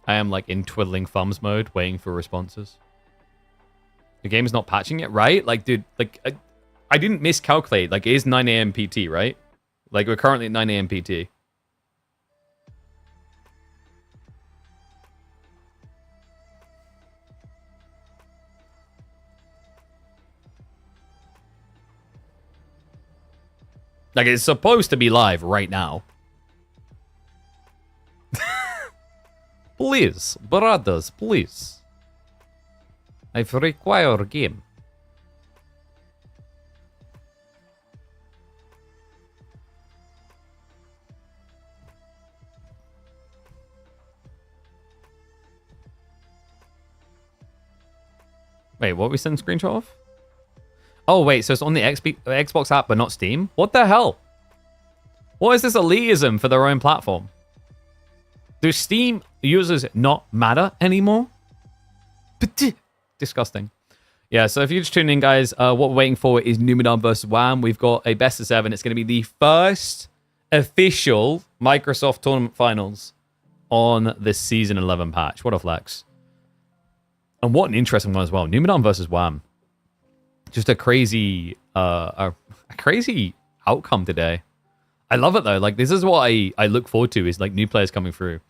I am like in twiddling thumbs mode, waiting for responses. The game is not patching it, right? Like, dude, like, I didn't miscalculate. Like, it is 9 a.m. PT, right? Like, we're currently at 9 a.m. PT. Like, it's supposed to be live right now. Please, brothers, please. I require a game. Wait, what we send screenshot of? Oh, wait, so it's on the Xbox app, but not Steam? What the hell? What is this elitism for their own platform? Do Steam users not matter anymore? Disgusting. Yeah, so if you're just tuning in, guys, what we're waiting for is Numidan versus Wham. We've got a best of 7. It's going to be the first official Microsoft Tournament Finals on the Season 11 patch. What a flex. And what an interesting one as well. Numidan versus Wham. Just a crazy outcome today. I love it, though. Like, this is what I look forward to, is, like, new players coming through.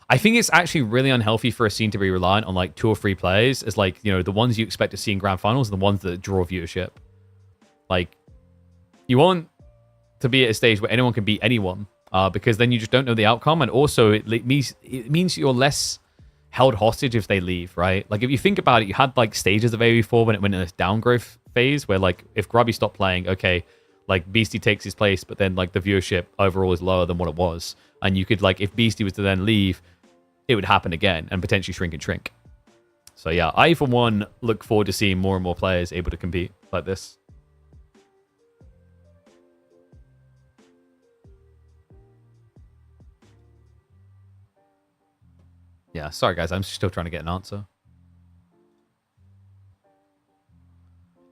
I think it's actually really unhealthy for a scene to be reliant on, like, 2 or 3 players as, like, you know, the ones you expect to see in grand finals are the ones that draw viewership. Like, you want to be at a stage where anyone can beat anyone, because then you just don't know the outcome, and also it means you're less held hostage if they leave, right? Like, if you think about it, you had, like, stages of AV4 when it went in this downgrowth phase where, like, if Grubby stopped playing, okay, like, Beastie takes his place, but then, like, the viewership overall is lower than what it was. And you could, like, if Beastie was to then leave, it would happen again and potentially shrink and shrink. So, yeah, I, for one, look forward to seeing more and more players able to compete like this. Yeah, sorry, guys. I'm still trying to get an answer.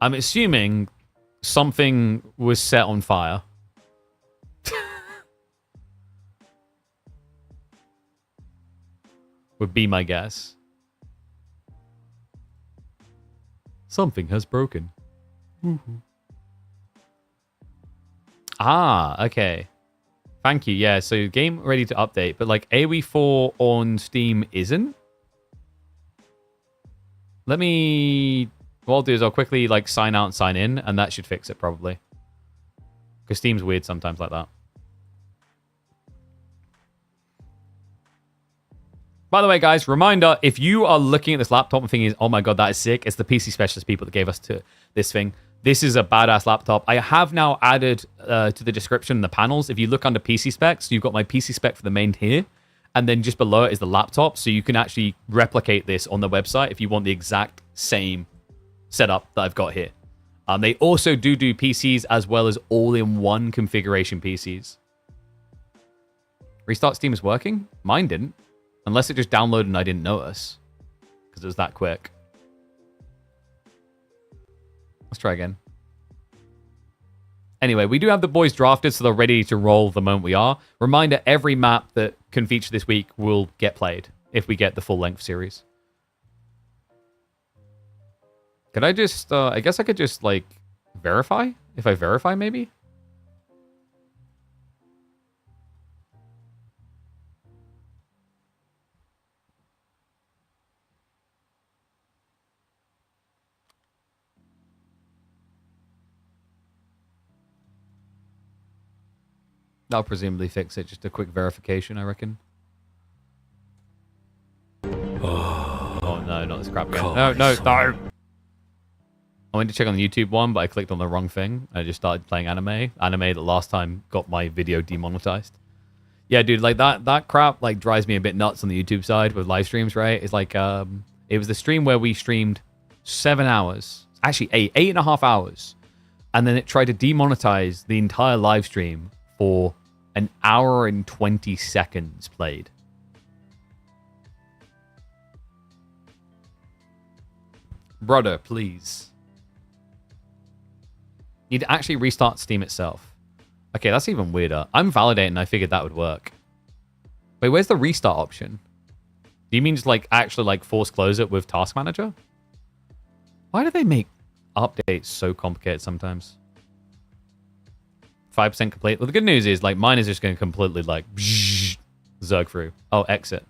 I'm assuming something was set on fire. Would be my guess. Something has broken. Ah, okay. Thank you. Yeah, so game ready to update, but like AoE 4 on Steam isn't. Let me... What I'll do is I'll quickly like sign out and sign in, and that should fix it probably. Because Steam's weird sometimes like that. By the way, guys, reminder, if you are looking at this laptop and thinking, oh my god, that is sick, it's the PC Specialist people that gave us to this thing. This is a badass laptop. I have now added to the description the panels. If you look under PC specs, you've got my PC spec for the main here. And then just below it is the laptop. So you can actually replicate this on the website if you want the exact same setup that I've got here. They also do PCs as well as all-in-one configuration PCs. Restart Steam is working? Mine didn't. Unless it just downloaded and I didn't notice. Because it was that quick. Let's try again. Anyway, we do have the boys drafted, so they're ready to roll the moment we are. Reminder, every map that can feature this week will get played if we get the full-length series. Could I just... I guess I could just, like, verify? If I verify, maybe? That'll presumably fix it. Just a quick verification, I reckon. Oh no, not this crap again. No. I went to check on the YouTube one, but I clicked on the wrong thing. I just started playing anime. Anime that last time got my video demonetized. Yeah, dude, like that crap like drives me a bit nuts on the YouTube side with live streams, right? It's like it was the stream where we streamed 7 hours. Actually 8.5 hours. And then it tried to demonetize the entire live stream for 1 hour and 20 seconds played. Brother, please. You'd actually restart Steam itself. Okay, that's even weirder. I'm validating. I figured that would work. Wait, where's the restart option? Do you mean just like actually like force close it with Task Manager? Why do they make updates so complicated sometimes? 5% complete. Well, the good news is, like, mine is just going to completely, like, zerg through. Oh, exit.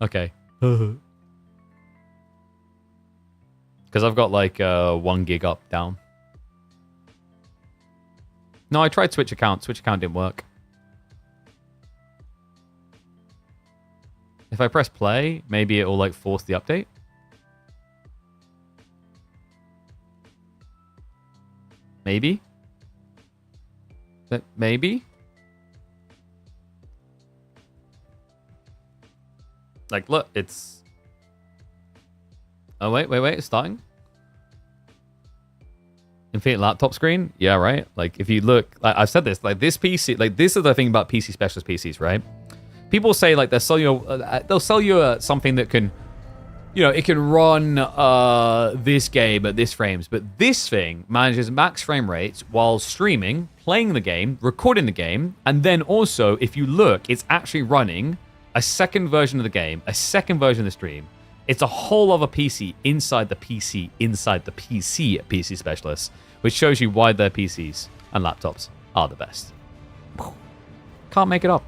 Okay. Because I've got, like, 1 gig up, down. No, I tried Switch account. Switch account didn't work. If I press play, maybe it will, like, force the update. Maybe. Maybe? Like, look, it's... Oh, wait, it's starting. Infinite laptop screen? Yeah, right? Like, if you look... Like, I've said this. Like, this PC... Like, this is the thing about PC Specialist PCs, right? People say, like, they'll sell you something that can... You know, it can run this game at this frames, but this thing manages max frame rates while streaming, playing the game, recording the game, and then also, if you look, it's actually running a second version of the game, a second version of the stream. It's a whole other PC inside the PC inside the PC at PC Specialists, which shows you why their PCs and laptops are the best. Can't make it up.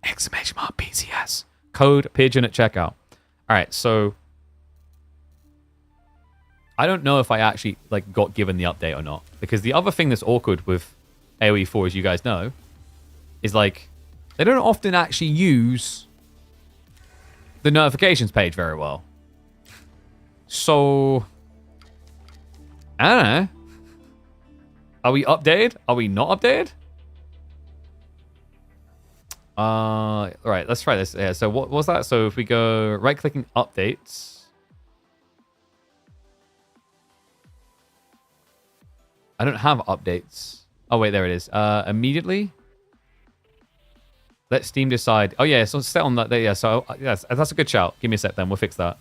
Exclamation mark PCS. Code Pigeon at checkout. All right, so I don't know if I actually like got given the update or not, because the other thing that's awkward with AoE 4, as you guys know, is like they don't often actually use the notifications page very well. So I don't know. Are we updated? Are we not updated? All right, let's try this. Yeah, so what was that? So if we go right-clicking updates. I don't have updates. Oh, wait, there it is. Immediately. Let Steam decide. Oh, yeah, so set on that. Yeah, so yes, that's a good shout. Give me a sec then. We'll fix that.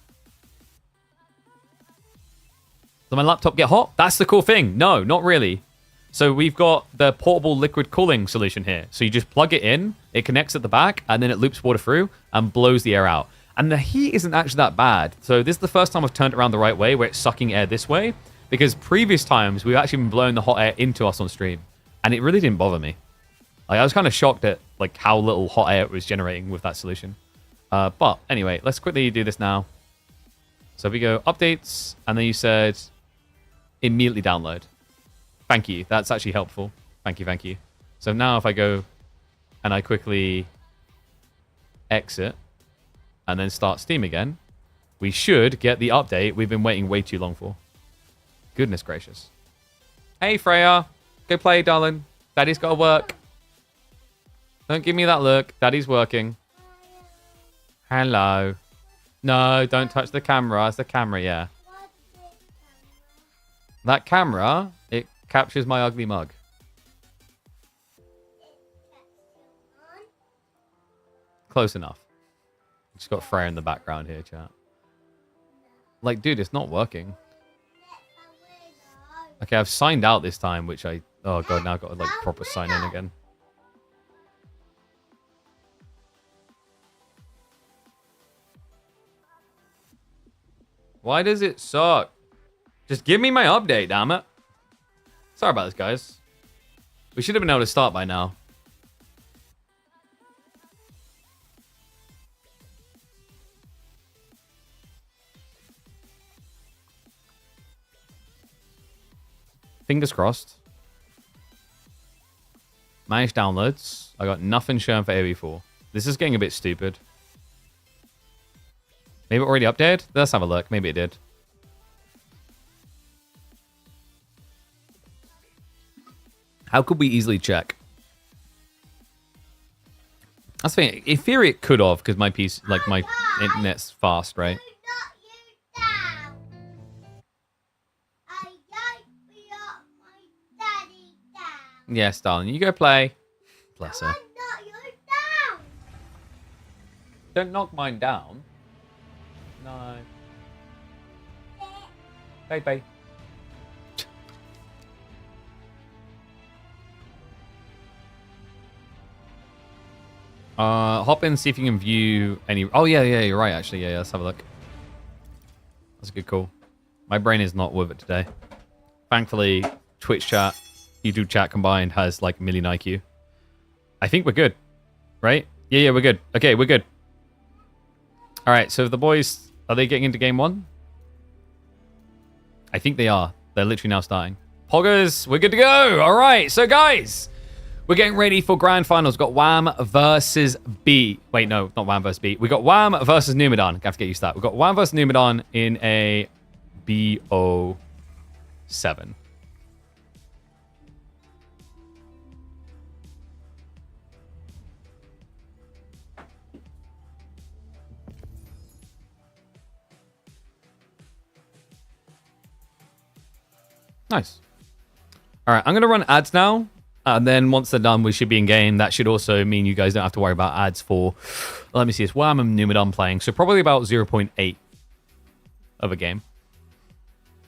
Does my laptop get hot? That's the cool thing. No, not really. So we've got the portable liquid cooling solution here. So you just plug it in, it connects at the back, and then it loops water through and blows the air out. And the heat isn't actually that bad. So this is the first time I've turned it around the right way, where it's sucking air this way. Because previous times, we've actually been blowing the hot air into us on stream. And it really didn't bother me. Like, I was kind of shocked at like how little hot air it was generating with that solution. But anyway, let's quickly do this now. So we go updates, and then you said immediately download. Thank you. That's actually helpful. Thank you, thank you. So now if I go and I quickly exit and then start Steam again, we should get the update we've been waiting way too long for. Goodness gracious. Hey, Freya. Go play, darling. Daddy's got to work. Don't give me that look. Daddy's working. Hello. No, don't touch the camera. It's the camera, yeah. That camera, it captures my ugly mug. Close enough. Just got Freya in the background here, chat. Like, dude, it's not working. Okay, I've signed out this time, which I... Oh, God, now I've got to, like, proper sign in again. Why does it suck? Just give me my update, damn it. Sorry about this, guys. We should have been able to start by now. Fingers crossed. Managed downloads. I got nothing shown for AOE4. This is getting a bit stupid. Maybe it already updated? Let's have a look. Maybe it did. How could we easily check? That's the thing. In theory, it could have, because my piece, like my internet's fast, right? Yes, darling. You go play. Bless her. Don't knock mine down. No. Bye. Hop in, see if you can view any... Oh, yeah, you're right, actually. Yeah, let's have a look. That's a good call. My brain is not with it today. Thankfully, Twitch chat, YouTube chat combined has like a million IQ. I think we're good, right? Yeah, we're good. Okay, we're good. All right, so the boys, are they getting into game one? I think they are. They're literally now starting. Poggers, we're good to go. All right, so guys, we're getting ready for grand finals. We've got WAM versus B. Wait, no, not WAM versus B. We got WAM versus Numidan. I have to get used to that. We've got WAM versus Numidan in a BO7. Nice. All right, I'm going to run ads now. And then once they're done, we should be in game. That should also mean you guys don't have to worry about ads for... Let me see. It's WAM and Numidan playing. So probably about 0.8 of a game.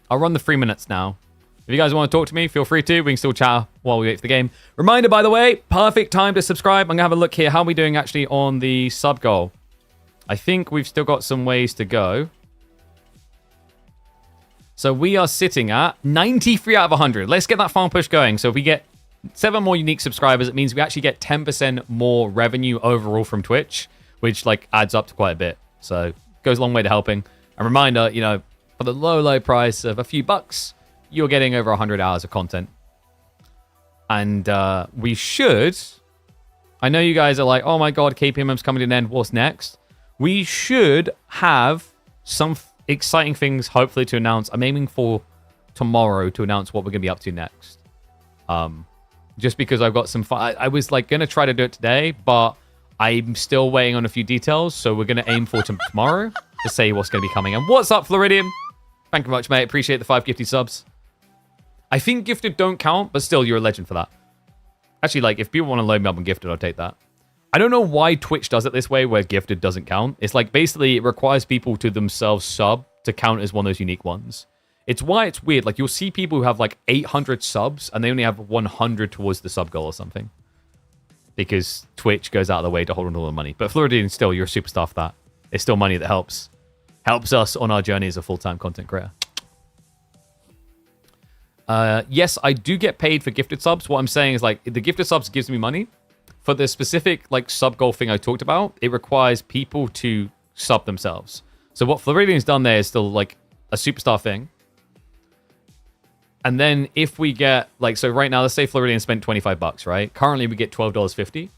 I'll run the 3 minutes now. If you guys want to talk to me, feel free to. We can still chat while we wait for the game. Reminder, by the way, perfect time to subscribe. I'm going to have a look here. How are we doing actually on the sub goal? I think we've still got some ways to go. So we are sitting at 93 out of 100. Let's get that farm push going. So if we get 7 more unique subscribers, it means we actually get 10% more revenue overall from Twitch, which like adds up to quite a bit. So goes a long way to helping. A reminder, you know, for the low price of a few bucks, you're getting over 100 hours of content. And we should... I know you guys are like, oh my god, KPMM's coming to an end. What's next? We should have some exciting things, hopefully, to announce. I'm aiming for tomorrow to announce what we're going to be up to next. Just because I've got some fun. I was like going to try to do it today, but I'm still waiting on a few details. So we're going to aim for tomorrow to say what's going to be coming. And what's up, Floridian? Thank you very much, mate. Appreciate the 5 gifted subs. I think gifted don't count, but still, you're a legend for that. Actually, like, if people want to load me up on gifted, I'll take that. I don't know why Twitch does it this way, where gifted doesn't count. It's like, basically, it requires people to themselves sub to count as one of those unique ones. It's why it's weird. Like, you'll see people who have, like, 800 subs, and they only have 100 towards the sub goal or something. Because Twitch goes out of the way to hold on to all the money. But Floridian, still, you're a superstar for that. It's still money that helps us on our journey as a full-time content creator. Yes, I do get paid for gifted subs. What I'm saying is, like, the gifted subs gives me money, for the specific like sub goal thing I talked about, it requires people to sub themselves. So what Floridian's done there is still like a superstar thing. And then if we get like, so right now, let's say Floridian spent $25, right? Currently we get $12.50.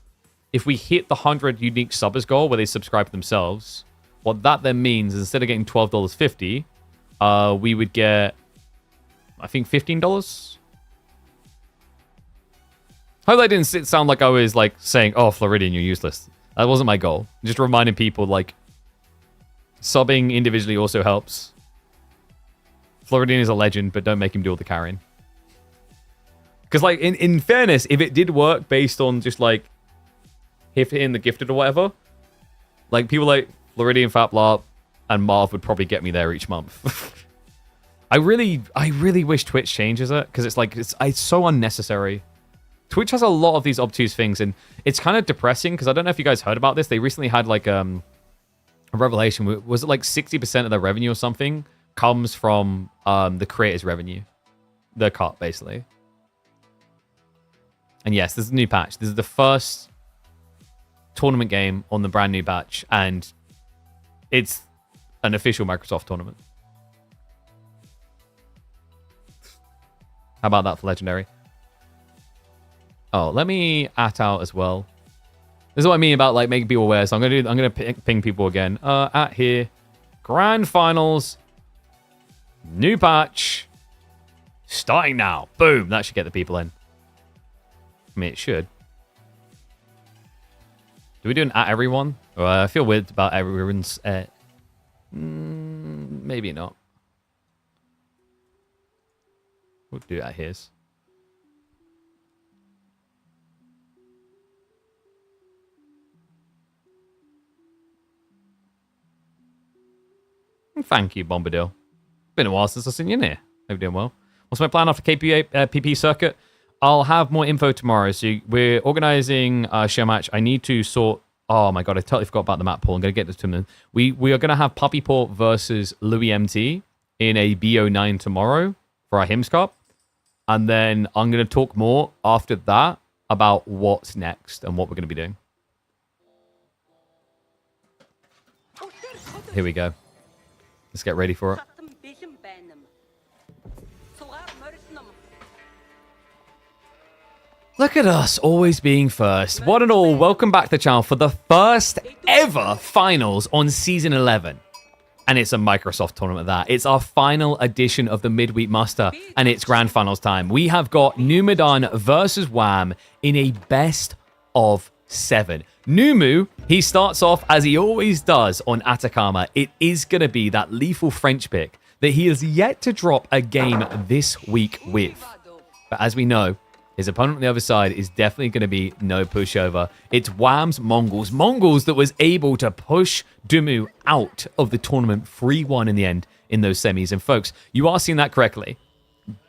If we hit the 100 unique subbers goal where they subscribe themselves, what that then means is instead of getting $12.50, we would get, I think, $15. Hope that didn't sound like I was like saying, oh, Floridian, you're useless. That wasn't my goal. Just reminding people like subbing individually also helps. Floridian is a legend, but don't make him do all the carrying. Because like in fairness, if it did work based on just like hitting the gifted or whatever, like people like Floridian, Faplarp, and Marv would probably get me there each month. I really wish Twitch changes it because it's like it's so unnecessary. Twitch has a lot of these obtuse things, and it's kind of depressing because I don't know if you guys heard about this. They recently had like a revelation. Was it like 60% of their revenue or something comes from the creators' revenue, the cut basically. And yes, this is a new patch. This is the first tournament game on the brand new patch, and it's an official Microsoft tournament. How about that for Legendary? Oh, let me at out as well. This is what I mean about like making people aware. So I'm gonna ping people again. At here, Grand Finals, new patch, starting now. Boom! That should get the people in. I mean, it should. Do we do an at everyone? I feel weird about everyone's. Maybe not. We'll do it at his. Thank you, Bombadil. Been a while since I've seen you in here. Hope you're doing well. What's my plan after PP circuit? I'll have more info tomorrow. So we're organizing a show match. I need to sort... Oh my god, I totally forgot about the map pool. I'm going to get this to them. We are going to have Puppyport versus Louis MT in a BO9 tomorrow for our Hims Cup. And then I'm going to talk more after that about what's next and what we're going to be doing. Here we go. Let's get ready for it. Look at us, always being first. One and all, welcome back to the channel for the first ever finals on Season 11. And it's a Microsoft tournament that. It's our final edition of the Midweek Muster, and it's Grand Finals time. We have got Numidan versus Wham in a best of 7. Numu, he starts off as he always does on Atakama. It is going to be that lethal French pick that he has yet to drop a game this week with. But as we know, his opponent on the other side is definitely going to be no pushover. It's Wham's Mongols. Mongols that was able to push Dumu out of the tournament 3-1 in the end in those semis. And folks, you are seeing that correctly.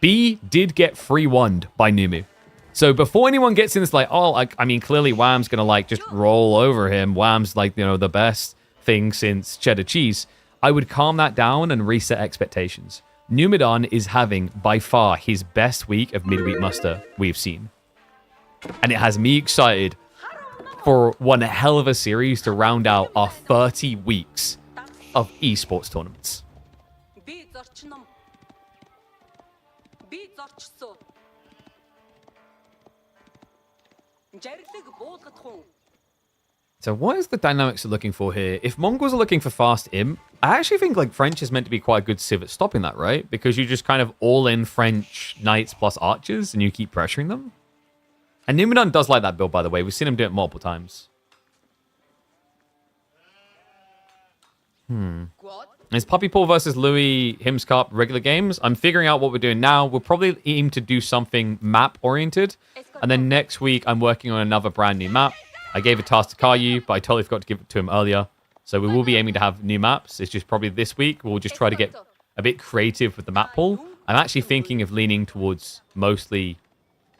B did get 3-1'd by Numu. So before anyone gets in this like, oh, I mean, clearly Wham's going to like just roll over him. Wham's like, you know, the best thing since cheddar cheese. I would calm that down and reset expectations. Numidan is having, by far, his best week of Midweek Muster we've seen. And it has me excited for one hell of a series to round out our 30 weeks of esports tournaments. So what is the dynamics we're looking for here? If Mongols are looking for fast imp, I actually think like French is meant to be quite a good civ at stopping that, right? Because you just kind of all in French knights plus archers and you keep pressuring them. And Numidan does like that build, by the way. We've seen him do it multiple times. It's Puppypool versus Louis Hims Cup regular games. I'm figuring out what we're doing now. We'll probably aim to do something map-oriented. And then next week, I'm working on another brand new map. I gave a task to Caillou, but I totally forgot to give it to him earlier. So we will be aiming to have new maps. It's just probably this week. We'll just try to get a bit creative with the map pool. I'm actually thinking of leaning towards mostly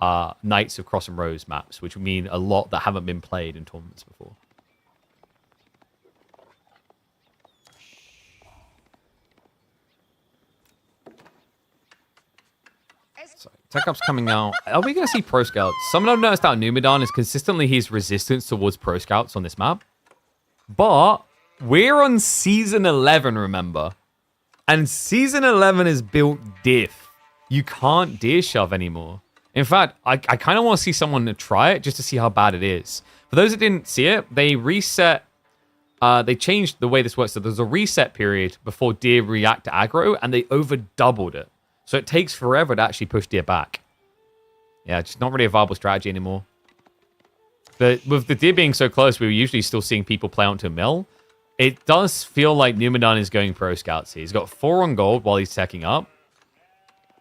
Knights of Cross and Rose maps, which would mean a lot that haven't been played in tournaments before. So, Tech Up's coming out. Are we going to see Pro Scouts? Something I've noticed about Numidan is consistently his resistance towards Pro Scouts on this map. But we're on Season 11, remember? And Season 11 is built diff. You can't deer shove anymore. In fact, I kind of want to see someone try it just to see how bad it is. For those that didn't see it, they reset... they changed the way this works. So there's a reset period before deer react to aggro, and they over doubled it. So it takes forever to actually push deer back. Yeah, it's just not really a viable strategy anymore. But with the deer being so close, we were usually still seeing people play onto a mill. It does feel like Numidan is going Pro Scouts here. He's got 4 on gold while he's teching up.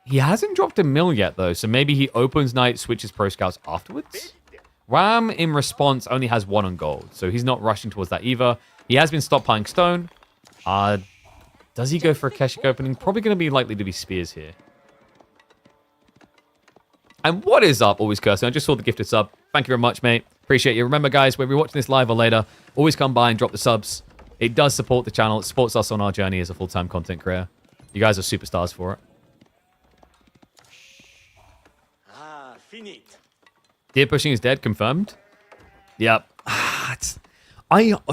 He hasn't dropped a mill yet, though, so maybe he opens Knight, switches Pro Scouts afterwards. Ram, in response, only has 1 on gold, so he's not rushing towards that either. He has been stockpiling stone. Does he go for a Keshik opening? Probably going to be likely to be spears here. And what is up, Always Cursing? I just saw the gifted sub. Thank you very much, mate. Appreciate you. Remember, guys, whether you're watching this live or later, always come by and drop the subs. It does support the channel. It supports us on our journey as a full-time content creator. You guys are superstars for it. Ah, finite. Deer pushing is dead, confirmed. Yep.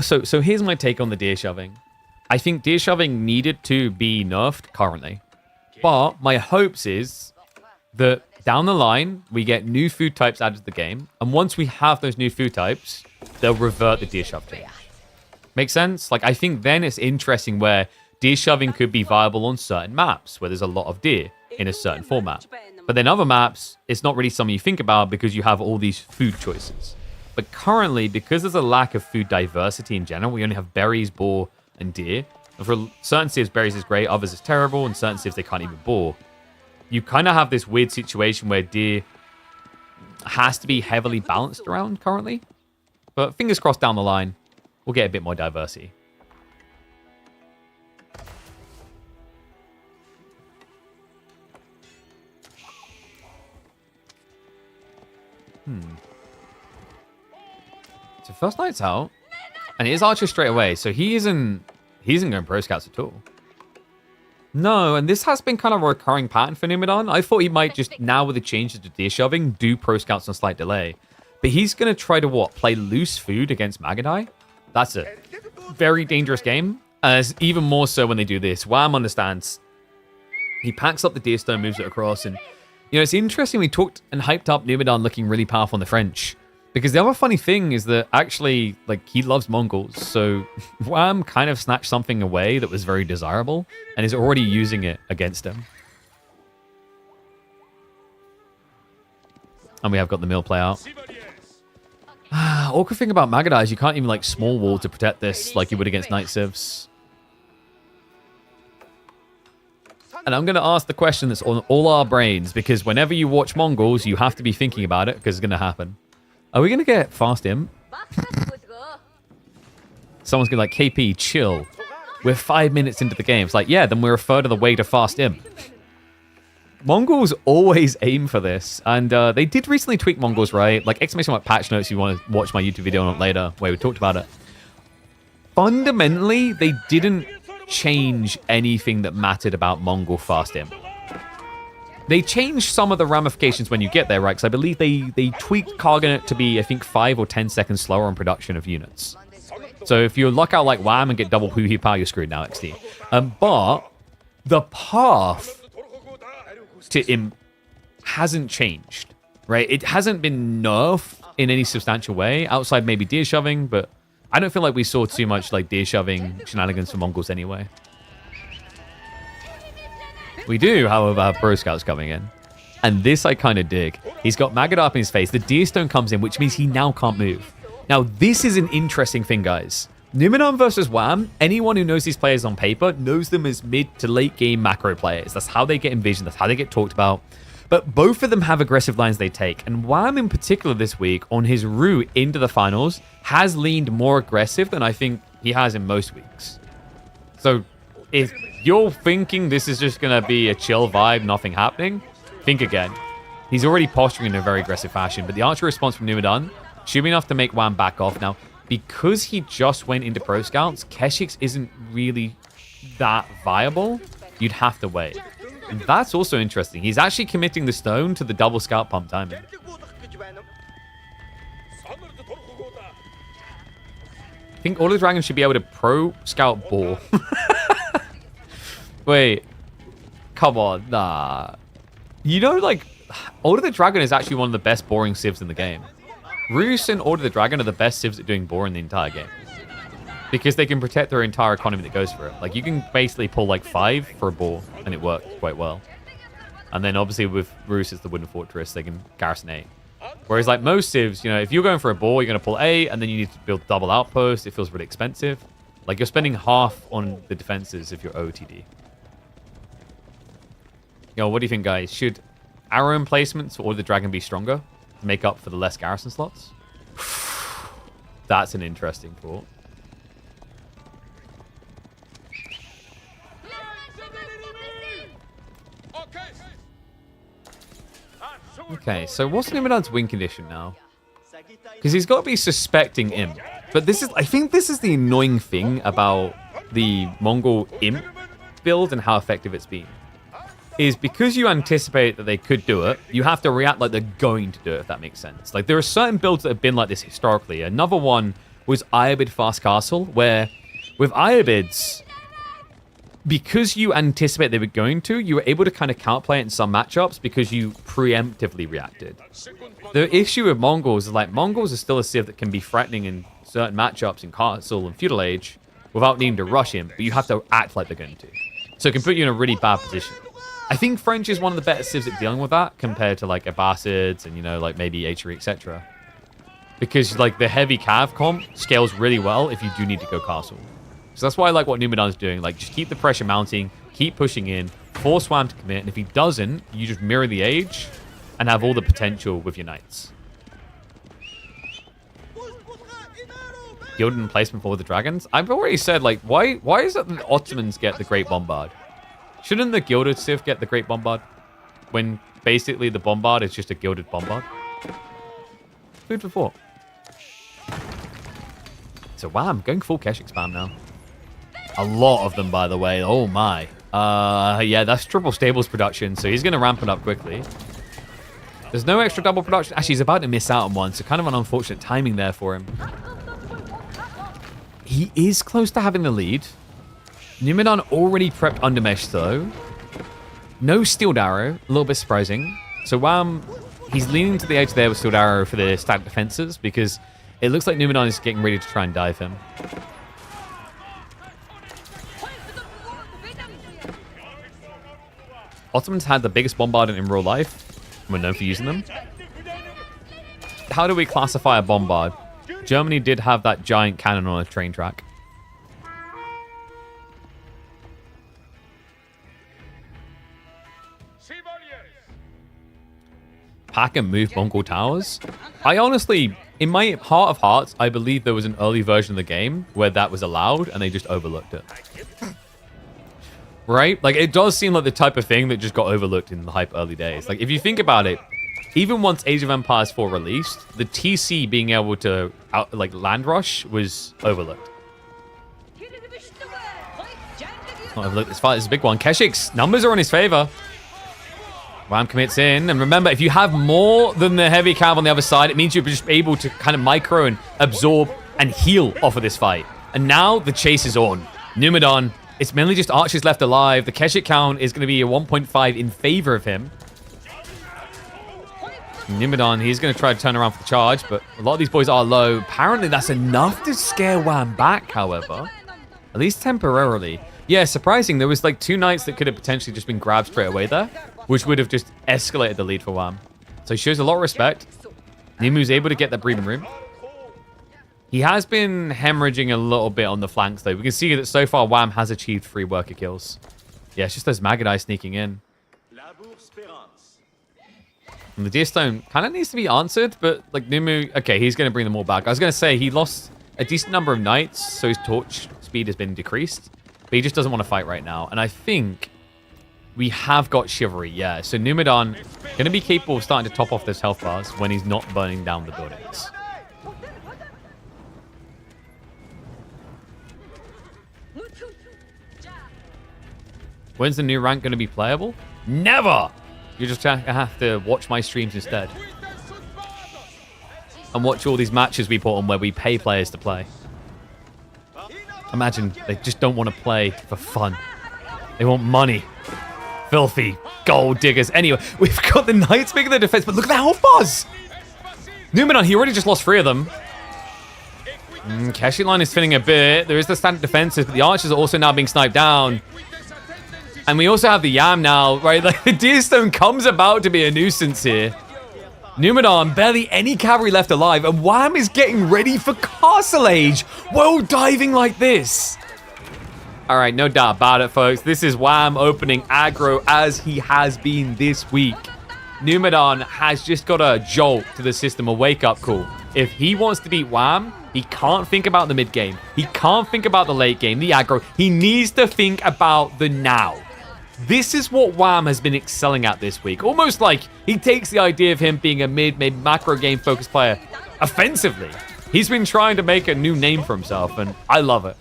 So here's my take on the deer shoving. I think deer shoving needed to be nerfed currently. But my hopes is that down the line, we get new food types added to the game. And once we have those new food types, they'll revert the deer shove change. Make sense? Like, I think then it's interesting where deer shoving could be viable on certain maps where there's a lot of deer in a certain format. But then other maps, it's not really something you think about because you have all these food choices. But currently, because there's a lack of food diversity in general, we only have berries, boar, and deer. And for certain civs, berries is great, others is terrible, and certain civs, they can't even boar. You kind of have this weird situation where deer has to be heavily balanced around currently. But fingers crossed down the line, we'll get a bit more diversity. So first Knight's out, and it is Archer straight away, so he isn't going Pro Scouts at all. No, and this has been kind of a recurring pattern for Numidan. I thought he might just, now with the changes to deer shoving, do Pro Scouts on slight delay. But he's going to try to, what, play loose food against Magadai? That's a very dangerous game. As even more so when they do this. Wham understands. He packs up the deer stone, moves it across, and, you know, it's interesting we talked and hyped up Numidan looking really powerful on the French. Because the other funny thing is that actually, like, he loves Mongols. So Wham kind of snatched something away that was very desirable and is already using it against him. And we have got the mill play out. Awkward thing about Magadai is you can't even, like, small wall to protect this like you would against Night Civs. And I'm going to ask the question that's on all our brains, because whenever you watch Mongols, you have to be thinking about it, because it's going to happen. Are we going to get fast imp? Someone's going to like, KP, chill. We're 5 minutes into the game. It's like, yeah, then we're a third of the way to fast imp. Mongols always aim for this. And they did recently tweak Mongols, right? Like, exclamation mark patch notes if you want to watch my YouTube video on it later, where we talked about it. Fundamentally, they didn't change anything that mattered about Mongol fast imp. They changed some of the ramifications when you get there, right? Because I believe they tweaked Karganet to be, I think, 5 or 10 seconds slower on production of units. So if you luck out like Wham and get double Hoo-Hee power, you're screwed now, XD. But the path to Imp hasn't changed, right? It hasn't been nerfed in any substantial way, outside maybe deer shoving, but I don't feel like we saw too much like deer shoving shenanigans for Mongols anyway. We do, however, have Pro Scouts coming in. And this I kind of dig. He's got Magadai up in his face. The Deer Stone comes in, which means he now can't move. Now, this is an interesting thing, guys. Numidan versus Wham, anyone who knows these players on paper knows them as mid to late game macro players. That's how they get envisioned. That's how they get talked about. But both of them have aggressive lines they take. And Wham in particular this week, on his route into the finals, has leaned more aggressive than I think he has in most weeks. So if you're thinking this is just going to be a chill vibe, nothing happening, think again. He's already posturing in a very aggressive fashion, but the archer response from Numidan should be enough to make Wham back off. Now, because he just went into Pro Scouts, Keshik isn't really that viable. You'd have to wait. That's also interesting. He's actually committing the stone to the double scout pump timing. I think all the dragons should be able to pro scout ball. Wait. Come on. Nah. You know, like, Order the Dragon is actually one of the best boring civs in the game. Roost and Order the Dragon are the best civs at doing boar in the entire game. Because they can protect their entire economy that goes for it. Like, you can basically pull, like, 5 for a boar, and it works quite well. And then, obviously, with Roost, it's the Wooden Fortress. They can garrison 8. Whereas, like, most civs, you know, if you're going for a boar, you're going to pull 8, and then you need to build double outposts. It feels really expensive. Like, you're spending half on the defenses if you're OTD. Yo, what do you think, guys? Should arrow emplacements for Order the Dragon be stronger to make up for the less garrison slots? That's an interesting thought. Okay, so what's Numidan's win condition now? Because he's got to be suspecting Imp. But this is, I think this is the annoying thing about the Mongol Imp build and how effective it's been. Is because you anticipate that they could do it, you have to react like they're going to do it, if that makes sense. Like, there are certain builds that have been like this historically. Another one was Iobid Fast Castle, where with Iobids, because you anticipate they were going to, you were able to kind of counterplay it in some matchups because you preemptively reacted. The issue with Mongols is, like, Mongols are still a civ that can be threatening in certain matchups in Castle and Feudal Age without needing to rush him, but you have to act like they're going to. So it can put you in a really bad position. I think French is one of the better civs at dealing with that compared to, like, Abbasids and, you know, like, maybe Atri, etc. Because, like, the heavy Cav comp scales really well if you do need to go castle. So that's why I like what Numidan's doing. Like, just keep the pressure mounting, keep pushing in, force Wham to commit, and if he doesn't, you just mirror the age and have all the potential with your knights. Gilded emplacement for the dragons. I've already said, like, why is it that the Ottomans get the Great Bombard? Shouldn't the Gilded Civ get the Great Bombard? When basically the Bombard is just a Gilded Bombard? Food for thought. So Wham, going full Keshik spam now. A lot of them, by the way. Oh my. Yeah, that's triple stables production, so he's going to ramp it up quickly. There's no extra double production. Actually, he's about to miss out on one, so kind of an unfortunate timing there for him. He is close to having the lead. Numidan already prepped Undermesh, though. No Steeled Arrow. A little bit surprising. So Wham, he's leaning to the edge there with Steeled Arrow for the static defenses because it looks like Numidan is getting ready to try and dive him. Ottomans had the biggest bombardment in real life. We're known for using them. How do we classify a bombard? Germany did have that giant cannon on a train track. Pack and move Mongol towers. I honestly, in my heart of hearts, I believe there was an early version of the game where that was allowed and they just overlooked it. Right? Like, it does seem like the type of thing that just got overlooked in the hype early days. Like, if you think about it, even once Age of Empires 4 released, the TC being able to land rush was overlooked. Not overlooked this fight. This is a big one. Keshik's numbers are in his favor. Wham commits in. And remember, if you have more than the heavy cav on the other side, it means you're just able to kind of micro and absorb and heal off of this fight. And now the chase is on. Numidan, it's mainly just archers left alive. The Keshik count is going to be a 1.5 in favor of him. Numidan, he's going to try to turn around for the charge, but a lot of these boys are low. Apparently, that's enough to scare Wham back, however. At least temporarily. Yeah, surprising. There was like 2 knights that could have potentially just been grabbed straight away there, which would have just escalated the lead for Wham. So he shows a lot of respect. Nimu's able to get that breathing room. He has been hemorrhaging a little bit on the flanks, though. We can see that so far Wham has achieved 3 worker kills. Yeah, it's just those Magadai sneaking in. And the Deer Stone kind of needs to be answered, but like Nimu, okay, he's going to bring them all back. I was going to say he lost a decent number of knights, so his torch speed has been decreased, but he just doesn't want to fight right now. And I think we have got Chivalry, yeah. So Numidan going to be capable of starting to top off those health bars when he's not burning down the buildings. When's the new rank going to be playable? Never! You just have to watch my streams instead. And watch all these matches we put on where we pay players to play. Imagine they just don't want to play for fun. They want money. Filthy gold diggers. Anyway, we've got the Knights making their defense, but look at the health bars! Numidan, he already just lost 3 of them. Keshi line is spinning a bit. There is the standard defenses, but the archers are also now being sniped down. And we also have the Yam now, right? Like, the Deerstone comes about to be a nuisance here. Numidan, barely any cavalry left alive, and Wham is getting ready for Castle Age while diving like this. All right, no doubt about it, folks. This is Wham opening aggro as he has been this week. Numidan has just got a jolt to the system, a wake-up call. If he wants to beat Wham, he can't think about the mid game. He can't think about the late game, the aggro. He needs to think about the now. This is what Wham has been excelling at this week. Almost like he takes the idea of him being a maybe macro game focused player offensively. He's been trying to make a new name for himself, and I love it.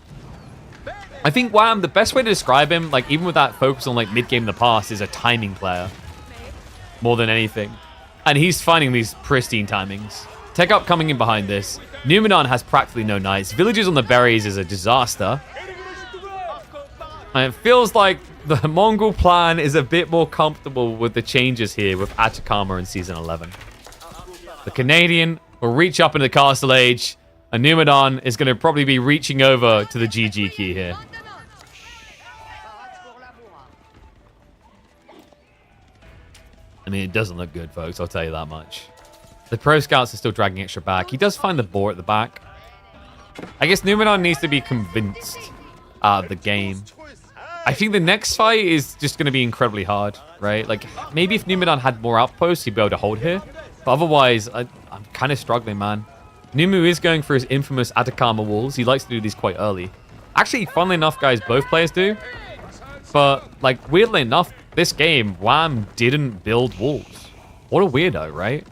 I think Wham, the best way to describe him, like even with that focus on like mid game in the past, is a timing player more than anything. And he's finding these pristine timings. Tech up coming in behind this. Numidan has practically no knights. Villages on the berries is a disaster. And it feels like the Mongol plan is a bit more comfortable with the changes here with Atakama in Season 11. The Canadian will reach up into the Castle Age, and Numidan is going to probably be reaching over to the GG key here. I mean, it doesn't look good, folks, I'll tell you that much. The pro scouts are still dragging extra back. He does find the boar at the back. I guess Numidan needs to be convinced of the game. I think the next fight is just going to be incredibly hard, right? Like, maybe if Numidan had more outposts, he'd be able to hold here. But otherwise, I'm kind of struggling, man. Numu is going for his infamous Atakama walls. He likes to do these quite early. Actually, funnily enough, guys, both players do. But, like, weirdly enough, this game, Wham didn't build walls. What a weirdo, right?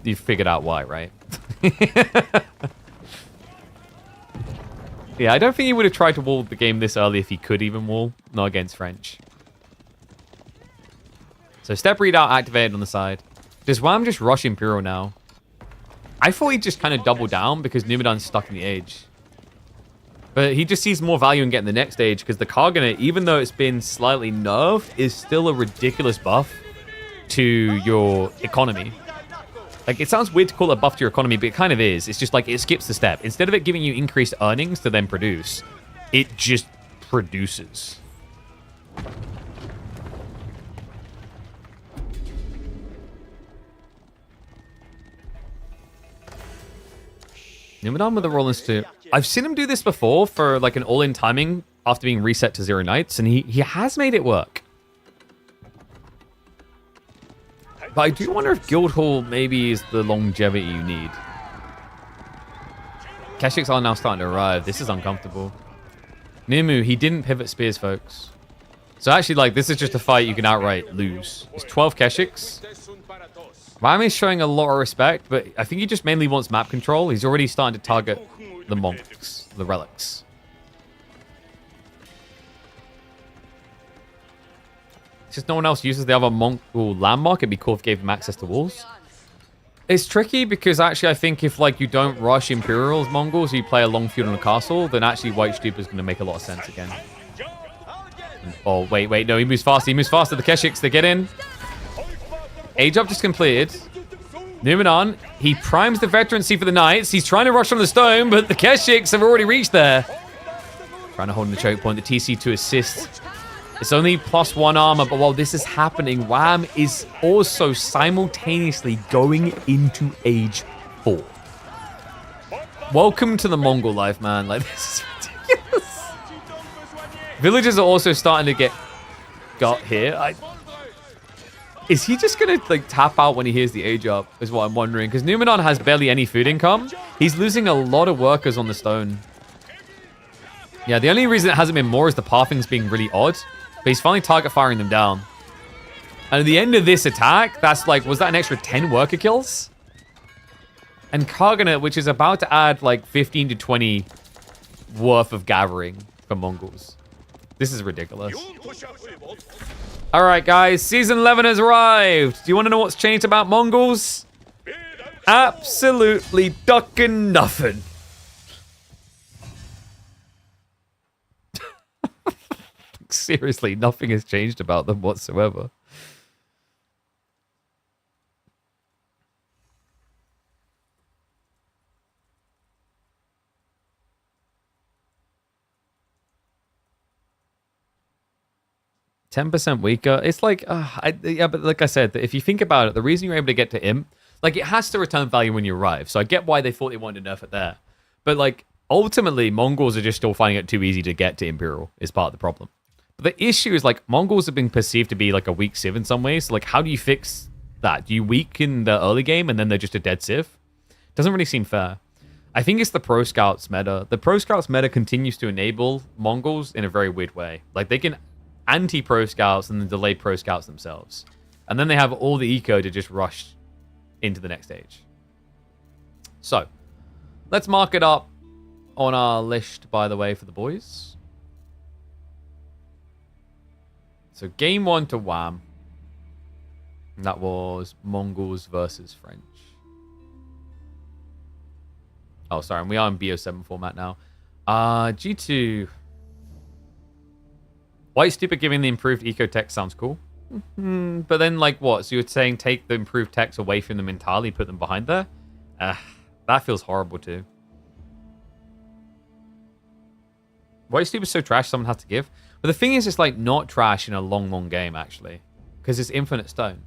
You figured out why, right? Yeah, I don't think he would have tried to wall the game this early if he could even wall. Not against French. So step readout activated on the side. Does Wham just rush Imperial now? I thought he'd just kind of double down because Numidan's stuck in the age. But he just sees more value in getting the next age because the Kagane, even though it's been slightly nerfed, is still a ridiculous buff to your economy. Like, it sounds weird to call it a buff to your economy, but it kind of is. It's just like it skips the step. Instead of it giving you increased earnings to then produce, it just produces. Numidan with the Rollins too. I've seen him do this before for like an all-in timing after being reset to 0 knights, and he has made it work. But I do wonder if Guildhall maybe is the longevity you need. Keshiks are now starting to arrive. This is uncomfortable. Nimu, he didn't pivot spears, folks. So actually, like, this is just a fight you can outright lose. It's 12 Keshiks. Wham is showing a lot of respect, but I think he just mainly wants map control. He's already starting to target the monks, the relics. Just no one else uses the other Mongol landmark. It'd be cool if gave them access to walls. It's tricky because actually I think if like you don't rush Imperials Mongols, you play a long feud on a castle, then actually White Stupa is going to make a lot of sense again. And, oh, wait, no, he moves faster. He moves faster. The Keshiks, they get in. Age up just completed. Numidan, he primes the veterancy for the Knights. He's trying to rush on the stone, but the Keshiks have already reached there. Trying to hold in the choke point. The TC to assist. It's only +1 armor, but while this is happening, Wham is also simultaneously going into Age 4. Welcome to the Mongol life, man. Like, this is ridiculous. Villagers are also starting to get got here. Is he just going to like tap out when he hears the Age up, is what I'm wondering. Because Numidan has barely any food income. He's losing a lot of workers on the stone. Yeah, the only reason it hasn't been more is the pathing's being really odd. But he's finally target firing them down. And at the end of this attack, that's like, was that an extra 10 worker kills? And Kagane, which is about to add like 15 to 20 worth of gathering for Mongols. This is ridiculous. Juntoschaftsübung. All right, guys. Season 11 has arrived. Do you want to know what's changed about Mongols? Absolutely ducking nothing. Seriously, nothing has changed about them whatsoever. %10 weaker. It's like, yeah, but like I said, if you think about it, the reason you're able to get to Imp, like it has to return value when you arrive. So I get why they thought they wanted to nerf it there. But like, ultimately, Mongols are just still finding it too easy to get to Imperial is part of the problem. But the issue is like, Mongols have been perceived to be like a weak civ in some ways. So like, how do you fix that? Do you weaken the early game and then they're just a dead civ? Doesn't really seem fair. I think it's the Pro Scouts meta. The Pro Scouts meta continues to enable Mongols in a very weird way. Like, they can anti-Pro Scouts and then delay Pro Scouts themselves. And then they have all the eco to just rush into the next stage. So, let's mark it up on our list, by the way, for the boys. So, game 1 to Wham. And that was Mongols versus French. Oh, sorry, and we are in BO7 format now. G2... White Stupid giving the improved eco tech sounds cool. But then, like, what? So you're saying take the improved techs away from them entirely, put them behind there? That feels horrible, too. White Stupid's so trash, someone has to give. But the thing is, it's, like, not trash in a long, long game, actually. Because it's infinite stone.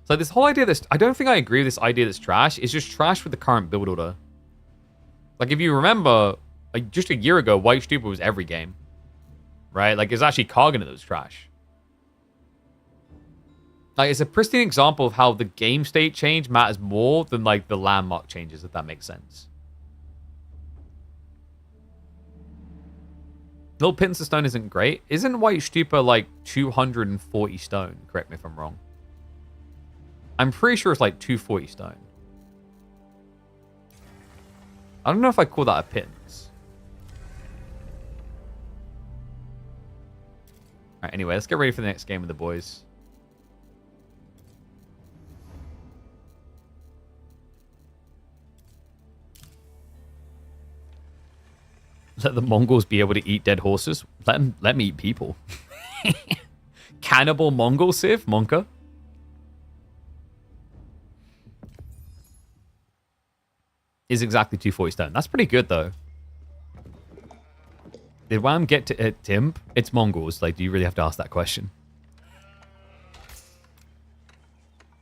So this whole idea that's... I don't think I agree with this idea that's trash. It's just trash with the current build order. Like, if you remember, like, just a year ago, White Stupid was every game. Right? Like, it's actually Kargan that was trash. Like, it's a pristine example of how the game state change matters more than, like, the landmark changes, if that makes sense. Little Pittance of Stone isn't great. Isn't White Stupa, like, 240 stone? Correct me if I'm wrong. I'm pretty sure it's, like, 240 stone. I don't know if I call that a pittance. Alright, anyway, let's get ready for the next game with the boys. Let the Mongols be able to eat dead horses. Let me eat people. Cannibal Mongol Civ, Monka. Is exactly 240 stone. That's pretty good, though. Did Wham get to Timp? It's Mongols. Like, do you really have to ask that question?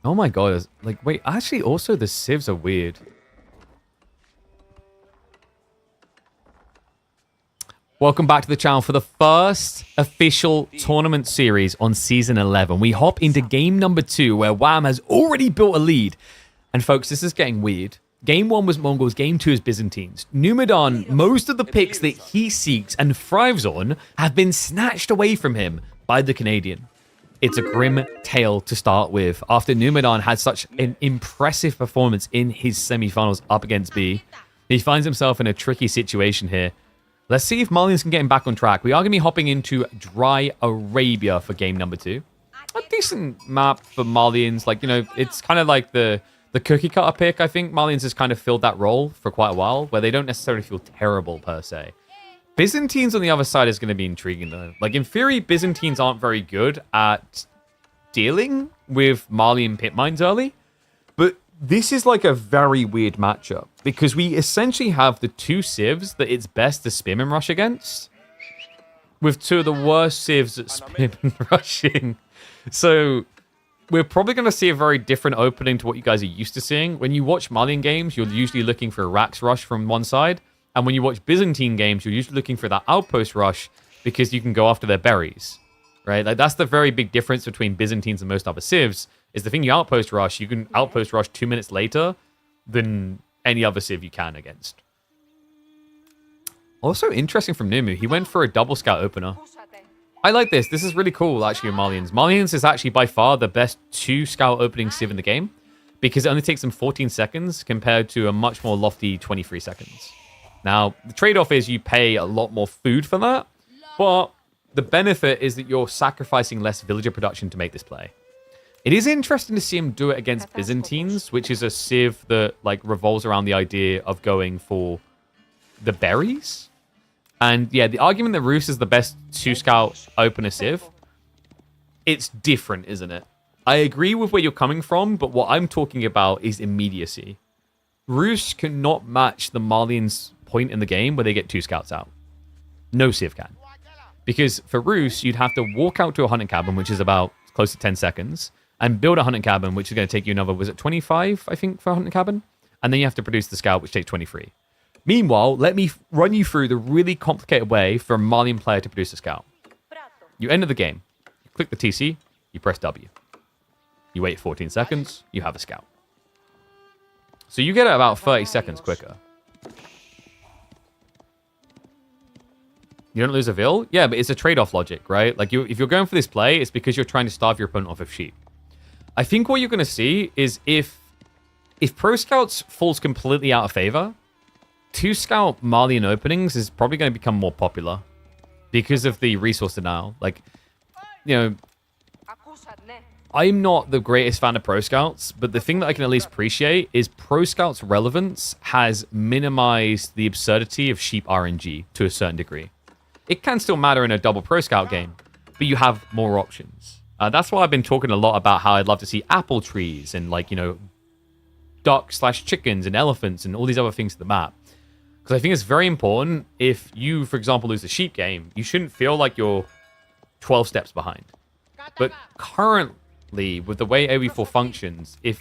Oh my god. Like, wait, actually, also the civs are weird. Welcome back to the channel for the first official tournament series on Season 11. We hop into game number 2, where Wham has already built a lead. And folks, this is getting weird. Game 1 was Mongols, Game 2 is Byzantines. Numidan, most of the picks that he seeks and thrives on have been snatched away from him by the Canadian. It's a grim tale to start with, after Numidan had such an impressive performance in his semifinals up against B. He finds himself in a tricky situation here. Let's see if Malians can get him back on track. We are going to be hopping into Dry Arabia for game number 2. A decent map for Malians. Like, you know, it's kind of like the cookie cutter pick. I think Malians has kind of filled that role for quite a while, where they don't necessarily feel terrible per se. Byzantines on the other side is going to be intriguing, though. Like, in theory, Byzantines aren't very good at dealing with Malian pit mines early. But this is like a very weird matchup, because we essentially have the two civs that it's best to spim and rush against, with two of the worst civs at spim and rushing. So we're probably going to see a very different opening to what you guys are used to seeing. When you watch Malian games, you're usually looking for a Rax rush from one side. And when you watch Byzantine games, you're usually looking for that outpost rush because you can go after their berries, right? Like, that's the very big difference between Byzantines and most other civs, is the thing you outpost rush, you can outpost rush 2 minutes later than any other civ you can against. Also interesting from Numu, he went for a double scout opener. I like this. This is really cool, actually, in Malians. Malians is actually by far the best 2-scout opening civ in the game, because it only takes them 14 seconds compared to a much more lofty 23 seconds. Now, the trade-off is you pay a lot more food for that, but the benefit is that you're sacrificing less villager production to make this play. It is interesting to see him do it against Byzantines, which is a civ that like revolves around the idea of going for the berries. And yeah, the argument that Rus is the best 2-scout opener civ, it's different, isn't it? I agree with where you're coming from, but what I'm talking about is immediacy. Rus cannot match the Malians' point in the game where they get 2 scouts out. No civ can. Because for Rus, you'd have to walk out to a hunting cabin, which is about close to 10 seconds, and build a hunting cabin, which is going to take you another, was it 25, I think, for a hunting cabin? And then you have to produce the scout, which takes 23. Meanwhile, let me run you through the really complicated way for a Malian player to produce a scout. You enter the game, you click the TC, you press W. You wait 14 seconds, you have a scout. So you get it about 30 seconds quicker. You don't lose a vill? Yeah, but it's a trade-off logic, right? Like, if you're going for this play, it's because you're trying to starve your opponent off of sheep. I think what you're going to see is if Pro Scouts falls completely out of favor, 2-scout Malian openings is probably going to become more popular because of the resource denial. Like, you know, I'm not the greatest fan of Pro Scouts, but the thing that I can at least appreciate is Pro Scouts' relevance has minimized the absurdity of sheep RNG to a certain degree. It can still matter in a double Pro Scout game, but you have more options. That's why I've been talking a lot about how I'd love to see apple trees and, like, you know, ducks/chickens and elephants and all these other things to the map. Because I think it's very important if you, for example, lose the sheep game, you shouldn't feel like you're 12 steps behind. But currently, with the way AoE4 functions, if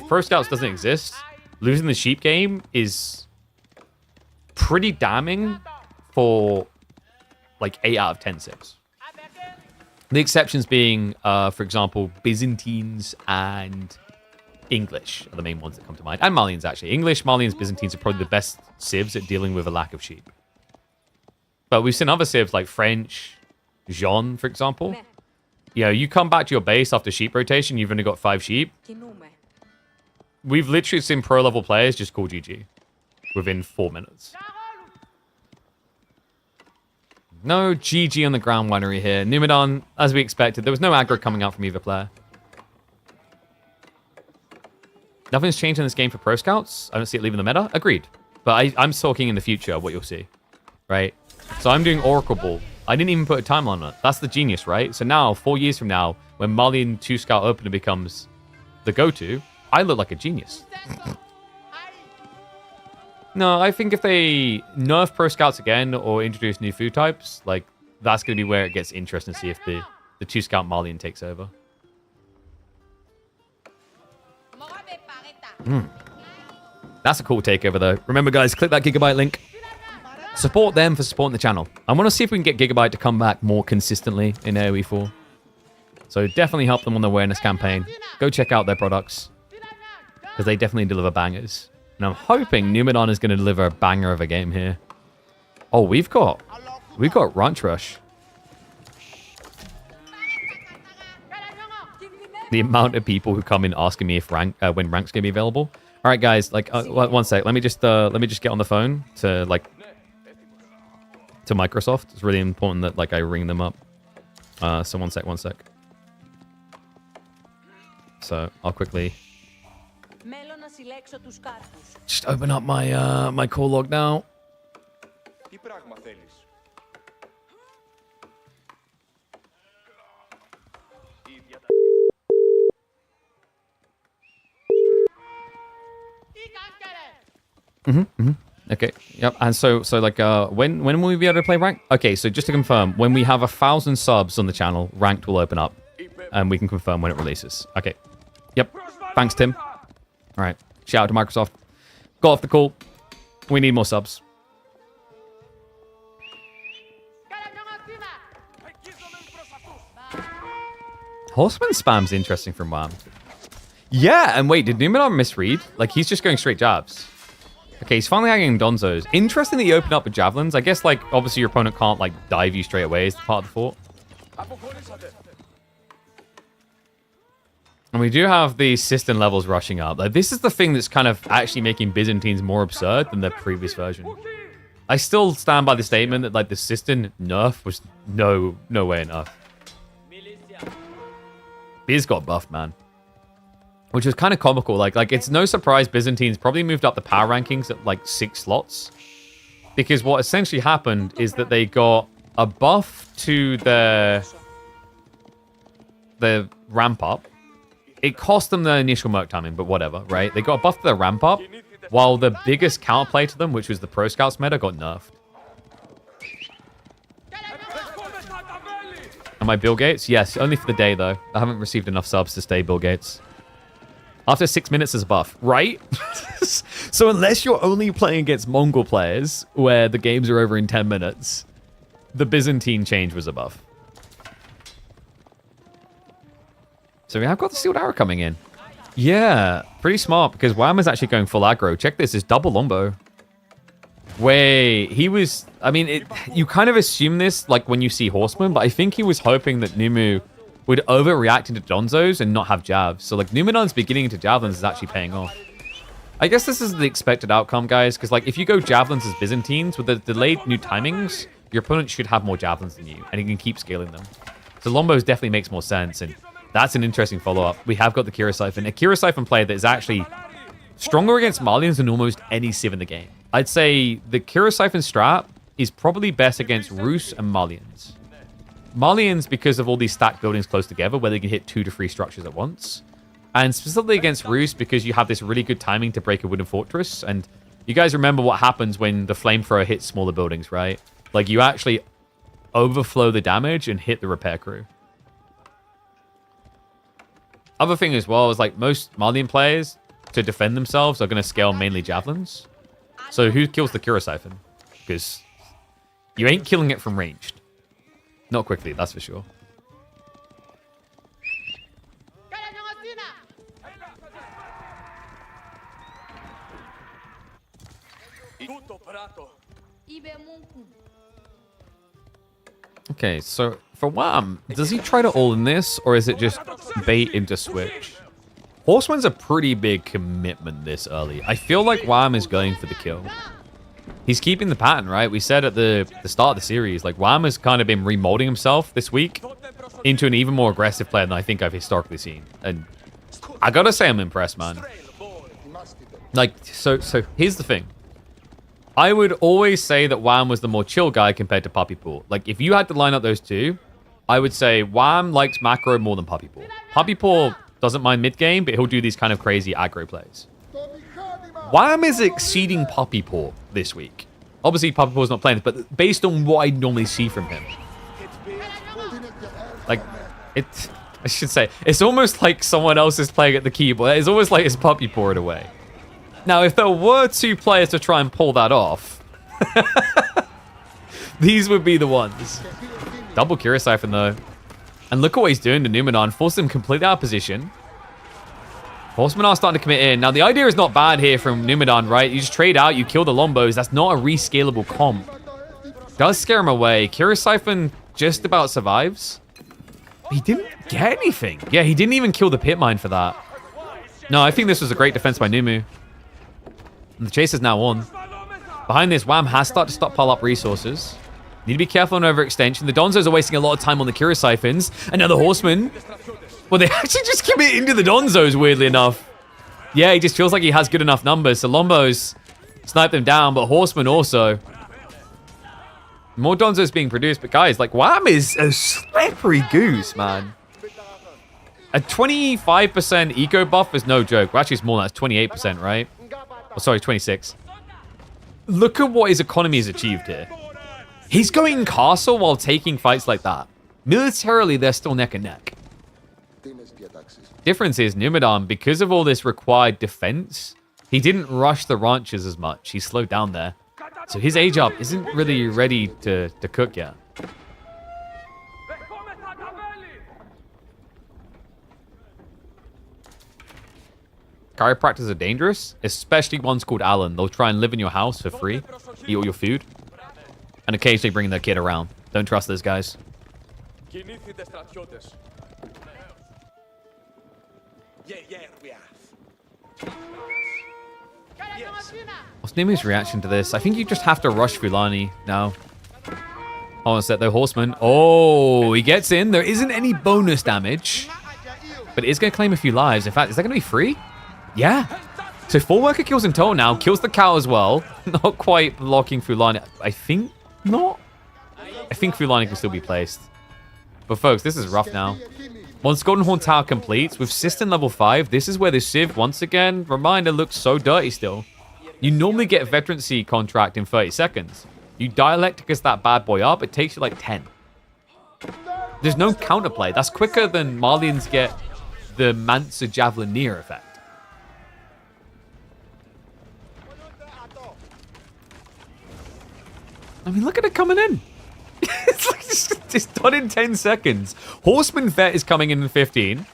Pro Scouts doesn't exist, losing the sheep game is pretty damning for like 8 out of 10 civs. The exceptions being, for example, Byzantines and English are the main ones that come to mind. And Malians, actually. English, Malians, Byzantines are probably the best civs at dealing with a lack of sheep. But we've seen other civs like French, Jean, for example. You know, you come back to your base after sheep rotation, you've only got 5 sheep. We've literally seen pro-level players just call GG within 4 minutes. No GG on the ground winery here. Numidan, as we expected, there was no aggro coming out from either player. Nothing's changed in this game for Pro Scouts. I don't see it leaving the meta. Agreed. But I'm talking in the future, what you'll see. Right? So I'm doing Oracle Ball. I didn't even put a timeline on it. That's the genius, right? So now, 4 years from now, when Malian 2-Scout Opener becomes the go-to, I look like a genius. No, I think if they nerf Pro Scouts again or introduce new food types, like, that's going to be where it gets interesting to see if the 2-Scout Malian takes over. That's a cool takeover, though. Remember, guys, click that Gigabyte link. Support them for supporting the channel. I want to see if we can get Gigabyte to come back more consistently in AoE 4. So definitely help them on the awareness campaign. Go check out their products, because they definitely deliver bangers. And I'm hoping Numidan is going to deliver a banger of a game here. Oh, we've got Ranch Rush. The amount of people who come in asking me if when rank's going to be available. All right, guys. Like, one sec. Let me just get on the phone to Microsoft. It's really important that like I ring them up. So one sec. So I'll quickly just open up my my call log now. Τι πράγμα θέλεις? Okay. Yep. And so like when will we be able to play ranked? Okay. So just to confirm, when we have 1,000 subs on the channel, ranked will open up, and we can confirm when it releases. Okay. Yep. Thanks, Tim. All right. Shout out to Microsoft. Got off the call. We need more subs. Horseman spam's interesting from WAM. Yeah, and wait, did Numidan misread? Like, he's just going straight jabs. Okay, he's finally hanging Donzos. Interesting that you open up with javelins. I guess, like, obviously your opponent can't, like, dive you straight away as part of the fort. And we do have the system levels rushing up. Like, this is the thing that's kind of actually making Byzantines more absurd than the previous version. I still stand by the statement that like the Sistine nerf was no way enough. Biz got buffed, man. Which was kind of comical. Like it's no surprise Byzantines probably moved up the power rankings at like 6 slots. Because what essentially happened is that they got a buff to their ramp up. It cost them the initial merc timing, but whatever, right? They got a buff to their ramp up, while the biggest counterplay to them, which was the Pro Scouts meta, got nerfed. Am I Bill Gates? Yes, only for the day, though. I haven't received enough subs to stay Bill Gates. After 6 minutes is a buff, right? So unless you're only playing against Mongol players, where the games are over in 10 minutes, the Byzantine change was a buff. So we have got the sealed arrow coming in. Yeah, pretty smart, because Wham is actually going full aggro. Check this, it's double longbow. Wait, he was... I mean, you kind of assume this, like, when you see Horseman, but I think he was hoping that Numu would overreact into Donzos and not have jabs. So, like, Numidan's beginning into javelins is actually paying off. I guess this is the expected outcome, guys, because, like, if you go javelins as Byzantines, with the delayed new timings, your opponent should have more javelins than you, and he can keep scaling them. So Lombos definitely makes more sense, and that's an interesting follow-up. We have got the Kira Siphon. A Kira Siphon player that is actually stronger against Malians than almost any Civ in the game. I'd say the Kira Siphon strat is probably best against Rus and Malians. Malians, because of all these stacked buildings close together, where they can hit 2 to 3 structures at once. And specifically against Rus, because you have this really good timing to break a wooden fortress. And you guys remember what happens when the flamethrower hits smaller buildings, right? Like, you actually overflow the damage and hit the repair crew. Other thing as well is, like, most Malian players, to defend themselves, are going to scale mainly javelins. So who kills the Kira Siphon? Because you ain't killing it from ranged. Not quickly, that's for sure. Okay, so for Wham, does he try to all in this, or is it just bait into switch? Horseman's a pretty big commitment this early. I feel like Wham is going for the kill. He's keeping the pattern, right? We said at the start of the series, like, Wham has kind of been remolding himself this week into an even more aggressive player than I think I've historically seen. And I gotta say I'm impressed, man. Like, so here's the thing. I would always say that Wham was the more chill guy compared to Puppy Pool. Like, if you had to line up those two, I would say Wham likes macro more than Puppy Pool. Puppy Pool doesn't mind mid-game, but he'll do these kind of crazy aggro plays. Wham is exceeding Puppy Pool this week. Obviously, Puppy Pool's not playing this, but based on what I normally see from him. Like, I should say, it's almost like someone else is playing at the keyboard. It's almost like it's Puppy Pool in a way. Now, if there were 2 players to try and pull that off, these would be the ones. Double Kira Siphon, though. And look at what he's doing to Numidan. Forced him completely out of position. Horsemen are starting to commit in. Now, the idea is not bad here from Numidan, right? You just trade out, you kill the Lombos. That's not a rescalable comp. Does scare him away. Kira Siphon just about survives. He didn't get anything. Yeah, he didn't even kill the pit mine for that. No, I think this was a great defense by Numu. And the chase is now on. Behind this, Wham has started to stockpile up resources. Need to be careful on overextension. The Donzos are wasting a lot of time on the Kira Siphons. And now the Horsemen... Well, they actually just commit into the Donzos, weirdly enough. Yeah, he just feels like he has good enough numbers. So Lombos snipe them down, but Horsemen also. More Donzos being produced. But guys, like, Wham is a slippery goose, man. A 25% eco buff is no joke. Well, actually, it's more than that. It's 28%, right? Oh, sorry, 26. Look at what his economy has achieved here. He's going castle while taking fights like that. Militarily, they're still neck and neck. Difference is, Numidan, because of all this required defense, he didn't rush the ranches as much. He slowed down there. So his age up isn't really ready to cook yet. Chiropractors are dangerous, especially ones called Alan. They'll try and live in your house for free, eat all your food, and occasionally bring their kid around. Don't trust those guys. What's Nimu's reaction to this? I think you just have to rush Fulani now. Hold on a sec, though. Horseman. Oh, he gets in. There isn't any bonus damage, but it is going to claim a few lives. In fact, is that going to be free? Yeah. So 4 worker kills in total now. Kills the cow as well. Not quite blocking Fulani. I think not. I think Fulani can still be placed. But folks, this is rough now. Once Golden Horn Tower completes, with System level 5, this is where the Civ, once again, reminder, looks so dirty still. You normally get a veterancy contract in 30 seconds. You dialecticus that bad boy up, it takes you like 10. There's no counterplay. That's quicker than Malians get the Mansa Javelineer effect. I mean, look at it coming in. It's like it's done in 10 seconds. Horseman Vet is coming in 15.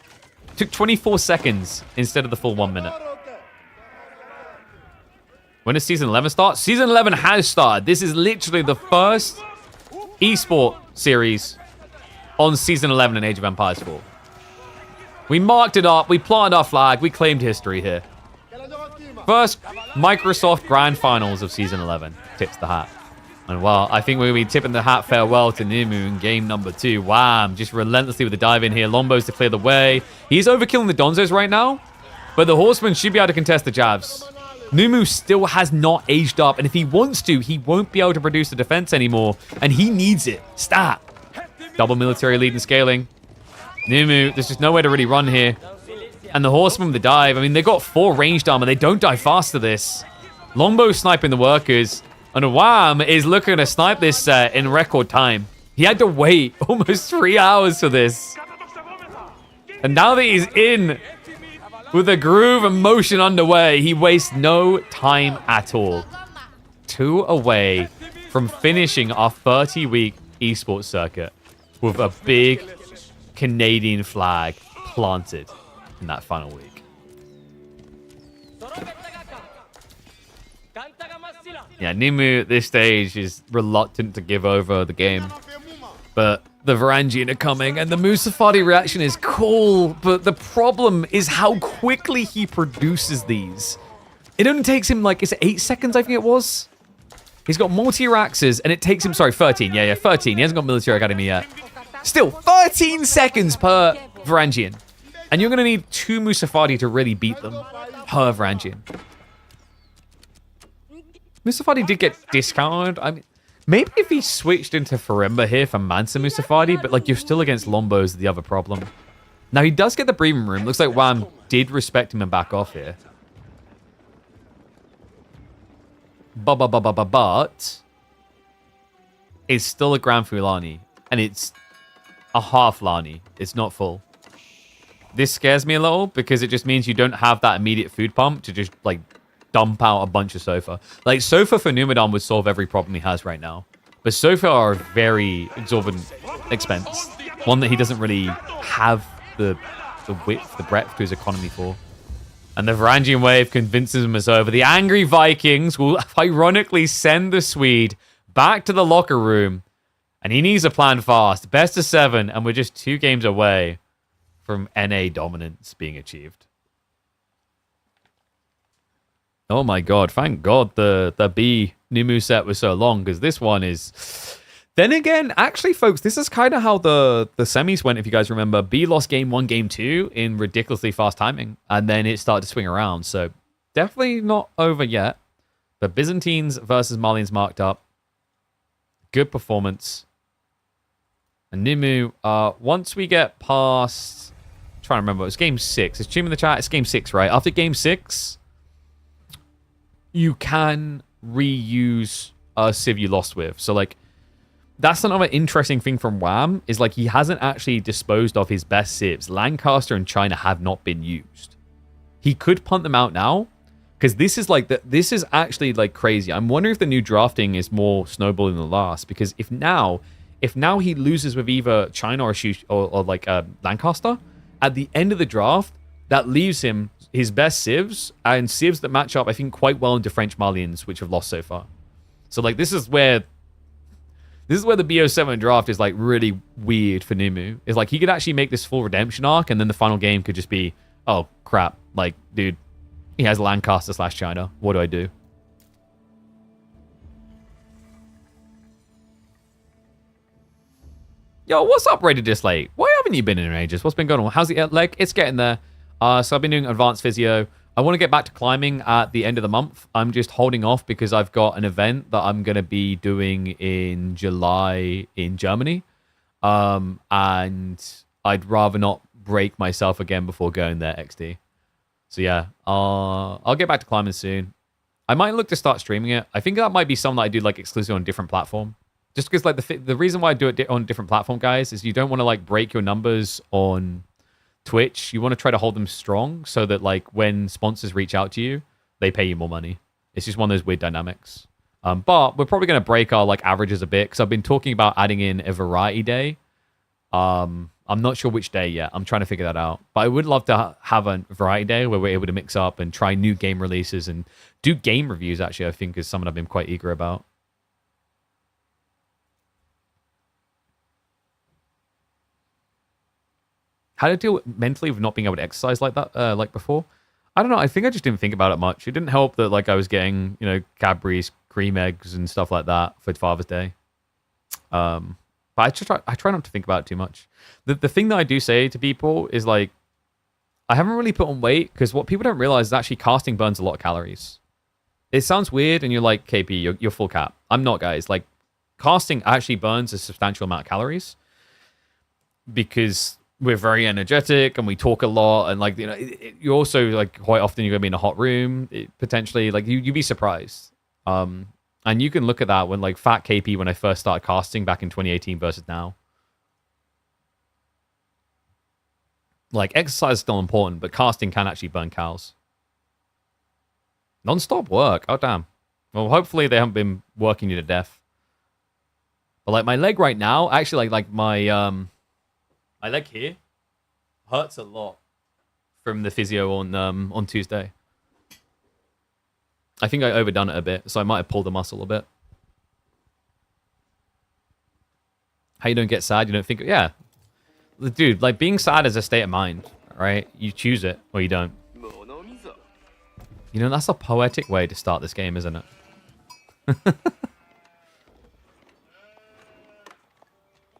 Took 24 seconds instead of the full 1 minute. When does Season 11 start? Season 11 has started. This is literally the first esport series on Season 11 in Age of Empires 4. We marked it up. We planted our flag. We claimed history here. First Microsoft Grand Finals of Season 11. Tips the hat. And well, I think we'll be tipping the hat farewell to Numu in game number 2. Wham! Just relentlessly with the dive in here. Lombos to clear the way. He's overkilling the Donzos right now, but the Horseman should be able to contest the Javs. Numu still has not aged up, and if he wants to, he won't be able to produce the defense anymore, and he needs it. Stat. Double military lead and scaling. Numu, there's just nowhere to really run here. And the Horseman with the dive, I mean, they got 4 ranged armor. They don't die fast to this. Longbow sniping the workers. And Wham is looking to snipe this in record time. He had to wait almost 3 hours for this. And now that he's in with a groove and motion underway, he wastes no time at all. 2 away from finishing our 30-week esports circuit with a big Canadian flag planted in that final week. Yeah, Nimu at this stage is reluctant to give over the game. But the Varangian are coming, and the Musafati reaction is cool, but the problem is how quickly he produces these. It only takes him, like, is it 8 seconds, I think it was? He's got multi-raxes, and it takes him, sorry, 13. Yeah, 13. He hasn't got Military Academy yet. Still, 13 seconds per Varangian. And you're going to need 2 Musafati to really beat them per Varangian. Musafati did get discounted. I mean, maybe if he switched into Farimba here for Mansa Musafati, but like you're still against Lombos, the other problem. Now he does get the breathing room. Looks like Wham did respect him and back off here. But it's still a Grand Fulani, and it's a half Lani. It's not full. This scares me a little because it just means you don't have that immediate food pump to just like dump out a bunch of Sofa. Like, Sofa for Numidan would solve every problem he has right now. But Sofa are a very exorbitant expense. One that he doesn't really have the width, the breadth to his economy for. And the Varangian wave convinces him it's over. The angry Vikings will ironically send the Swede back to the locker room. And he needs a plan fast. Best of 7, and we're just 2 games away from NA dominance being achieved. Oh my god, thank god the B Nimu set was so long, because this one is... Then again, actually, folks, this is kind of how the semis went, if you guys remember. B lost game 1, game 2 in ridiculously fast timing, and then it started to swing around. So definitely not over yet. But Byzantines versus Malians marked up. Good performance. And Nimu, once we get past... I'm trying to remember, it was game 6. Is Chim in the chat? It's game 6, right? After game 6... you can reuse a Civ you lost with. So, like, that's another interesting thing from Wham, is, like, he hasn't actually disposed of his best Civs. Lancaster and China have not been used. He could punt them out now, because this is, like, this is actually, like, crazy. I'm wondering if the new drafting is more snowballing than the last, because if now he loses with either China or Lancaster, at the end of the draft, that leaves him his best Civs, and Civs that match up, I think, quite well into French Malians, which have lost so far. So, like, this is where the BO7 draft is, like, really weird for Nimu. It's like, he could actually make this full redemption arc, and then the final game could just be, oh, crap. Like, dude, He has Lancaster / China. What do I do? Yo, what's up, Ready This Late? Why haven't you been in ages? What's been going on? How's the leg? It's getting there. So I've been doing advanced physio. I want to get back to climbing at the end of the month. I'm just holding off because I've got an event that I'm going to be doing in July in Germany. And I'd rather not break myself again before going there, XD. So yeah, I'll get back to climbing soon. I might look to start streaming it. I think that might be something that I do like exclusively on a different platform. Just because like the reason why I do it on a different platform, guys, is you don't want to like break your numbers on Twitch. You want to try to hold them strong so that like when sponsors reach out to you, they pay you more money. It's just one of those weird dynamics. But we're probably going to break our like averages a bit because I've been talking about adding in a variety day. I'm not sure which day yet. I'm trying to figure that out. But I would love to have a variety day where we're able to mix up and try new game releases and do game reviews, actually, I think is something I've been quite eager about. How to deal mentally with not being able to exercise like that, like before? I don't know. I think I just didn't think about it much. It didn't help that like I was getting, you know, Cadbury's, cream eggs and stuff like that for Father's Day. But I try not to think about it too much. The thing that I do say to people is like, I haven't really put on weight because what people don't realize is actually casting burns a lot of calories. It sounds weird and you're like, KP, you're full cap. I'm not, guys. Like, casting actually burns a substantial amount of calories because we're very energetic and we talk a lot. And like, you know, you're also like quite often you're going to be in a hot room. Potentially, like you'd be surprised. And you can look at that when like Fat KP when I first started casting back in 2018 versus now. Like exercise is still important, but casting can actually burn calories. Non-stop work. Oh damn. Well, hopefully they haven't been working you to death. But like my leg right now, actually like my leg here hurts a lot from the physio on Tuesday. I think I overdone it a bit, so I might have pulled the muscle a bit. How you don't get sad, you don't think... Yeah. Dude, like, being sad is a state of mind, right? You choose it, or you don't. You know, that's a poetic way to start this game, isn't it?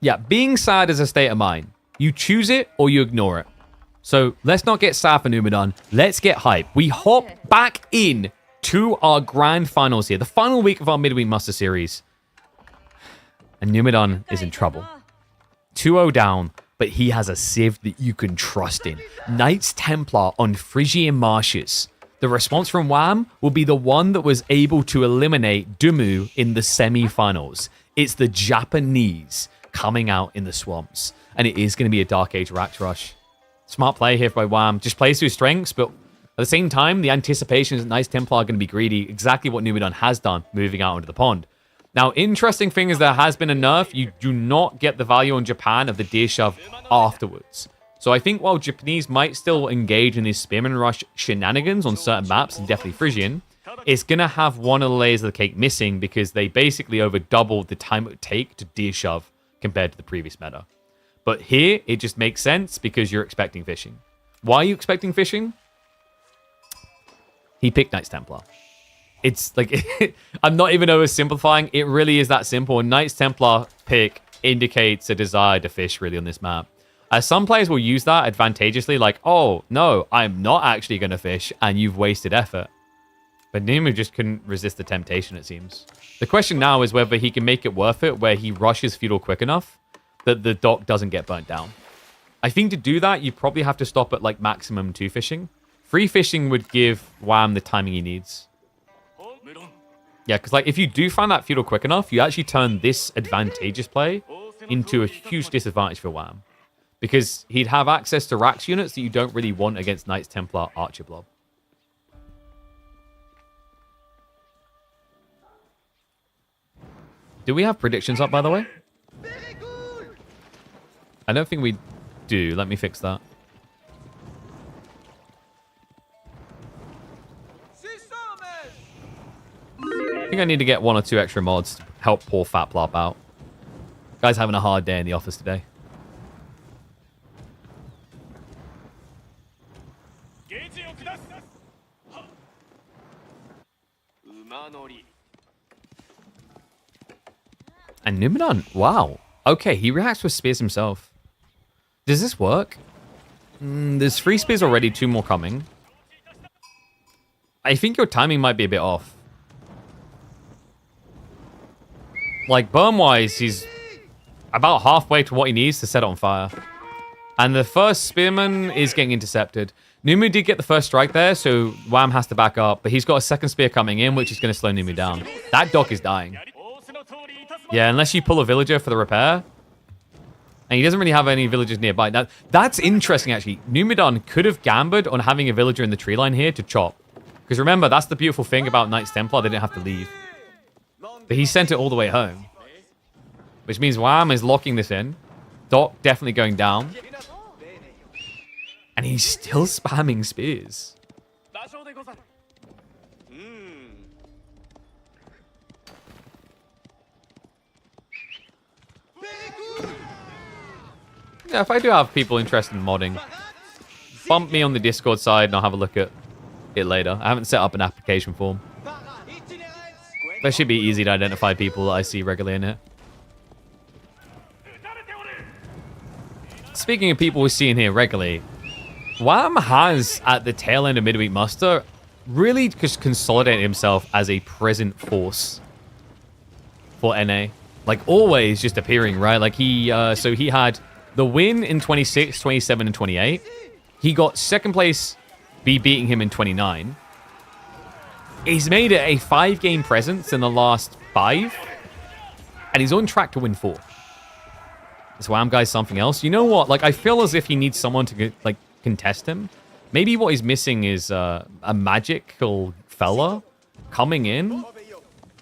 Yeah, being sad is a state of mind. You choose it, or you ignore it. So, let's not get sad for Numidan. Let's get hype. We hop back in to our grand finals here. The final week of our Midweek Muster Series. And Numidan is in trouble. 2-0 down, but he has a civ that you can trust in. Knights Templar on Phrygian Marshes. The response from Wham will be the one that was able to eliminate Dumu in the semifinals. It's the Japanese coming out in the swamps. And it is going to be a Dark Age Rax Rush. Smart play here by Wham. Just plays to his strengths, but at the same time, the anticipation is that Knights Templar are going to be greedy. Exactly what Numidan has done, moving out into the pond. Now, interesting thing is there has been a nerf. You do not get the value on Japan of the deer shove afterwards. So I think while Japanese might still engage in these spearman rush shenanigans on certain maps, and definitely Phrygian, it's going to have one of the layers of the cake missing because they basically over doubled the time it would take to deer shove compared to the previous meta. But here, it just makes sense because you're expecting fishing. Why are you expecting fishing? He picked Knights Templar. It's like, I'm not even oversimplifying. It really is that simple. A Knights Templar pick indicates a desire to fish really on this map. Some players will use that advantageously, like, oh, no, I'm not actually going to fish, and you've wasted effort. But Nimu just couldn't resist the temptation, it seems. The question now is whether he can make it worth it, where he rushes Feudal quick enough that the dock doesn't get burnt down. I think to do that, you probably have to stop at, like, maximum 2 fishing. Free fishing would give Wham the timing he needs. Yeah, because like if you do find that Feudal quick enough, you actually turn this advantageous play into a huge disadvantage for Wham. Because he'd have access to Rax units that you don't really want against Knights Templar Archer Blob. Do we have predictions up, by the way? I don't think we do. Let me fix that. I think I need to get 1 or 2 extra mods to help poor Fat Plop out. Guy's having a hard day in the office today. And Numidan, wow. Okay, he reacts with spears himself. Does this work? There's 3 spears already, 2 more coming. I think your timing might be a bit off. Like, burn-wise, he's about halfway to what he needs to set it on fire. And the first spearman is getting intercepted. Numu did get the first strike there, so Wham has to back up. But he's got a second spear coming in, which is going to slow Numu down. That dock is dying. Yeah, unless you pull a villager for the repair. And he doesn't really have any villagers nearby. Now, that's interesting, actually. Numidan could have gambled on having a villager in the tree line here to chop. Because remember, that's the beautiful thing about Knights Templar. They didn't have to leave. But he sent it all the way home. Which means Wham is locking this in. Doc definitely going down. And he's still spamming spears. Yeah, if I do have people interested in modding, bump me on the Discord side and I'll have a look at it later. I haven't set up an application form. That should be easy to identify people that I see regularly in it. Speaking of people we're seeing here regularly, Wham has, at the tail end of Midweek Muster, really just consolidated himself as a present force for NA. Like, always just appearing, right? Like, so he had the win in 26, 27, and 28. He got second place, beating him in 29. He's made it a 5-game presence in the last 5. And he's on track to win 4. This Wham guy's something else. You know what? Like, I feel as if he needs someone to, like, contest him. Maybe what he's missing is a magical fella coming in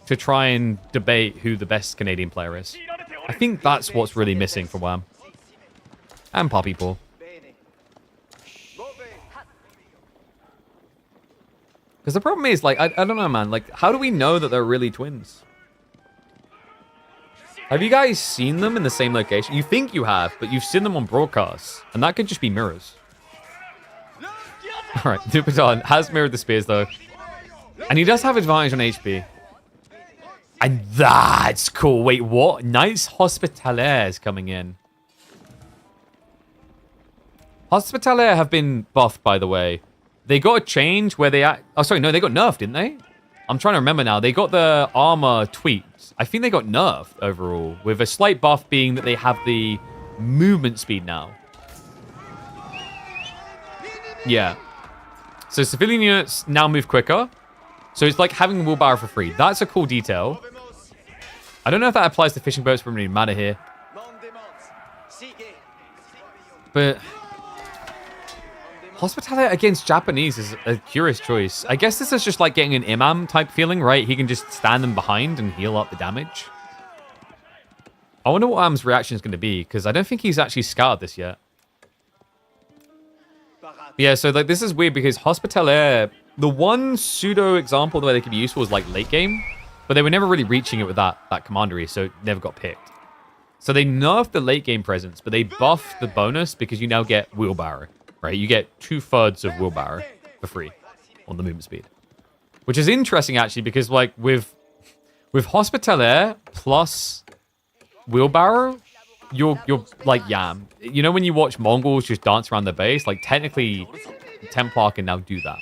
to try and debate who the best Canadian player is. I think that's what's really missing for Wham. And Poppy Paw. Because the problem is, like, I don't know, man. Like, how do we know that they're really twins? Have you guys seen them in the same location? You think you have, but you've seen them on broadcasts. And that could just be mirrors. Alright, Numidan has mirrored the spears, though. And he does have advantage on HP. And that's cool. Wait, what? Knights Hospitalier is coming in. Hospitalier have been buffed, by the way. They got a change where they... Oh, sorry, no, they got nerfed, didn't they? I'm trying to remember now. They got the armor tweaked. I think they got nerfed overall, with a slight buff being that they have the movement speed now. Yeah. So civilian units now move quicker. So it's like having a wheelbarrow for free. That's a cool detail. I don't know if that applies to fishing boats, but it doesn't really matter here. But... Hospitalier against Japanese is a curious choice. I guess this is just like getting an imam type feeling, right? He can just stand them behind and heal up the damage. I wonder what Am's reaction is going to be, because I don't think he's actually scouted this yet. Yeah, so like this is weird because Hospitalier, the one pseudo example where they could be useful was like late game, but they were never really reaching it with that commandery, so it never got picked. So they nerfed the late game presence, but they buffed the bonus because you now get wheelbarrow. Right, you get 2/3 of wheelbarrow for free on the movement speed, which is interesting actually because like with Hospitalier plus wheelbarrow, you're like Yam. You know when you watch Mongols just dance around the base, like technically Templar can now do that.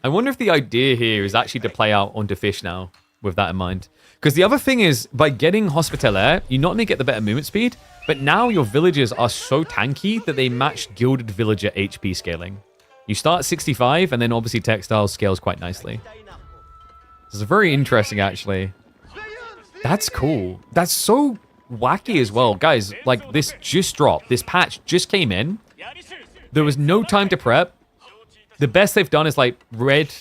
I wonder if the idea here is actually to play out onto fish now with that in mind. Because the other thing is, by getting Hospitalier, you not only get the better movement speed, but now your villagers are so tanky that they match Gilded Villager HP scaling. You start at 65, and then obviously Textile scales quite nicely. This is very interesting, actually. That's cool. That's so wacky as well. Guys, like, this just dropped. This patch just came in. There was no time to prep. The best they've done is, like, read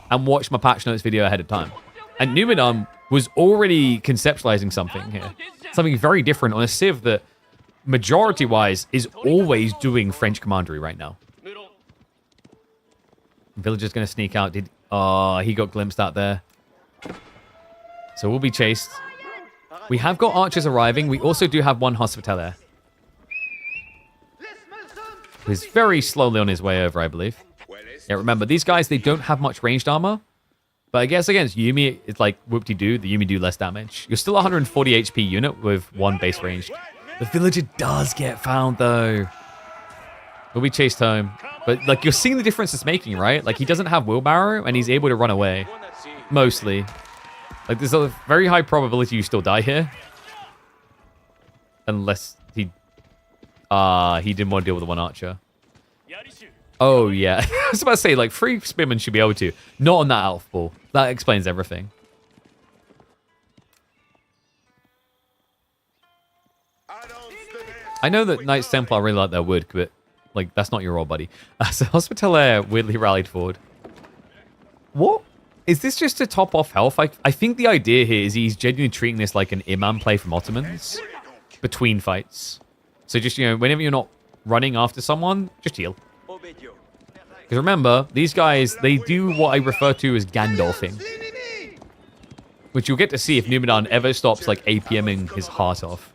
and watch my patch notes video ahead of time. And Numidan was already conceptualizing something here. Something very different on a civ that, majority-wise, is always doing French commandery right now. Villager's going to sneak out. He got glimpsed out there. So we'll be chased. We have got archers arriving. We also do have one Hospitalier. Who's very slowly on his way over, I believe. Yeah, remember, these guys, they don't have much ranged armor. But I guess against Yumi, it's like whoop-de-doo. The Yumi do less damage. You're still 140 HP unit with 1 base range. The villager does get found, though. Will be chased home. But, like, you're seeing the difference it's making, right? Like, he doesn't have wheelbarrow, and he's able to run away. Mostly. Like, there's a very high probability you still die here. Unless he didn't want to deal with the one archer. Oh, yeah. I was about to say, like, free spearmen should be able to. Not on that elf ball. That explains everything. I know that Knights Templar really like their wood, but, like, that's not your role, buddy. So Hospitaller weirdly rallied forward. What? Is this just to top off health? I think the idea here is he's genuinely treating this like an Imam play from Ottomans between fights. So just, you know, whenever you're not running after someone, just heal. Because remember, these guys, they do what I refer to as Gandalfing. Which you'll get to see if Numidan ever stops, like, APMing his heart off.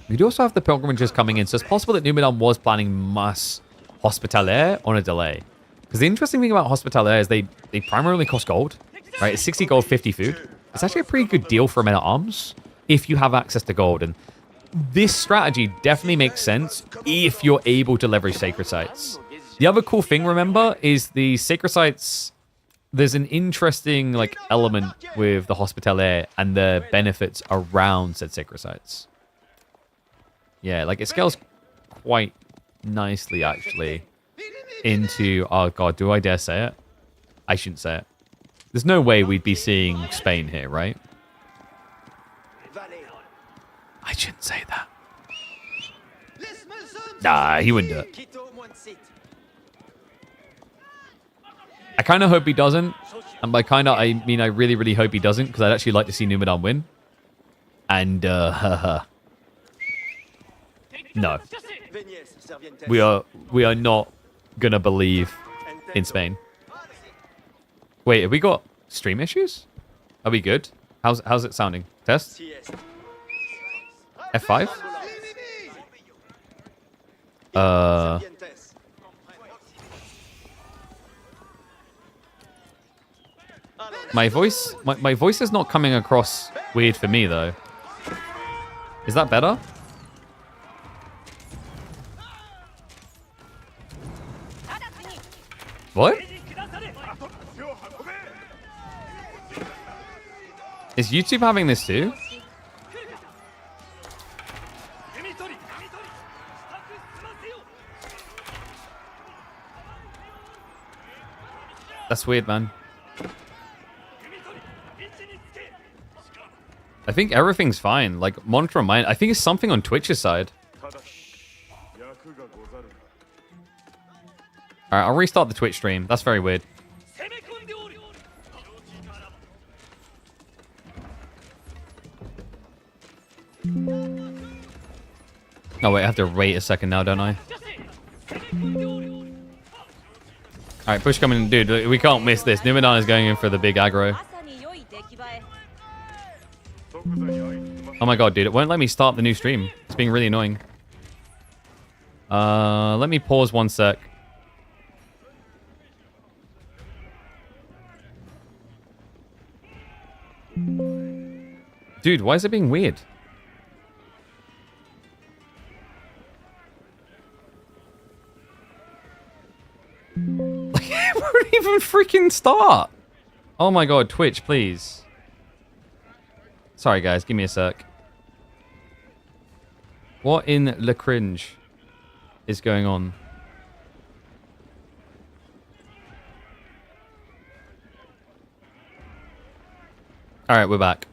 We do also have the pilgrimages coming in, so it's possible that Numidan was planning mass Hospitaller on a delay. Because the interesting thing about Hospitaller is they primarily cost gold, right? It's 60 gold, 50 food. It's actually a pretty good deal for men-at-arms if you have access to gold. And this strategy definitely makes sense if you're able to leverage Sacred Sites. The other cool thing, remember, is the Sacred Sites. There's an interesting, like, element with the Hospitaller and the benefits around said Sacred Sites. Yeah, like, it scales quite nicely, actually, into... Oh, God, do I dare say it? I shouldn't say it. There's no way we'd be seeing Spain here, right? I shouldn't say that. Nah, he wouldn't do it. I kind of hope he doesn't. And by kind of, I mean I really, really hope he doesn't, because I'd actually like to see Numidan win. And, no. We are not gonna believe in Spain. Wait, have we got stream issues? Are we good? How's it sounding? Test? F5? My voice is not coming across weird for me though. Is that better? What? Is YouTube having this too? That's weird, man. I think everything's fine. Like, monitor on mine. I think it's something on Twitch's side. Alright, I'll restart the Twitch stream. That's very weird. Oh, wait, I have to wait a second now, don't I? Alright, push coming. Dude, we can't miss this. Numidan is going in for the big aggro. Oh my god, dude. It won't let me start the new stream. It's being really annoying. Let me pause 1 sec. Dude, why is it being weird? It won't even freaking start. Oh my god, Twitch, please. Sorry, guys. Give me a sec. What in Le Cringe is going on? Alright, we're back.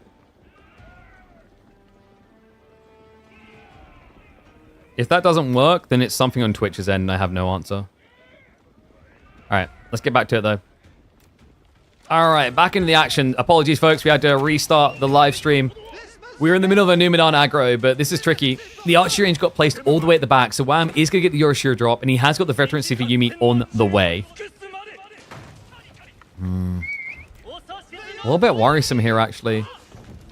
If that doesn't work, then it's something on Twitch's end and I have no answer. Alright, let's get back to it though. Alright, back into the action. Apologies, folks. We had to restart the live stream. We were in the middle of a Numidan aggro, but this is tricky. The archery range got placed all the way at the back, so Wham is going to get the Yorishiro drop, and he has got the veterancy for Yumi on the way. A little bit worrisome here, actually.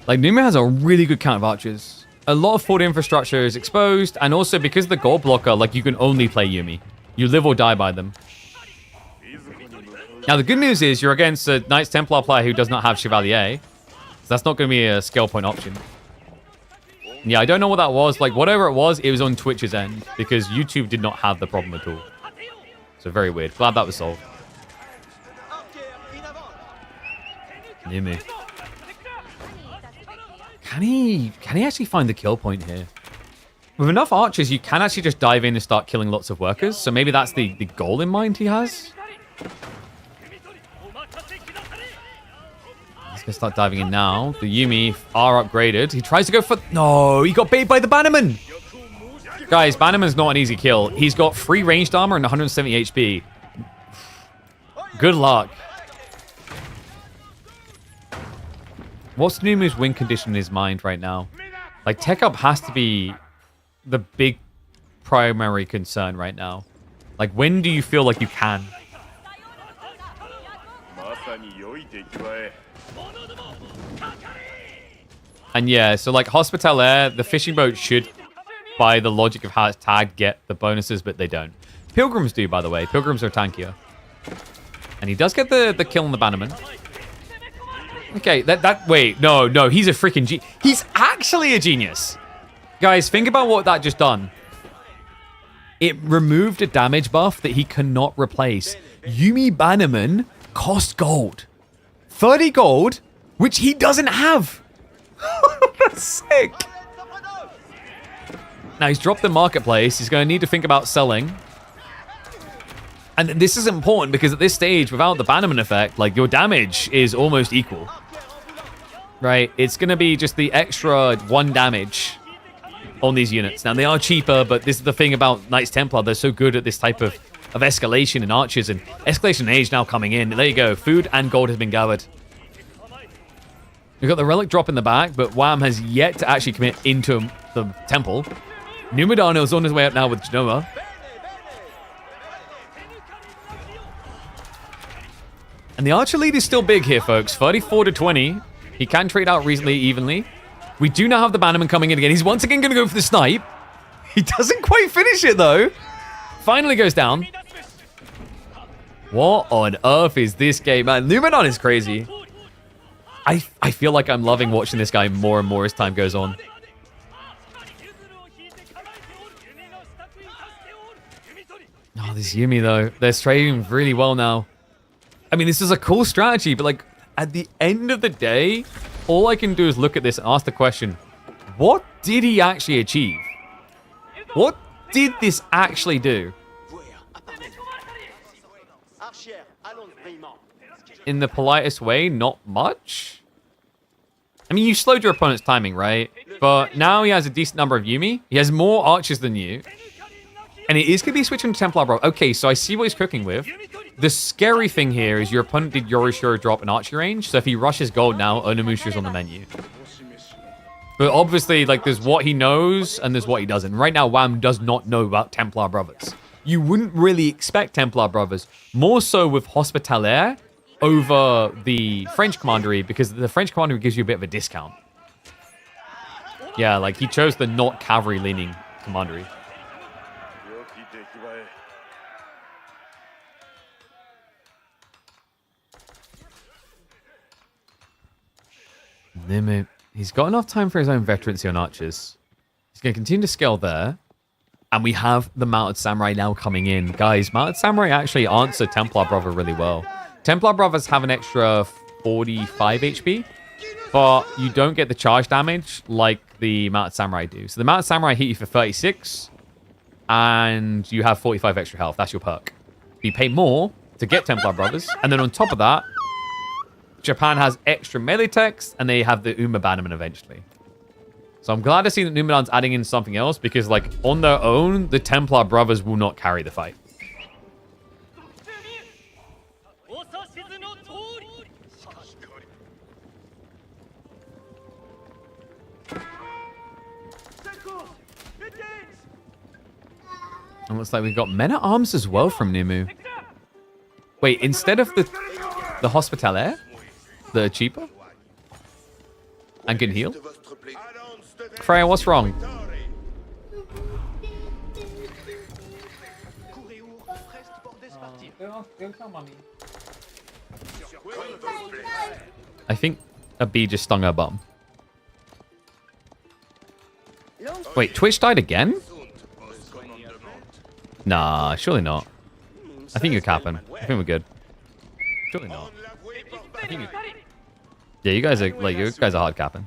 Like, Numa has a really good count of archers. a lot of forward infrastructure is exposed, and also because the gold blocker, like, you can only play Yumi. You live or die by them. Now, the good news is you're against a Knights Templar player who does not have Chevalier. So that's not going to be a skill point option. Yeah, I don't know what that was. Like, whatever it was on Twitch's end, because YouTube did not have the problem at all. So very weird. Glad that was solved. Nimi. Can he actually find the kill point here? With enough archers, you can actually just dive in and start killing lots of workers. So maybe that's the goal in mind he has. He's gonna start diving in now. The Yumi are upgraded. He tries to go for... No, he got baited by the Bannerman. Guys, Bannerman's not an easy kill. He's got 3 ranged armor and 170 HP. Good luck. What's Numu's win condition in his mind right now? Like, tech up has to be the big primary concern right now. Like, when do you feel like you can? And yeah, so like Hospitaller, the fishing boat should, by the logic of how it's tagged, get the bonuses, but they don't. Pilgrims do, by the way. Pilgrims are tankier. And he does get the kill on the Bannerman. Okay, wait, no, he's a freaking genius. He's actually a genius. Guys, think about what that just done. It removed a damage buff that he cannot replace. Yumi Bannerman cost gold. 30 gold, which he doesn't have. That's sick. Now, he's dropped the marketplace. He's going to need to think about selling. And this is important because at this stage, without the Bannerman effect, like, your damage is almost equal. Right? It's going to be just the extra 1 damage on these units. Now, they are cheaper, but this is the thing about Knights Templar. They're so good at this type of escalation in archers, and escalation age now coming in. There you go. Food and gold has been gathered. We've got the relic drop in the back, but Wham has yet to actually commit into the temple. Numidan is on his way up now with Genoa. And the archer lead is still big here, folks. 34 to 20. He can trade out reasonably evenly. We do now have the Bannerman coming in again. He's once again going to go for the snipe. He doesn't quite finish it, though. Finally goes down. What on earth is this game, man? Numidan is crazy. I feel like I'm loving watching this guy more and more as time goes on. Oh, this Yumi, though. They're trading really well now. I mean, this is a cool strategy, but, like, at the end of the day, all I can do is look at this and ask the question, what did he actually achieve? What did this actually do? In the politest way, not much. I mean, you slowed your opponent's timing, right? But now he has a decent number of Yumi. He has more archers than you. And it is going to be switching to Templar, bro. Okay, so I see what he's cooking with. The scary thing here is your opponent did Yorishiro drop an archery range. So if he rushes gold now, Onimushi's on the menu. But obviously, like, there's what he knows and there's what he doesn't. Right now, Wham does not know about Templar Brothers. You wouldn't really expect Templar Brothers. More so with Hospitaller over the French Commandery, because the French Commandery gives you a bit of a discount. Yeah, like, he chose the not cavalry-leaning Commandery. Limit. He's got enough time for his own veterancy on archers. He's going to continue to scale there. And we have the Mounted Samurai now coming in. Guys, Mounted Samurai actually answer Templar Brother really well. Templar Brothers have an extra 45 HP, but you don't get the charge damage like the Mounted Samurai do. So the Mounted Samurai hit you for 36, and you have 45 extra health. That's your perk. You pay more to get Templar Brothers, and then on top of that, Japan has extra melee techs, and they have the Uma Bannerman eventually. So I'm glad to see that Numidan's adding in something else, because, like, on their own, the Templar Brothers will not carry the fight. And looks like we've got men-at-arms as well from Numu. Wait, instead of the Hospitaller? The cheaper? And can heal? Freya, what's wrong? I think a bee just stung her bum. Wait, Twitch died again? Nah, surely not. I think you're capping. I think we're good. Surely not. I think yeah, you guys are hard capping.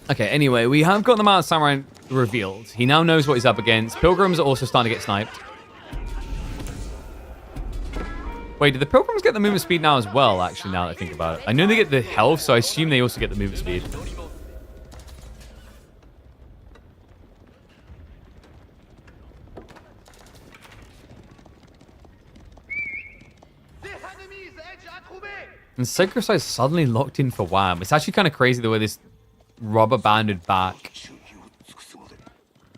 Okay, anyway, we have got the Mountain Samurai revealed. He now knows what he's up against. Pilgrims are also starting to get sniped. Wait, did the Pilgrims get the movement speed now as well, actually, now that I think about it? I know they get the health, so I assume they also get the movement speed. And Sacred Side suddenly locked in for Wham. It's actually kind of crazy the way this rubber banded back.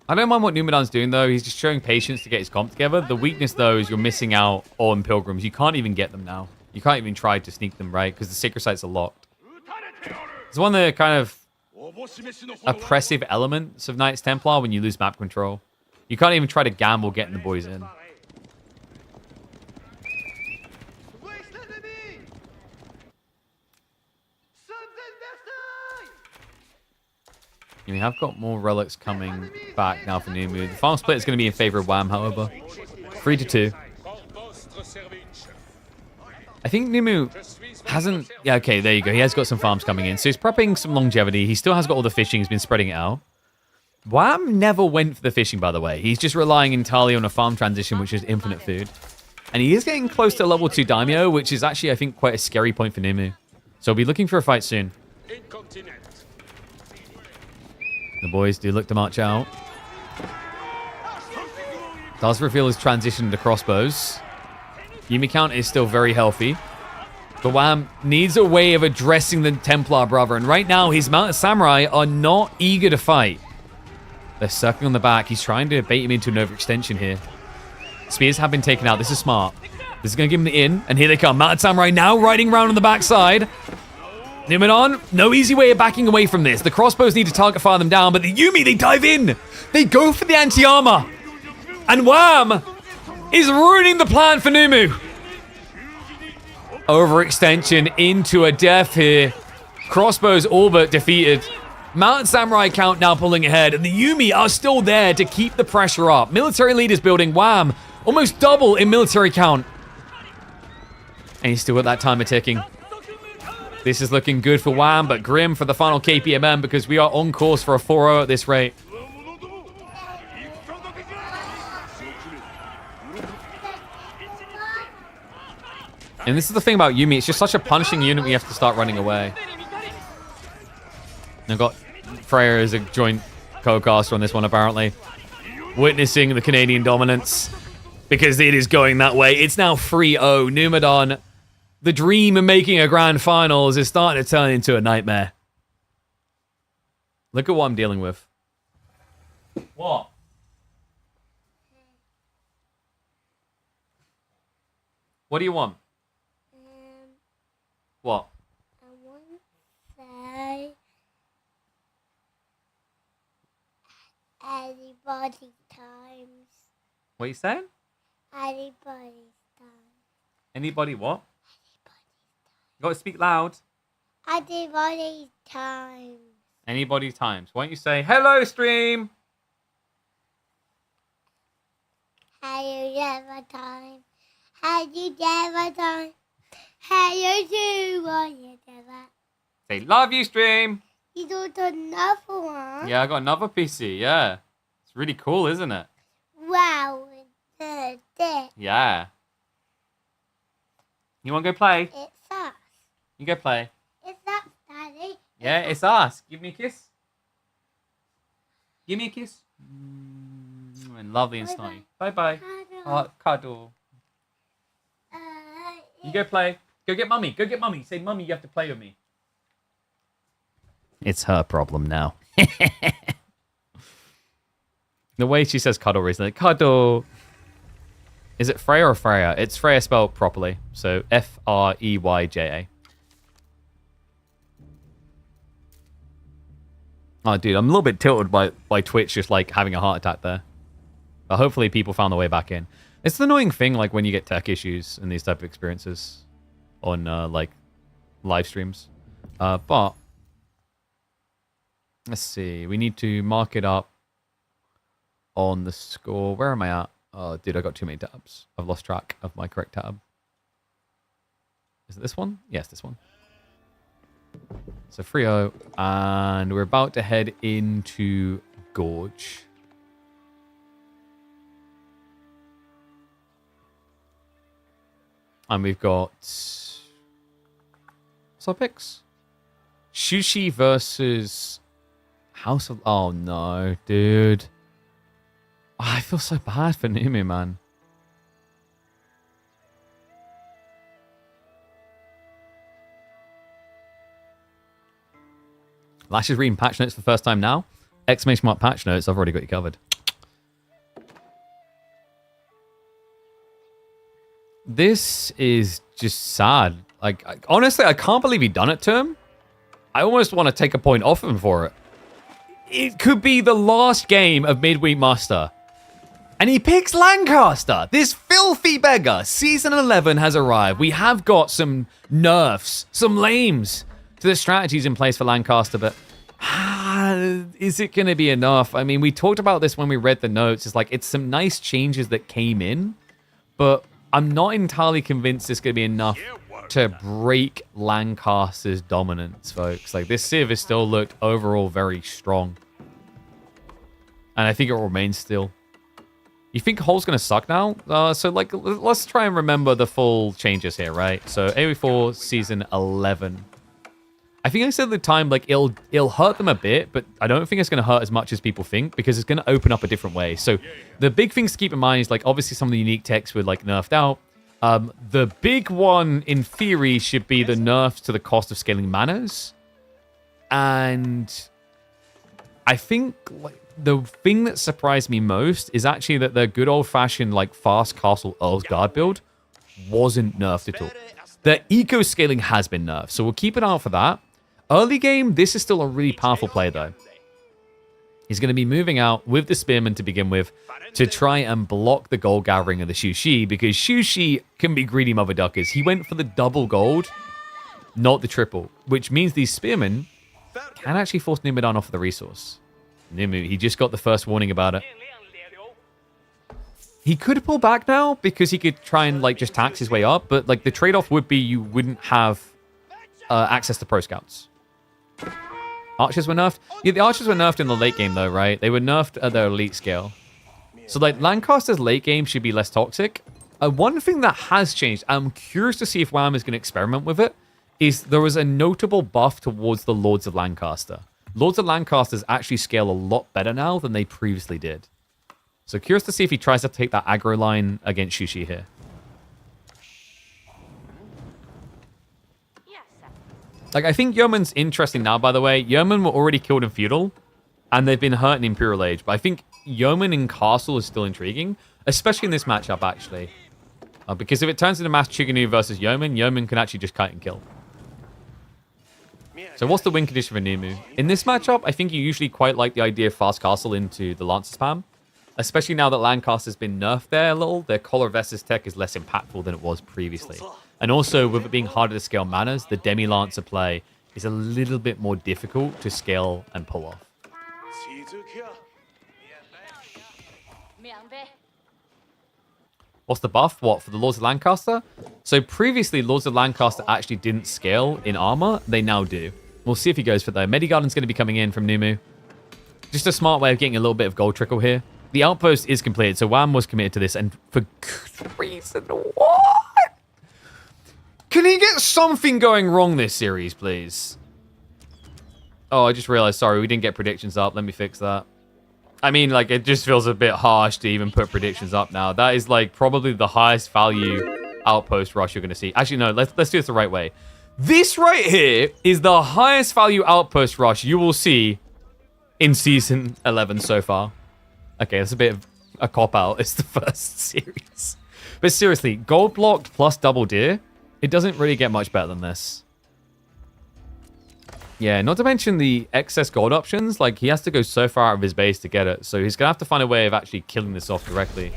I don't mind what Numidan's doing, though. He's just showing patience to get his comp together. The weakness, though, is you're missing out on Pilgrims. You can't even get them now. You can't even try to sneak them, right? Because the Sacred Sites are locked. It's one of the kind of oppressive elements of Knights Templar when you lose map control. You can't even try to gamble getting the boys in. We have got more relics coming back now for Numu. The final split is going to be in favor of Wham, however. 3-2. I think Numu hasn't... Yeah, okay, there you go. He has got some farms coming in. So he's prepping some longevity. He still has got all the fishing. He's been spreading it out. Wham never went for the fishing, by the way. He's just relying entirely on a farm transition, which is infinite food. And he is getting close to level 2 Daimyo, which is actually, I think, quite a scary point for Numu. So we'll be looking for a fight soon. The boys do look to march out. Does reveal his transition to crossbows. Yumi count is still very healthy. But Wham needs a way of addressing the Templar brother. And right now, his Mountain Samurai are not eager to fight. They're circling on the back. He's trying to bait him into an overextension here. Spears have been taken out. This is smart. This is going to give him the in. And here they come. Mountain Samurai now riding around on the backside. Numidan, no easy way of backing away from this. The crossbows need to target fire them down, but the Yumi, they dive in. They go for the anti-armor. And Wham is ruining the plan for Numu. Overextension into a death here. Crossbows all but defeated. Mountain Samurai count now pulling ahead, and the Yumi are still there to keep the pressure up. Military leaders building. Wham, almost double in military count. And he's still got that timer ticking. This is looking good for Wham, but grim for the final KPMM because we are on course for a 4-0 at this rate. And this is the thing about Yumi. It's just such a punishing unit we have to start running away. I've got Freya as a joint co-caster on this one, apparently. Witnessing the Canadian dominance because it is going that way. It's now 3-0. Numidan, the dream of making a grand finals is starting to turn into a nightmare. Look at what I'm dealing with. What? What do you want? What? I want to say anybody times. What are you saying? Anybody's time. Anybody what? You gotta speak loud. Anybody's time. Anybody times. Why don't you say, hello, stream? Have you ever time? Have you ever time? Have you do what you never? Say, love you, stream. You do another one? Yeah, I got another PC, yeah. It's really cool, isn't it? Wow, it's it. Yeah. You wanna go play? It's us. You go play. It's us, Daddy. Yeah, it's us. Give me a kiss. Give me a kiss. And lovely and Bye-bye. snotty. Bye-bye. Cuddle. Cuddle. You go play. Go get mummy. Go get mummy. Say, mummy, you have to play with me. It's her problem now. The way she says cuddle recently. Cuddle. Is it Freya or Freya? It's Freya spelled properly. So Freyja. Oh, dude, I'm a little bit tilted by Twitch just like having a heart attack there. But hopefully people found their way back in. It's the annoying thing, like when you get tech issues and these type of experiences on like live streams. But let's see. We need to mark it up on the score. Where am I at? Oh, dude, I got too many tabs. I've lost track of my correct tab. Is it this one? Yes, this one. So 3-0, and we're about to head into Gorge. And we've got... what's our picks? Sushi versus House of... oh, no, dude. Oh, I feel so bad for Numi, man. Lash is reading patch notes for the first time now. Exclamation mark patch notes. I've already got you covered. This is just sad. Like, honestly, I can't believe he done it to him. I almost want to take a point off him for it. It could be the last game of Midweek Master. And he picks Lancaster. This filthy beggar. Season 11 has arrived. We have got some nerfs, some lames to the strategies in place for Lancaster, but is it going to be enough? I mean, we talked about this when we read the notes. It's like, it's some nice changes that came in, but I'm not entirely convinced it's going to be enough to break Lancaster's dominance, folks. Like, this Civ has still looked overall very strong. And I think it will remain still. You think Hull's going to suck now? So, like, let's try and remember the full changes here, right? So, AoE4 Season 11. I think I said at the time, like, it'll hurt them a bit, but I don't think it's going to hurt as much as people think, because it's going to open up a different way. So the big things to keep in mind is, like, obviously some of the unique techs were, like, nerfed out. The big one, in theory, should be the nerfs to the cost of scaling manas. And I think, like, the thing that surprised me most is actually that the good old-fashioned, like, fast castle Earl's Guard build wasn't nerfed at all. The eco scaling has been nerfed, so we'll keep an eye out for that. Early game, this is still a really powerful play, though. He's going to be moving out with the Spearman to begin with to try and block the gold gathering of the Shushi, because Shushi can be greedy mother duckers. He went for the double gold, not the triple, which means these Spearmen can actually force Numidan off of the resource. Nimu, he just got the first warning about it. He could pull back now because he could try and, like, just tax his way up, but, like, the trade-off would be you wouldn't have access to pro scouts. Archers were nerfed? Yeah, the archers were nerfed in the late game, though, right? They were nerfed at their elite scale. So, like, Lancaster's late game should be less toxic. One thing that has changed, I'm curious to see if WAM is going to experiment with it, is there was a notable buff towards the Lords of Lancaster. Lords of Lancaster's actually scale a lot better now than they previously did. So curious to see if he tries to take that aggro line against Shushi here. Like, I think Yeoman's interesting now, by the way. Yeoman were already killed in Feudal, and they've been hurt in Imperial Age. But I think Yeoman in Castle is still intriguing, especially in this matchup, actually. Because if it turns into Mass Chiganu versus Yeoman, Yeoman can actually just kite and kill. So what's the win condition for Numu? In this matchup, I think you usually quite like the idea of fast castle into the Lancer spam. Especially now that Lancaster's been nerfed there a little, their Collar Vestas tech is less impactful than it was previously. And also, with it being harder to scale manas, the Demi-Lancer play is a little bit more difficult to scale and pull off. What's the buff? What, for the Lords of Lancaster? So previously, Lords of Lancaster actually didn't scale in armor. They now do. We'll see if he goes for that. Medigarden's going to be coming in from Numu. Just a smart way of getting a little bit of gold trickle here. The outpost is completed, so WAM was committed to this, and for good reason. What? Can he get something going wrong this series, please? Oh, I just realized, sorry, we didn't get predictions up. Let me fix that. I mean, like, it just feels a bit harsh to even put predictions up now. That is, like, probably the highest value outpost rush you're going to see. Actually, no, let's do this the right way. This right here is the highest value outpost rush you will see in Season 11 so far. Okay, that's a bit of a cop-out. It's the first series. But seriously, gold blocked plus double deer, it doesn't really get much better than this. Yeah, not to mention the excess gold options. Like, he has to go so far out of his base to get it. So he's going to have to find a way of actually killing this off directly.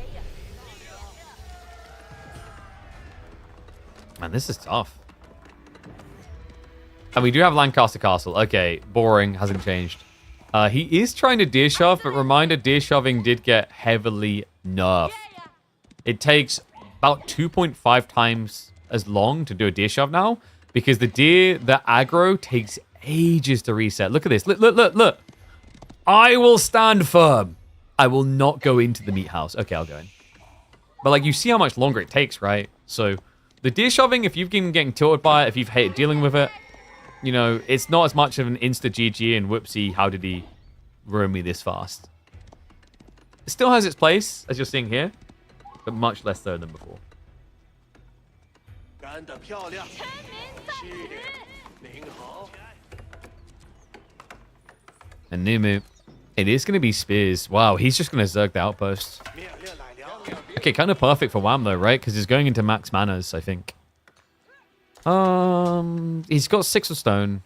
Man, this is tough. And we do have Lancaster Castle. Okay, boring. Hasn't changed. He is trying to deer shove, but reminder, deer shoving did get heavily nerfed. It takes about 2.5 times as long to do a deer shove now, because the aggro takes ages to reset. Look at this. Look. I will stand firm. I will not go into the meat house. Okay, I'll go in. But like, you see how much longer it takes, right? So the deer shoving, if you've been getting tilted by it, if you've hated dealing with it, you know, it's not as much of an insta GG and whoopsie, how did he ruin me this fast? It still has its place, as you're seeing here, but much less so than before. 干得漂亮！是，您好。 And Numu, it is going to be spears. Wow, he's just going to zerg the outpost. 面面来了。 Okay, kind of perfect for Wham though, right? Because he's going into max manas, I think. He's got 6 of stone.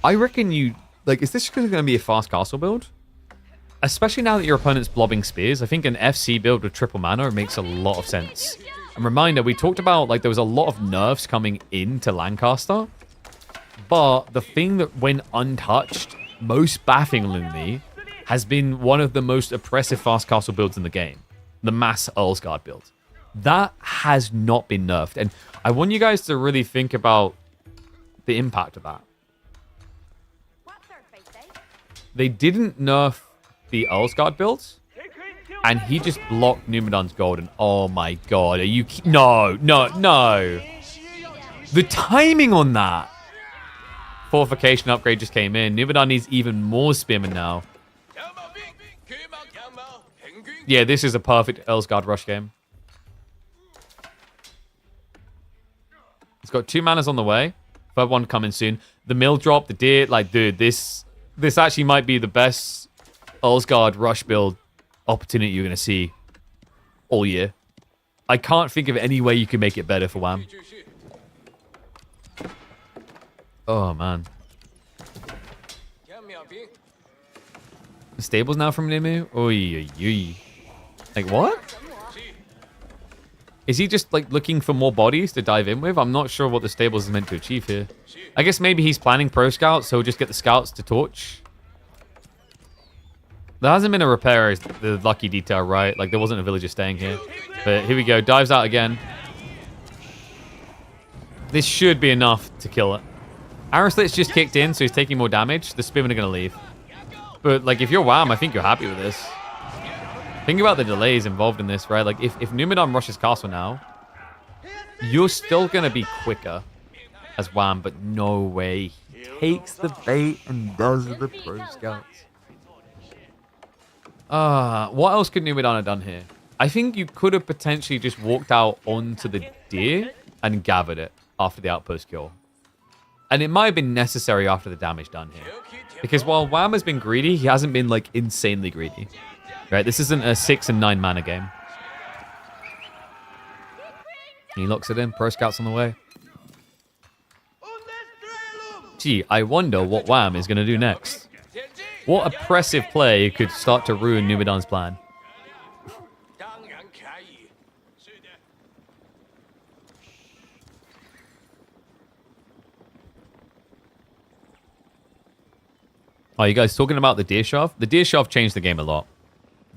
I reckon is this going to be a fast castle build? Especially now that your opponent's blobbing spears, I think an FC build with triple mana makes a lot of sense. And reminder, we talked about, like, there was a lot of nerfs coming into Lancaster. But the thing that went untouched, most baffing Lumi, has been one of the most oppressive fast castle builds in the game. The mass Earlsguard build. That has not been nerfed. And I want you guys to really think about the impact of that. They didn't nerf the Earlsguard builds, and he just blocked Numidan's gold. And oh my god, are you... No. The timing on that. Fortification upgrade just came in. Numidan needs even more spearmen now. Yeah, this is a perfect Earlsguard rush game. It's got 2 manas on the way. Third one coming soon. The mill drop, the deer. Like, dude, this actually might be the best Earlsguard rush build opportunity you're going to see all year. I can't think of any way you can make it better for Wham. Oh, man. The stables now from Nimu? Oy. Like, what? Is he just, like, looking for more bodies to dive in with? I'm not sure what the stables is meant to achieve here. I guess maybe he's planning pro scouts, so he'll just get the scouts to torch. There hasn't been a repair, is the lucky detail, right? Like, there wasn't a villager staying here. But here we go. Dives out again. This should be enough to kill it. Arrow Slit's just kicked in, so he's taking more damage. The spearmen are going to leave. But, like, if you're Wham, I think you're happy with this. Think about the delays involved in this, right? Like, if Numidan rushes castle now, you're still going to be quicker as Wham, but no way. He takes the bait and does the pro scouts. What else could Numidan have done here? I think you could have potentially just walked out onto the deer and gathered it after the outpost kill. And it might have been necessary after the damage done here. Because while Wham has been greedy, he hasn't been, like, insanely greedy. Right, this isn't a 6 and 9 mana game. He locks it in. Pro Scout's on the way. Gee, I wonder what Wham is going to do next. What oppressive play could start to ruin Numidan's plan? Oh, you guys talking about the deer shove? The deer shove changed the game a lot.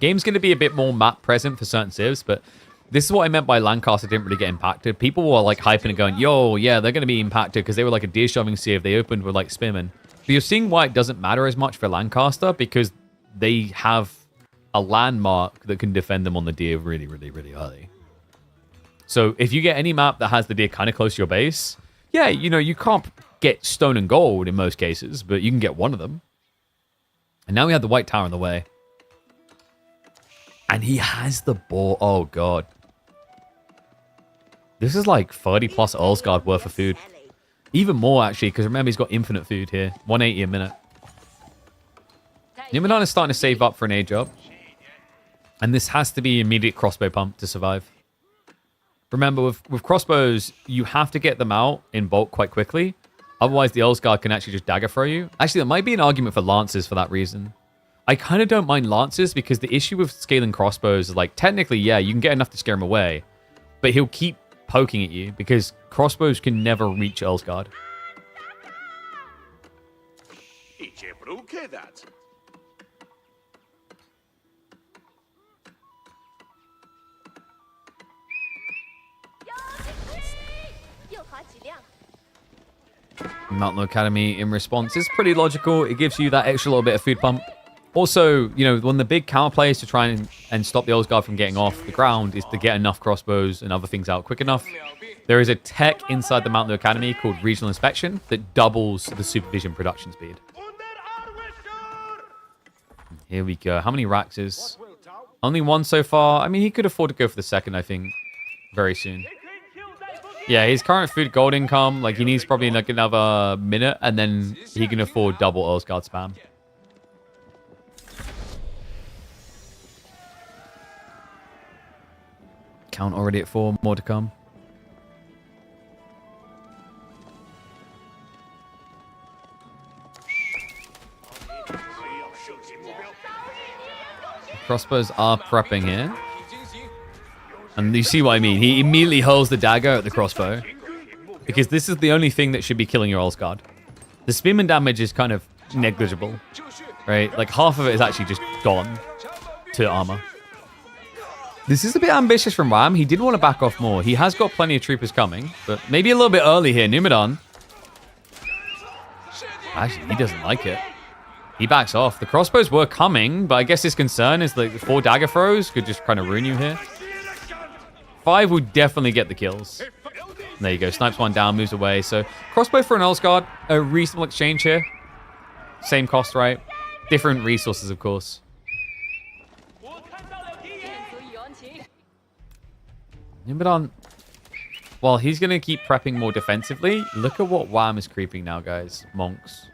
Game's going to be a bit more map present for certain civs, but this is what I meant by Lancaster didn't really get impacted. People were like hyping and going, yo, yeah, they're going to be impacted because they were like a deer shoving civ. They opened with like spearmen. But you're seeing why it doesn't matter as much for Lancaster, because they have a landmark that can defend them on the deer really, really, really early. So if you get any map that has the deer kind of close to your base, yeah, you know, you can't get stone and gold in most cases, but you can get one of them. And now we have the white tower in the way. And he has the ball. Oh, God. This is like 30 plus Earlsguard worth of food. Even more, actually, because remember, he's got infinite food here. 180 a minute. Numidan is starting to save up for an A job. And this has to be immediate crossbow pump to survive. Remember, with crossbows, you have to get them out in bulk quite quickly. Otherwise, the Earlsguard can actually just dagger throw you. Actually, there might be an argument for Lancers for that reason. I kind of don't mind Lancers because the issue with scaling crossbows is like, technically, yeah, you can get enough to scare him away. But he'll keep poking at you because crossbows can never reach Earlsguard. Idzie brukę dać. Mountain Academy in response is pretty logical. It gives you that extra little bit of food pump. Also, you know, one of the big counter plays to try and stop the Earlsguard from getting off the ground is to get enough crossbows and other things out quick enough. There is a tech inside the Mountain Academy called Regional Inspection that doubles the supervision production speed. Here we go. How many racks is? Only one so far. I mean, he could afford to go for the second, I think, very soon. Yeah, his current food gold income, like he needs probably like another minute, and then he can afford double Earlsguard spam. Count already at 4, more to come. Crossbows are prepping here. And you see what I mean. He immediately hurls the dagger at the crossbow. Because this is the only thing that should be killing your Earlsguard. The spearman damage is kind of negligible. Right? Like half of it is actually just gone to armor. This is a bit ambitious from Wham. He did want to back off more. He has got plenty of troopers coming. But maybe a little bit early here. Numidan. Actually, he doesn't like it. He backs off. The crossbows were coming. But I guess his concern is like the 4 dagger throws could just kind of ruin you here. 5 would definitely get the kills. There you go. Snipes one down, moves away. So crossbow for an Earlsguard, a reasonable exchange here. Same cost, right? Different resources, of course. Numidan, well, he's going to keep prepping more defensively. Look at what Wham is creeping now, guys. Monks.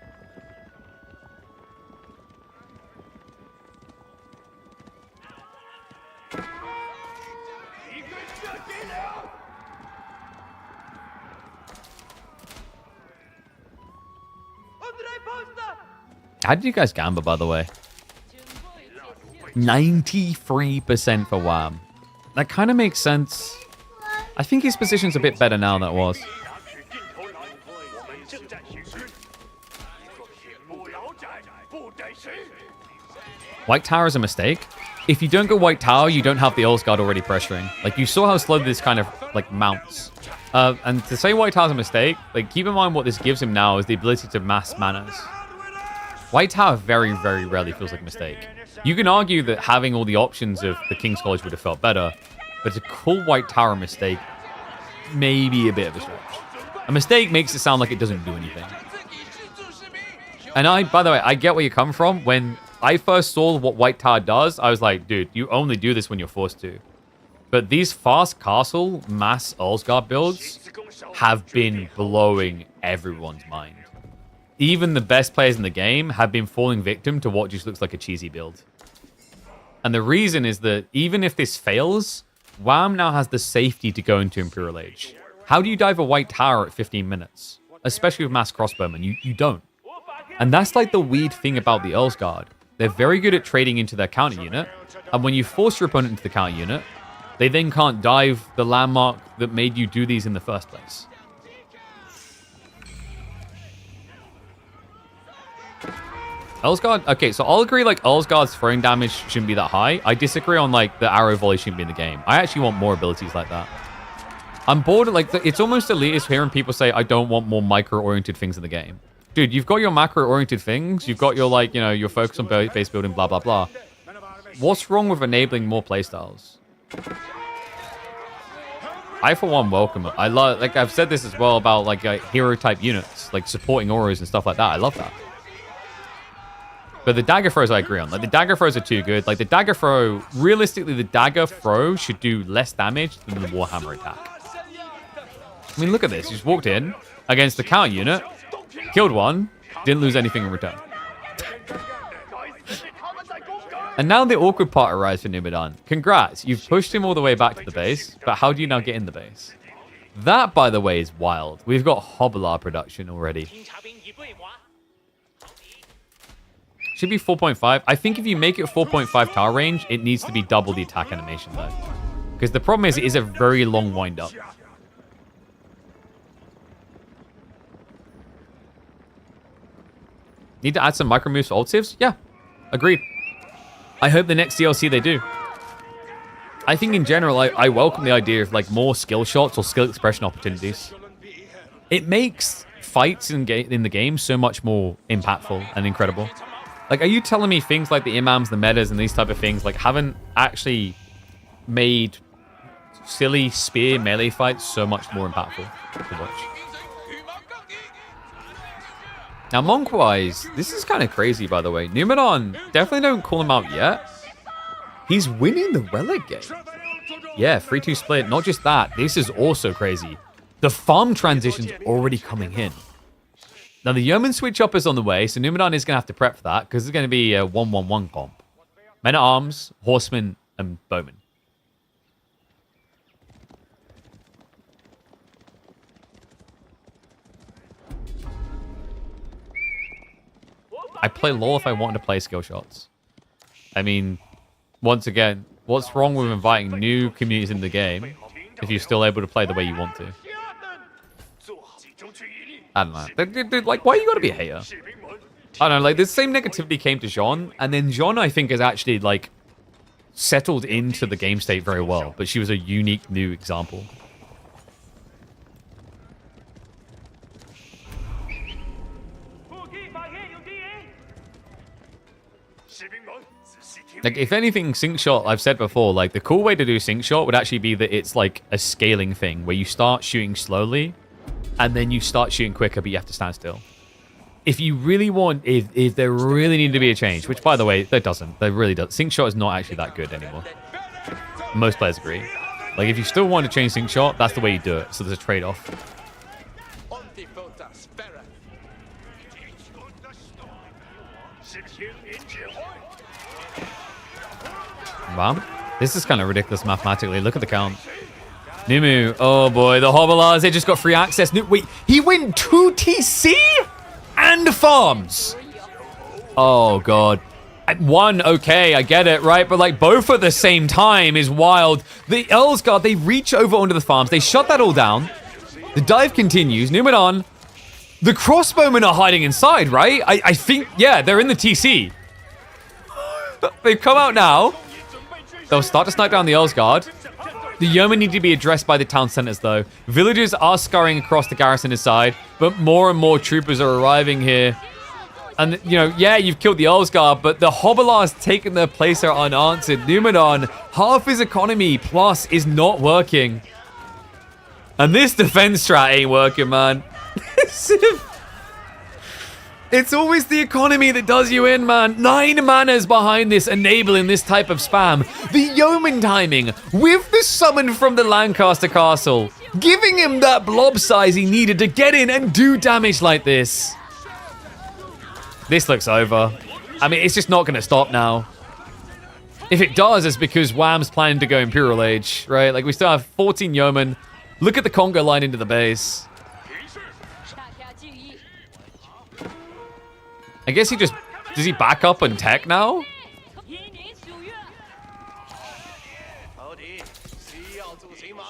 How did you guys gamble, by the way? 93% for Wham. That kind of makes sense. I think his position's a bit better now than it was. White Tower is a mistake. If you don't go White Tower, you don't have the Earlsguard already pressuring. Like, you saw how slow this kind of, like, mounts. And to say White Tower's a mistake, like, keep in mind what this gives him now is the ability to mass manners. White Tower very, very rarely feels like a mistake. You can argue that having all the options of the King's College would have felt better, but to call White Tower a mistake, maybe a bit of a stretch. A mistake makes it sound like it doesn't do anything. And by the way, I get where you come from. When I first saw what White Tower does, I was like, dude, you only do this when you're forced to. But these fast castle mass Earlsguard builds have been blowing everyone's mind. Even the best players in the game have been falling victim to what just looks like a cheesy build. And the reason is that even if this fails, Wham now has the safety to go into Imperial Age. How do you dive a White Tower at 15 minutes? Especially with mass crossbowmen, you don't. And that's like the weird thing about the Earlsguard. They're very good at trading into their counter unit, and when you force your opponent into the counter unit, they then can't dive the landmark that made you do these in the first place. Earlsguard, okay, so I'll agree, like, Earlsguard's throwing damage shouldn't be that high. I disagree on, like, the arrow volley shouldn't be in the game. I actually want more abilities like that. I'm bored, like, it's almost elitist hearing people say, I don't want more micro-oriented things in the game. Dude, you've got your macro-oriented things, you've got your, like, you know, your focus on base building, blah, blah, blah. What's wrong with enabling more playstyles? I, for one, welcome it. I love, like, I've said this as well about, like, hero-type units, like, supporting auras and stuff like that. I love that. But the dagger throws I agree on. Like, the dagger throws are too good. Like, the dagger throw, realistically, the dagger throw should do less damage than the Warhammer attack. I mean, look at this. He just walked in against the counter unit, killed one, didn't lose anything in return. And now the awkward part arrives for Numidan. Congrats, you've pushed him all the way back to the base, but how do you now get in the base? That, by the way, is wild. We've got Hobbler production already. Should be 4.5. I think if you make it 4.5 tower range, it needs to be double the attack animation, though. Because the problem is, it is a very long wind-up. Need to add some micro moves for ult saves? Yeah, agreed. I hope the next DLC they do. I think in general, I welcome the idea of like more skill shots or skill expression opportunities. It makes fights in the game so much more impactful and incredible. Like, are you telling me things like the imams, the metas, and these type of things like haven't actually made silly spear melee fights so much more impactful to watch? Now, monk-wise, this is kind of crazy, by the way. Numidan, definitely don't call him out yet. He's winning the relic game. Yeah, 3-2 split. Not just that, this is also crazy. The farm transition's already coming in. Now, the Yeoman switch up is on the way, so Numidan is going to have to prep for that, because it's going to be a 1-1-1 comp. Men-at-Arms, Horsemen, and Bowmen. I play LoL if I wanted to play skill shots. I mean, once again, what's wrong with inviting new communities in the game if you're still able to play the way you want to? I don't know. Dude, like, why you gotta be a hater? I don't know, like, the same negativity came to Jean, and then Jean, I think, has actually, like, settled into the game state very well, but she was a unique new example. Like, if anything, sync shot, I've said before, like, the cool way to do sync shot would actually be that it's, like, a scaling thing, where you start shooting slowly, and then you start shooting quicker, but you have to stand still. If you really want, if there really need to be a change, which, by the way, there doesn't. There really doesn't. Sync shot is not actually that good anymore. Most players agree. Like, if you still want to change sync shot, that's the way you do it, so there's a trade-off. Wow. This is kind of ridiculous mathematically. Look at the count. Numu. Oh boy, the Hobblers, they just got free access. Wait, he win 2 TC and farms. Oh god. One, okay, I get it, right? But like both at the same time is wild. The Earlsguard, they reach over onto the farms. They shut that all down. The dive continues. Numidan. The crossbowmen are hiding inside, right? I think, yeah, they're in the TC. They've come out now. They'll start to snipe down the Earlsguard. The Yeomen need to be addressed by the town centers, though. Villagers are scurrying across the garrison side, but more and more troopers are arriving here. And, you know, yeah, you've killed the Earlsguard, but the Hobblars taking their place are unanswered. Numidan, half his economy plus is not working. And this defense strat ain't working, man. It's always the economy that does you in, man. 9 manas behind this, enabling this type of spam. The Yeoman timing with the summon from the Lancaster Castle, giving him that blob size he needed to get in and do damage like this. This looks over. I mean, it's just not going to stop now. If it does, it's because Wham's planning to go Imperial Age, right? Like, we still have 14 Yeomen. Look at the Congo line into the base. I guess he just... Does he back up and tech now?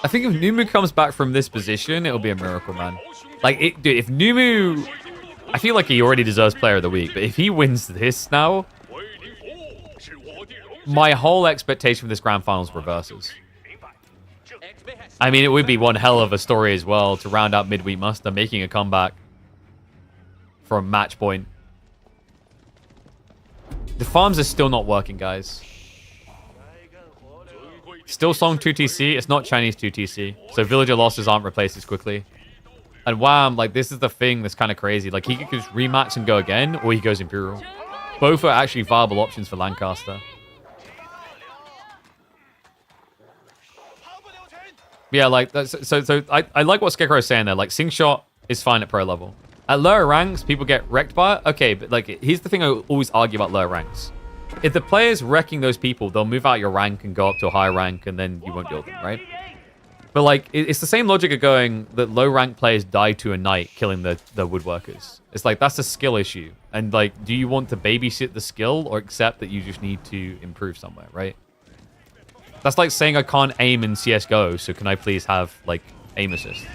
I think if Numu comes back from this position, it'll be a miracle, man. Like, dude, if Numu... I feel like he already deserves Player of the Week, but if he wins this now... My whole expectation for this Grand Finals reverses. I mean, it would be one hell of a story as well to round out Midweek Muster, making a comeback from match point. The farms are still not working, guys. Still Song 2TC. It's not Chinese 2TC. So villager losses aren't replaced as quickly. And Wham, like, this is the thing that's kind of crazy. Like, he could just rematch and go again, or he goes Imperial. Both are actually viable options for Lancaster. Yeah, like, so I like what Scarecrow is saying there. Like, Sing Shot is fine at pro level. At lower ranks, people get wrecked by it. Okay, but like, here's the thing I always argue about lower ranks. if the player's wrecking those people, they'll move out your rank and go up to a higher rank, and then you won't deal with them, right? But like, it's the same logic of going that low rank players die to a knight, killing the woodworkers. It's like, that's a skill issue. And like, do you want to babysit the skill or accept that you just need to improve somewhere, right? That's like saying I can't aim in CSGO, so can I please have like aim assist?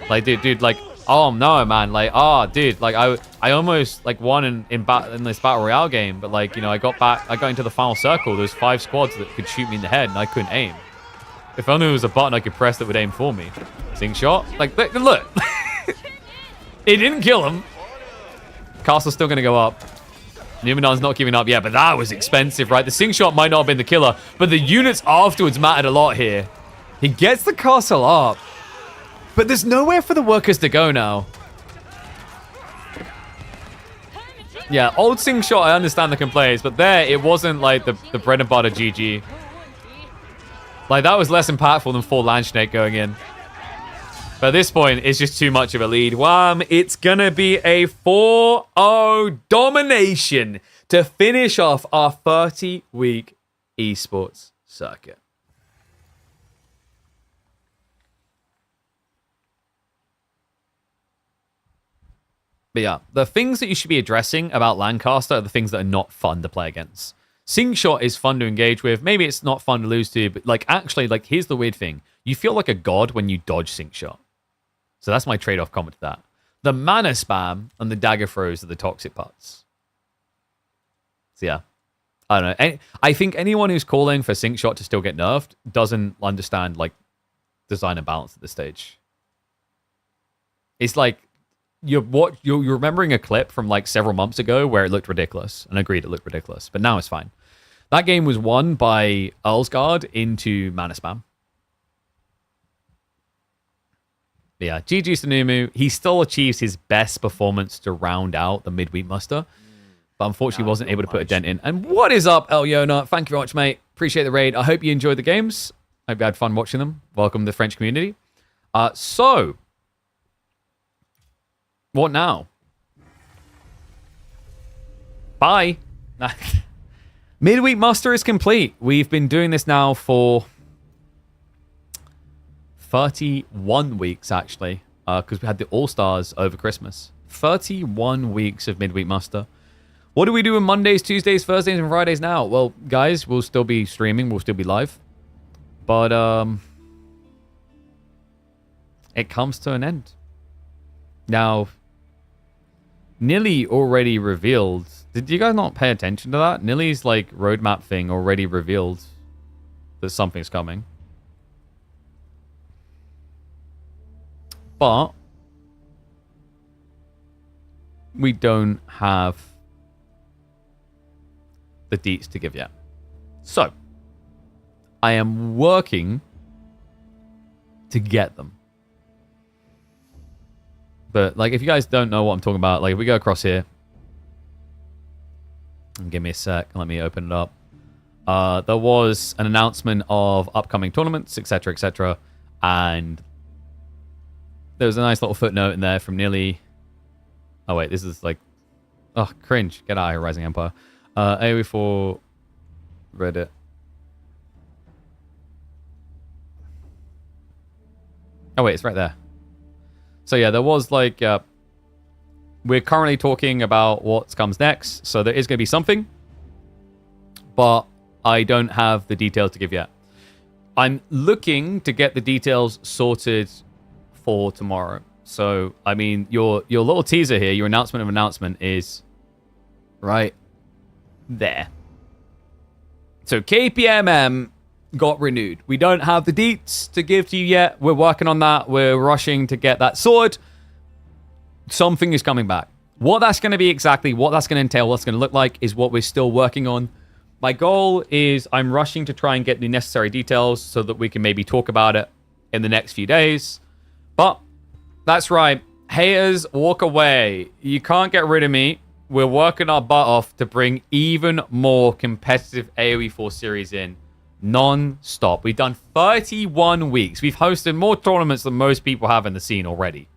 Like, dude, like, oh no, man, like, oh, dude, like, I almost like won in this battle royale game, but like, you know, I got into the final circle. There's 5 squads that could shoot me in the head, and I couldn't aim. If only there was a button I could press that would aim for me. Sing shot, like, look, it didn't kill him. Castle's still gonna go up. Numidan's not giving up yet, but that was expensive, right? The sing shot might not have been the killer, but the units afterwards mattered a lot here. He gets the castle up. But there's nowhere for the workers to go now. Yeah, old sing shot, I understand the complaints, but there, it wasn't like the bread and butter GG. Like, that was less impactful than 4 Landsnake going in. But at this point, it's just too much of a lead. Wham! It's gonna be a 4-0 domination to finish off our 30-week esports circuit. But yeah, the things that you should be addressing about Lancaster are the things that are not fun to play against. Sing shot is fun to engage with. Maybe it's not fun to lose to, but like, actually, like, here's the weird thing. You feel like a god when you dodge sink shot. So that's my trade-off comment to that. The mana spam and the dagger throws are the toxic parts. So yeah, I don't know. I think anyone who's calling for sink shot to still get nerfed doesn't understand like design and balance at this stage. It's like you're remembering a clip from like several months ago where it looked ridiculous, and agreed it looked ridiculous, but now it's fine. That game was won by Earlsguard into mana spam. But yeah, GG's to Numu. He still achieves his best performance to round out the midweek muster, but unfortunately wasn't able to put a dent in. And what is up, El Yona? Thank you very much, mate. Appreciate the raid. I hope you enjoyed the games. Hope you had fun watching them. Welcome to the French community. So, what now? Bye. Midweek muster is complete. We've been doing this now for 31 weeks, actually, because we had the All-Stars over Christmas. 31 weeks of midweek muster. What do we do on Mondays, Tuesdays, Thursdays, and Fridays now? Well, guys, we'll still be streaming. We'll still be live. But it comes to an end. Now, Nilly already revealed. Did you guys not pay attention to that? Nilly's like roadmap thing already revealed that something's coming. But we don't have the deets to give yet. So I am working to get them. But like, if you guys don't know what I'm talking about, like if we go across here, and give me a sec, let me open it up. There was an announcement of upcoming tournaments, etc., and there was a nice little footnote in there from nearly... Oh, wait, this is like... Oh, cringe. Get out of here, Rising Empire. AoE for Reddit. Oh, wait, it's right there. So, yeah, there was like... we're currently talking about what comes next, so there is going to be something. But I don't have the details to give yet. I'm looking to get the details sorted for tomorrow. So, I mean, your little teaser here, your announcement of announcement is right there. So, KPMM got renewed. We don't have the deets to give to you yet. We're working on that. We're rushing to get that sorted. Something is coming back. What that's going to be exactly, what that's going to entail, what's going to look like is what we're still working on. My goal is I'm rushing to try and get the necessary details so that we can maybe talk about it in the next few days. But that's right. Haters, walk away. You can't get rid of me. We're working our butt off to bring even more competitive AoE 4 series in non-stop. We've done 31 weeks. We've hosted more tournaments than most people have in the scene already.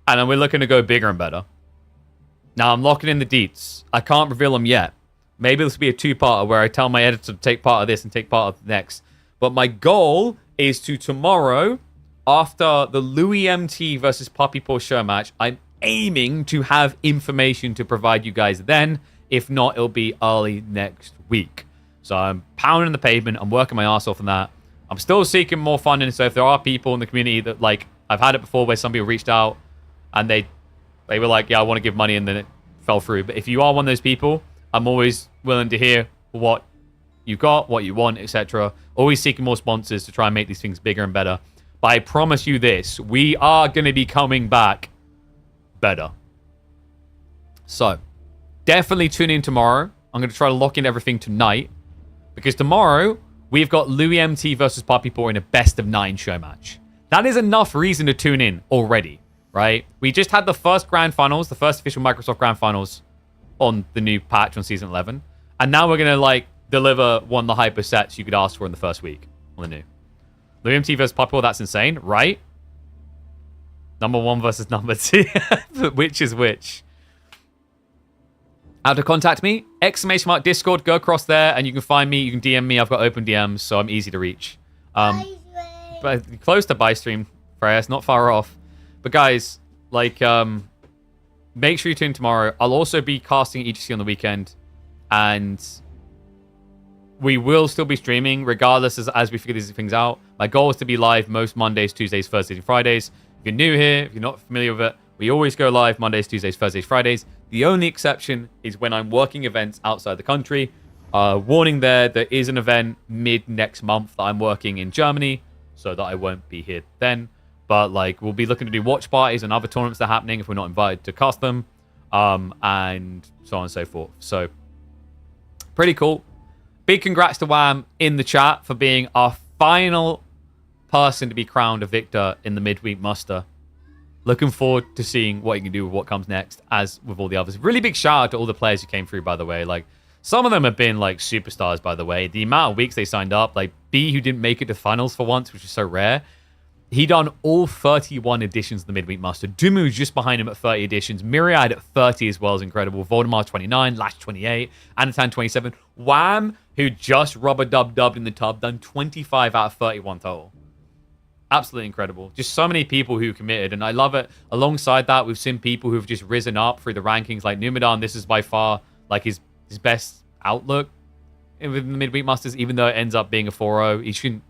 And then we're looking to go bigger and better. Now, I'm locking in the deets. I can't reveal them yet. Maybe this will be a two-parter where I tell my editor to take part of this and take part of the next. But my goal is to tomorrow, after the Louis MT versus Puppy Paw show match, I'm aiming to have information to provide you guys then. If not, it'll be early next week. So I'm pounding the pavement. I'm working my ass off on that. I'm still seeking more funding. So if there are people in the community that, like, I've had it before where some people reached out and they were like, yeah, I want to give money, and then it fell through. But if you are one of those people, I'm always willing to hear what you got, what you want, etc. Always seeking more sponsors to try and make these things bigger and better. But I promise you this, we are going to be coming back better. So, definitely tune in tomorrow. I'm going to try to lock in everything tonight. Because tomorrow, we've got Louis MT versus Puppy Paw in a best-of-9 show match. That is enough reason to tune in already, right? We just had the first Grand Finals, the first official Microsoft Grand Finals on the new patch on Season 11. And now we're going to, like, deliver one of the hyper sets you could ask for in the first week on the new. Louis MT versus Puppy Paw, that's insane, right? Number 1 versus number 2. Which is which? How to contact me? !Discord. Go across there and you can find me. You can DM me. I've got open DMs, so I'm easy to reach. But close to Bystream, Freya. It's not far off. But guys, like, make sure you tune in tomorrow. I'll also be casting EGC on the weekend, and we will still be streaming regardless as we figure these things out. My goal is to be live most Mondays, Tuesdays, Thursdays, and Fridays. If you're new here, if you're not familiar with it, we always go live Mondays, Tuesdays, Thursdays, Fridays. The only exception is when I'm working events outside the country. Warning there is an event mid next month that I'm working in Germany, so that I won't be here then. But like, we'll be looking to do watch parties and other tournaments that are happening if we're not invited to cast them, and so on and so forth. So, pretty cool. Big congrats to Wham in the chat for being our final person to be crowned a victor in the midweek muster. Looking forward to seeing what you can do with what comes next, as with all the others. Really big shout out to all the players who came through, by the way. Like, some of them have been, like, superstars, by the way. The amount of weeks they signed up, like, B, who didn't make it to finals for once, which is so rare. He done all 31 editions of the Midweek Muster. Dumu just behind him at 30 editions. Myriad at 30 as well is incredible. Voldemar 29, Lash 28, Anatan 27. Wham, who just rubber-dubbed in the tub, done 25 out of 31 total. Absolutely incredible. Just so many people who committed, and I love it. Alongside that, we've seen people who've just risen up through the rankings, like Numidan. This is by far like his best outlook within the Midweek Masters, even though it ends up being a 4-0. He shouldn't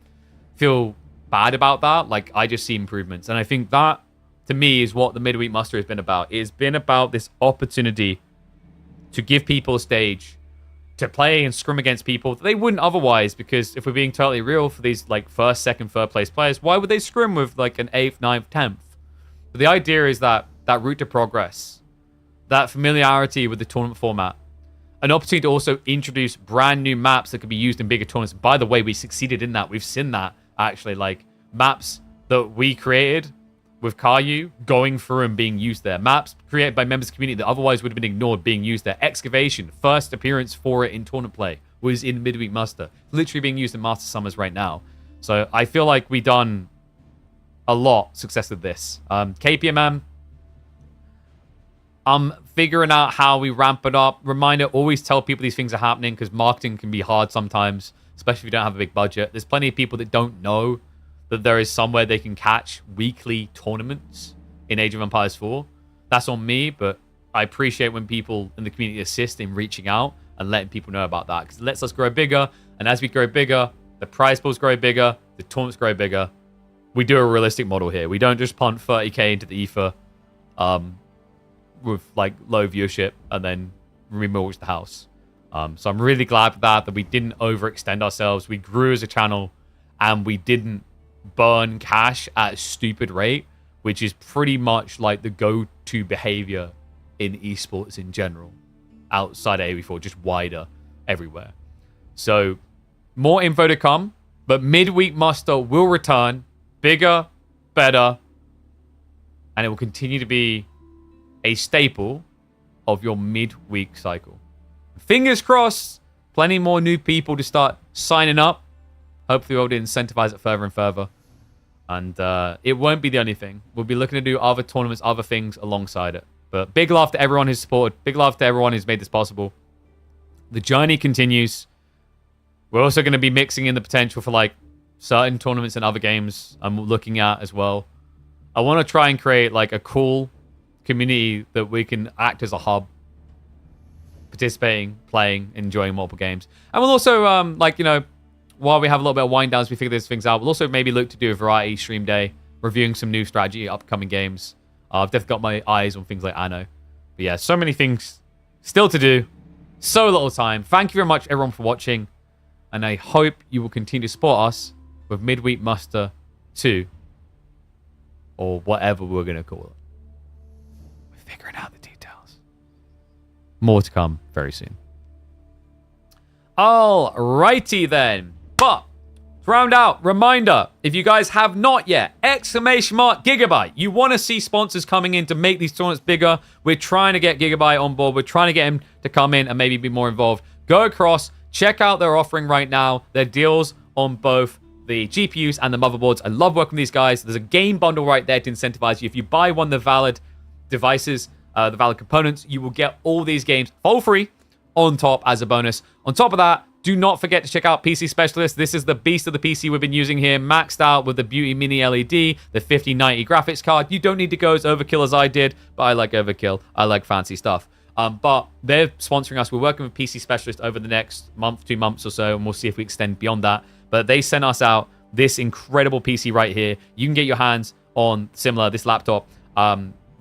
feel bad about that. Like, I just see improvements. And I think that, to me, is what the Midweek Muster has been about. It has been about this opportunity to give people a stage to play and scrim against people that they wouldn't otherwise, because if we're being totally real, for these like first, second, third place players, why would they scrim with like an 8th, 9th, 10th? But the idea is that route to progress, that familiarity with the tournament format, an opportunity to also introduce brand new maps that could be used in bigger tournaments. By the way, we succeeded in that. We've seen that, actually, like maps that we created with Caillou going through and being used there. Maps created by members of the community that otherwise would have been ignored being used there. Excavation, first appearance for it in tournament play, was in Midweek Muster. Literally being used in Master Summers right now. So I feel like we've done a lot success with this. KPMM, I'm figuring out how we ramp it up. Reminder, always tell people these things are happening, because marketing can be hard sometimes, especially if you don't have a big budget. There's plenty of people that don't know that there is somewhere they can catch weekly tournaments in Age of Empires 4. That's on me, but I appreciate when people in the community assist in reaching out and letting people know about that, because it lets us grow bigger. And as we grow bigger, the prize pools grow bigger, the tournaments grow bigger. We do a realistic model here. We don't just punt 30k into the ether with like low viewership and then remortgage the house. So I'm really glad that we didn't overextend ourselves. We grew as a channel and we didn't burn cash at a stupid rate, which is pretty much like the go-to behavior in esports in general, outside of AV4, just wider everywhere. So more info to come, but Midweek Muster will return bigger, better, and it will continue to be a staple of your midweek cycle. Fingers crossed, plenty more new people to start signing up. Hopefully we'll be able to incentivize it further and further. And it won't be the only thing. We'll be looking to do other tournaments, other things alongside it. But big love to everyone who's supported. Big love to everyone who's made this possible. The journey continues. We're also going to be mixing in the potential for like certain tournaments and other games I'm looking at as well. I want to try and create like a cool community that we can act as a hub, participating, playing, enjoying multiple games. And we'll also, while we have a little bit of wind downs, we figure these things out, we'll also maybe look to do a variety stream day, reviewing some new strategy, upcoming games. I've definitely got my eyes on things like Anno. But yeah, so many things still to do. So little time. Thank you very much, everyone, for watching. And I hope you will continue to support us with Midweek Muster 2. Or whatever we're going to call it. We're figuring out the details. More to come very soon. Alrighty then. But to round out, reminder, if you guys have not yet, !Gigabyte. You want to see sponsors coming in to make these tournaments bigger. We're trying to get Gigabyte on board. We're trying to get him to come in and maybe be more involved. Go across, check out their offering right now. Their deals on both the GPUs and the motherboards. I love working with these guys. There's a game bundle right there to incentivize you. If you buy one of the valid devices, the valid components, you will get all these games for free on top as a bonus. On top of that, do not forget to check out PC Specialist. This is the beast of the PC we've been using here, maxed out with the Beauty Mini LED, the 5090 graphics card. You don't need to go as overkill as I did, but I like overkill. I like fancy stuff. But they're sponsoring us. We're working with PC Specialist over the next month, 2 months or so, and we'll see if we extend beyond that. But they sent us out this incredible PC right here. You can get your hands on this laptop,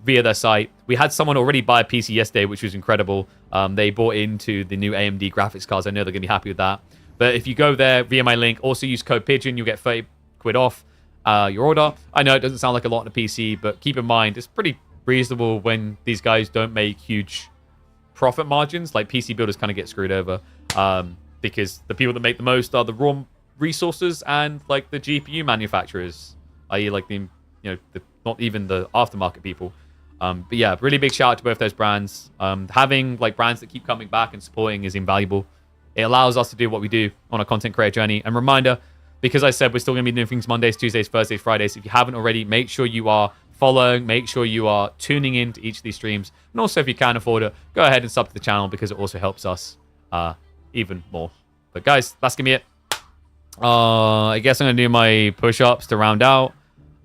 via their site. We had someone already buy a PC yesterday, which was incredible. They bought into the new AMD graphics cards. I know they're going to be happy with that. But if you go there via my link, also use code Pigeon, you'll get 30 quid off your order. I know it doesn't sound like a lot on a PC, but keep in mind, it's pretty reasonable when these guys don't make huge profit margins. Like PC builders kind of get screwed over because the people that make the most are the raw resources and like the GPU manufacturers, i.e. like not even the aftermarket people. But yeah, really big shout out to both those brands. Having like brands that keep coming back and supporting is invaluable. It allows us to do what we do on a content creator journey. And reminder, because I said we're still going to be doing things Mondays, Tuesdays, Thursdays, Fridays. If you haven't already, make sure you are following, make sure you are tuning into each of these streams. And also, if you can afford it, go ahead and sub to the channel because it also helps us even more. But guys, that's going to be it. I guess I'm going to do my push-ups to round out.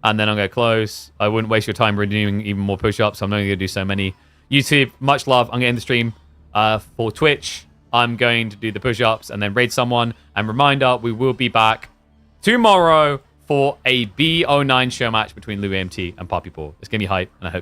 And then I'm going to close. I wouldn't waste your time doing even more push-ups. I'm only going to do so many. YouTube, much love. I'm going to end the stream. For Twitch, I'm going to do the push-ups and then raid someone. And reminder, we will be back tomorrow for a B09 show match between Lou AMT and Poppy Paul. It's going to be hype, and I hope